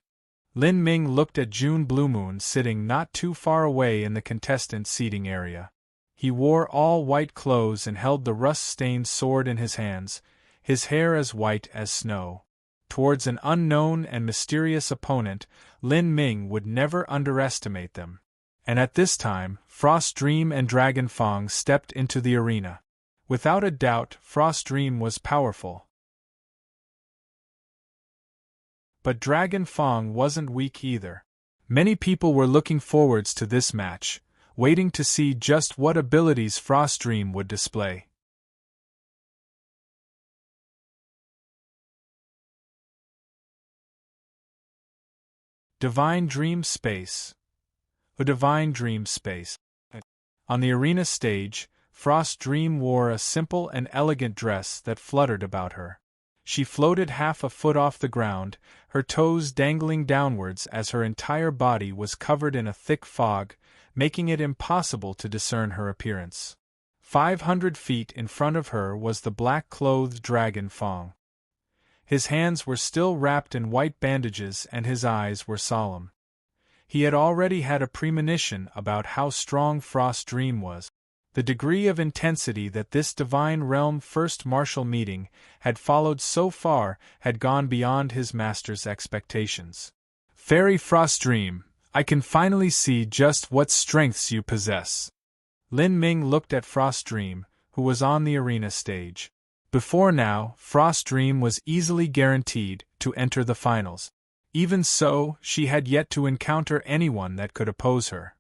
Lin Ming looked at June Blue Moon sitting not too far away in the contestant seating area. He wore all white clothes and held the rust-stained sword in his hands, his hair as white as snow. Towards an unknown and mysterious opponent, Lin Ming would never underestimate them. And at this time, Frost Dream and Dragon Fang stepped into the arena. Without a doubt, Frost Dream was powerful. But Dragon Fang wasn't weak either. Many people were looking forwards to this match, waiting to see just what abilities Frost Dream would display. Divine Dream Space. A Divine Dream Space. On the arena stage, Frost Dream wore a simple and elegant dress that fluttered about her. She floated half a foot off the ground, her toes dangling downwards as her entire body was covered in a thick fog, making it impossible to discern her appearance. 500 feet in front of her was the black-clothed Dragon Fang. His hands were still wrapped in white bandages and his eyes were solemn. He had already had a premonition about how strong Frost Dream was. The degree of intensity that this Divine Realm first martial meeting had followed so far had gone beyond his master's expectations. Fairy Frost Dream, I can finally see just what strengths you possess. Lin Ming looked at Frost Dream, who was on the arena stage. Before now, Frost Dream was easily guaranteed to enter the finals. Even so, she had yet to encounter anyone that could oppose her.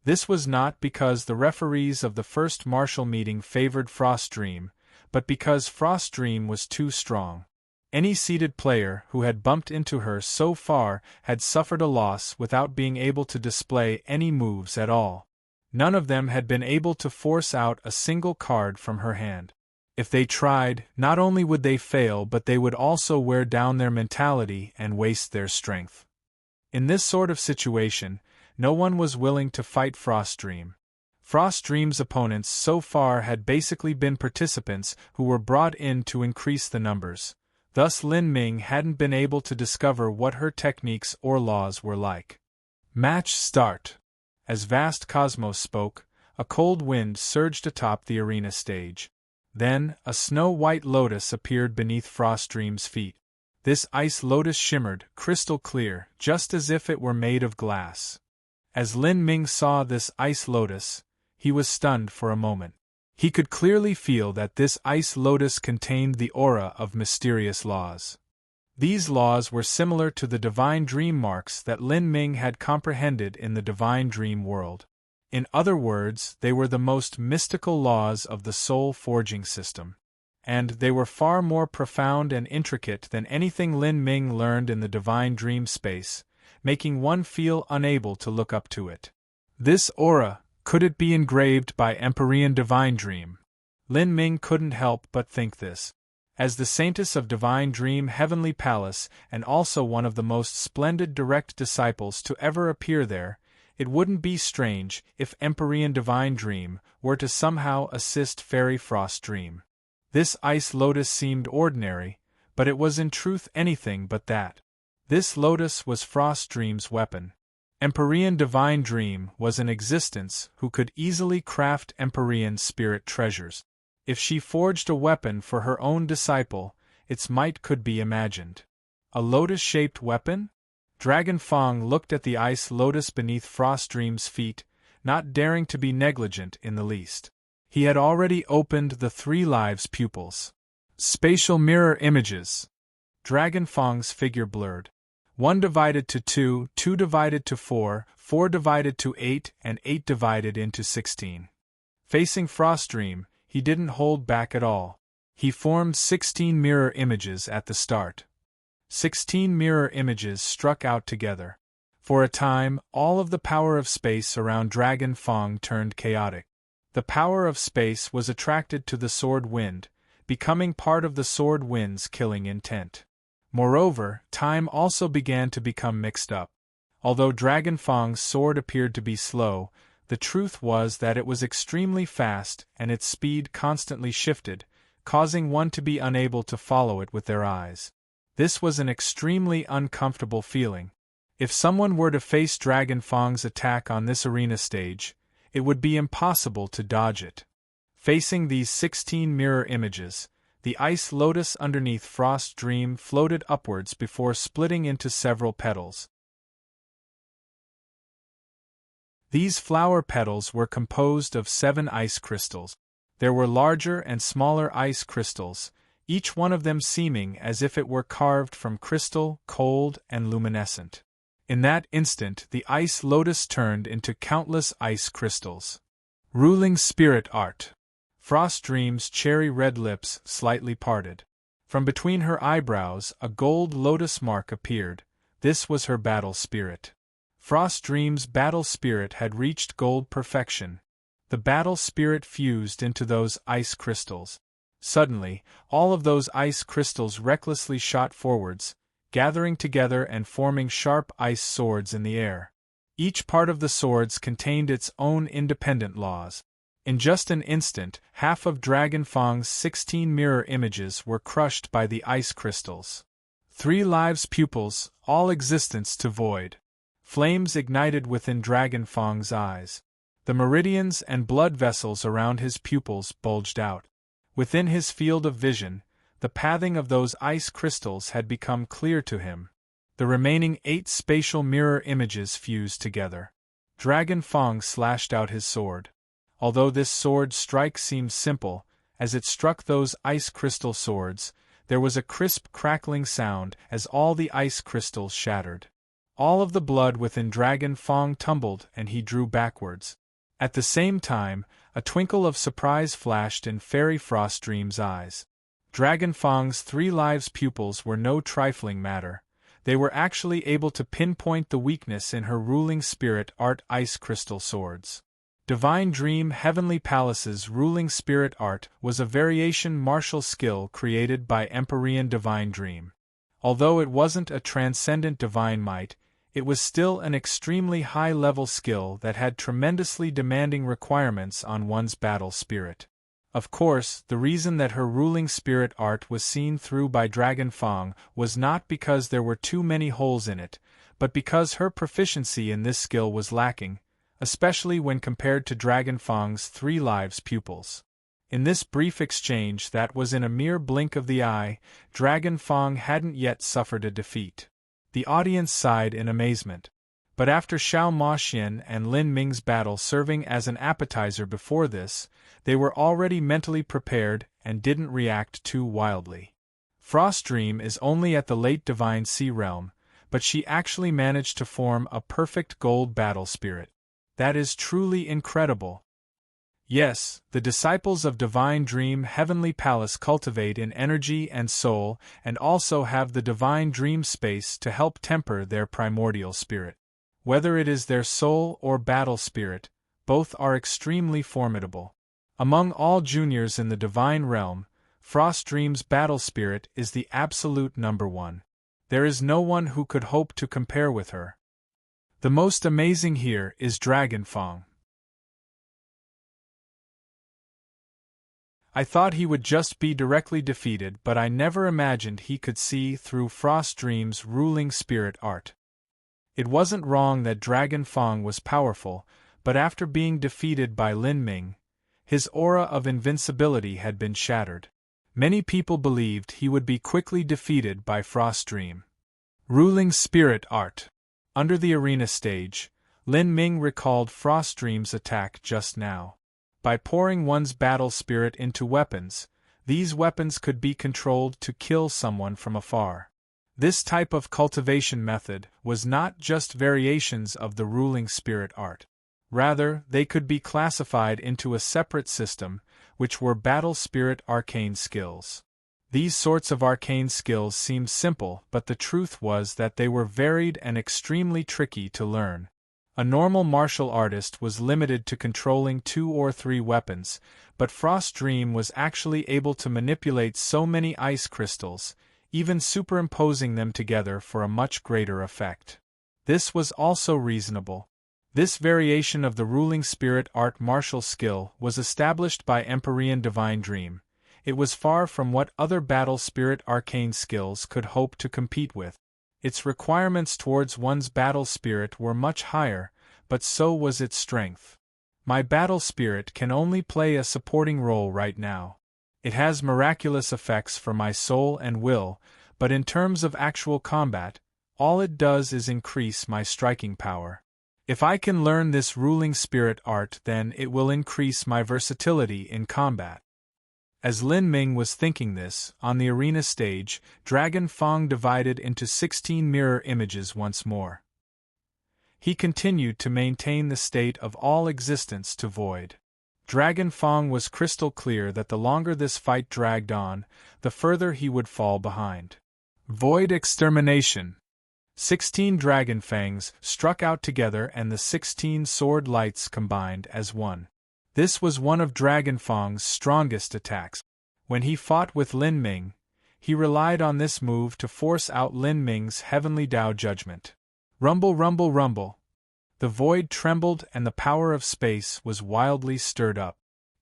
This was not because the referees of the first martial meeting favored Frost Dream, but because Frost Dream was too strong. Any seeded player who had bumped into her so far had suffered a loss without being able to display any moves at all. None of them had been able to force out a single card from her hand. If they tried, not only would they fail but they would also wear down their mentality and waste their strength. In this sort of situation, no one was willing to fight Frost Dream. Frost Dream's opponents so far had basically been participants who were brought in to increase the numbers. Thus Lin Ming hadn't been able to discover what her techniques or laws were like. Match start. As vast cosmos spoke, a cold wind surged atop the arena stage. Then, a snow-white lotus appeared beneath Frost Dream's feet. This ice lotus shimmered, crystal clear, just as if it were made of glass. As Lin Ming saw this ice lotus, he was stunned for a moment. He could clearly feel that this ice lotus contained the aura of mysterious laws. These laws were similar to the divine dream marks that Lin Ming had comprehended in the divine dream world. In other words, they were the most mystical laws of the soul forging system. And they were far more profound and intricate than anything Lin Ming learned in the divine dream space, making one feel unable to look up to it. This aura, could it be engraved by Empyrean Divine Dream? Lin Ming couldn't help but think this. As the saintess of Divine Dream Heavenly Palace and also one of the most splendid direct disciples to ever appear there, it wouldn't be strange if Empyrean Divine Dream were to somehow assist Fairy Frost Dream. This ice lotus seemed ordinary, but it was in truth anything but that. This lotus was Frost Dream's weapon. Empyrean Divine Dream was in existence who could easily craft Empyrean spirit treasures. If she forged a weapon for her own disciple, its might could be imagined. A lotus-shaped weapon? Dragon Fong looked at the ice lotus beneath Frost Dream's feet, not daring to be negligent in the least. He had already opened the 3 lives pupils. Spatial mirror images. Dragon Fong's figure blurred. 1 divided to 2, 2 divided to 4, 4 divided to 8, and 8 divided into 16. Facing Frost Dream, he didn't hold back at all. He formed 16 mirror images at the start. 16 mirror images struck out together. For a time, all of the power of space around Dragon Fong turned chaotic. The power of space was attracted to the sword wind, becoming part of the sword wind's killing intent. Moreover, time also began to become mixed up. Although Dragon Fong's sword appeared to be slow, the truth was that it was extremely fast and its speed constantly shifted, causing one to be unable to follow it with their eyes. This was an extremely uncomfortable feeling. If someone were to face Dragon Fong's attack on this arena stage, it would be impossible to dodge it. Facing these 16 mirror images, the ice lotus underneath Frost Dream floated upwards before splitting into several petals. These flower petals were composed of 7 ice crystals. There were larger and smaller ice crystals, each one of them seeming as if it were carved from crystal, cold, and luminescent. In that instant, the ice lotus turned into countless ice crystals. Ruling spirit art. Frost Dream's cherry-red lips slightly parted. From between her eyebrows, a gold lotus mark appeared. This was her battle spirit. Frost Dream's battle spirit had reached gold perfection. The battle spirit fused into those ice crystals. Suddenly, all of those ice crystals recklessly shot forwards, gathering together and forming sharp ice swords in the air. Each part of the swords contained its own independent laws. In just an instant, half of Dragon Fong's 16 mirror images were crushed by the ice crystals. 3 lives pupils, all existence to void. Flames ignited within Dragon Fong's eyes. The meridians and blood vessels around his pupils bulged out. Within his field of vision, the pathing of those ice crystals had become clear to him. The remaining 8 spatial mirror images fused together. Dragon Fong slashed out his sword. Although this sword strike seemed simple, as it struck those ice crystal swords, there was a crisp crackling sound as all the ice crystals shattered. All of the blood within Dragon Fong tumbled and he drew backwards. At the same time, a twinkle of surprise flashed in Fairy Frostdream's eyes. Dragon Fong's 3 lives pupils were no trifling matter. They were actually able to pinpoint the weakness in her ruling spirit art ice crystal swords. Divine Dream Heavenly Palace's ruling spirit art was a variation martial skill created by Empyrean Divine Dream. Although it wasn't a transcendent divine might, it was still an extremely high-level skill that had tremendously demanding requirements on one's battle spirit. Of course, the reason that her ruling spirit art was seen through by Dragon Fong was not because there were too many holes in it, but because her proficiency in this skill was lacking, especially when compared to Dragon Fong's 3 lives pupils. In this brief exchange that was in a mere blink of the eye, Dragon Fong hadn't yet suffered a defeat. The audience sighed in amazement. But after Xiao Maoxian and Lin Ming's battle serving as an appetizer before this, they were already mentally prepared and didn't react too wildly. Frostdream is only at the late Divine Sea Realm, but she actually managed to form a perfect gold battle spirit. That is truly incredible. Yes, the disciples of Divine Dream Heavenly Palace cultivate in energy and soul and also have the Divine Dream space to help temper their primordial spirit. Whether it is their soul or battle spirit, both are extremely formidable. Among all juniors in the Divine Realm, Frostdream's battle spirit is the absolute number 1. There is no one who could hope to compare with her. The most amazing here is Dragon Fong. I thought he would just be directly defeated, but I never imagined he could see through Frostdream's ruling spirit art. It wasn't wrong that Dragon Fong was powerful, but after being defeated by Lin Ming, his aura of invincibility had been shattered. Many people believed he would be quickly defeated by Frostdream. Ruling spirit art. Under the arena stage, Lin Ming recalled Frostdream's attack just now. By pouring one's battle spirit into weapons, these weapons could be controlled to kill someone from afar. This type of cultivation method was not just variations of the ruling spirit art. Rather, they could be classified into a separate system, which were battle spirit arcane skills. These sorts of arcane skills seemed simple, but the truth was that they were varied and extremely tricky to learn. A normal martial artist was limited to controlling 2 or 3 weapons, but Frostdream was actually able to manipulate so many ice crystals, even superimposing them together for a much greater effect. This was also reasonable. This variation of the ruling spirit art martial skill was established by Empyrean Divine Dream. It was far from what other battle spirit arcane skills could hope to compete with. Its requirements towards one's battle spirit were much higher, but so was its strength. My battle spirit can only play a supporting role right now. It has miraculous effects for my soul and will, but in terms of actual combat, all it does is increase my striking power. If I can learn this ruling spirit art, then it will increase my versatility in combat. As Lin Ming was thinking this, on the arena stage, Dragon Fong divided into 16 mirror images once more. He continued to maintain the state of all existence to void. Dragon Fong was crystal clear that the longer this fight dragged on, the further he would fall behind. Void extermination. 16 dragon fangs struck out together and the 16 sword lights combined as one. This was one of Dragon Fong's strongest attacks. When he fought with Lin Ming, he relied on this move to force out Lin Ming's heavenly Tao judgment. Rumble, rumble, rumble. The void trembled and the power of space was wildly stirred up.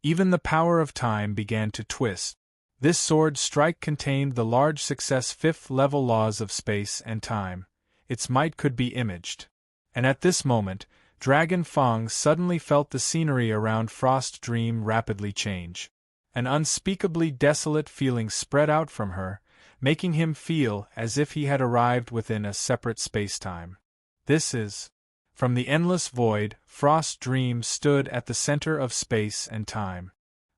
Even the power of time began to twist. This sword strike contained the large success 5th level laws of space and time. Its might could be imaged. And at this moment, Dragon Fong suddenly felt the scenery around Frostdream rapidly change. An unspeakably desolate feeling spread out from her, making him feel as if he had arrived within a separate space-time. This is... From the endless void, Frostdream stood at the center of space and time.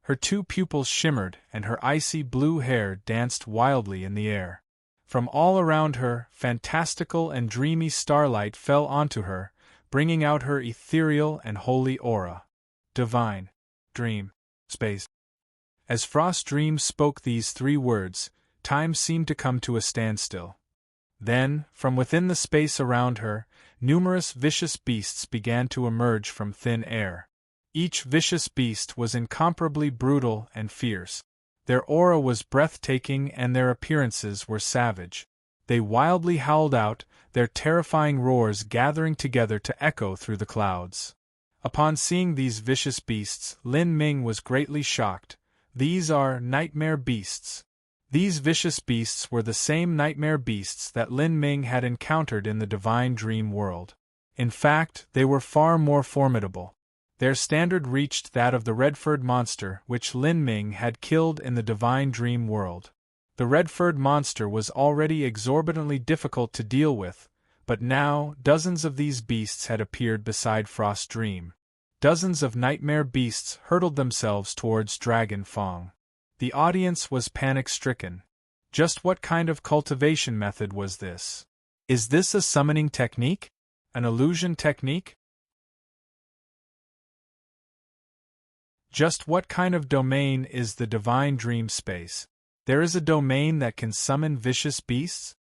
Her two pupils shimmered and her icy blue hair danced wildly in the air. From all around her, fantastical and dreamy starlight fell onto her, bringing out her ethereal and holy aura. Divine. Dream. Space. As Frost Dream spoke these three words, time seemed to come to a standstill. Then, from within the space around her, numerous vicious beasts began to emerge from thin air. Each vicious beast was incomparably brutal and fierce. Their aura was breathtaking and their appearances were savage. They wildly howled out, their terrifying roars gathering together to echo through the clouds. Upon seeing these vicious beasts, Lin Ming was greatly shocked. These are nightmare beasts. These vicious beasts were the same nightmare beasts that Lin Ming had encountered in the divine dream world. In fact, they were far more formidable. Their standard reached that of the red-furred monster which Lin Ming had killed in the divine dream world. The red-furred monster was already exorbitantly difficult to deal with, but now dozens of these beasts had appeared beside Frost Dream. Dozens of nightmare beasts hurtled themselves towards Dragon Fong. The audience was panic-stricken. Just what kind of cultivation method was this? Is this a summoning technique? An illusion technique? Just what kind of domain is the divine dream space? There is a domain that can summon vicious beasts?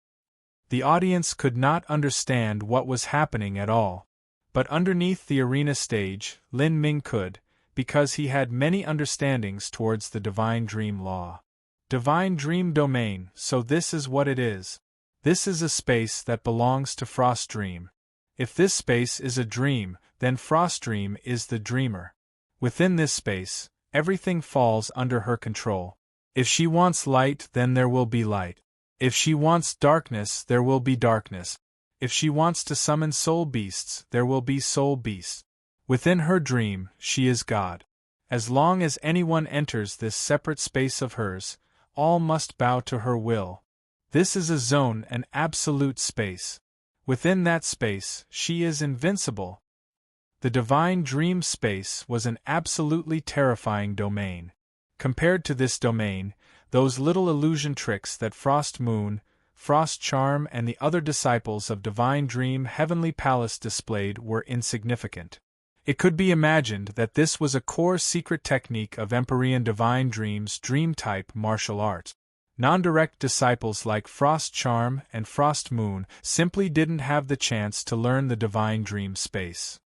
The audience could not understand what was happening at all. But underneath the arena stage, Lin Ming could, because he had many understandings towards the divine dream law. Divine dream domain, so this is what it is. This is a space that belongs to Frost Dream. If this space is a dream, then Frost Dream is the dreamer. Within this space, everything falls under her control. If she wants light, then there will be light. If she wants darkness, there will be darkness. If she wants to summon soul beasts, there will be soul beasts. Within her dream, she is God. As long as anyone enters this separate space of hers, all must bow to her will. This is a zone, an absolute space. Within that space, she is invincible. The divine dream space was an absolutely terrifying domain. Compared to this domain, those little illusion tricks that Frost Moon, Frost Charm and the other disciples of Divine Dream Heavenly Palace displayed were insignificant. It could be imagined that this was a core secret technique of Empyrean Divine Dream's dream-type martial art. Non-direct disciples like Frost Charm and Frost Moon simply didn't have the chance to learn the Divine Dream space.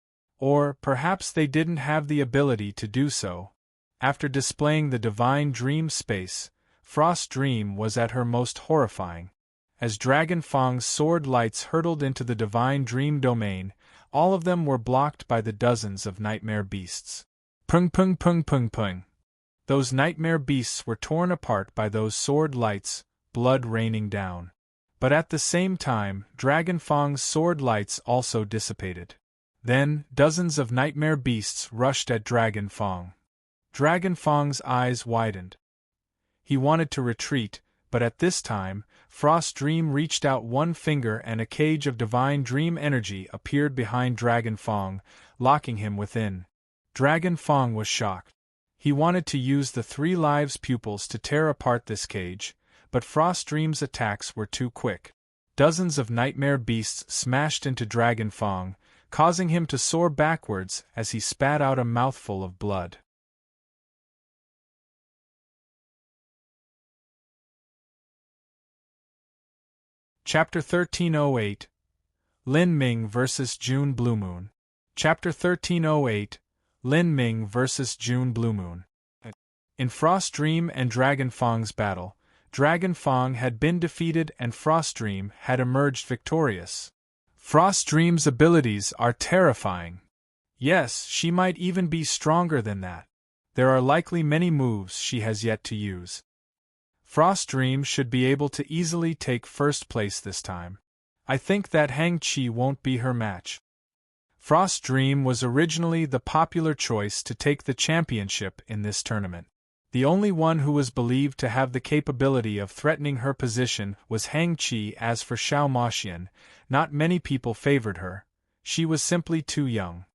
Or perhaps they didn't have the ability to do so. After displaying the Divine Dream space, Frost Dream was at her most horrifying. As Dragon Fong's sword lights hurtled into the Divine Dream domain, all of them were blocked by the dozens of nightmare beasts. Pung pung pung pung pung. Those nightmare beasts were torn apart by those sword lights, blood raining down. But at the same time, Dragon Fong's sword lights also dissipated. Then, dozens of nightmare beasts rushed at Dragon Fong. Dragon Fong's eyes widened. He wanted to retreat, but at this time, Frost Dream reached out one finger and a cage of divine dream energy appeared behind Dragon Fong, locking him within. Dragon Fong was shocked. He wanted to use the 3 lives pupils to tear apart this cage, but Frost Dream's attacks were too quick. Dozens of nightmare beasts smashed into Dragon Fong, causing him to soar backwards as he spat out a mouthful of blood. Chapter 1308 Lin Ming vs. June Blue Moon. Chapter 1308 Lin Ming vs. June Blue Moon. In Frost Dream and Dragon Fong's battle, Dragon Fong had been defeated and Frost Dream had emerged victorious. Frost Dream's abilities are terrifying. Yes, she might even be stronger than that. There are likely many moves she has yet to use. Frost Dream should be able to easily take first place this time. I think that Hang Chi won't be her match. Frost Dream was originally the popular choice to take the championship in this tournament. The only one who was believed to have the capability of threatening her position was Hang Chi. As for Xiao Moxian, not many people favored her. She was simply too young.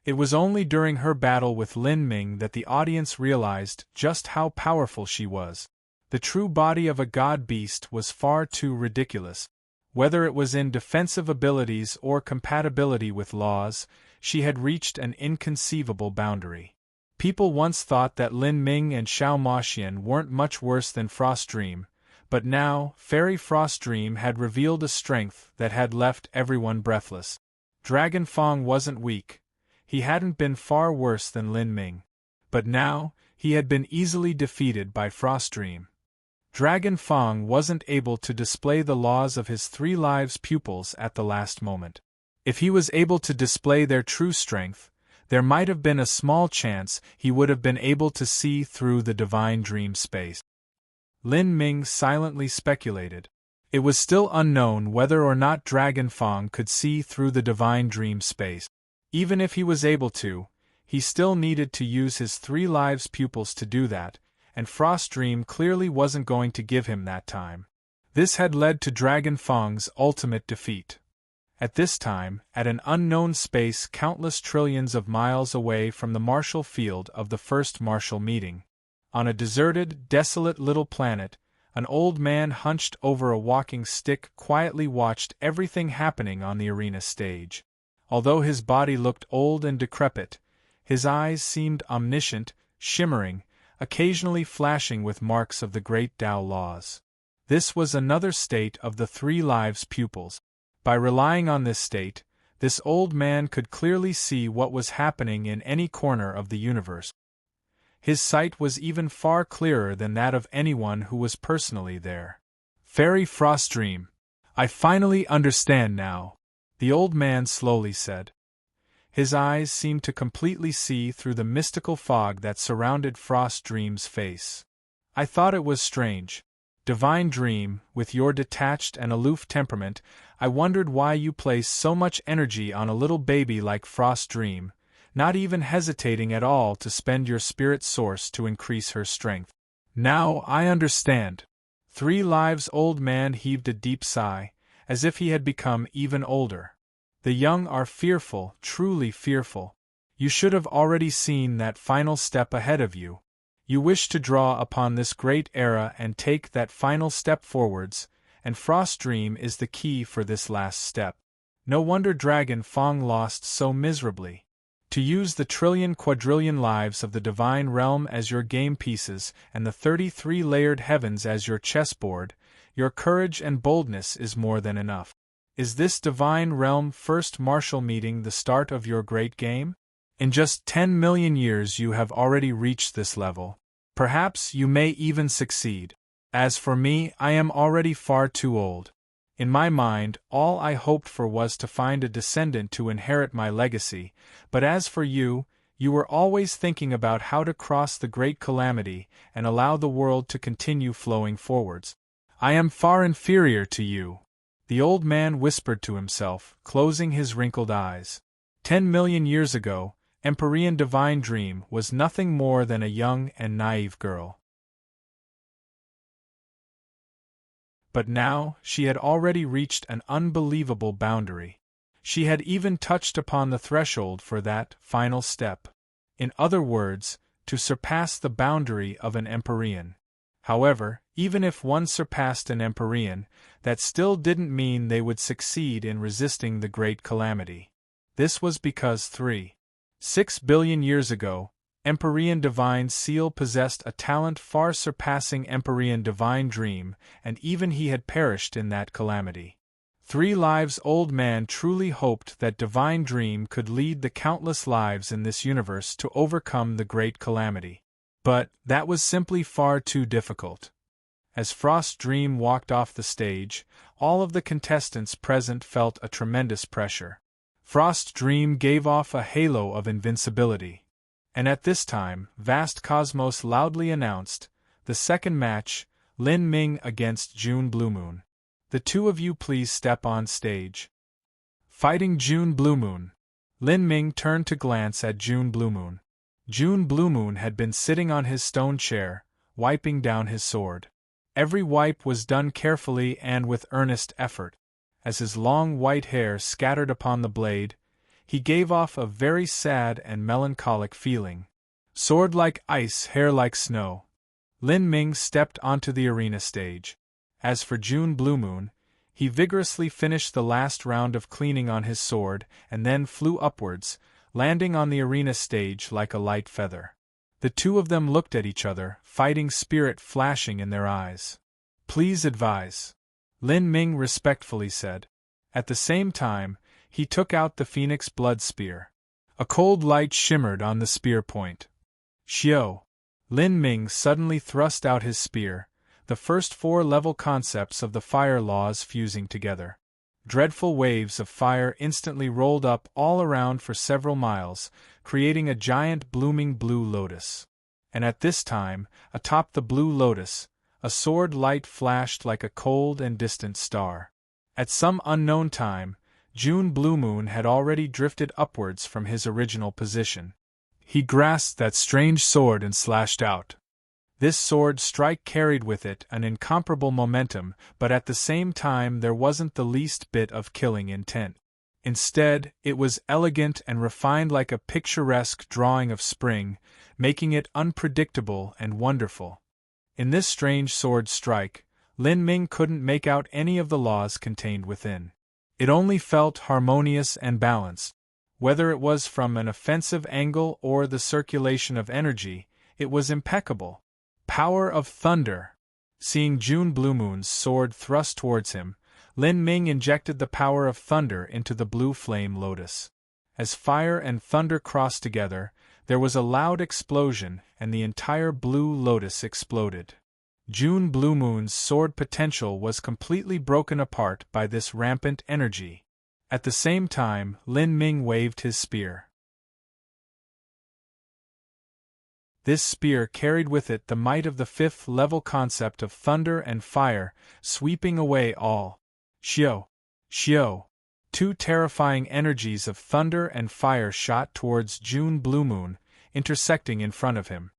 It was only during her battle with Lin Ming that the audience realized just how powerful she was. The true body of a god-beast was far too ridiculous. Whether it was in defensive abilities or compatibility with laws, she had reached an inconceivable boundary. People once thought that Lin Ming and Xiao Moxian weren't much worse than Frost Dream, but now Fairy Frost Dream had revealed a strength that had left everyone breathless. Dragon Fong wasn't weak. He hadn't been far worse than Lin Ming. But now, he had been easily defeated by Frost Dream. Dragon Fong wasn't able to display the laws of his 3 lives pupils at the last moment. If he was able to display their true strength, there might have been a small chance he would have been able to see through the divine dream space. Lin Ming silently speculated. It was still unknown whether or not Dragon Fong could see through the divine dream space. Even if he was able to, he still needed to use his 3 lives pupils to do that, and Frost Dream clearly wasn't going to give him that time. This had led to Dragon Fong's ultimate defeat. At this time, at an unknown space countless trillions of miles away from the martial field of the first martial meeting, on a deserted, desolate little planet, an old man hunched over a walking stick quietly watched everything happening on the arena stage. Although his body looked old and decrepit, his eyes seemed omniscient, shimmering, occasionally flashing with marks of the great Tao laws. This was another state of the 3 lives pupils. By relying on this state, this old man could clearly see what was happening in any corner of the universe. His sight was even far clearer than that of anyone who was personally there. Fairy Frost Dream. I finally understand now, the old man slowly said. His eyes seemed to completely see through the mystical fog that surrounded Frost Dream's face. I thought it was strange. Divine Dream, with your detached and aloof temperament, I wondered why you place so much energy on a little baby like Frost Dream, not even hesitating at all to spend your spirit source to increase her strength. Now I understand. 3 lives old man heaved a deep sigh, as if he had become even older. The young are fearful, truly fearful. You should have already seen that final step ahead of you. You wish to draw upon this great era and take that final step forwards, and Frost Dream is the key for this last step. No wonder Dragon Fong lost so miserably. To use the quadrillion lives of the divine realm as your game pieces and the 33-layered heavens as your chessboard, your courage and boldness is more than enough. Is this divine realm first martial meeting the start of your great game? In just 10 million years you have already reached this level. Perhaps you may even succeed. As for me, I am already far too old. In my mind, all I hoped for was to find a descendant to inherit my legacy, but as for you, you were always thinking about how to cross the great calamity and allow the world to continue flowing forwards. I am far inferior to you, the old man whispered to himself, closing his wrinkled eyes. 10 million years ago, Empyrean Divine Dream was nothing more than a young and naive girl. But now, she had already reached an unbelievable boundary. She had even touched upon the threshold for that final step. In other words, to surpass the boundary of an Empyrean. However, even if one surpassed an Empyrean, that still didn't mean they would succeed in resisting the great calamity. This was because 6 billion years ago, Empyrean Divine Seal possessed a talent far surpassing Empyrean Divine Dream, and even he had perished in that calamity. 3 lives old man truly hoped that Divine Dream could lead the countless lives in this universe to overcome the great calamity. But that was simply far too difficult. As Frost Dream walked off the stage, all of the contestants present felt a tremendous pressure. Frost Dream gave off a halo of invincibility. And at this time, vast cosmos loudly announced, the second match, Lin Ming against June Bluemoon. The 2 of you please step on stage. Fighting June Bluemoon. Lin Ming turned to glance at June Bluemoon. June Bluemoon had been sitting on his stone chair, wiping down his sword. Every wipe was done carefully and with earnest effort. As his long white hair scattered upon the blade, he gave off a very sad and melancholic feeling. Sword like ice, hair like snow. Lin Ming stepped onto the arena stage. As for June Bluemoon, he vigorously finished the last round of cleaning on his sword and then flew upwards, landing on the arena stage like a light feather. The two of them looked at each other, fighting spirit flashing in their eyes. "Please advise," Lin Ming respectfully said. At the same time, he took out the Phoenix Blood Spear. A cold light shimmered on the spear point. "Xiao!" Lin Ming suddenly thrust out his spear, the first 4 level concepts of the fire laws fusing together. Dreadful waves of fire instantly rolled up all around for several miles, creating a giant blooming blue lotus. And at this time, atop the blue lotus, a sword light flashed like a cold and distant star. At some unknown time, June Bluemoon had already drifted upwards from his original position. He grasped that strange sword and slashed out. This sword strike carried with it an incomparable momentum, but at the same time there wasn't the least bit of killing intent. Instead, it was elegant and refined like a picturesque drawing of spring, making it unpredictable and wonderful. In this strange sword strike, Lin Ming couldn't make out any of the laws contained within. It only felt harmonious and balanced. Whether it was from an offensive angle or the circulation of energy, it was impeccable. Power of thunder! Seeing June Bluemoon's sword thrust towards him, Lin Ming injected the power of thunder into the blue flame lotus. As fire and thunder crossed together, there was a loud explosion and the entire blue lotus exploded. June Bluemoon's sword potential was completely broken apart by this rampant energy. At the same time, Lin Ming waved his spear. This spear carried with it the might of the 5th level concept of thunder and fire, sweeping away all. Xiao! Xiao! 2 terrifying energies of thunder and fire shot towards June Bluemoon, intersecting in front of him.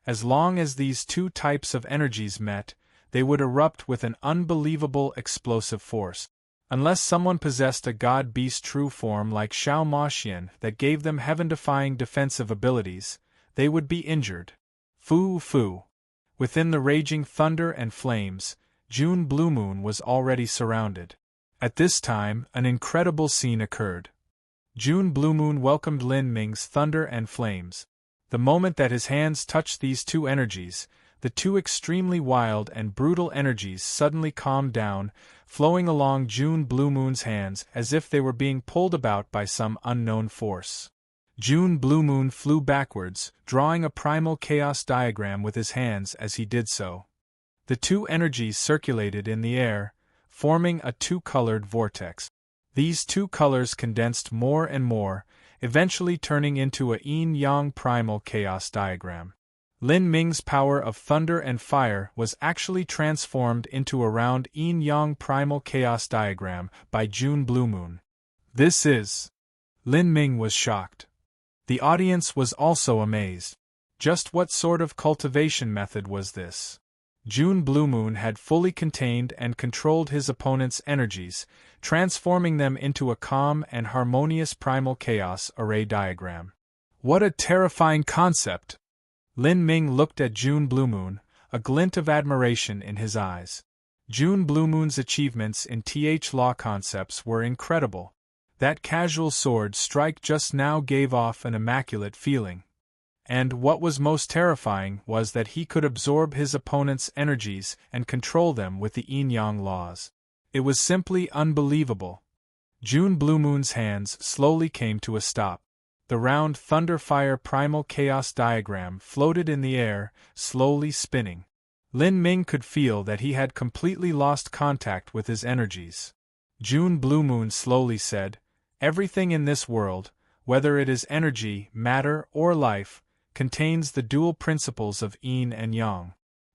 As long as these 2 types of energies met, they would erupt with an unbelievable explosive force. Unless someone possessed a god-beast true form like Xiao Maxian that gave them heaven-defying defensive abilities, they would be injured. Fu fu! Within the raging thunder and flames, June Bluemoon was already surrounded. At this time, an incredible scene occurred. June Bluemoon welcomed Lin Ming's thunder and flames. The moment that his hands touched these 2 energies, the 2 extremely wild and brutal energies suddenly calmed down, flowing along June Bluemoon's hands as if they were being pulled about by some unknown force. June Bluemoon flew backwards, drawing a primal chaos diagram with his hands as he did so. The 2 energies circulated in the air, forming a 2-colored vortex. These 2 colors condensed more and more, eventually turning into a yin-yang primal chaos diagram. Lin Ming's power of thunder and fire was actually transformed into a round yin-yang primal chaos diagram by June Bluemoon. This is... Lin Ming was shocked. The audience was also amazed. Just what sort of cultivation method was this? June Bluemoon had fully contained and controlled his opponent's energies, transforming them into a calm and harmonious primal chaos array diagram. What a terrifying concept! Lin Ming looked at June Bluemoon, a glint of admiration in his eyes. June Bluemoon's achievements in law concepts were incredible. That casual sword strike just now gave off an immaculate feeling. And what was most terrifying was that he could absorb his opponent's energies and control them with the yin-yang laws. It was simply unbelievable. June Bluemoon's hands slowly came to a stop. The round thunder-fire primal chaos diagram floated in the air, slowly spinning. Lin Ming could feel that he had completely lost contact with his energies. June Bluemoon slowly said, "Everything in this world, whether it is energy, matter, or life, contains the dual principles of yin and yang.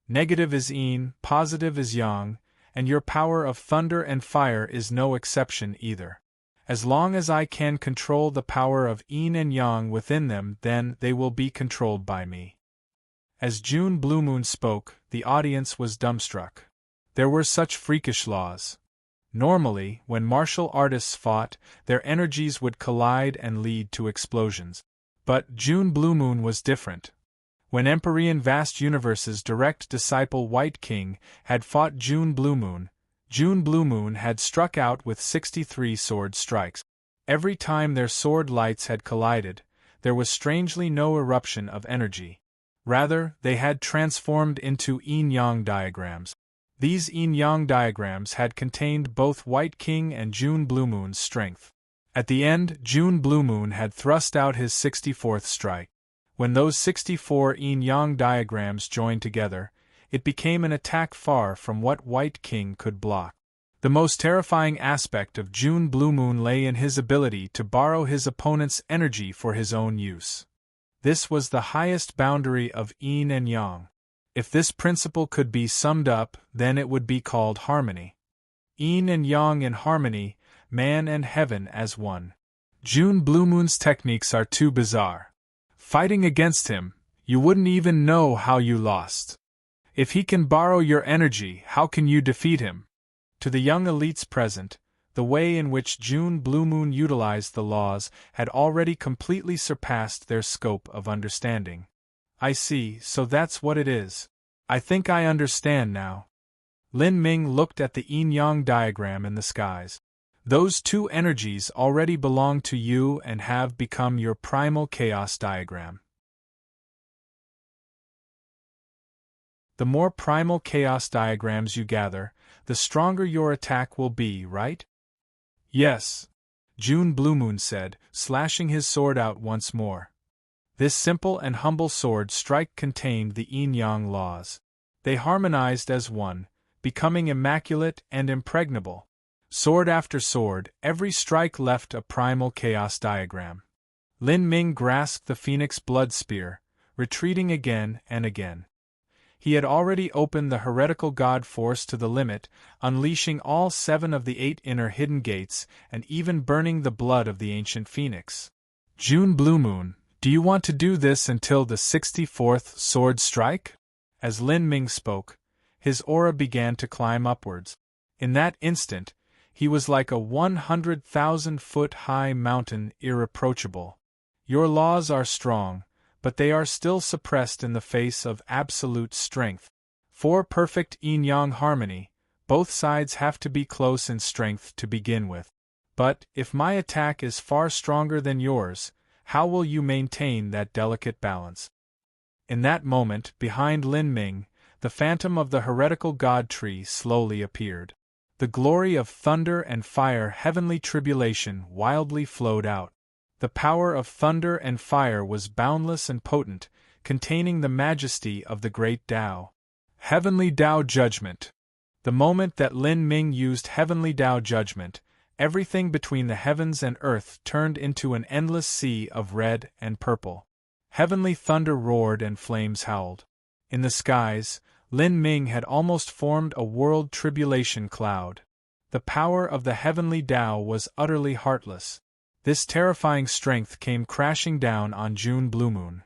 Negative is yin, positive is yang, and your power of thunder and fire is no exception either. As long as I can control the power of yin and yang within them, then they will be controlled by me." As June Bluemoon spoke, the audience was dumbstruck. There were such freakish laws. Normally, when martial artists fought, their energies would collide and lead to explosions. But June Blue Moon was different. When Empyrean Vast Universe's direct disciple White King had fought June Blue Moon had struck out with 63 sword strikes. Every time their sword lights had collided, there was strangely no eruption of energy. Rather, they had transformed into yin-yang diagrams. These yin-yang diagrams had contained both White King and June Blue Moon's strength. At the end, June Blue Moon had thrust out his 64th strike. When those 64 yin-yang diagrams joined together, it became an attack far from what White King could block. The most terrifying aspect of June Blue Moon lay in his ability to borrow his opponent's energy for his own use. This was the highest boundary of yin and yang. If this principle could be summed up, then it would be called harmony. Yin and yang in harmony, man and heaven as one. June Blue Moon's techniques are too bizarre. Fighting against him, you wouldn't even know how you lost. If he can borrow your energy, how can you defeat him? To the young elites present, the way in which June Blue Moon utilized the laws had already completely surpassed their scope of understanding. I see, so that's what it is. I think I understand now. Lin Ming looked at the yin-yang diagram in the skies. Those two energies already belong to you and have become your primal chaos diagram. The more primal chaos diagrams you gather, the stronger your attack will be, right? Yes, June Blue Moon said, slashing his sword out once more. This simple and humble sword strike contained the yin-yang laws. They harmonized as one, becoming immaculate and impregnable. Sword after sword, every strike left a primal chaos diagram. Lin Ming grasped the phoenix blood spear, retreating again and again. He had already opened the heretical god force to the limit, unleashing all 7 of the 8 inner hidden gates and even burning the blood of the ancient phoenix. June Blue Moon, do you want to do this until the 64th sword strike? As Lin Ming spoke, his aura began to climb upwards. In that instant, he was like a 100,000-foot-high mountain, irreproachable. Your laws are strong, but they are still suppressed in the face of absolute strength. For perfect yin-yang harmony, both sides have to be close in strength to begin with. But, if my attack is far stronger than yours, how will you maintain that delicate balance? In that moment, behind Lin Ming, the phantom of the heretical god tree slowly appeared. The glory of thunder and fire heavenly tribulation wildly flowed out. The power of thunder and fire was boundless and potent, containing the majesty of the great Tao. Heavenly Tao Judgment. The moment that Lin Ming used Heavenly Tao Judgment, everything between the heavens and earth turned into an endless sea of red and purple. Heavenly thunder roared and flames howled. In the skies, Lin Ming had almost formed a world tribulation cloud. The power of the heavenly Tao was utterly heartless. This terrifying strength came crashing down on June Blue Moon.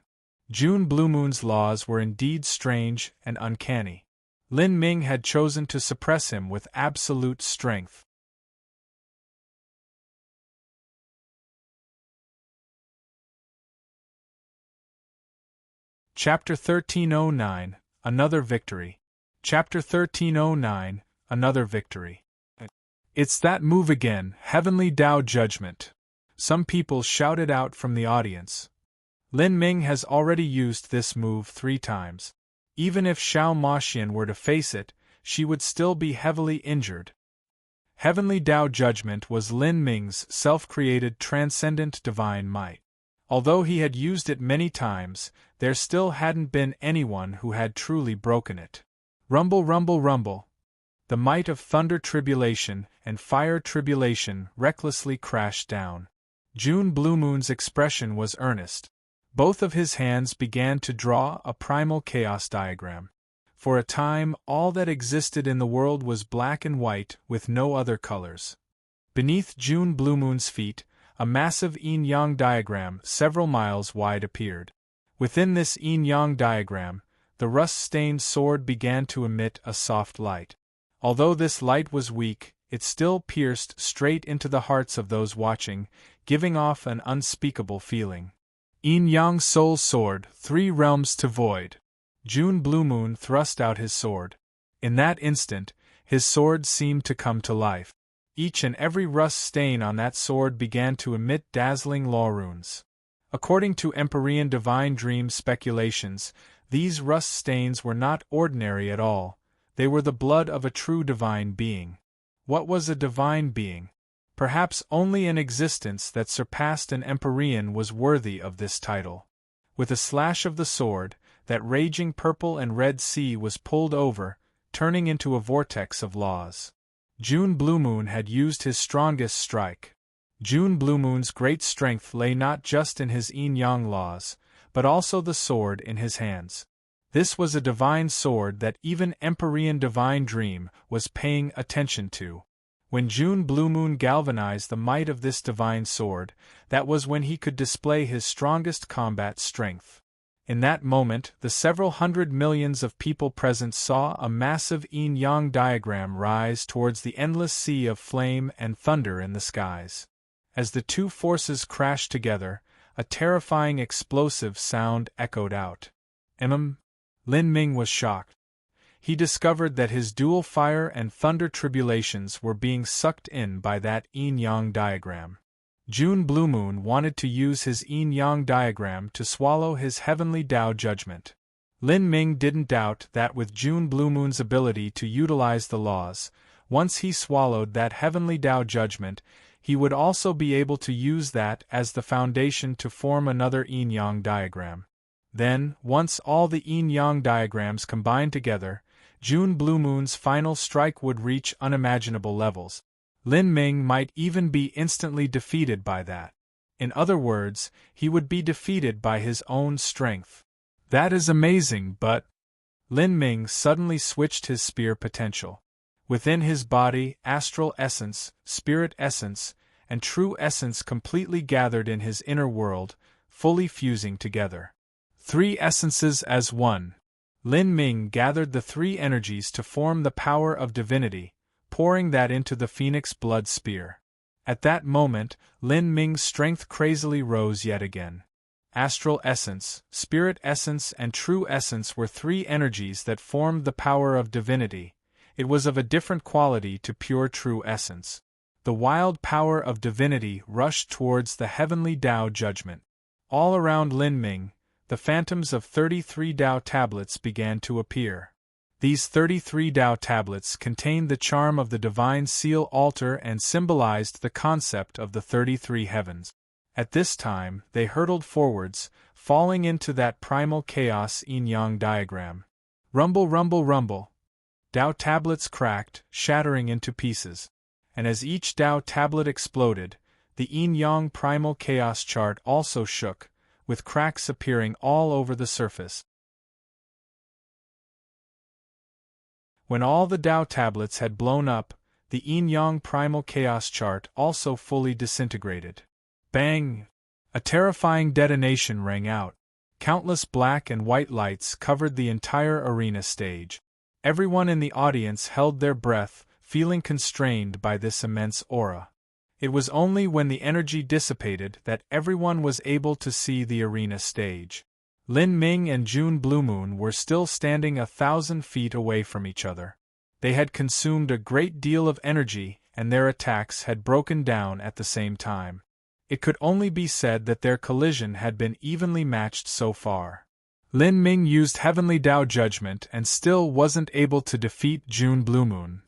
June Blue Moon's laws were indeed strange and uncanny. Lin Ming had chosen to suppress him with absolute strength. Chapter 1309, Another Victory. Chapter 1309, Another Victory. It's that move again, Heavenly Tao Judgment. Some people shouted out from the audience. Lin Ming has already used this move 3 times. Even if Xiao Maxian were to face it, she would still be heavily injured. Heavenly Tao Judgment was Lin Ming's self-created transcendent divine might. Although he had used it many times, there still hadn't been anyone who had truly broken it. Rumble, rumble, rumble. The might of thunder tribulation and fire tribulation recklessly crashed down. June Blue Moon's expression was earnest. Both of his hands began to draw a primal chaos diagram. For a time, all that existed in the world was black and white with no other colors. Beneath June Blue Moon's feet, a massive yin-yang diagram several miles wide appeared. Within this yin-yang diagram, the rust-stained sword began to emit a soft light. Although this light was weak, it still pierced straight into the hearts of those watching, giving off an unspeakable feeling. Yin Yang Soul Sword, 3 realms to void. June Bluemoon thrust out his sword. In that instant, his sword seemed to come to life. Each and every rust stain on that sword began to emit dazzling law runes. According to Empyrean divine dream speculations, these rust stains were not ordinary at all, they were the blood of a true divine being. What was a divine being? Perhaps only an existence that surpassed an Empyrean was worthy of this title. With a slash of the sword, that raging purple and red sea was pulled over, turning into a vortex of laws. June Bluemoon had used his strongest strike. June Bluemoon's great strength lay not just in his yin-yang laws, but also the sword in his hands. This was a divine sword that even Empyrean divine dream was paying attention to. When June Bluemoon galvanized the might of this divine sword, that was when he could display his strongest combat strength. In that moment, the several hundred millions of people present saw a massive yin-yang diagram rise towards the endless sea of flame and thunder in the skies. As the two forces crashed together, a terrifying explosive sound echoed out. Lin Ming was shocked. He discovered that his dual fire and thunder tribulations were being sucked in by that yin-yang diagram. June Bluemoon wanted to use his yin-yang diagram to swallow his heavenly Tao judgment. Lin Ming didn't doubt that with June Bluemoon's ability to utilize the laws, once he swallowed that heavenly Tao judgment, he would also be able to use that as the foundation to form another yin-yang diagram. Then, once all the yin-yang diagrams combined together, June Bluemoon's final strike would reach unimaginable levels. Lin Ming might even be instantly defeated by that. In other words, he would be defeated by his own strength. That is amazing, but... Lin Ming suddenly switched his spear potential. Within his body, astral essence, spirit essence, and true essence completely gathered in his inner world, fully fusing together. 3 essences as one. Lin Ming gathered the 3 energies to form the power of divinity, pouring that into the phoenix blood spear. At that moment, Lin Ming's strength crazily rose yet again. Astral essence, spirit essence, and true essence were 3 energies that formed the power of divinity. It was of a different quality to pure true essence. The wild power of divinity rushed towards the heavenly Tao judgment. All around Lin Ming, the phantoms of 33 Tao tablets began to appear. These 33 Tao tablets contained the charm of the divine seal altar and symbolized the concept of the 33 heavens. At this time, they hurtled forwards, falling into that primal chaos yin-yang diagram. Rumble, rumble, rumble. Tao tablets cracked, shattering into pieces. And as each Tao tablet exploded, the yin-yang primal chaos chart also shook, with cracks appearing all over the surface. When all the Tao tablets had blown up, the yin-yang primal chaos chart also fully disintegrated. Bang! A terrifying detonation rang out. Countless black and white lights covered the entire arena stage. Everyone in the audience held their breath, feeling constrained by this immense aura. It was only when the energy dissipated that everyone was able to see the arena stage. Lin Ming and June Bluemoon were still standing 1,000 feet away from each other. They had consumed a great deal of energy, and their attacks had broken down at the same time. It could only be said that their collision had been evenly matched so far. Lin Ming used Heavenly Tao Judgment and still wasn't able to defeat June Bluemoon.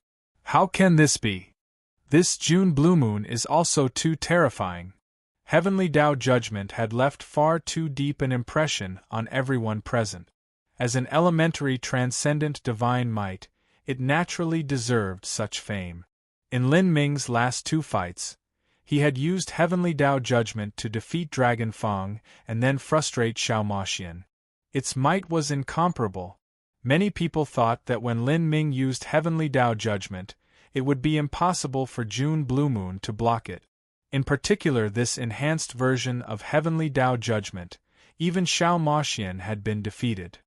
How can this be? This June Bluemoon is also too terrifying. Heavenly Tao Judgment had left far too deep an impression on everyone present. As an elementary transcendent divine might, it naturally deserved such fame. In Lin Ming's last 2 fights, he had used Heavenly Tao Judgment to defeat Dragon Fang and then frustrate Xiao Maxian. Its might was incomparable. Many people thought that when Lin Ming used Heavenly Tao Judgment, it would be impossible for June Bluemoon to block it. In particular, this enhanced version of Heavenly Tao Judgment, even Xiao Maxian had been defeated.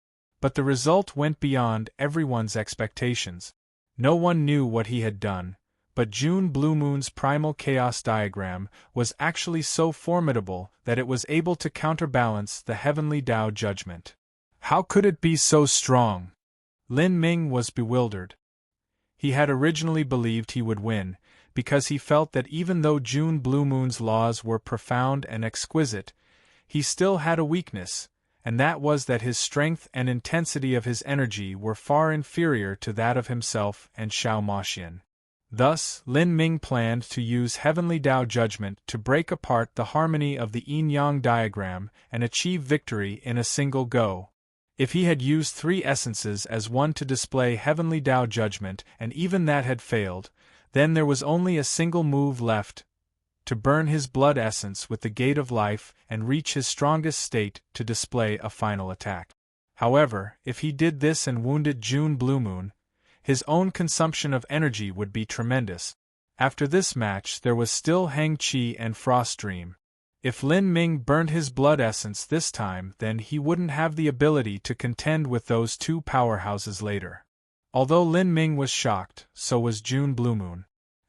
But the result went beyond everyone's expectations. No one knew what he had done, but June Blue Moon's primal chaos diagram was actually so formidable that it was able to counterbalance the heavenly Tao judgment. How could it be so strong? Lin Ming was bewildered. He had originally believed he would win, because he felt that even though June Blue Moon's laws were profound and exquisite, he still had a weakness, and that was that his strength and intensity of his energy were far inferior to that of himself and Xiao Maxian. Thus, Lin Ming planned to use heavenly Tao judgment to break apart the harmony of the yin-yang diagram and achieve victory in a single go. If he had used three essences as one to display heavenly Tao judgment and even that had failed, then there was only a single move left: to burn his blood essence with the gate of life and reach his strongest state to display a final attack. However, if he did this and wounded June Blue Moon, his own consumption of energy would be tremendous. After this match there was still Hang Qi and Frost Dream. If Lin Ming burned his blood essence this time, then he wouldn't have the ability to contend with those two powerhouses later. Although Lin Ming was shocked, so was June Blue Moon.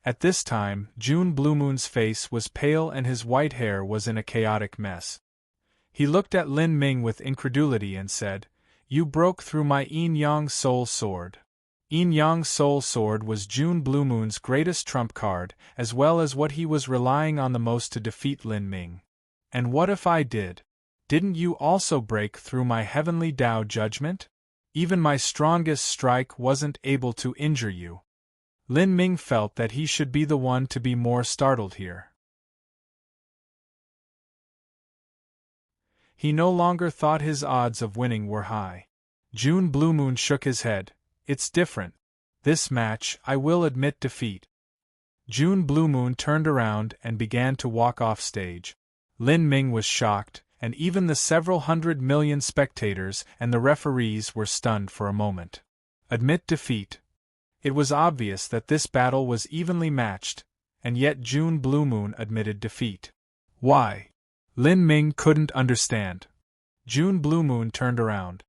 At this time, June Blue Moon's face was pale and his white hair was in a chaotic mess. He looked at Lin Ming with incredulity and said, "You broke through my yin-yang soul sword." Yin-yang soul sword was June Blue Moon's greatest trump card, as well as what he was relying on the most to defeat Lin Ming. "And what if I did? Didn't you also break through my heavenly Tao judgment? Even my strongest strike wasn't able to injure you." Lin Ming felt that he should be the one to be more startled here. He no longer thought his odds of winning were high. June Blue Moon shook his head. "It's different. This match, I will admit defeat." June Blue Moon turned around and began to walk off stage. Lin Ming was shocked, and even the several 100 million spectators and the referees were stunned for a moment. Admit defeat. It was obvious that this battle was evenly matched, and yet June Blue Moon admitted defeat. Why? Lin Ming couldn't understand. June Blue Moon turned around.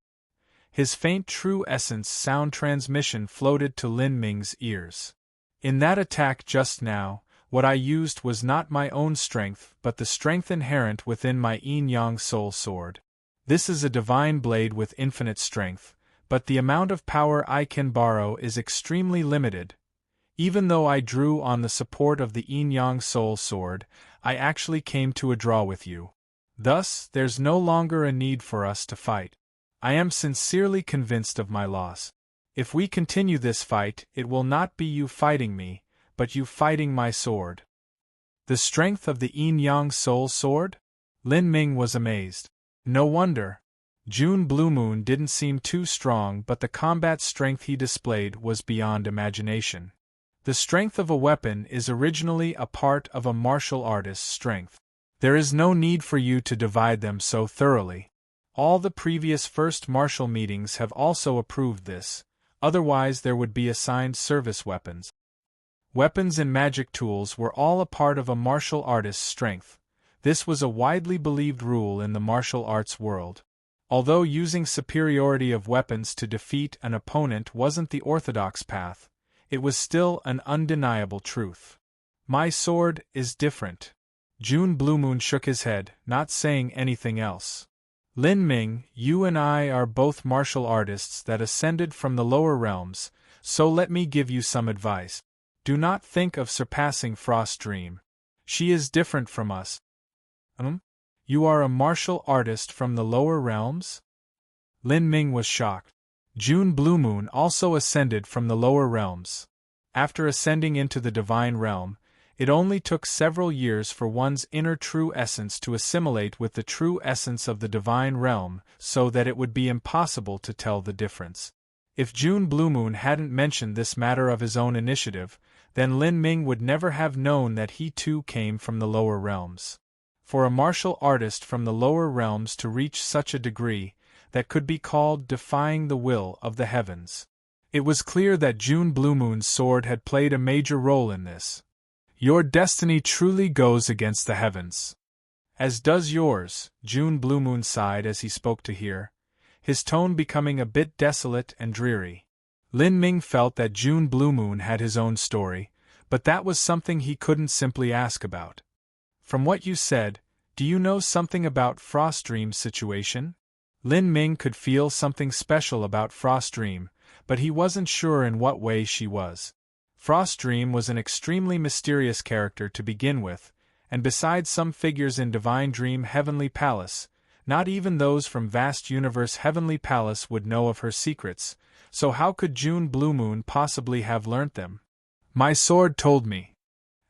His faint true essence sound transmission floated to Lin Ming's ears. "In that attack just now, what I used was not my own strength but the strength inherent within my yin-yang soul sword. This is a divine blade with infinite strength, but the amount of power I can borrow is extremely limited. Even though I drew on the support of the yin-yang soul sword, I actually came to a draw with you. Thus, there's no longer a need for us to fight. I am sincerely convinced of my loss. If we continue this fight, it will not be you fighting me, but you fighting my sword." The strength of the yin-yang soul sword? Lin Ming was amazed. No wonder. June Blue Moon didn't seem too strong, but the combat strength he displayed was beyond imagination. The strength of a weapon is originally a part of a martial artist's strength. There is no need for you to divide them so thoroughly. All the previous first martial meetings have also approved this, otherwise there would be assigned service weapons. Weapons and magic tools were all a part of a martial artist's strength. This was a widely believed rule in the martial arts world. Although using superiority of weapons to defeat an opponent wasn't the orthodox path, it was still an undeniable truth. "My sword is different." June Blue Moon shook his head, not saying anything else. "Lin Ming, you and I are both martial artists that ascended from the lower realms, so let me give you some advice. Do not think of surpassing Frost Dream. She is different from us." You are a martial artist from the lower realms?" Lin Ming was shocked. June Blue Moon also ascended from the lower realms. After ascending into the divine realm, it only took several years for one's inner true essence to assimilate with the true essence of the divine realm, so that it would be impossible to tell the difference. If June Blue Moon hadn't mentioned this matter of his own initiative, then Lin Ming would never have known that he too came from the lower realms. For a martial artist from the lower realms to reach such a degree, that could be called defying the will of the heavens. It was clear that June Blue Moon's sword had played a major role in this. "Your destiny truly goes against the heavens." "As does yours," June Blue Moon sighed as he spoke to her, his tone becoming a bit desolate and dreary. Lin Ming felt that June Blue Moon had his own story, but that was something he couldn't simply ask about. From what you said, do you know something about Frost Dream's situation? Lin Ming could feel something special about Frost Dream, but he wasn't sure in what way she was. Frost Dream was an extremely mysterious character to begin with, and besides some figures in Divine Dream Heavenly Palace, not even those from Vast Universe Heavenly Palace would know of her secrets, so how could June Bluemoon possibly have learnt them? My sword told me.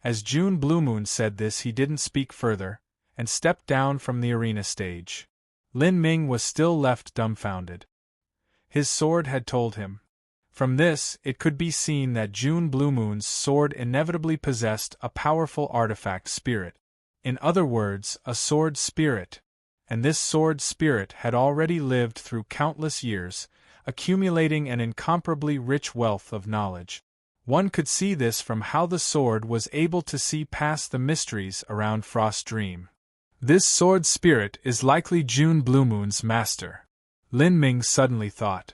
As June Bluemoon said this, he didn't speak further, and stepped down from the arena stage. Lin Ming was still left dumbfounded. His sword had told him. From this, it could be seen that June Bluemoon's sword inevitably possessed a powerful artifact spirit. In other words, a sword spirit. And this sword spirit had already lived through countless years, accumulating an incomparably rich wealth of knowledge. One could see this from how the sword was able to see past the mysteries around Frost Dream. This sword spirit is likely June Bluemoon's master, Lin Ming suddenly thought.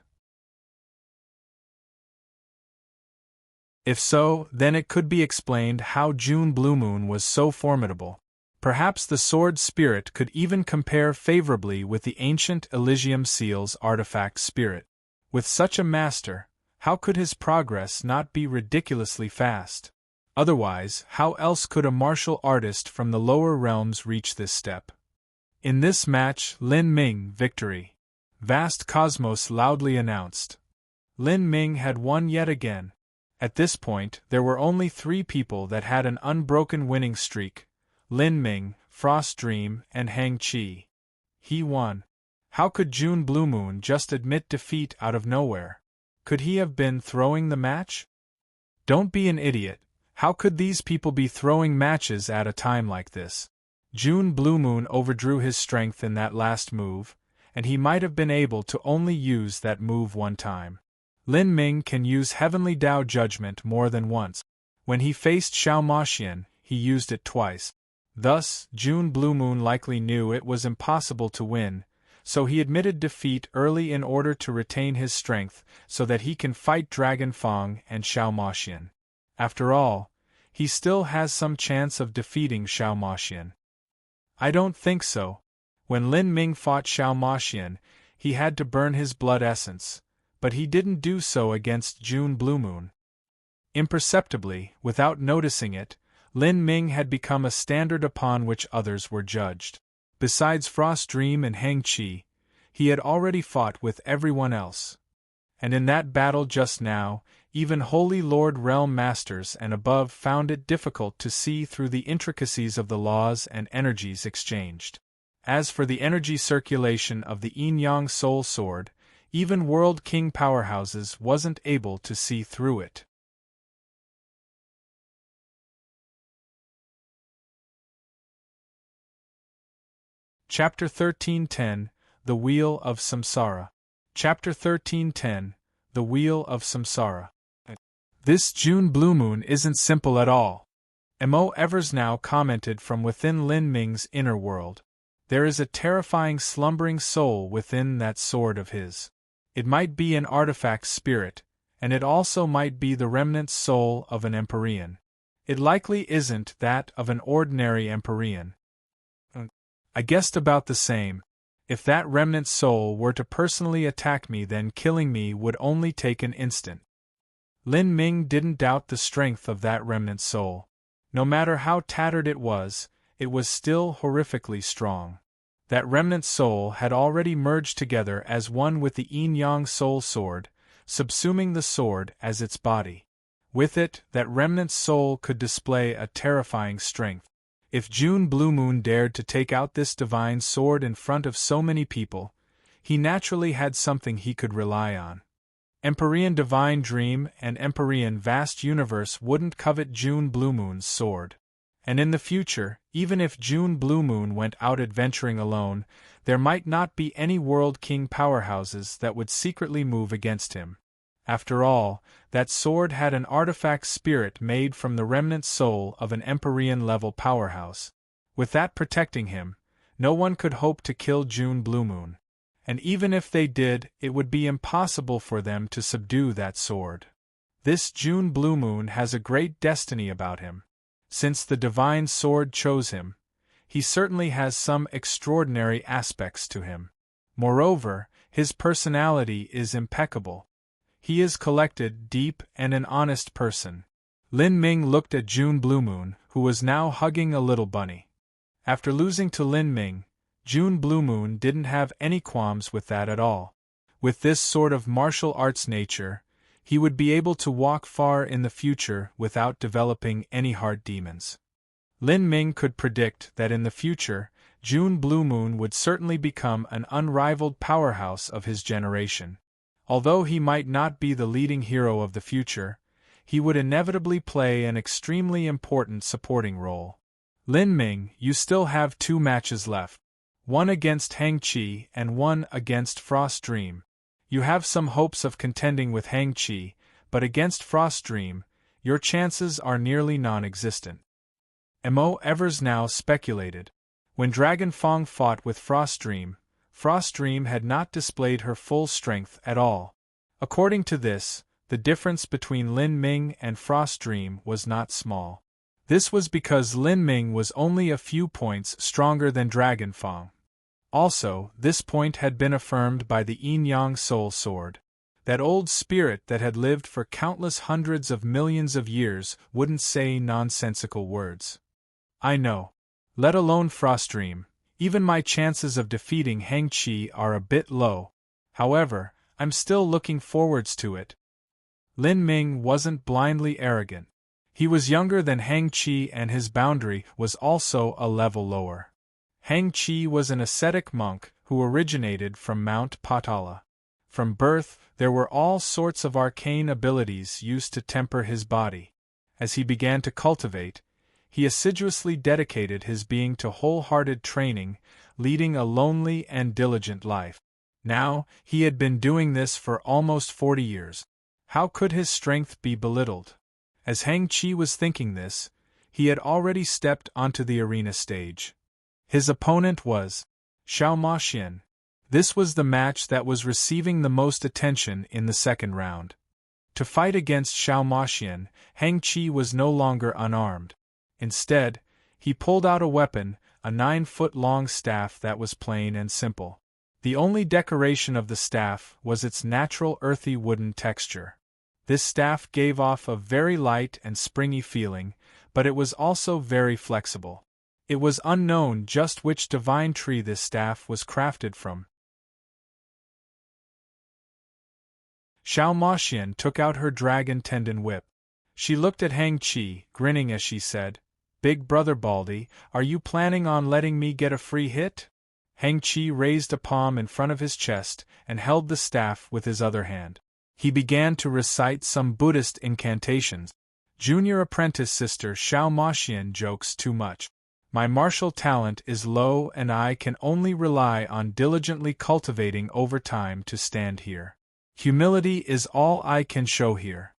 If so, then it could be explained how June Bluemoon was so formidable. Perhaps the sword spirit could even compare favorably with the ancient Elysium Seal's artifact spirit. With such a master, how could his progress not be ridiculously fast? Otherwise, how else could a martial artist from the lower realms reach this step? In this match, Lin Ming, victory! Vast Cosmos loudly announced. Lin Ming had won yet again. At this point, there were only 3 people that had an unbroken winning streak: Lin Ming, Frost Dream, and Hang Chi. He won. How could June Bluemoon just admit defeat out of nowhere? Could he have been throwing the match? Don't be an idiot. How could these people be throwing matches at a time like this? June Bluemoon overdrew his strength in that last move, and he might have been able to only use that move one time. Lin Ming can use Heavenly Dao Judgment more than once. When he faced Xiao Maxian, he used it twice. Thus, June Bluemoon likely knew it was impossible to win, so he admitted defeat early in order to retain his strength so that he can fight Dragon Fong and Xiao Maxian. After all, he still has some chance of defeating Xiao Maxian. I don't think so. When Lin Ming fought Xiao Maxian, he had to burn his blood essence, but he didn't do so against June Bluemoon. Imperceptibly, without noticing it, Lin Ming had become a standard upon which others were judged. Besides Frost Dream and Hang Chi, he had already fought with everyone else. And in that battle just now, even Holy Lord Realm Masters and above found it difficult to see through the intricacies of the laws and energies exchanged. As for the energy circulation of the Yin-Yang Soul Sword, even World King powerhouses wasn't able to see through it. Chapter 1310, The Wheel of Samsara. Chapter 1310, The Wheel of Samsara. This June Bluemoon isn't simple at all. Mo Evers now commented from within Lin Ming's inner world. There is a terrifying slumbering soul within that sword of his. It might be an artifact spirit, and it also might be the remnant soul of an Empyrean. It likely isn't that of an ordinary Empyrean. I guessed about the same. If that remnant soul were to personally attack me, then killing me would only take an instant. Lin Ming didn't doubt the strength of that remnant soul. No matter how tattered it was still horrifically strong. That remnant soul had already merged together as one with the Yin-Yang Soul Sword, subsuming the sword as its body. With it, that remnant soul could display a terrifying strength. If June Bluemoon dared to take out this divine sword in front of so many people, he naturally had something he could rely on. Empyrean Divine Dream and Empyrean Vast Universe wouldn't covet June Bluemoon's sword. And in the future, even if June Bluemoon went out adventuring alone, there might not be any World King powerhouses that would secretly move against him. After all, that sword had an artifact spirit made from the remnant soul of an Empyrean-level powerhouse. With that protecting him, no one could hope to kill June Bluemoon. And even if they did, it would be impossible for them to subdue that sword. This June Blue Moon has a great destiny about him. Since the divine sword chose him, he certainly has some extraordinary aspects to him. Moreover, his personality is impeccable. He is collected, deep, and an honest person. Lin Ming looked at June Blue Moon, who was now hugging a little bunny. After losing to Lin Ming, June Blue Moon didn't have any qualms with that at all. With this sort of martial arts nature, he would be able to walk far in the future without developing any heart demons. Lin Ming could predict that in the future, June Blue Moon would certainly become an unrivaled powerhouse of his generation. Although he might not be the leading hero of the future, he would inevitably play an extremely important supporting role. Lin Ming, you still have 2 matches left. One against Hang Qi and one against Frost Dream. You have some hopes of contending with Hang Qi, but against Frost Dream, your chances are nearly non-existent. Mo Evers now speculated. When Dragon Fong fought with Frost Dream had not displayed her full strength at all. According to this, the difference between Lin Ming and Frost Dream was not small. This was because Lin Ming was only a few points stronger than Dragon Fong. Also, this point had been affirmed by the Yin Yang Soul Sword. That old spirit that had lived for countless hundreds of millions of years wouldn't say nonsensical words. I know. Let alone Frost Dream, even my chances of defeating Hang Qi are a bit low. However, I'm still looking forwards to it. Lin Ming wasn't blindly arrogant. He was younger than Hang Qi and his boundary was also a level lower. Hang Qi was an ascetic monk who originated from Mount Patala. From birth, there were all sorts of arcane abilities used to temper his body. As he began to cultivate, he assiduously dedicated his being to wholehearted training, leading a lonely and diligent life. Now, he had been doing this for almost 40 years. How could his strength be belittled? As Hang Qi was thinking this, he had already stepped onto the arena stage. His opponent was Xiao Maxian. This was the match that was receiving the most attention in the second round. To fight against Xiao Maxian, Hang Qi was no longer unarmed. Instead, he pulled out a weapon, a 9-foot-long staff that was plain and simple. The only decoration of the staff was its natural earthy wooden texture. This staff gave off a very light and springy feeling, but it was also very flexible. It was unknown just which divine tree this staff was crafted from. Xiao Maxian took out her dragon tendon whip. She looked at Hang Qi, grinning as she said, "Big brother Baldy, are you planning on letting me get a free hit?" Hang Qi raised a palm in front of his chest and held the staff with his other hand. He began to recite some Buddhist incantations. Junior apprentice sister Xiao Maxian jokes too much. My martial talent is low and I can only rely on diligently cultivating over time to stand here. Humility is all I can show here.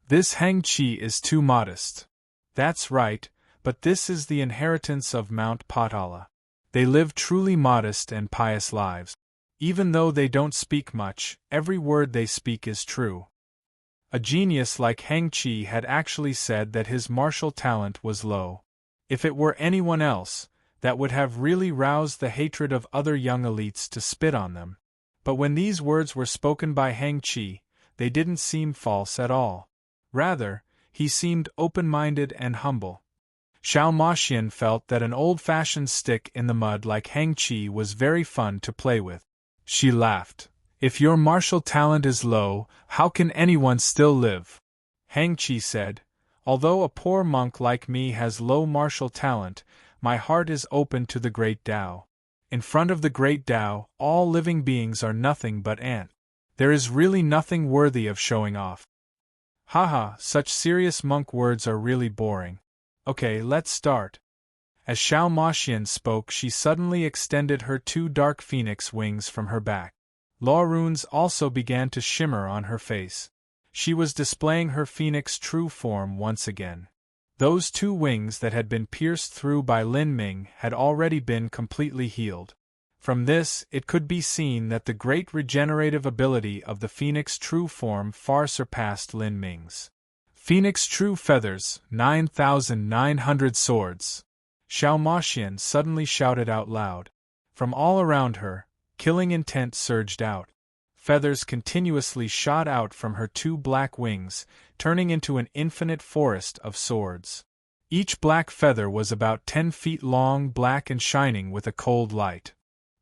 This Hang Qi is too modest. That's right, but this is the inheritance of Mount Patala. They live truly modest and pious lives. Even though they don't speak much, every word they speak is true. A genius like Hang Qi had actually said that his martial talent was low. If it were anyone else, that would have really roused the hatred of other young elites to spit on them. But when these words were spoken by Hang Qi, they didn't seem false at all. Rather, he seemed open-minded and humble. Xiao Maxian felt that an old-fashioned stick in the mud like Hang Qi was very fun to play with. She laughed. "If your martial talent is low, how can anyone still live?" Hang Qi said, "Although a poor monk like me has low martial talent, my heart is open to the great Tao. In front of the great Tao, all living beings are nothing but ants. There is really nothing worthy of showing off." Haha, such serious monk words are really boring. Okay, let's start. As Xiao Maxian spoke, she suddenly extended her 2 dark phoenix wings from her back. Law runes also began to shimmer on her face. She was displaying her phoenix true form once again. Those 2 wings that had been pierced through by Lin Ming had already been completely healed. From this, it could be seen that the great regenerative ability of the Phoenix True form far surpassed Lin Ming's. Phoenix True feathers, 9,900 swords! Xiao Maxian suddenly shouted out loud. From all around her, killing intent surged out. Feathers continuously shot out from her two black wings, turning into an infinite forest of swords. Each black feather was about 10 feet long, black and shining with a cold light.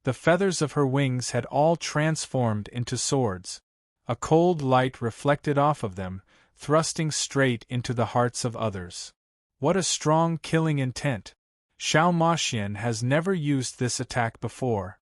The feathers of her wings had all transformed into swords. A cold light reflected off of them, thrusting straight into the hearts of others. What a strong killing intent! Xiao Maxian has never used this attack before.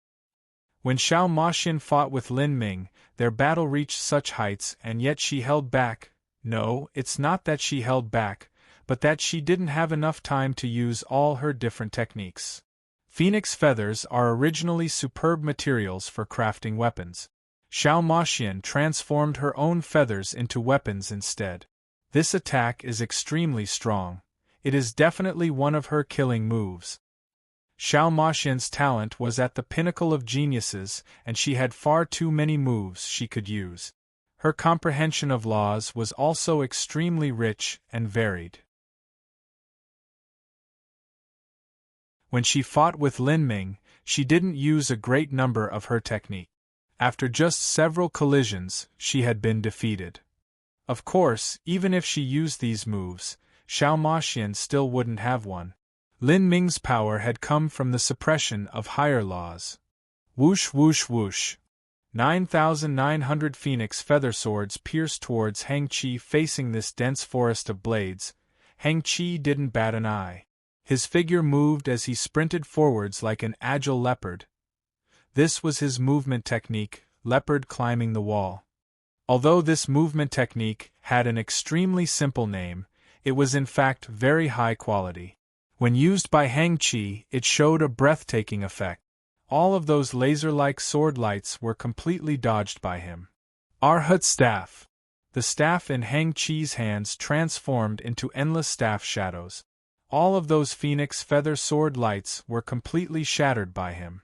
When Xiao Maxian fought with Lin Ming, their battle reached such heights, and yet she held back. No, it's not that she held back, but that she didn't have enough time to use all her different techniques. Phoenix feathers are originally superb materials for crafting weapons. Xiao Maxian transformed her own feathers into weapons instead. This attack is extremely strong. It is definitely one of her killing moves. Xiao Maxian's talent was at the pinnacle of geniuses, and she had far too many moves she could use. Her comprehension of laws was also extremely rich and varied. When she fought with Lin Ming, she didn't use a great number of her technique. After just several collisions, she had been defeated. Of course, even if she used these moves, Xiao Maxian still wouldn't have won. Lin Ming's power had come from the suppression of higher laws. Whoosh whoosh whoosh. 9,900 phoenix feather swords pierced towards Hang Qi. Facing this dense forest of blades, Hang Qi didn't bat an eye. His figure moved as he sprinted forwards like an agile leopard. This was his movement technique, leopard climbing the wall. Although this movement technique had an extremely simple name, it was in fact very high quality. When used by Hang Qi, it showed a breathtaking effect. All of those laser-like sword lights were completely dodged by him. Arhat staff. The staff in Hang Qi's hands transformed into endless staff shadows. All of those phoenix feather sword lights were completely shattered by him.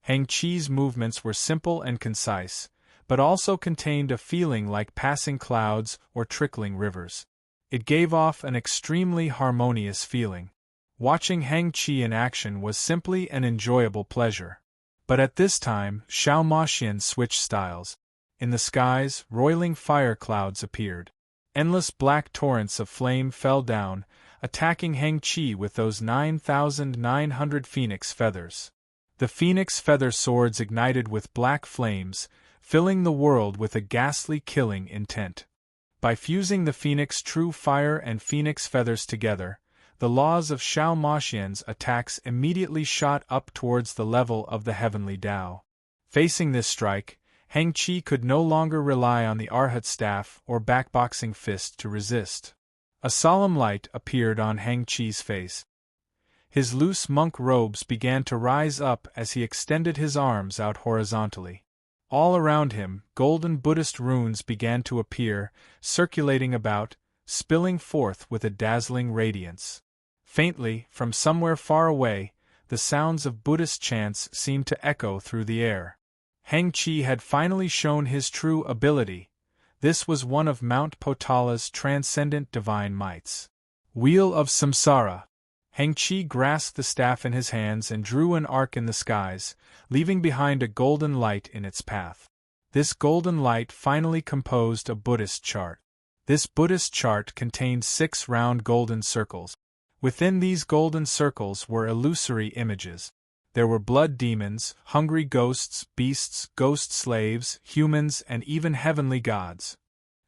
Hang Qi's movements were simple and concise, but also contained a feeling like passing clouds or trickling rivers. It gave off an extremely harmonious feeling. Watching Hang Qi in action was simply an enjoyable pleasure. But at this time, Xiao Maxian switched styles. In the skies, roiling fire clouds appeared. Endless black torrents of flame fell down, attacking Hang Qi with those 9,900 phoenix feathers. The phoenix feather swords ignited with black flames, filling the world with a ghastly killing intent. By fusing the Phoenix True fire and phoenix feathers together, the laws of Xiao Maxian's attacks immediately shot up towards the level of the heavenly Tao. Facing this strike, Hang Qi could no longer rely on the Arhat staff or backboxing fist to resist. A solemn light appeared on Hang Qi's face. His loose monk robes began to rise up as he extended his arms out horizontally. All around him, golden Buddhist runes began to appear, circulating about, spilling forth with a dazzling radiance. Faintly, from somewhere far away, the sounds of Buddhist chants seemed to echo through the air. Hang Qi had finally shown his true ability. This was one of Mount Potala's transcendent divine mights. Wheel of Samsara. Hang Qi grasped the staff in his hands and drew an arc in the skies, leaving behind a golden light in its path. This golden light finally composed a Buddhist chart. This Buddhist chart contained 6 round golden circles. Within these golden circles were illusory images. There were blood demons, hungry ghosts, beasts, ghost slaves, humans, and even heavenly gods.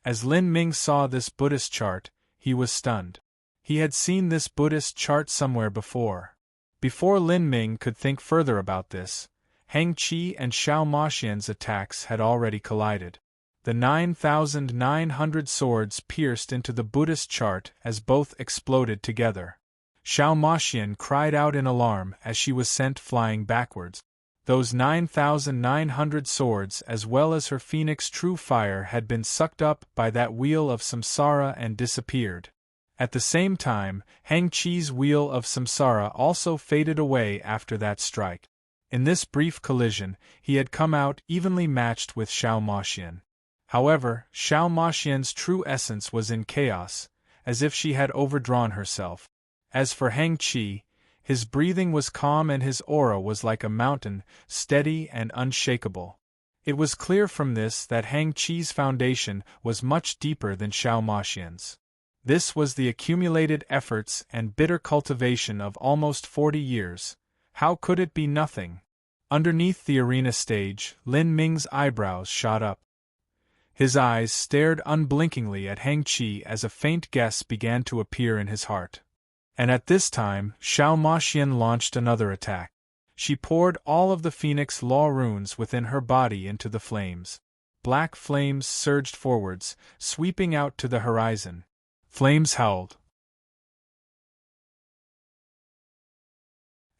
As Lin Ming saw this Buddhist chart, he was stunned. He had seen this Buddhist chart somewhere before. Before Lin Ming could think further about this, Hang Qi and Xiao Maxian's attacks had already collided. The 9,900 swords pierced into the Buddhist chart as both exploded together. Xiao Maxian cried out in alarm as she was sent flying backwards. Those 9,900 swords as well as her Phoenix True fire had been sucked up by that wheel of samsara and disappeared. At the same time, Hang Qi's wheel of samsara also faded away after that strike. In this brief collision, he had come out evenly matched with Xiao Moxian. However, Xiao Moxian's true essence was in chaos, as if she had overdrawn herself. As for Hang Qi, his breathing was calm and his aura was like a mountain, steady and unshakable. It was clear from this that Hang Qi's foundation was much deeper than Xiao Moxian's. This was the accumulated efforts and bitter cultivation of almost 40 years. How could it be nothing? Underneath the arena stage, Lin Ming's eyebrows shot up. His eyes stared unblinkingly at Hang Qi as a faint guess began to appear in his heart. And at this time, Xiao Moxian launched another attack. She poured all of the Phoenix Law runes within her body into the flames. Black flames surged forwards, sweeping out to the horizon. Flames howled.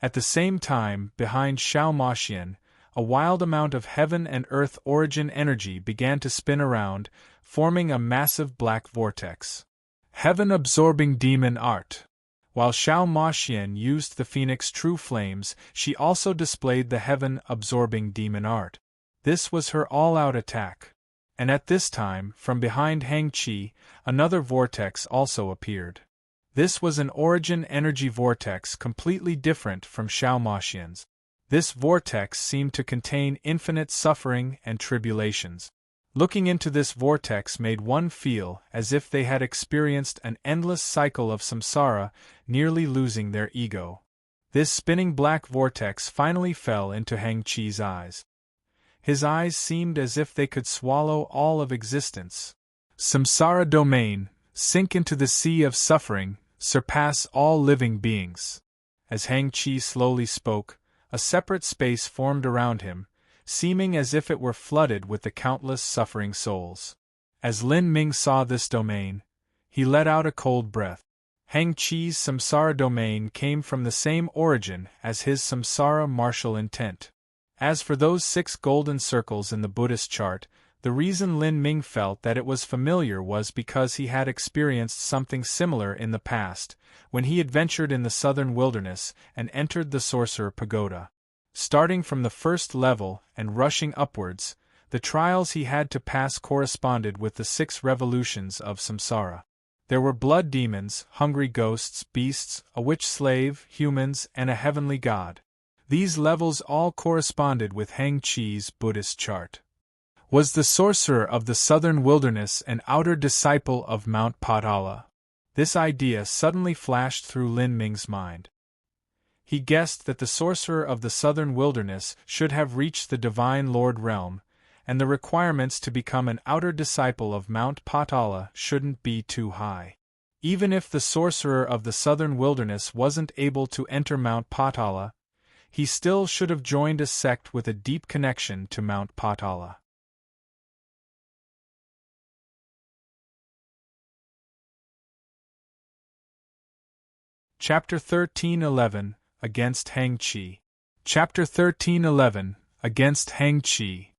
At the same time, behind Xiao Moxian, a wild amount of heaven and earth origin energy began to spin around, forming a massive black vortex. Heaven-absorbing demon art. While Xiao Moxian used the Phoenix True Flames, she also displayed the heaven-absorbing demon art. This was her all-out attack. And at this time, from behind Hang Qi, another vortex also appeared. This was an origin energy vortex completely different from Xiao Moxian's. This vortex seemed to contain infinite suffering and tribulations. Looking into this vortex made one feel as if they had experienced an endless cycle of samsara, nearly losing their ego. This spinning black vortex finally fell into Hang Qi's eyes. His eyes seemed as if they could swallow all of existence. Samsara domain, sink into the sea of suffering, surpass all living beings. As Hang Qi slowly spoke, a separate space formed around him, seeming as if it were flooded with the countless suffering souls. As Lin Ming saw this domain, he let out a cold breath. Hang Qi's samsara domain came from the same origin as his samsara martial intent. As for those 6 golden circles in the Buddhist chart, the reason Lin Ming felt that it was familiar was because he had experienced something similar in the past, when he adventured in the southern wilderness and entered the Sorcerer Pagoda. Starting from the first level and rushing upwards, the trials he had to pass corresponded with the 6 revolutions of samsara. There were blood demons, hungry ghosts, beasts, a witch slave, humans, and a heavenly god. These levels all corresponded with Hang Qi's Buddhist chart. Was the sorcerer of the southern wilderness an outer disciple of Mount Potala? This idea suddenly flashed through Lin Ming's mind. He guessed that the sorcerer of the southern wilderness should have reached the Divine Lord realm, and the requirements to become an outer disciple of Mount Potala shouldn't be too high. Even if the sorcerer of the southern wilderness wasn't able to enter Mount Potala, he still should have joined a sect with a deep connection to Mount Potala. Chapter 13:11 Against Hang Qi. Chapter 13:11 Against Hang Qi.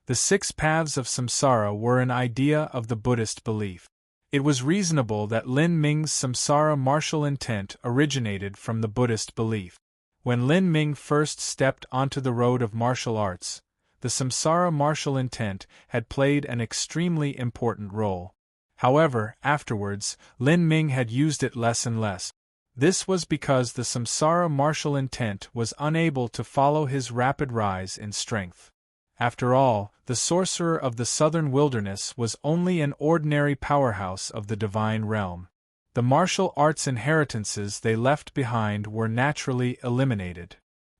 The 6 paths of samsara were an idea of the Buddhist belief. It was reasonable that Lin Ming's samsara martial intent originated from the Buddhist belief. When Lin Ming first stepped onto the road of martial arts, the samsara martial intent had played an extremely important role. However, afterwards, Lin Ming had used it less and less. This was because the samsara martial intent was unable to follow his rapid rise in strength. After all, the sorcerer of the southern wilderness was only an ordinary powerhouse of the divine realm. The martial arts inheritances they left behind were naturally eliminated.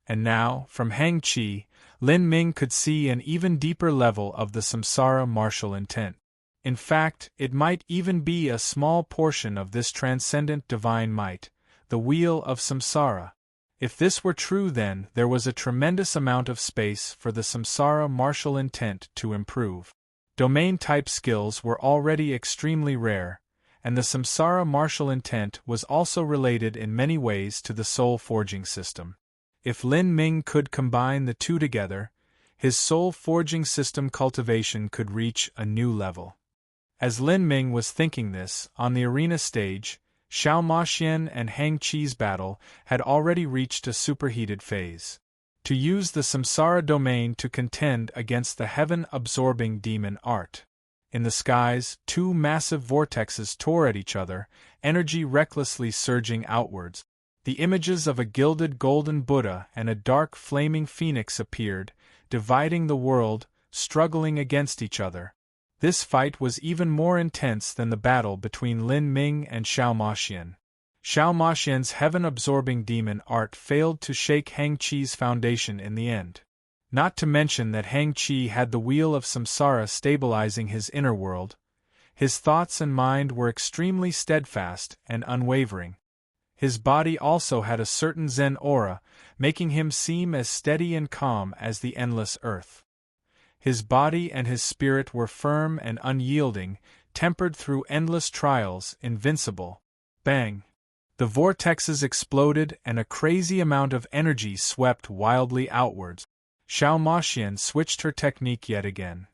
And now, from Hang Qi, Lin Ming could see an even deeper level of the samsara martial intent. In fact, it might even be a small portion of this transcendent divine might, the wheel of samsara. If this were true, then there was a tremendous amount of space for the samsara martial intent to improve. Domain-type skills were already extremely rare, and the samsara martial intent was also related in many ways to the soul forging system. If Lin Ming could combine the two together, his soul forging system cultivation could reach a new level. As Lin Ming was thinking this, on the arena stage, Xiao Moxian and Hang Qi's battle had already reached a superheated phase. to use the samsara domain to contend against the heaven-absorbing demon art. In the skies, two massive vortexes tore at each other, energy recklessly surging outwards. The images of a gilded golden Buddha and a dark flaming phoenix appeared, dividing the world, struggling against each other. This fight was even more intense than the battle between Lin Ming and Xiao Maxian. Xiao Maxian's heaven-absorbing demon art failed to shake Hang Qi's foundation in the end. Not to mention that Hang Qi had the wheel of samsara stabilizing his inner world. His thoughts and mind were extremely steadfast and unwavering. His body also had a certain Zen aura, making him seem as steady and calm as the endless earth. His body and his spirit were firm and unyielding, tempered through endless trials, invincible. Bang! The vortexes exploded and a crazy amount of energy swept wildly outwards. Xiao Maxian switched her technique yet again.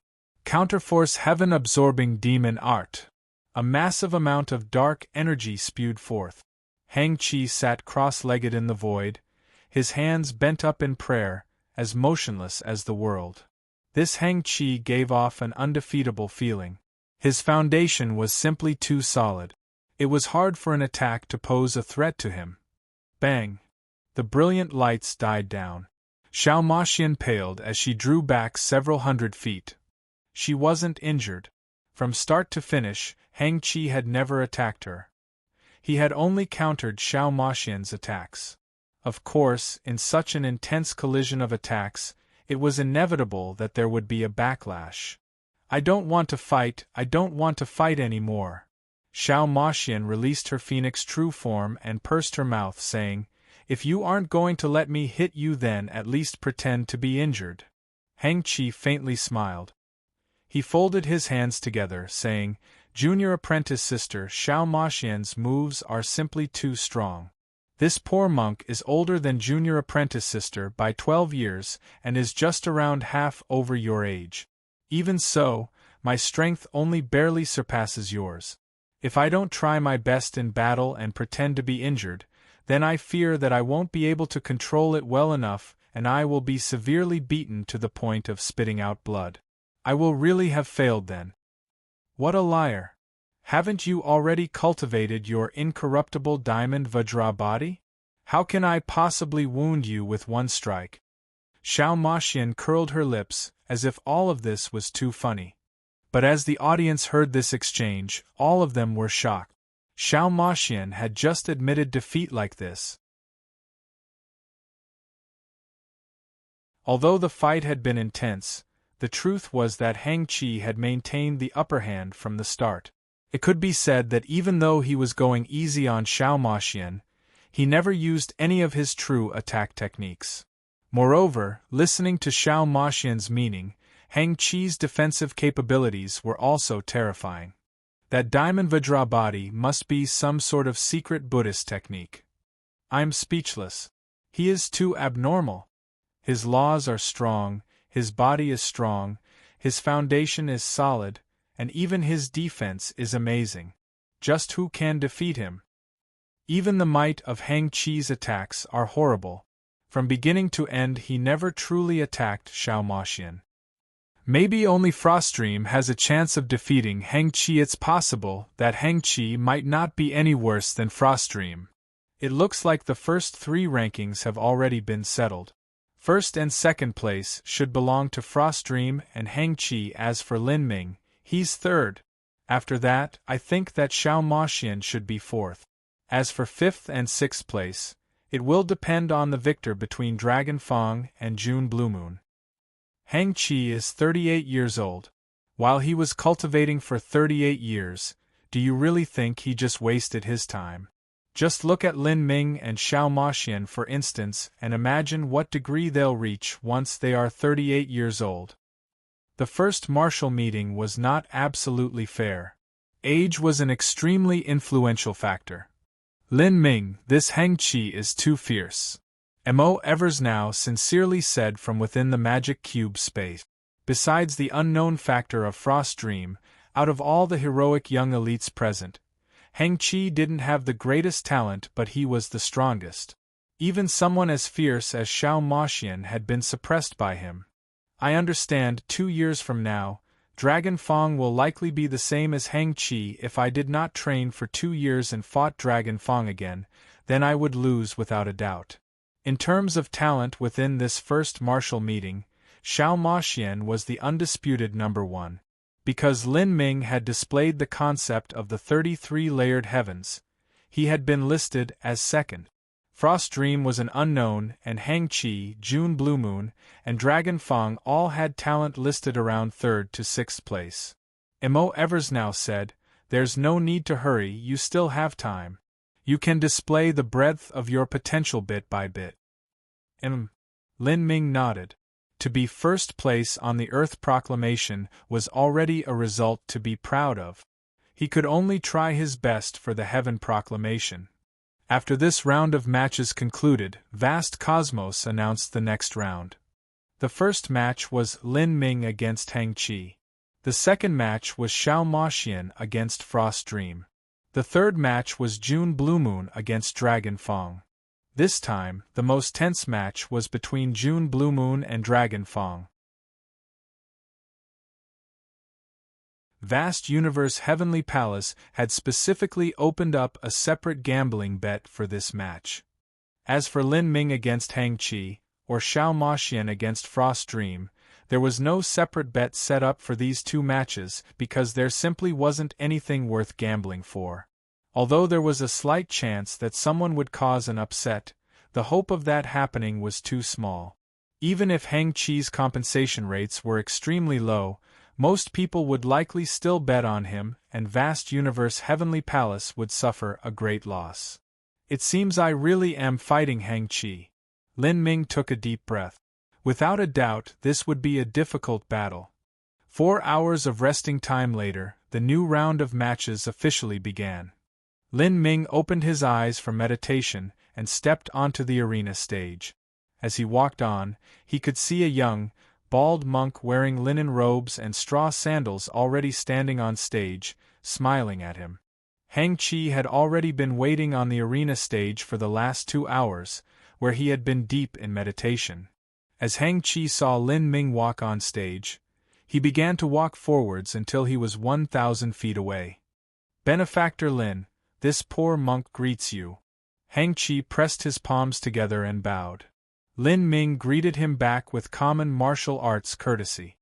Counterforce heaven-absorbing demon art. A massive amount of dark energy spewed forth. Hang Qi sat cross-legged in the void, his hands bent up in prayer, as motionless as the world. This Hang Qi gave off an undefeatable feeling. His foundation was simply too solid. It was hard for an attack to pose a threat to him. Bang! The brilliant lights died down. Xiao Maxian paled as she drew back several hundred feet. She wasn't injured. From start to finish, Hang Qi had never attacked her. He had only countered Xiao Maxian's attacks. Of course, in such an intense collision of attacks, it was inevitable that there would be a backlash. I don't want to fight anymore. Xiao Maxian released her phoenix true form and pursed her mouth, saying, "If you aren't going to let me hit you, then at least pretend to be injured." Hang Qi faintly smiled. He folded his hands together, saying, "Junior apprentice sister, Xiao Maxian's moves are simply too strong. This poor monk is older than junior apprentice sister by 12 years and is just around half over your age. Even so, my strength only barely surpasses yours. If I don't try my best in battle and pretend to be injured, then I fear that I won't be able to control it well enough and I will be severely beaten to the point of spitting out blood. I will really have failed then." "What a liar! Haven't you already cultivated your incorruptible diamond Vajra body? How can I possibly wound you with one strike?" Xiao Maxian curled her lips, as if all of this was too funny. But as the audience heard this exchange, all of them were shocked. Xiao Maxian had just admitted defeat like this. Although the fight had been intense, the truth was that Hang Qi had maintained the upper hand from the start. It could be said that even though he was going easy on Xiao Maxian, he never used any of his true attack techniques. Moreover, listening to Xiao Maxian's meaning, Hang Qi's defensive capabilities were also terrifying. That diamond Vajra body must be some sort of secret Buddhist technique. I'm speechless. He is too abnormal. His laws are strong, his body is strong, his foundation is solid, and even his defense is amazing. Just who can defeat him? Even the might of Hang Qi's attacks are horrible. From beginning to end he never truly attacked Xiao Maxian. Maybe only Froststream has a chance of defeating Hang Qi. It's possible that Hang Qi might not be any worse than Froststream. It looks like the first 3 rankings have already been settled. First and second place should belong to Froststream and Hang Qi. As for Lin Ming, he's third. After that, I think that Xiao Maxian should be fourth. As for 5th and 6th place, it will depend on the victor between Dragon Fang and June Bluemoon. Hang Qi is 38 years old. While he was cultivating for 38 years, do you really think he just wasted his time? Just look at Lin Ming and Xiao Maxian for instance and imagine what degree they'll reach once they are 38 years old. The first martial meeting was not absolutely fair. Age was an extremely influential factor. Lin Ming, this Hang Qi is too fierce. Mo Evers now sincerely said from within the magic cube space. Besides the unknown factor of Froststream, out of all the heroic young elites present, Hang Qi didn't have the greatest talent but he was the strongest. Even someone as fierce as Xiao Moxian had been suppressed by him. I understand 2 years from now, Dragon Fang will likely be the same as Hang Qi. If I did not train for 2 years and fought Dragon Fang again, then I would lose without a doubt. In terms of talent within this first martial meeting, Xiao Moxian was the undisputed number one. Because Lin Ming had displayed the concept of the 33-layered heavens, he had been listed as second. Frost Dream was an unknown, and Hang Qi, June Blue Moon, and Dragon Fang all had talent listed around 3rd to 6th place. Mo Evers now said, "There's no need to hurry, you still have time. You can display the breadth of your potential bit by bit." Lin Ming nodded. To be first place on the Earth Proclamation was already a result to be proud of. He could only try his best for the Heaven Proclamation. After this round of matches concluded, Vast Cosmos announced the next round. The first match was Lin Ming against Hang Qi. The second match was Xiao Moxian against Frost Dream. The third match was June Blue Moon against Dragon Fang. This time, the most tense match was between June Blue Moon and Dragon Fang. Vast Universe Heavenly Palace had specifically opened up a separate gambling bet for this match. As for Lin Ming against Hang Qi, or Xiao Moxian against Frost Dream, there was no separate bet set up for these two matches because there simply wasn't anything worth gambling for. Although there was a slight chance that someone would cause an upset, the hope of that happening was too small. Even if Hang Qi's compensation rates were extremely low, most people would likely still bet on him, and Vast Universe Heavenly Palace would suffer a great loss. It seems I really am fighting Hang Qi. Lin Ming took a deep breath. Without a doubt, this would be a difficult battle. 4 hours of resting time later, the new round of matches officially began. Lin Ming opened his eyes from meditation and stepped onto the arena stage. As he walked on, he could see a young, bald monk wearing linen robes and straw sandals already standing on stage, smiling at him. Hang Qi had already been waiting on the arena stage for the last 2 hours, where he had been deep in meditation. As Hang Qi saw Lin Ming walk on stage, he began to walk forwards until he was 1,000 feet away. "Benefactor Lin, this poor monk greets you." Hang Qi pressed his palms together and bowed. Lin Ming greeted him back with common martial arts courtesy.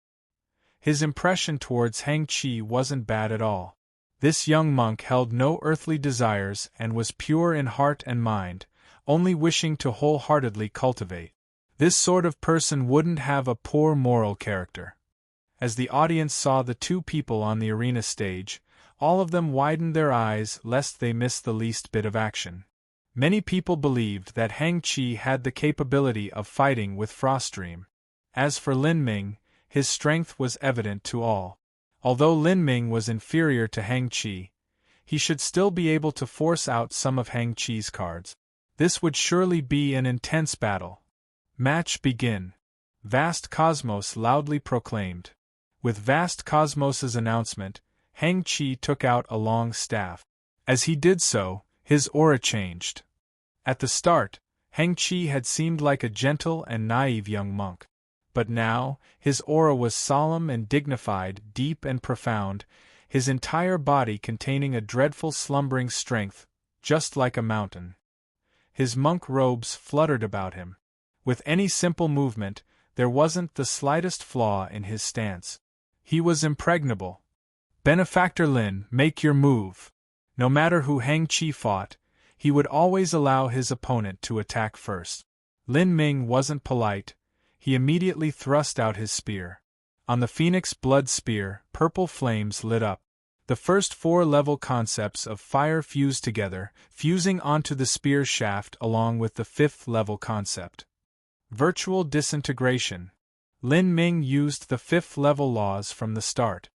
His impression towards Hang Qi wasn't bad at all. This young monk held no earthly desires and was pure in heart and mind, only wishing to wholeheartedly cultivate. This sort of person wouldn't have a poor moral character. As the audience saw the two people on the arena stage, all of them widened their eyes lest they miss the least bit of action. Many people believed that Hang Qi had the capability of fighting with Frost Dream. As for Lin Ming, his strength was evident to all. Although Lin Ming was inferior to Hang Qi, he should still be able to force out some of Hang Qi's cards. This would surely be an intense battle. "Match begin," Vast Cosmos loudly proclaimed. With Vast Cosmos's announcement, Hang Qi took out a long staff. As he did so, his aura changed. At the start, Hang Qi had seemed like a gentle and naive young monk. But now, his aura was solemn and dignified, deep and profound, his entire body containing a dreadful slumbering strength, just like a mountain. His monk robes fluttered about him. With any simple movement, there wasn't the slightest flaw in his stance. He was impregnable. "Benefactor Lin, make your move." No matter who Hang Qi fought, he would always allow his opponent to attack first. Lin Ming wasn't polite. He immediately thrust out his spear. On the Phoenix Blood Spear, purple flames lit up. The first 4 level concepts of fire fused together, fusing onto the spear shaft along with the 5th level concept. Virtual disintegration. Lin Ming used the 5th level laws from the start.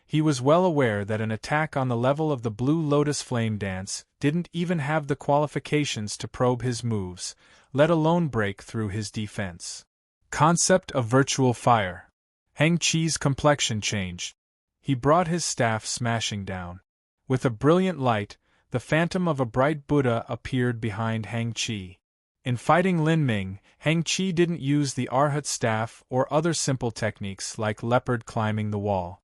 He was well aware that an attack on the level of the Blue Lotus Flame Dance didn't even have the qualifications to probe his moves, let alone break through his defense. Concept of virtual fire. Hang Qi's complexion changed. He brought his staff smashing down. With a brilliant light, the phantom of a bright Buddha appeared behind Hang Qi. In fighting Lin Ming, Hang Qi didn't use the Arhat staff or other simple techniques like leopard climbing the wall.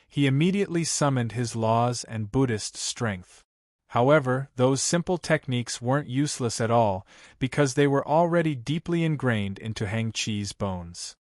He immediately summoned his laws and Buddhist strength. However, those simple techniques weren't useless at all, because they were already deeply ingrained into Hang Qi's bones.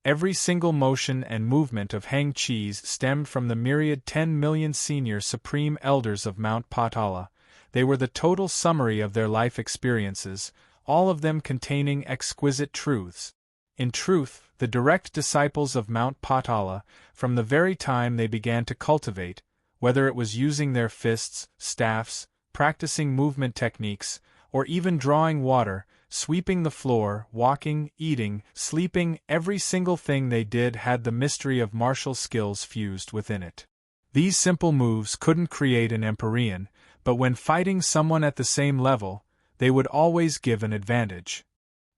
Every single motion and movement of Hang Qi's stemmed from the myriad 10 million senior supreme elders of Mount Potala. They were the total summary of their life experiences, all of them containing exquisite truths. In truth, the direct disciples of Mount Potala, from the very time they began to cultivate, whether it was using their fists, staffs, practicing movement techniques, or even drawing water, sweeping the floor, walking, eating, sleeping, every single thing they did had the mystery of martial skills fused within it. These simple moves couldn't create an Empyrean, but when fighting someone at the same level, they would always give an advantage.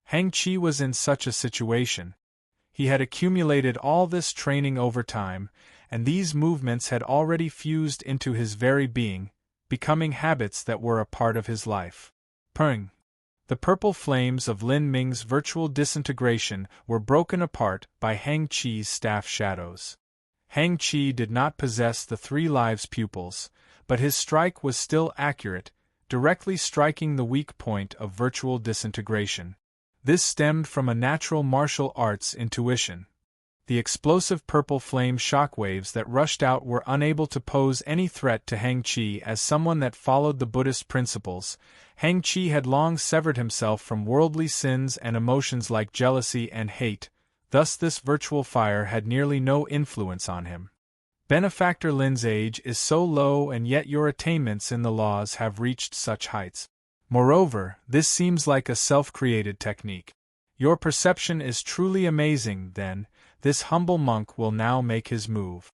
Hang Qi was in such a situation. He had accumulated all this training over time, and these movements had already fused into his very being, becoming habits that were a part of his life. Peng. The purple flames of Lin Ming's virtual disintegration were broken apart by Hang Qi's staff shadows. Hang Qi did not possess the 3 lives pupils, but his strike was still accurate, directly striking the weak point of virtual disintegration. This stemmed from a natural martial arts intuition. The explosive purple flame shockwaves that rushed out were unable to pose any threat to Hang Qi as someone that followed the Buddhist principles. Hang Qi had long severed himself from worldly sins and emotions like jealousy and hate, thus this virtual fire had nearly no influence on him. Benefactor Lin's age is so low and yet your attainments in the laws have reached such heights. Moreover, this seems like a self-created technique. Your perception is truly amazing, then. This humble monk will now make his move.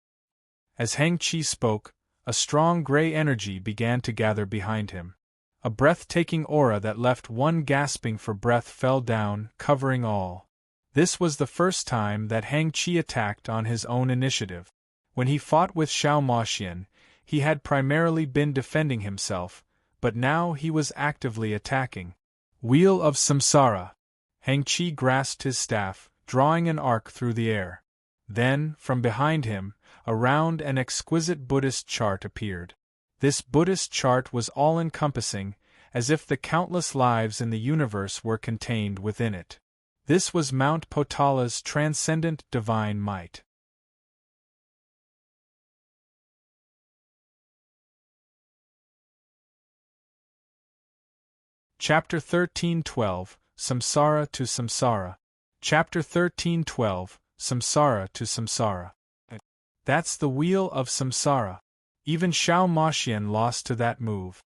As Hang Qi spoke, a strong gray energy began to gather behind him. A breathtaking aura that left one gasping for breath fell down, covering all. This was the first time that Hang Qi attacked on his own initiative. When he fought with Xiao Moxian, he had primarily been defending himself, but now he was actively attacking. Wheel of Samsara. Hang Qi grasped his staff, drawing an arc through the air. Then, from behind him, a round and exquisite Buddhist chart appeared. This Buddhist chart was all-encompassing, as if the countless lives in the universe were contained within it. This was Mount Potala's transcendent divine might. Chapter 13:12, Samsara to Samsara. Chapter 13:12, Samsara to Samsara. That's the wheel of Samsara. Even Xiao Moxian lost to that move.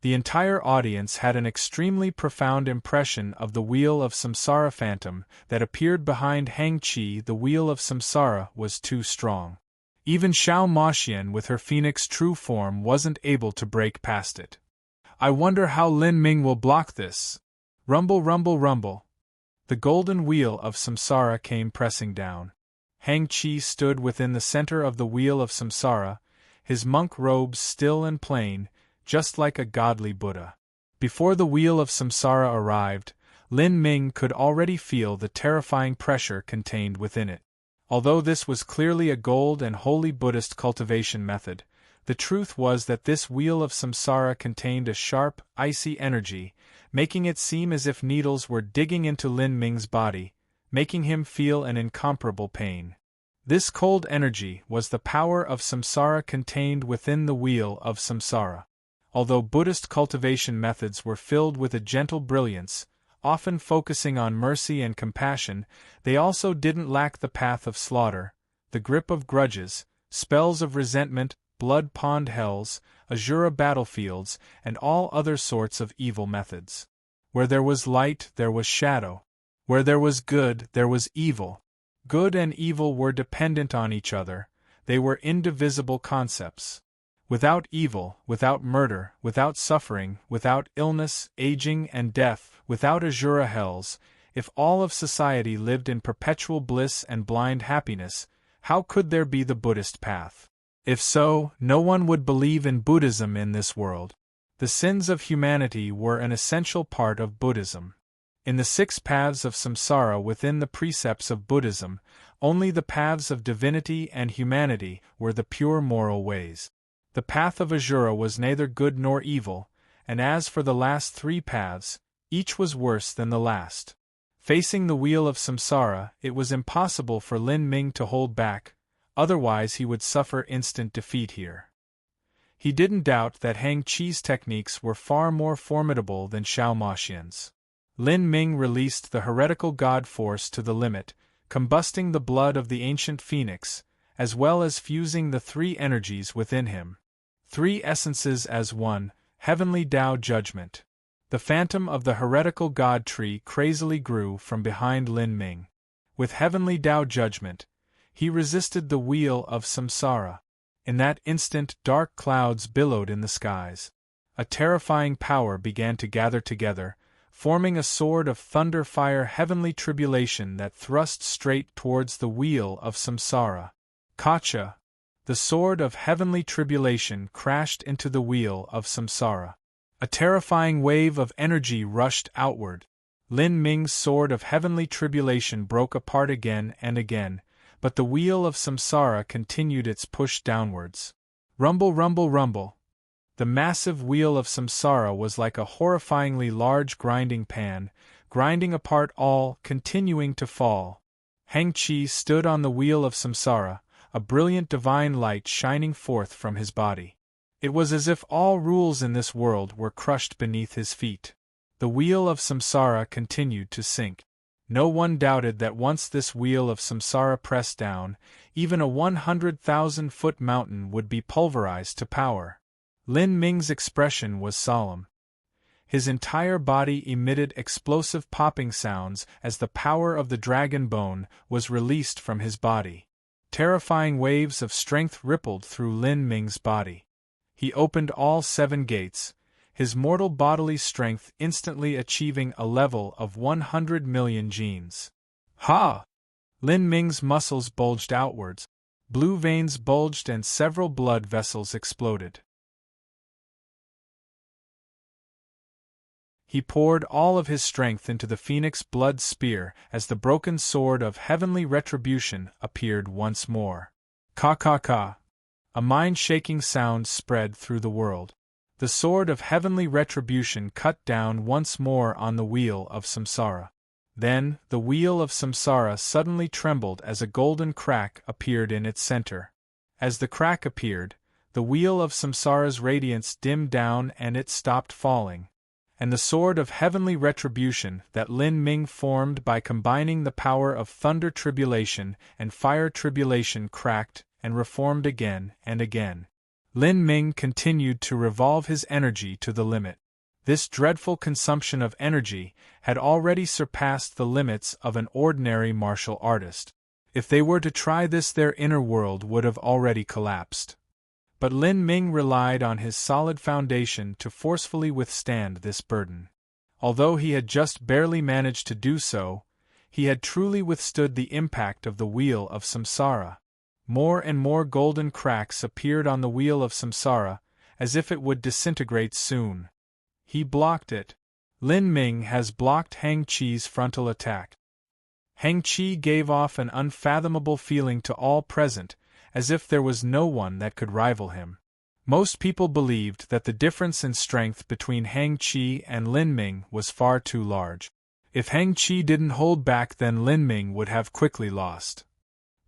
The entire audience had an extremely profound impression of the wheel of Samsara phantom that appeared behind Hang Qi. The wheel of Samsara was too strong. Even Xiao Moxian with her phoenix true form wasn't able to break past it. I wonder how Lin Ming will block this. Rumble, rumble, rumble. The golden wheel of Samsara came pressing down. Hang Qi stood within the center of the wheel of Samsara, his monk robes still and plain, just like a godly Buddha. Before the wheel of Samsara arrived, Lin Ming could already feel the terrifying pressure contained within it. Although this was clearly a gold and holy Buddhist cultivation method, the truth was that this wheel of Samsara contained a sharp, icy energy, making it seem as if needles were digging into Lin Ming's body, making him feel an incomparable pain. This cold energy was the power of Samsara contained within the wheel of Samsara. Although Buddhist cultivation methods were filled with a gentle brilliance, often focusing on mercy and compassion, they also didn't lack the path of slaughter, the grip of grudges, spells of resentment, blood pond hells, Azura battlefields, and all other sorts of evil methods. Where there was light, there was shadow. Where there was good, there was evil. Good and evil were dependent on each other, they were indivisible concepts. Without evil, without murder, without suffering, without illness, aging, and death, without Azura hells, if all of society lived in perpetual bliss and blind happiness, how could there be the Buddhist path? If so, no one would believe in Buddhism in this world. The sins of humanity were an essential part of Buddhism. In the 6 paths of samsara within the precepts of Buddhism, only the paths of divinity and humanity were the pure moral ways. The path of Asura was neither good nor evil, and as for the last 3 paths, each was worse than the last. Facing the wheel of samsara, it was impossible for Lin Ming to hold back, otherwise he would suffer instant defeat here. He didn't doubt that Hang Chi's techniques were far more formidable than Xiao Maxian's. Lin Ming released the heretical god force to the limit, combusting the blood of the ancient phoenix, as well as fusing the 3 energies within him. 3 essences as one, heavenly Tao judgment. The phantom of the heretical god tree crazily grew from behind Lin Ming. With heavenly Tao judgment, he resisted the wheel of samsara. In that instant dark clouds billowed in the skies. A terrifying power began to gather together, forming a sword of thunder-fire heavenly tribulation that thrust straight towards the wheel of samsara. Kacha! The sword of heavenly tribulation crashed into the wheel of samsara. A terrifying wave of energy rushed outward. Lin Ming's sword of heavenly tribulation broke apart again and again, but the wheel of samsara continued its push downwards. Rumble, rumble, rumble. The massive wheel of samsara was like a horrifyingly large grinding pan, grinding apart all, continuing to fall. Hang Chi stood on the wheel of samsara, a brilliant divine light shining forth from his body. It was as if all rules in this world were crushed beneath his feet. The wheel of samsara continued to sink. No one doubted that once this wheel of samsara pressed down, even a 100,000-foot mountain would be pulverized to powder. Lin Ming's expression was solemn. His entire body emitted explosive popping sounds as the power of the dragon bone was released from his body. Terrifying waves of strength rippled through Lin Ming's body. He opened all 7 gates, his mortal bodily strength instantly achieving a level of 100 million genes. Ha! Lin Ming's muscles bulged outwards, blue veins bulged and several blood vessels exploded. He poured all of his strength into the phoenix blood spear as the broken sword of heavenly retribution appeared once more. Ka ka ka! A mind-shaking sound spread through the world. The sword of heavenly retribution cut down once more on the wheel of samsara. Then, the wheel of samsara suddenly trembled as a golden crack appeared in its center. As the crack appeared, the wheel of samsara's radiance dimmed down and it stopped falling. And the sword of heavenly retribution that Lin Ming formed by combining the power of thunder tribulation and fire tribulation cracked and reformed again and again. Lin Ming continued to revolve his energy to the limit. This dreadful consumption of energy had already surpassed the limits of an ordinary martial artist. If they were to try this, their inner world would have already collapsed. But Lin Ming relied on his solid foundation to forcefully withstand this burden. Although he had just barely managed to do so, he had truly withstood the impact of the wheel of samsara. More and more golden cracks appeared on the wheel of samsara, as if it would disintegrate soon. He blocked it. Lin Ming has blocked Hang Chi's frontal attack. Hang Chi gave off an unfathomable feeling to all present, as if there was no one that could rival him. Most people believed that the difference in strength between Hang Chi and Lin Ming was far too large. If Hang Chi didn't hold back, then Lin Ming would have quickly lost.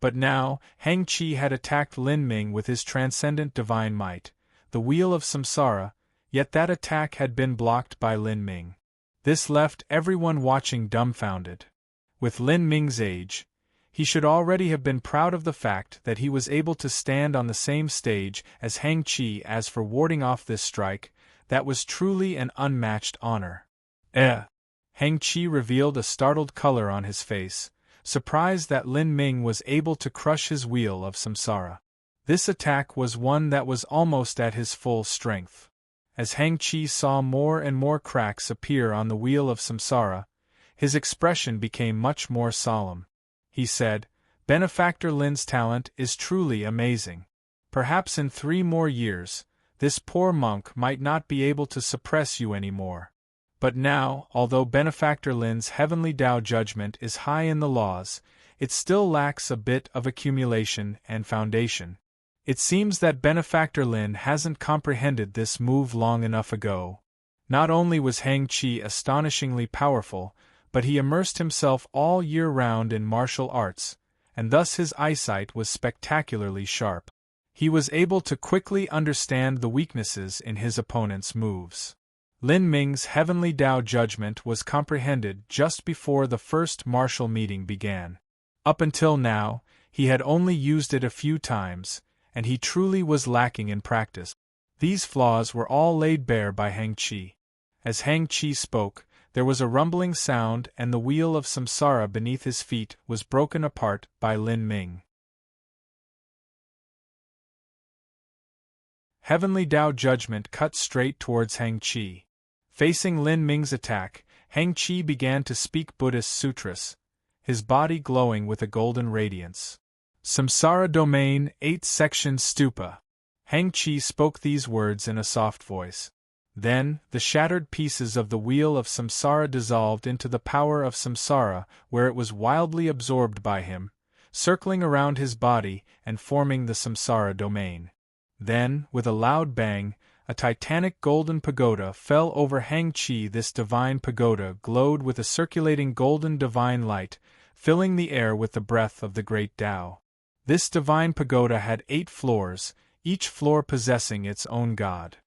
But now, Hang Chi had attacked Lin Ming with his transcendent divine might, the wheel of samsara, yet that attack had been blocked by Lin Ming. This left everyone watching dumbfounded. With Lin Ming's age, he should already have been proud of the fact that he was able to stand on the same stage as Hang Chi. As for warding off this strike, that was truly an unmatched honor. Hang Chi revealed a startled color on his face, surprised that Lin Ming was able to crush his wheel of samsara. This attack was one that was almost at his full strength. As Hang Chi saw more and more cracks appear on the wheel of samsara, his expression became much more solemn. He said, "Benefactor Lin's talent is truly amazing. Perhaps in 3 more years, this poor monk might not be able to suppress you anymore. But now, although Benefactor Lin's heavenly Tao judgment is high in the laws, it still lacks a bit of accumulation and foundation. It seems that Benefactor Lin hasn't comprehended this move long enough ago. Not only was Hang Chi astonishingly powerful, but he immersed himself all year round in martial arts, and thus his eyesight was spectacularly sharp. He was able to quickly understand the weaknesses in his opponent's moves. Lin Ming's heavenly Tao judgment was comprehended just before the first martial meeting began. Up until now, he had only used it a few times, and he truly was lacking in practice. These flaws were all laid bare by Hang Chi. As Hang Chi spoke, there was a rumbling sound and the wheel of samsara beneath his feet was broken apart by Lin Ming. Heavenly Tao judgment cut straight towards Hang Chi. Facing Lin Ming's attack, Hang Chi began to speak Buddhist sutras, his body glowing with a golden radiance. Samsara Domain 8 Section Stupa. Hang Chi spoke these words in a soft voice. Then, the shattered pieces of the wheel of samsara dissolved into the power of samsara, where it was wildly absorbed by him, circling around his body and forming the samsara domain. Then, with a loud bang, a titanic golden pagoda fell over Hang Chi. This divine pagoda glowed with a circulating golden divine light, filling the air with the breath of the great Tao. This divine pagoda had 8 floors, each floor possessing its own god.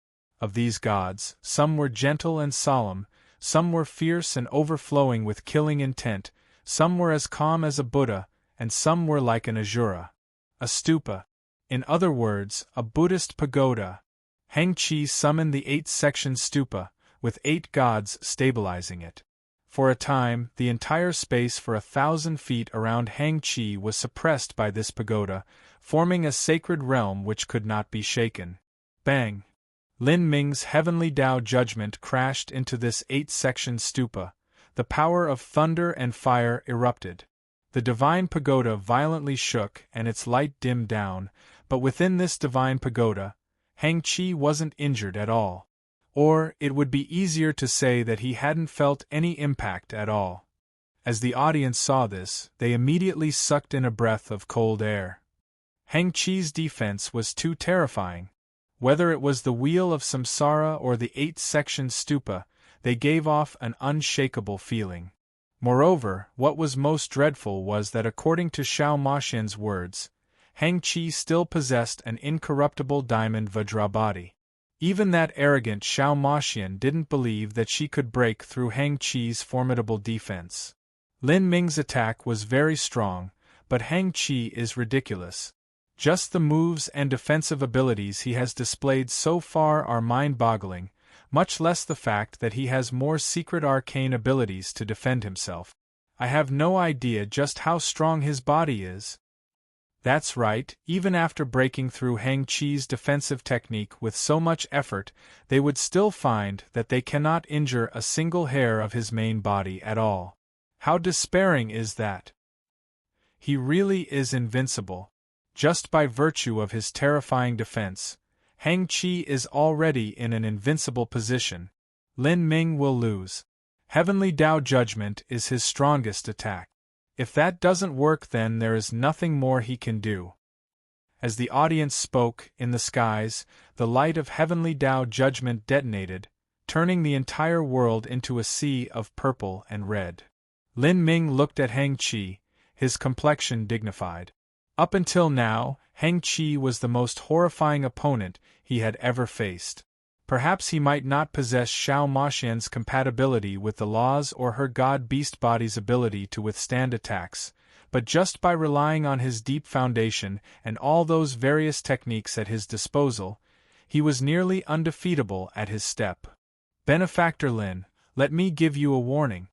Of these gods, some were gentle and solemn, some were fierce and overflowing with killing intent, some were as calm as a Buddha, and some were like an Asura. A stupa. In other words, a Buddhist pagoda. Hang Chi summoned the 8-section stupa, with 8 gods stabilizing it. For a time, the entire space for 1,000 feet around Hang Chi was suppressed by this pagoda, forming a sacred realm which could not be shaken. Bang! Lin Ming's heavenly Tao judgment crashed into this 8-section stupa. The power of thunder and fire erupted. The divine pagoda violently shook and its light dimmed down, but within this divine pagoda, Hang Chi wasn't injured at all. Or, it would be easier to say that he hadn't felt any impact at all. As the audience saw this, they immediately sucked in a breath of cold air. Hang Chi's defense was too terrifying. Whether it was the wheel of samsara or the 8-section stupa, they gave off an unshakable feeling. Moreover, what was most dreadful was that according to Xiao Maxian's words, Hang Chi still possessed an incorruptible diamond Vajra body. Even that arrogant Xiao Maxian didn't believe that she could break through Hang Chi's formidable defense. Lin Ming's attack was very strong, but Hang Chi is ridiculous. Just the moves and defensive abilities he has displayed so far are mind-boggling, much less the fact that he has more secret arcane abilities to defend himself. I have no idea just how strong his body is. That's right, even after breaking through Hang Chi's defensive technique with so much effort, they would still find that they cannot injure a single hair of his main body at all. How despairing is that? He really is invincible. Just by virtue of his terrifying defense, Hang Chi is already in an invincible position. Lin Ming will lose. Heavenly Tao judgment is his strongest attack. If that doesn't work, then there is nothing more he can do. As the audience spoke, in the skies, the light of heavenly Tao judgment detonated, turning the entire world into a sea of purple and red. Lin Ming looked at Hang Chi, his complexion dignified. Up until now, Hang Chi was the most horrifying opponent he had ever faced. Perhaps he might not possess Xiao Maxian's compatibility with the laws or her god-beast body's ability to withstand attacks, but just by relying on his deep foundation and all those various techniques at his disposal, he was nearly undefeatable at his step. Benefactor Lin, let me give you a warning.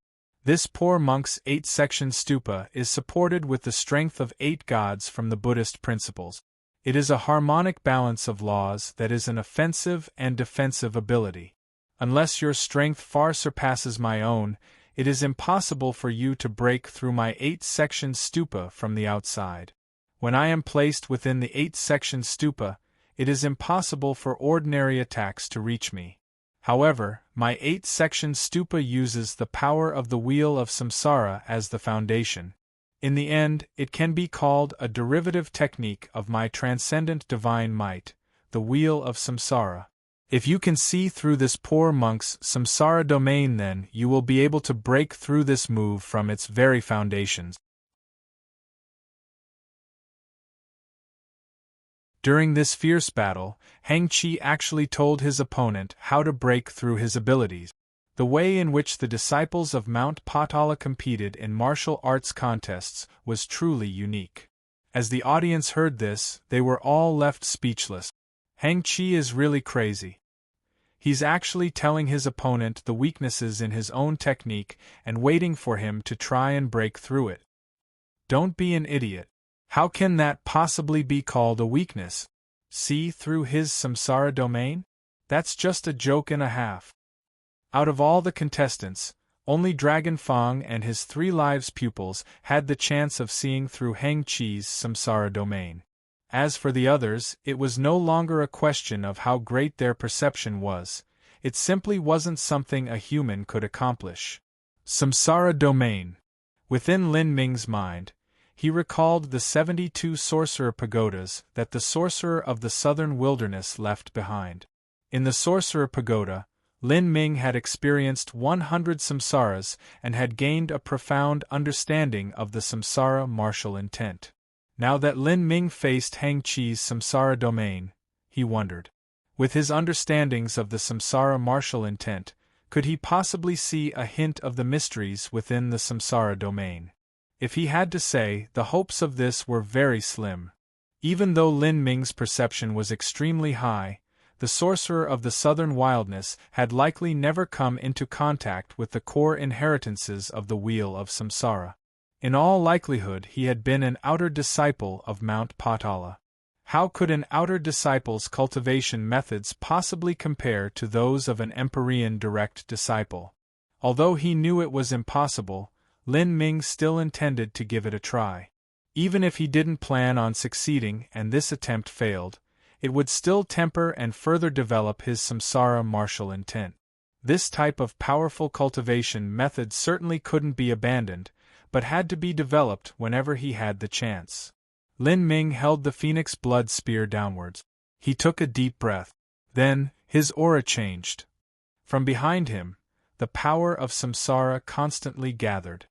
This poor monk's 8-section stupa is supported with the strength of 8 gods from the Buddhist principles. It is a harmonic balance of laws that is an offensive and defensive ability. Unless your strength far surpasses my own, it is impossible for you to break through my 8-section stupa from the outside. When I am placed within the 8-section stupa, it is impossible for ordinary attacks to reach me. However, my 8-section stupa uses the power of the wheel of samsara as the foundation. In the end, it can be called a derivative technique of my transcendent divine might, the wheel of samsara. If you can see through this poor monk's samsara domain, then you will be able to break through this move from its very foundations. During this fierce battle, Heng Qi actually told his opponent how to break through his abilities. The way in which the disciples of Mount Patala competed in martial arts contests was truly unique. As the audience heard this, they were all left speechless. Heng Qi is really crazy. He's actually telling his opponent the weaknesses in his own technique and waiting for him to try and break through it. Don't be an idiot. How can that possibly be called a weakness? See through his samsara domain? That's just a joke and a half. Out of all the contestants, only Dragon Fang and his 3 lives pupils had the chance of seeing through Heng Qi's samsara domain. As for the others, it was no longer a question of how great their perception was, it simply wasn't something a human could accomplish. Samsara domain. Within Lin Ming's mind, he recalled the 72 sorcerer pagodas that the sorcerer of the southern wilderness left behind. In the sorcerer pagoda, Lin Ming had experienced 100 samsaras and had gained a profound understanding of the samsara martial intent. Now that Lin Ming faced Heng Qi's samsara domain, he wondered. With his understandings of the samsara martial intent, could he possibly see a hint of the mysteries within the samsara domain? If he had to say, the hopes of this were very slim. Even though Lin Ming's perception was extremely high, the sorcerer of the southern wilderness had likely never come into contact with the core inheritances of the wheel of samsara. In all likelihood he had been an outer disciple of Mount Patala. How could an outer disciple's cultivation methods possibly compare to those of an Empyrean direct disciple? Although he knew it was impossible, Lin Ming still intended to give it a try. Even if he didn't plan on succeeding and this attempt failed, it would still temper and further develop his samsara martial intent. This type of powerful cultivation method certainly couldn't be abandoned, but had to be developed whenever he had the chance. Lin Ming held the phoenix blood spear downwards. He took a deep breath. Then, his aura changed. From behind him, the power of samsara constantly gathered.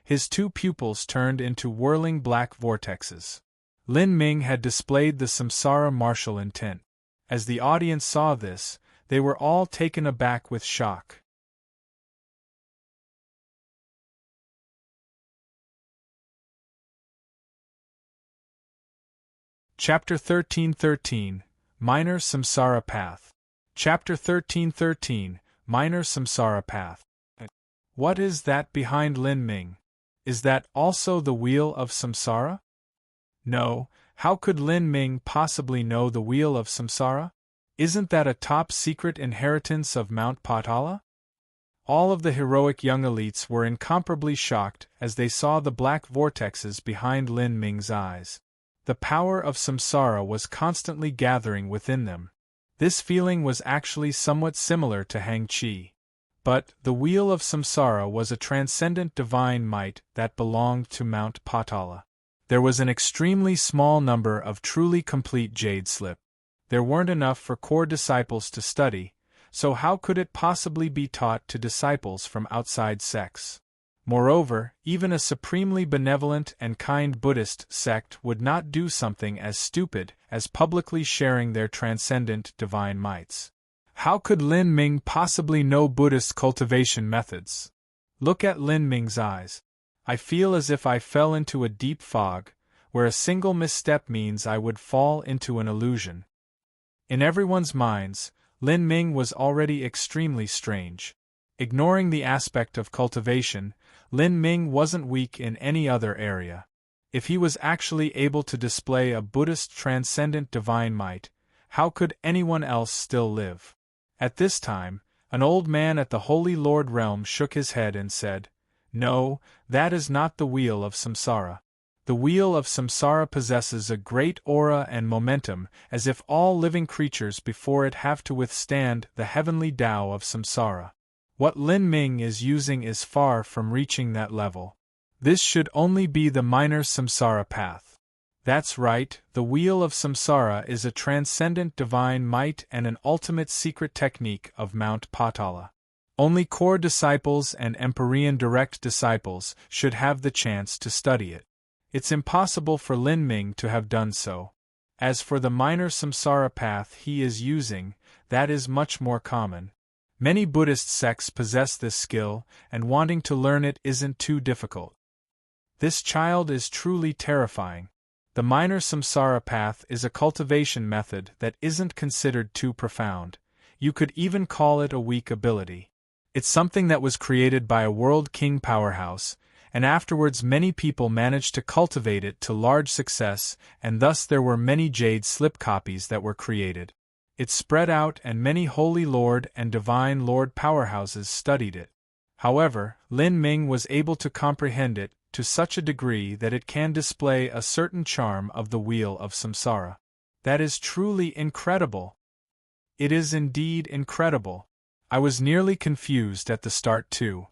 His 2 pupils turned into whirling black vortexes. Lin Ming had displayed the samsara martial intent. As the audience saw this, they were all taken aback with shock. Chapter 1313, Minor Samsara Path. Chapter 1313, Minor Samsara Path. What is that behind Lin Ming? Is that also the wheel of samsara? No, how could Lin Ming possibly know the wheel of samsara? Isn't that a top-secret inheritance of Mount Patala? All of the heroic young elites were incomparably shocked as they saw the black vortexes behind Lin Ming's eyes. The power of samsara was constantly gathering within them. This feeling was actually somewhat similar to Heng Qi. But the wheel of samsara was a transcendent divine might that belonged to Mount Patala. There was an extremely small number of truly complete jade slip. There weren't enough for core disciples to study, so how could it possibly be taught to disciples from outside sects? Moreover, even a supremely benevolent and kind Buddhist sect would not do something as stupid as publicly sharing their transcendent divine mights. How could Lin Ming possibly know Buddhist cultivation methods? Look at Lin Ming's eyes. I feel as if I fell into a deep fog, where a single misstep means I would fall into an illusion. In everyone's minds, Lin Ming was already extremely strange. Ignoring the aspect of cultivation, Lin Ming wasn't weak in any other area. If he was actually able to display a Buddhist transcendent divine might, how could anyone else still live? At this time, an old man at the Holy Lord realm shook his head and said, "No, that is not the wheel of samsara. The wheel of samsara possesses a great aura and momentum, as if all living creatures before it have to withstand the heavenly Tao of samsara. What Lin Ming is using is far from reaching that level. This should only be the minor samsara path. That's right, the wheel of samsara is a transcendent divine might and an ultimate secret technique of Mount Patala. Only core disciples and Empyrean direct disciples should have the chance to study it. It's impossible for Lin Ming to have done so. As for the minor samsara path he is using, that is much more common. Many Buddhist sects possess this skill, and wanting to learn it isn't too difficult. This child is truly terrifying. The minor samsara path is a cultivation method that isn't considered too profound. You could even call it a weak ability. It's something that was created by a world king powerhouse, and afterwards many people managed to cultivate it to large success, and thus there were many jade slip copies that were created. It spread out and many Holy Lord and Divine Lord powerhouses studied it. However, Lin Ming was able to comprehend it to such a degree that it can display a certain charm of the wheel of samsara. That is truly incredible. It is indeed incredible. I was nearly confused at the start too.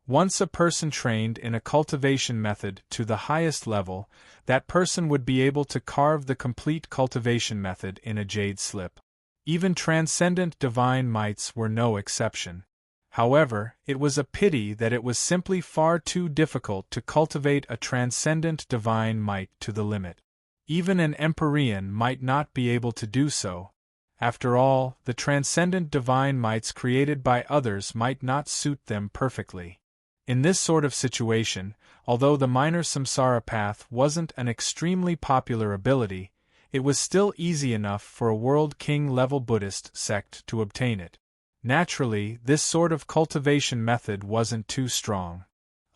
Once a person trained in a cultivation method to the highest level, that person would be able to carve the complete cultivation method in a jade slip. Even transcendent divine mights were no exception. However, it was a pity that it was simply far too difficult to cultivate a transcendent divine might to the limit. Even an Empyrean might not be able to do so. After all, the transcendent divine mights created by others might not suit them perfectly. In this sort of situation, although the minor samsara path wasn't an extremely popular ability, it was still easy enough for a world king-level Buddhist sect to obtain it. Naturally, this sort of cultivation method wasn't too strong.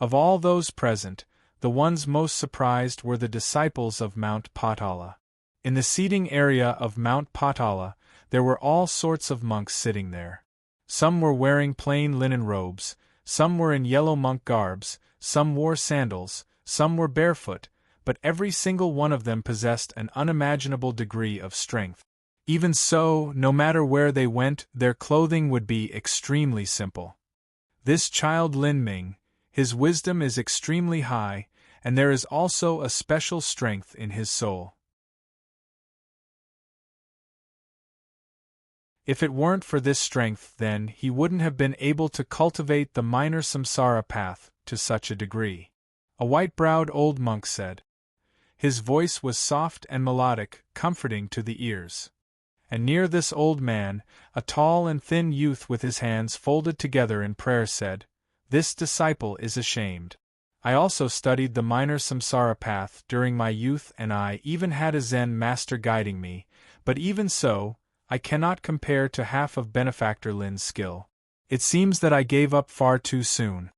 Of all those present, the ones most surprised were the disciples of Mount Patala. In the seating area of Mount Patala, there were all sorts of monks sitting there. Some were wearing plain linen robes, some were in yellow monk garbs, some wore sandals, some were barefoot, but every single one of them possessed an unimaginable degree of strength. Even so, no matter where they went, their clothing would be extremely simple. This child Lin Ming, his wisdom is extremely high, and there is also a special strength in his soul. If it weren't for this strength, then he wouldn't have been able to cultivate the minor samsara path to such a degree. A white-browed old monk said. His voice was soft and melodic, comforting to the ears. And near this old man, a tall and thin youth with his hands folded together in prayer said, "This disciple is ashamed. I also studied the minor samsara path during my youth and I even had a Zen master guiding me, but even so, I cannot compare to half of Benefactor Lin's skill. It seems that I gave up far too soon."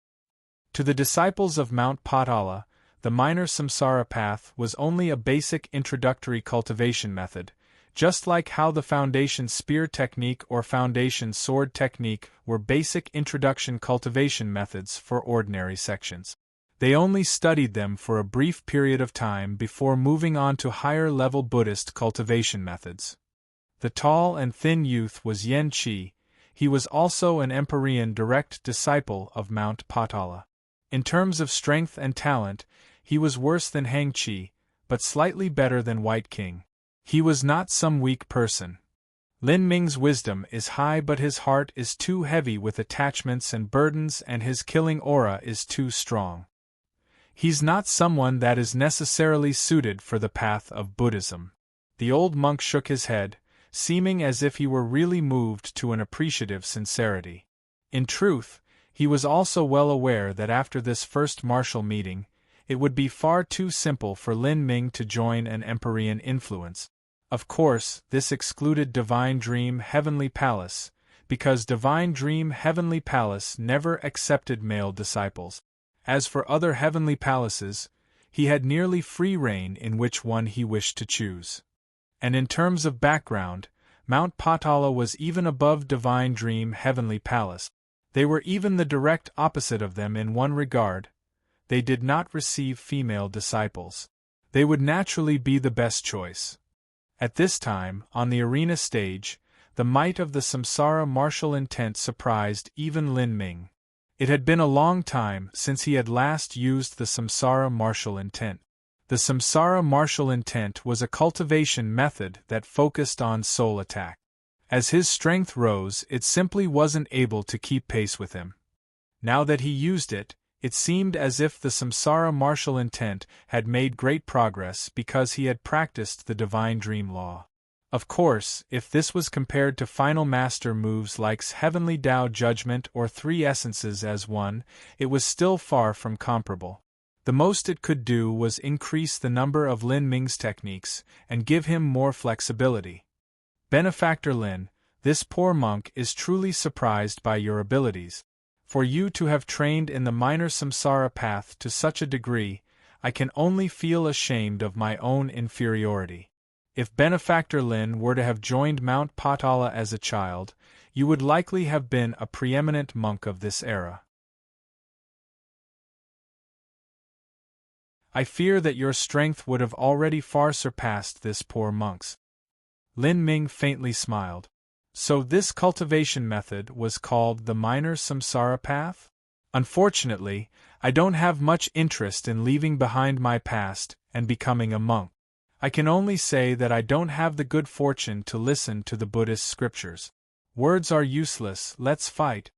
To the disciples of Mount Patala, the minor samsara path was only a basic introductory cultivation method, just like how the foundation spear technique or foundation sword technique were basic introduction cultivation methods for ordinary sections. They only studied them for a brief period of time before moving on to higher-level Buddhist cultivation methods. The tall and thin youth was Yen Qi. He was also an Empyrean direct disciple of Mount Patala. In terms of strength and talent, he was worse than Hang Qi, but slightly better than White King. He was not some weak person. Lin Ming's wisdom is high, but his heart is too heavy with attachments and burdens, and his killing aura is too strong. He's not someone that is necessarily suited for the path of Buddhism. The old monk shook his head, seeming as if he were really moved to an appreciative sincerity. In truth, he was also well aware that after this first martial meeting, it would be far too simple for Lin Ming to join an Empyrean influence. Of course, this excluded Divine Dream Heavenly Palace, because Divine Dream Heavenly Palace never accepted male disciples. As for other heavenly palaces, he had nearly free rein in which one he wished to choose. And in terms of background, Mount Patala was even above Divine Dream Heavenly Palace. They were even the direct opposite of them in one regard. they did not receive female disciples. They would naturally be the best choice. At this time, on the arena stage, the might of the samsara martial intent surprised even Lin Ming. It had been a long time since he had last used the samsara martial intent. The samsara martial intent was a cultivation method that focused on soul attack. As his strength rose, it simply wasn't able to keep pace with him. Now that he used it, it seemed as if the samsara martial intent had made great progress because he had practiced the divine dream law. Of course, if this was compared to final master moves like Heavenly Tao Judgment or Three Essences as one, it was still far from comparable. The most it could do was increase the number of Lin Ming's techniques and give him more flexibility. Benefactor Lin, this poor monk is truly surprised by your abilities. For you to have trained in the minor samsara path to such a degree, I can only feel ashamed of my own inferiority. If Benefactor Lin were to have joined Mount Patala as a child, you would likely have been a preeminent monk of this era. I fear that your strength would have already far surpassed this poor monk's. Lin Ming faintly smiled. So this cultivation method was called the minor samsara path? Unfortunately, I don't have much interest in leaving behind my past and becoming a monk. I can only say that I don't have the good fortune to listen to the Buddhist scriptures. Words are useless, let's fight.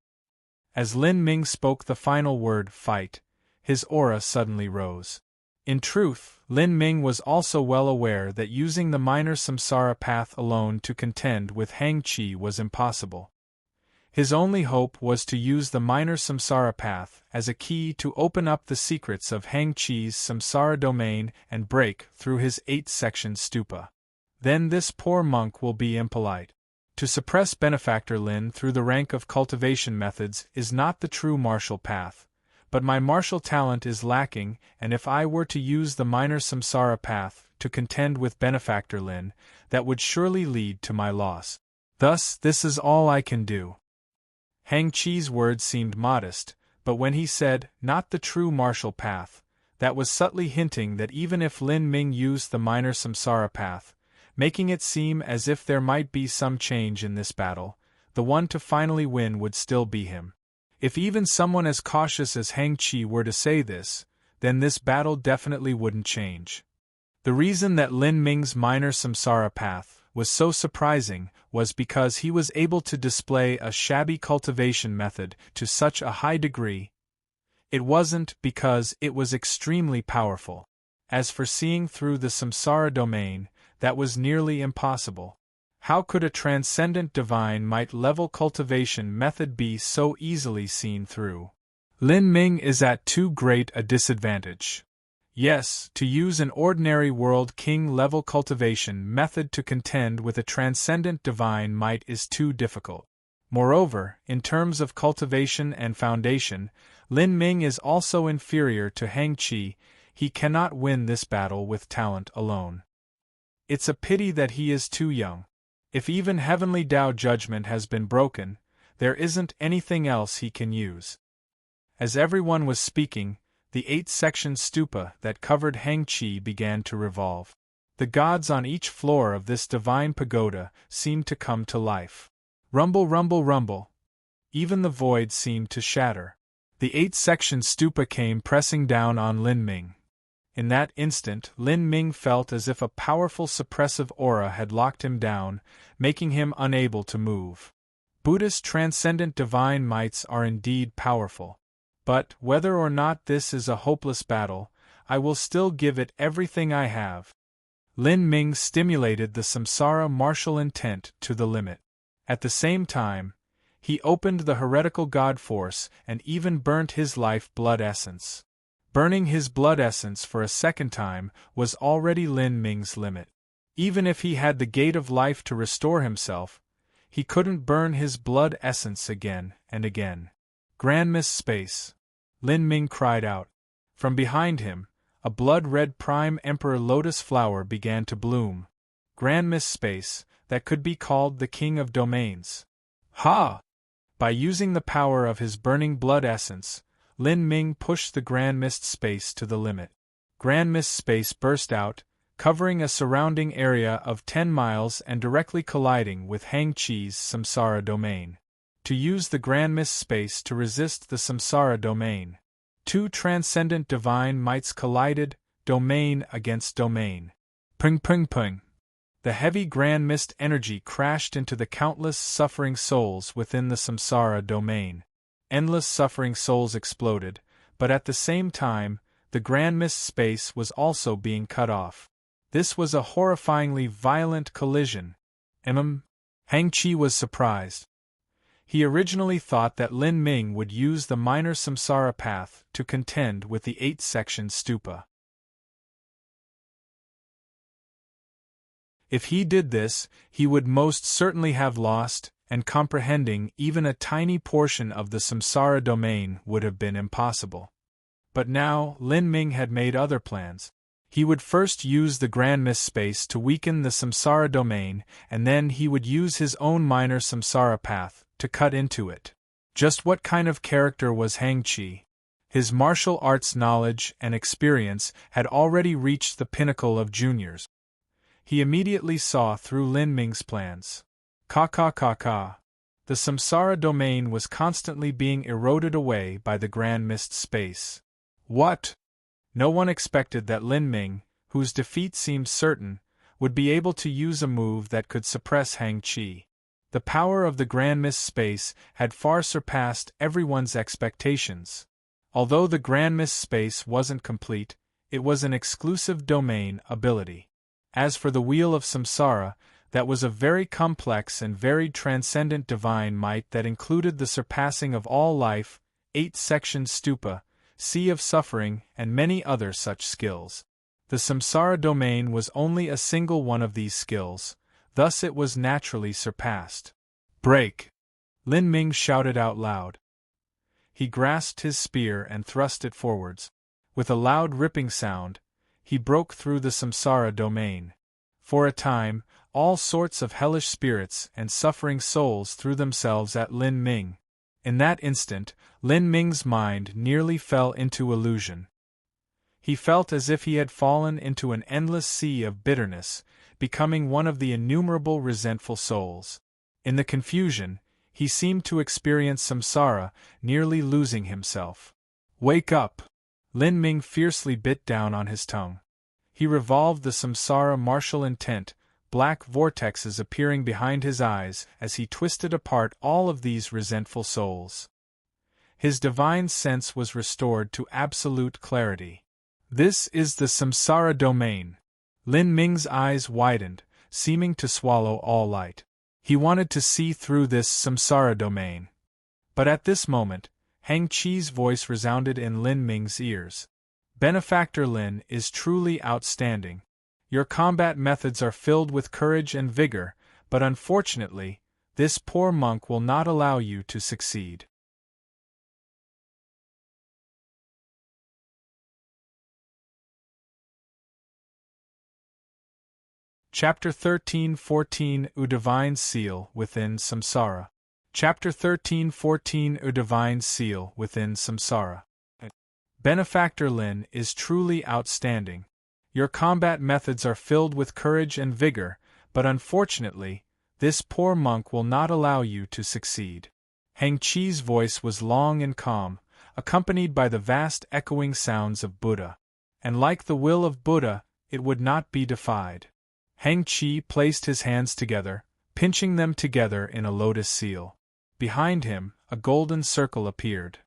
As Lin Ming spoke the final word, fight, his aura suddenly rose. In truth, Lin Ming was also well aware that using the minor samsara path alone to contend with Hang Qi was impossible. His only hope was to use the minor samsara path as a key to open up the secrets of Hang Qi's samsara domain and break through his 8-section stupa. Then this poor monk will be impolite. To suppress Benefactor Lin through the rank of cultivation methods is not the true martial path. But my martial talent is lacking, and if I were to use the minor samsara path to contend with Benefactor Lin, that would surely lead to my loss. Thus, this is all I can do. Hang Qi's words seemed modest, but when he said, not the true martial path, that was subtly hinting that even if Lin Ming used the minor samsara path, making it seem as if there might be some change in this battle, the one to finally win would still be him. If even someone as cautious as Hang Qi were to say this, then this battle definitely wouldn't change. The reason that Lin Ming's minor samsara path was so surprising was because he was able to display a shabby cultivation method to such a high degree. It wasn't because it was extremely powerful. As for seeing through the samsara domain, that was nearly impossible. How could a transcendent divine might-level cultivation method be so easily seen through? Lin Ming is at too great a disadvantage. Yes, to use an ordinary world king-level cultivation method to contend with a transcendent divine might is too difficult. Moreover, in terms of cultivation and foundation, Lin Ming is also inferior to Hang Qi. He cannot win this battle with talent alone. It's a pity that he is too young. If even Heavenly Tao Judgment has been broken, there isn't anything else he can use. As everyone was speaking, the 8-section stupa that covered Hang Qi began to revolve. The gods on each floor of this divine pagoda seemed to come to life. Rumble, rumble, rumble. Even the void seemed to shatter. The 8-section stupa came pressing down on Lin Ming. In that instant, Lin Ming felt as if a powerful suppressive aura had locked him down, making him unable to move. Buddhist transcendent divine mights are indeed powerful. But, whether or not this is a hopeless battle, I will still give it everything I have. Lin Ming stimulated the samsara martial intent to the limit. At the same time, he opened the heretical god force and even burnt his life blood essence. Burning his blood essence for a second time was already Lin Ming's limit. Even if he had the gate of life to restore himself, he couldn't burn his blood essence again and again. Grandma's space. Lin Ming cried out. From behind him, a blood-red prime emperor lotus flower began to bloom. Grandma's space, that could be called the king of domains. Ha! By using the power of his burning blood essence, Lin Ming pushed the Grand Mist space to the limit. Grand Mist space burst out, covering a surrounding area of 10 miles and directly colliding with Hang Chi's samsara domain. To use the Grand Mist space to resist the samsara domain. Two transcendent divine mights collided, domain against domain. Ping ping ping. The heavy Grand Mist energy crashed into the countless suffering souls within the samsara domain. Endless suffering souls exploded, but at the same time, the Grand Mist space was also being cut off. This was a horrifyingly violent collision. Hang Chi was surprised. He originally thought that Lin Ming would use the minor samsara path to contend with the 8-section stupa. If he did this, he would most certainly have lost, and comprehending even a tiny portion of the samsara domain would have been impossible. But now, Lin Ming had made other plans. He would first use the Grand Mist space to weaken the samsara domain, and then he would use his own minor samsara path to cut into it. Just what kind of character was Hang Chi? His martial arts knowledge and experience had already reached the pinnacle of juniors. He immediately saw through Lin Ming's plans. The samsara domain was constantly being eroded away by the Grand Mist space. What? No one expected that Lin Ming, whose defeat seemed certain, would be able to use a move that could suppress Hang Chi. The power of the Grand Mist space had far surpassed everyone's expectations. Although the Grand Mist space wasn't complete, it was an exclusive domain ability. As for the Wheel of Samsara, that was a very complex and varied transcendent divine might that included the surpassing of all life, 8-section stupa, sea of suffering, and many other such skills. The samsara domain was only a single one of these skills, thus it was naturally surpassed. Break! Lin Ming shouted out loud. He grasped his spear and thrust it forwards. With a loud ripping sound, he broke through the samsara domain. For a time, all sorts of hellish spirits and suffering souls threw themselves at Lin Ming. In that instant, Lin Ming's mind nearly fell into illusion. He felt as if he had fallen into an endless sea of bitterness, becoming one of the innumerable resentful souls. In the confusion, he seemed to experience samsara, nearly losing himself. Wake up! Lin Ming fiercely bit down on his tongue. He revolved the samsara martial intent, black vortexes appearing behind his eyes as he twisted apart all of these resentful souls. His divine sense was restored to absolute clarity. This is the samsara domain. Lin Ming's eyes widened, seeming to swallow all light. He wanted to see through this samsara domain. But at this moment, Hang Chi's voice resounded in Lin Ming's ears. Benefactor Lin is truly outstanding. Your combat methods are filled with courage and vigor, but unfortunately, this poor monk will not allow you to succeed. Chapter 13-14 A Divine Seal Within Samsara. Chapter 13-14 A Divine Seal Within Samsara. Benefactor Lin is truly outstanding. Your combat methods are filled with courage and vigor, but unfortunately, this poor monk will not allow you to succeed. Hang Chi's voice was long and calm, accompanied by the vast echoing sounds of Buddha. And like the will of Buddha, it would not be defied. Hang Chi placed his hands together, pinching them together in a lotus seal. Behind him, a golden circle appeared.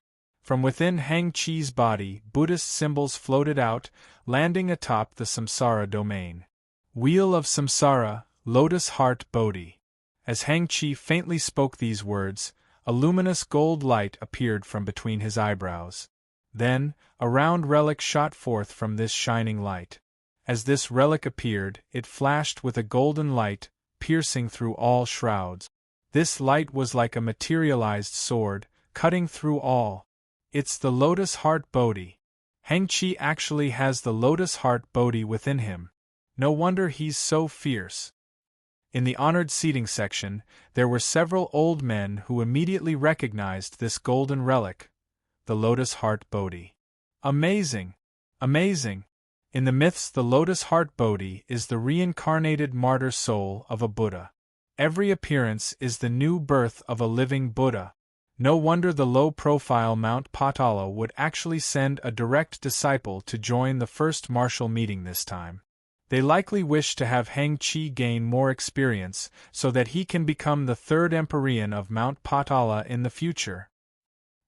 From within Hang Chi's body, Buddhist symbols floated out, landing atop the samsara domain. Wheel of Samsara, Lotus Heart Bodhi. As Hang Chi faintly spoke these words, a luminous gold light appeared from between his eyebrows. Then, a round relic shot forth from this shining light. As this relic appeared, it flashed with a golden light, piercing through all shrouds. This light was like a materialized sword, cutting through all. It's the Lotus Heart Bodhi. Hang Chi actually has the Lotus Heart Bodhi within him. No wonder he's so fierce. In the honored seating section, there were several old men who immediately recognized this golden relic. the lotus heart Bodhi. Amazing! Amazing! In the myths, the lotus heart Bodhi is the reincarnated martyr soul of a Buddha. Every appearance is the new birth of a living Buddha. No wonder the low-profile Mount Potala would actually send a direct disciple to join the first martial meeting this time. They likely wish to have Heng Qi gain more experience so that he can become the third Empyrean of Mount Potala in the future.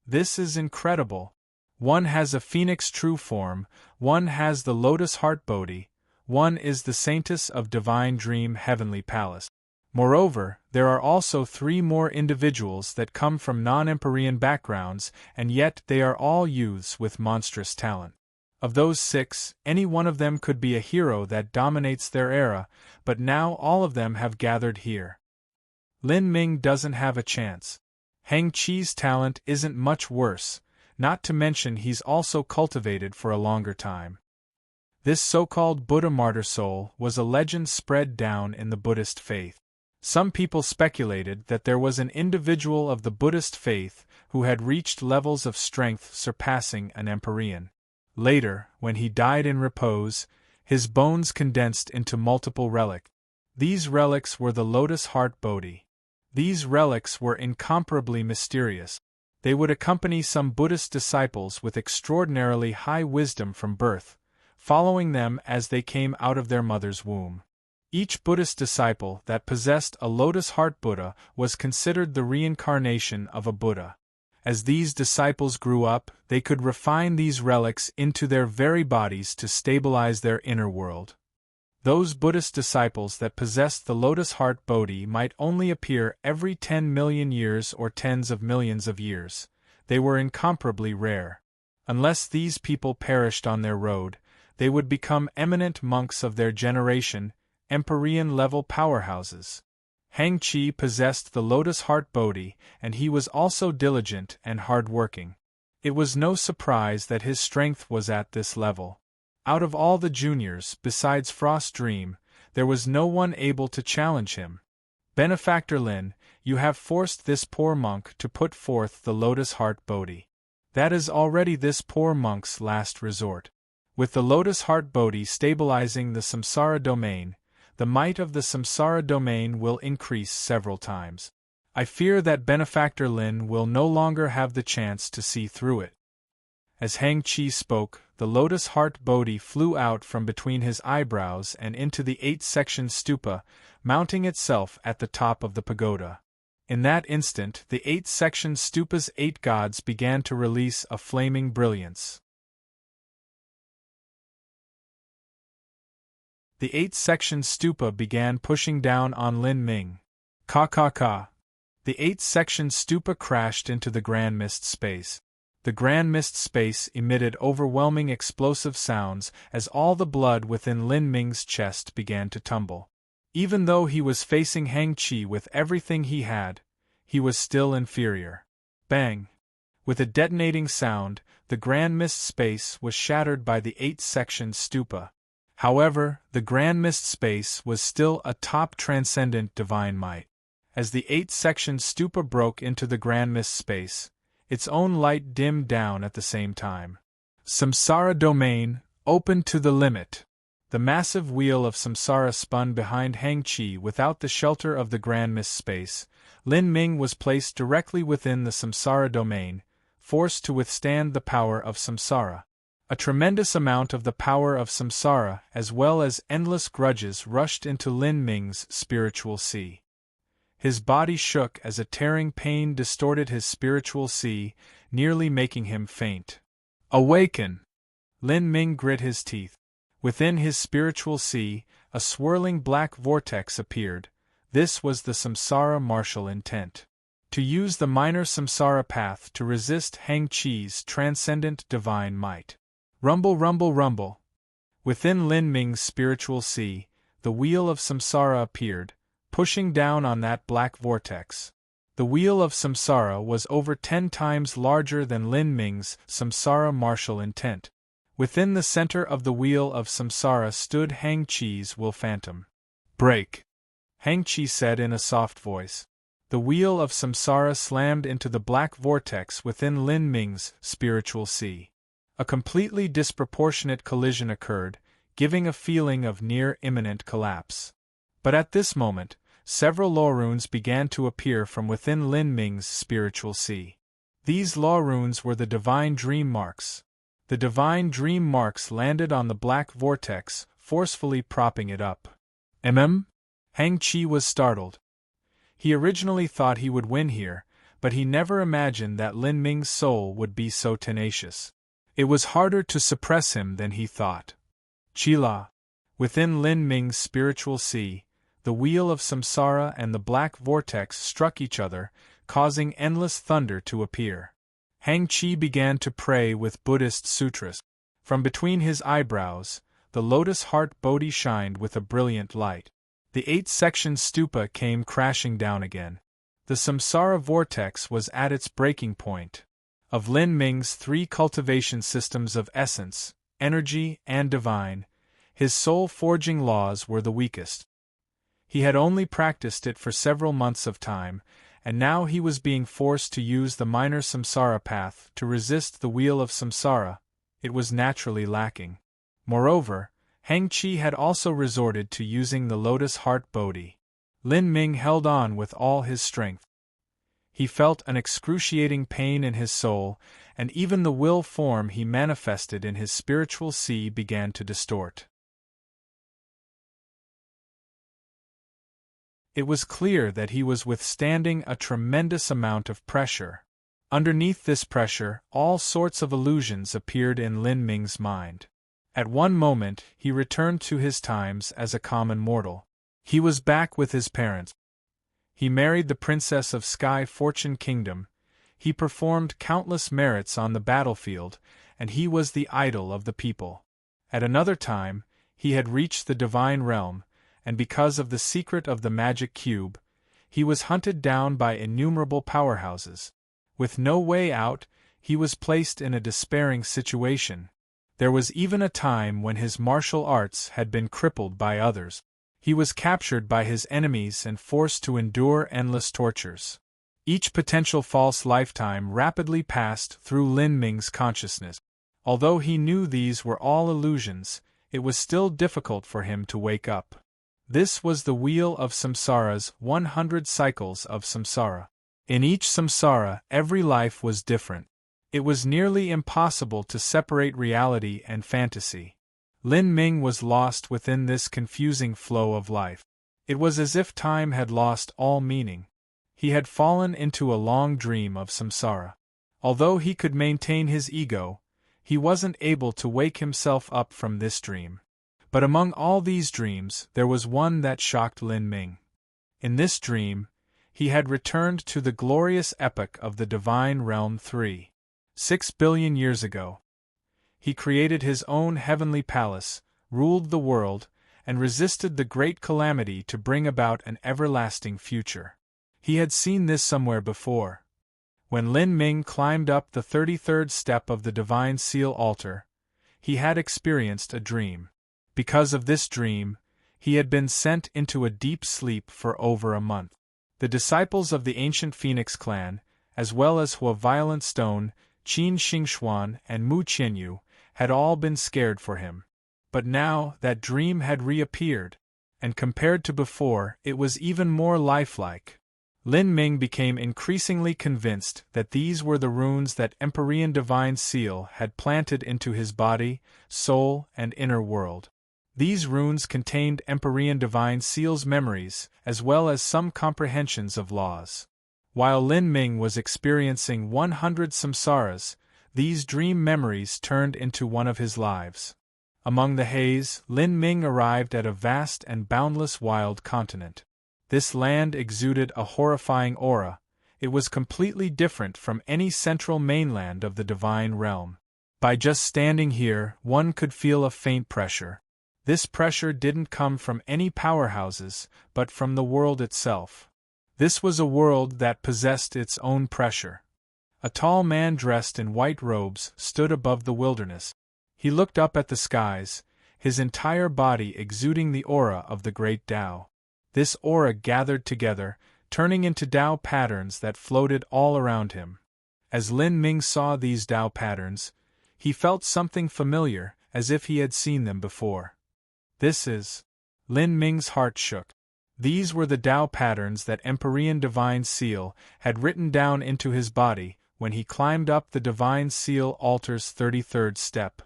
This is incredible. One has a phoenix true form, one has the lotus heart Bodhi, one is the saintess of divine dream heavenly palace. Moreover, there are also 3 more individuals that come from non-Empyrean backgrounds, and yet they are all youths with monstrous talent. Of those 6, any one of them could be a hero that dominates their era, but now all of them have gathered here. Lin Ming doesn't have a chance. Heng Qi's talent isn't much worse, not to mention he's also cultivated for a longer time. This so-called Buddha martyr soul was a legend spread down in the Buddhist faith. Some people speculated that there was an individual of the Buddhist faith who had reached levels of strength surpassing an Empyrean. Later, when he died in repose, his bones condensed into multiple relics. These relics were the lotus heart Bodhi. These relics were incomparably mysterious. They would accompany some Buddhist disciples with extraordinarily high wisdom from birth, following them as they came out of their mother's womb. Each Buddhist disciple that possessed a lotus heart Buddha was considered the reincarnation of a Buddha. As these disciples grew up, they could refine these relics into their very bodies to stabilize their inner world. Those Buddhist disciples that possessed the lotus heart Bodhi might only appear every 10 million years or tens of millions of years. They were incomparably rare. Unless these people perished on their road, they would become eminent monks of their generation, Empyrean-level powerhouses. Heng Qi possessed the lotus heart Bodhi, and he was also diligent and hard-working. It was no surprise that his strength was at this level. Out of all the juniors, besides Frost Dream, there was no one able to challenge him. Benefactor Lin, you have forced this poor monk to put forth the lotus heart Bodhi. That is already this poor monk's last resort. With the lotus heart Bodhi stabilizing the samsara domain, the might of the samsara domain will increase several times. I fear that Benefactor Lin will no longer have the chance to see through it. As Heng Qi spoke, the lotus heart Bodhi flew out from between his eyebrows and into the 8-section stupa, mounting itself at the top of the pagoda. In that instant, the 8-section stupa's 8 gods began to release a flaming brilliance. The 8-section stupa began pushing down on Lin Ming. Ka. The 8-section stupa crashed into the grand mist space. The grand mist space emitted overwhelming explosive sounds as all the blood within Lin Ming's chest began to tumble. Even though he was facing Heng Qi with everything he had, he was still inferior. Bang! With a detonating sound, the grand mist space was shattered by the 8-section stupa. However, the grand mist space was still a top transcendent divine might. As the 8-section stupa broke into the grand mist space, its own light dimmed down at the same time. Samsara domain, open to the limit. The massive wheel of samsara spun behind Heng Qi without the shelter of the grand mist space. Lin Ming was placed directly within the samsara domain, forced to withstand the power of samsara. A tremendous amount of the power of samsara as well as endless grudges rushed into Lin Ming's spiritual sea. His body shook as a tearing pain distorted his spiritual sea, nearly making him faint. Awaken! Lin Ming grit his teeth. Within his spiritual sea, a swirling black vortex appeared. This was the samsara martial intent. To use the minor samsara path to resist Heng Qi's transcendent divine might. Rumble, rumble, rumble. Within Lin Ming's spiritual sea, the wheel of samsara appeared, pushing down on that black vortex. The wheel of samsara was over 10 times larger than Lin Ming's samsara martial intent. Within the center of the wheel of samsara stood Heng Qi's will phantom. Break! Heng Qi said in a soft voice. the wheel of samsara slammed into the black vortex within Lin Ming's spiritual sea. A completely disproportionate collision occurred, giving a feeling of near imminent collapse. But at this moment, several law runes began to appear from within Lin Ming's spiritual sea. These law runes were the divine dream marks. The divine dream marks landed on the black vortex, forcefully propping it up. Hang Chi was startled. He originally thought he would win here, but he never imagined that Lin Ming's soul would be so tenacious. It was harder to suppress him than he thought. Chila. Within Lin Ming's spiritual sea, the wheel of samsara and the black vortex struck each other, causing endless thunder to appear. Hang Chi began to pray with Buddhist sutras. From between his eyebrows, the lotus heart Bodhi shined with a brilliant light. The 8-section stupa came crashing down again. The samsara vortex was at its breaking point. Of Lin Ming's 3 cultivation systems of essence, energy, and divine, his soul-forging laws were the weakest. He had only practiced it for several months of time, and now he was being forced to use the minor samsara path to resist the wheel of samsara. It was naturally lacking. Moreover, Hang Chi had also resorted to using the lotus heart Bodhi. Lin Ming held on with all his strength. He felt an excruciating pain in his soul, and even the will form he manifested in his spiritual sea began to distort. It was clear that he was withstanding a tremendous amount of pressure. Underneath this pressure, all sorts of illusions appeared in Lin Ming's mind. At one moment, he returned to his times as a common mortal. He was back with his parents. He married the princess of Sky Fortune Kingdom. He performed countless merits on the battlefield, and he was the idol of the people. At another time, he had reached the divine realm, and because of the secret of the magic cube, he was hunted down by innumerable powerhouses. With no way out, he was placed in a despairing situation. There was even a time when his martial arts had been crippled by others. He was captured by his enemies and forced to endure endless tortures. Each potential false lifetime rapidly passed through Lin Ming's consciousness. Although he knew these were all illusions, it was still difficult for him to wake up. This was the wheel of samsara's 100 cycles of samsara. In each samsara, every life was different. It was nearly impossible to separate reality and fantasy. Lin Ming was lost within this confusing flow of life. It was as if time had lost all meaning. He had fallen into a long dream of samsara. Although he could maintain his ego, he wasn't able to wake himself up from this dream. But among all these dreams, there was one that shocked Lin Ming. In this dream, he had returned to the glorious epoch of the divine realm 6 billion years ago. He created his own heavenly palace, ruled the world, and resisted the great calamity to bring about an everlasting future. He had seen this somewhere before. When Lin Ming climbed up the 33rd step of the divine seal altar, he had experienced a dream. Because of this dream, he had been sent into a deep sleep for over a month. The disciples of the ancient Phoenix clan, as well as Hua Violent Stone, Qin Xingxuan, and Mu Qianyu, had all been scared for him. But now that dream had reappeared, and compared to before, it was even more lifelike. Lin Ming became increasingly convinced that these were the runes that Empyrean Divine Seal had planted into his body, soul, and inner world. These runes contained Empyrean Divine Seal's memories, as well as some comprehensions of laws. While Lin Ming was experiencing 100 samsaras, these dream memories turned into one of his lives. Among the haze, Lin Ming arrived at a vast and boundless wild continent. This land exuded a horrifying aura. It was completely different from any central mainland of the divine realm. By just standing here, one could feel a faint pressure. This pressure didn't come from any powerhouses, but from the world itself. This was a world that possessed its own pressure. A tall man dressed in white robes stood above the wilderness. He looked up at the skies, his entire body exuding the aura of the great Tao. This aura gathered together, turning into Tao patterns that floated all around him. As Lin Ming saw these Tao patterns, he felt something familiar, as if he had seen them before. This is... Lin Ming's heart shook. These were the Tao patterns that Empyrean Divine Seal had written down into his body when he climbed up the Divine Seal altar's 33rd step.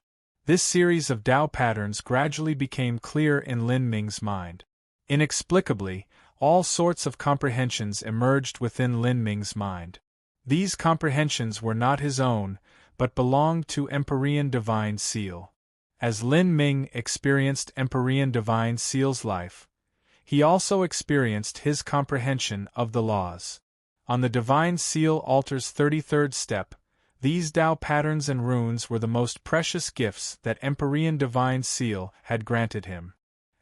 This series of Tao patterns gradually became clear in Lin Ming's mind. Inexplicably, all sorts of comprehensions emerged within Lin Ming's mind. These comprehensions were not his own, but belonged to Empyrean Divine Seal. As Lin Ming experienced Empyrean Divine Seal's life, he also experienced his comprehension of the laws. On the Divine Seal altar's 33rd step, these Tao patterns and runes were the most precious gifts that Empyrean Divine Seal had granted him.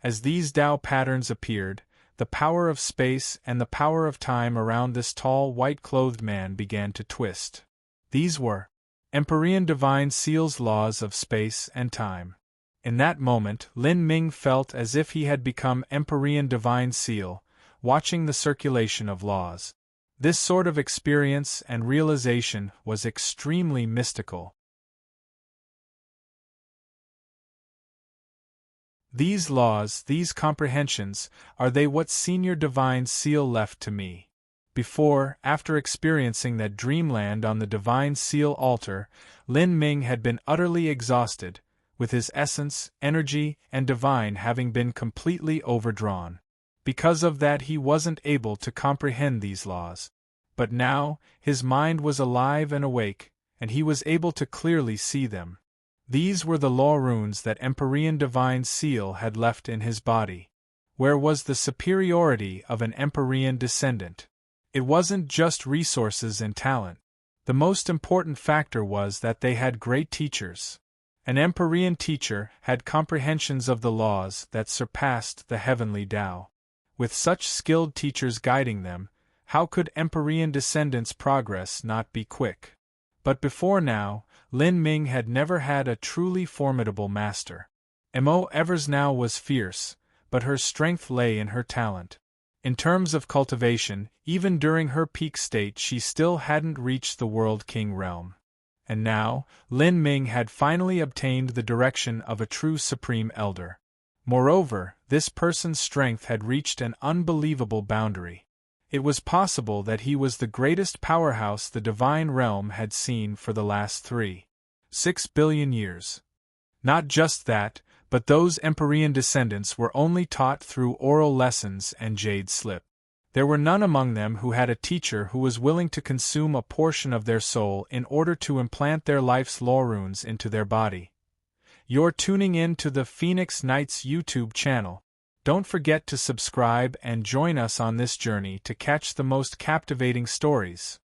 As these Tao patterns appeared, the power of space and the power of time around this tall, white-clothed man began to twist. These were Empyrean Divine Seal's laws of space and time. In that moment, Lin Ming felt as if he had become Empyrean Divine Seal, watching the circulation of laws. This sort of experience and realization was extremely mystical. These laws, these comprehensions, are they what Senior Divine Seal left to me? After experiencing that dreamland on the Divine Seal altar, Lin Ming had been utterly exhausted, with his essence, energy, and divine having been completely overdrawn. Because of that he wasn't able to comprehend these laws. But now, his mind was alive and awake, and he was able to clearly see them. These were the law runes that Empyrean Divine Seal had left in his body. Where was the superiority of an Empyrean descendant? It wasn't just resources and talent. The most important factor was that they had great teachers. An Empyrean teacher had comprehensions of the laws that surpassed the heavenly Tao. With such skilled teachers guiding them, how could Empyrean descendants' progress not be quick? But before now, Lin Ming had never had a truly formidable master. Mo Evers now was fierce, but her strength lay in her talent. In terms of cultivation, even during her peak state she still hadn't reached the World King realm. And now, Lin Ming had finally obtained the direction of a true Supreme Elder. Moreover, this person's strength had reached an unbelievable boundary. It was possible that he was the greatest powerhouse the Divine Realm had seen for the last 3.6 billion years. Not just that, but those Empyrean descendants were only taught through oral lessons and jade slip. There were none among them who had a teacher who was willing to consume a portion of their soul in order to implant their life's law runes into their body. You're tuning in to the Phoenix Knights YouTube channel. Don't forget to subscribe and join us on this journey to catch the most captivating stories.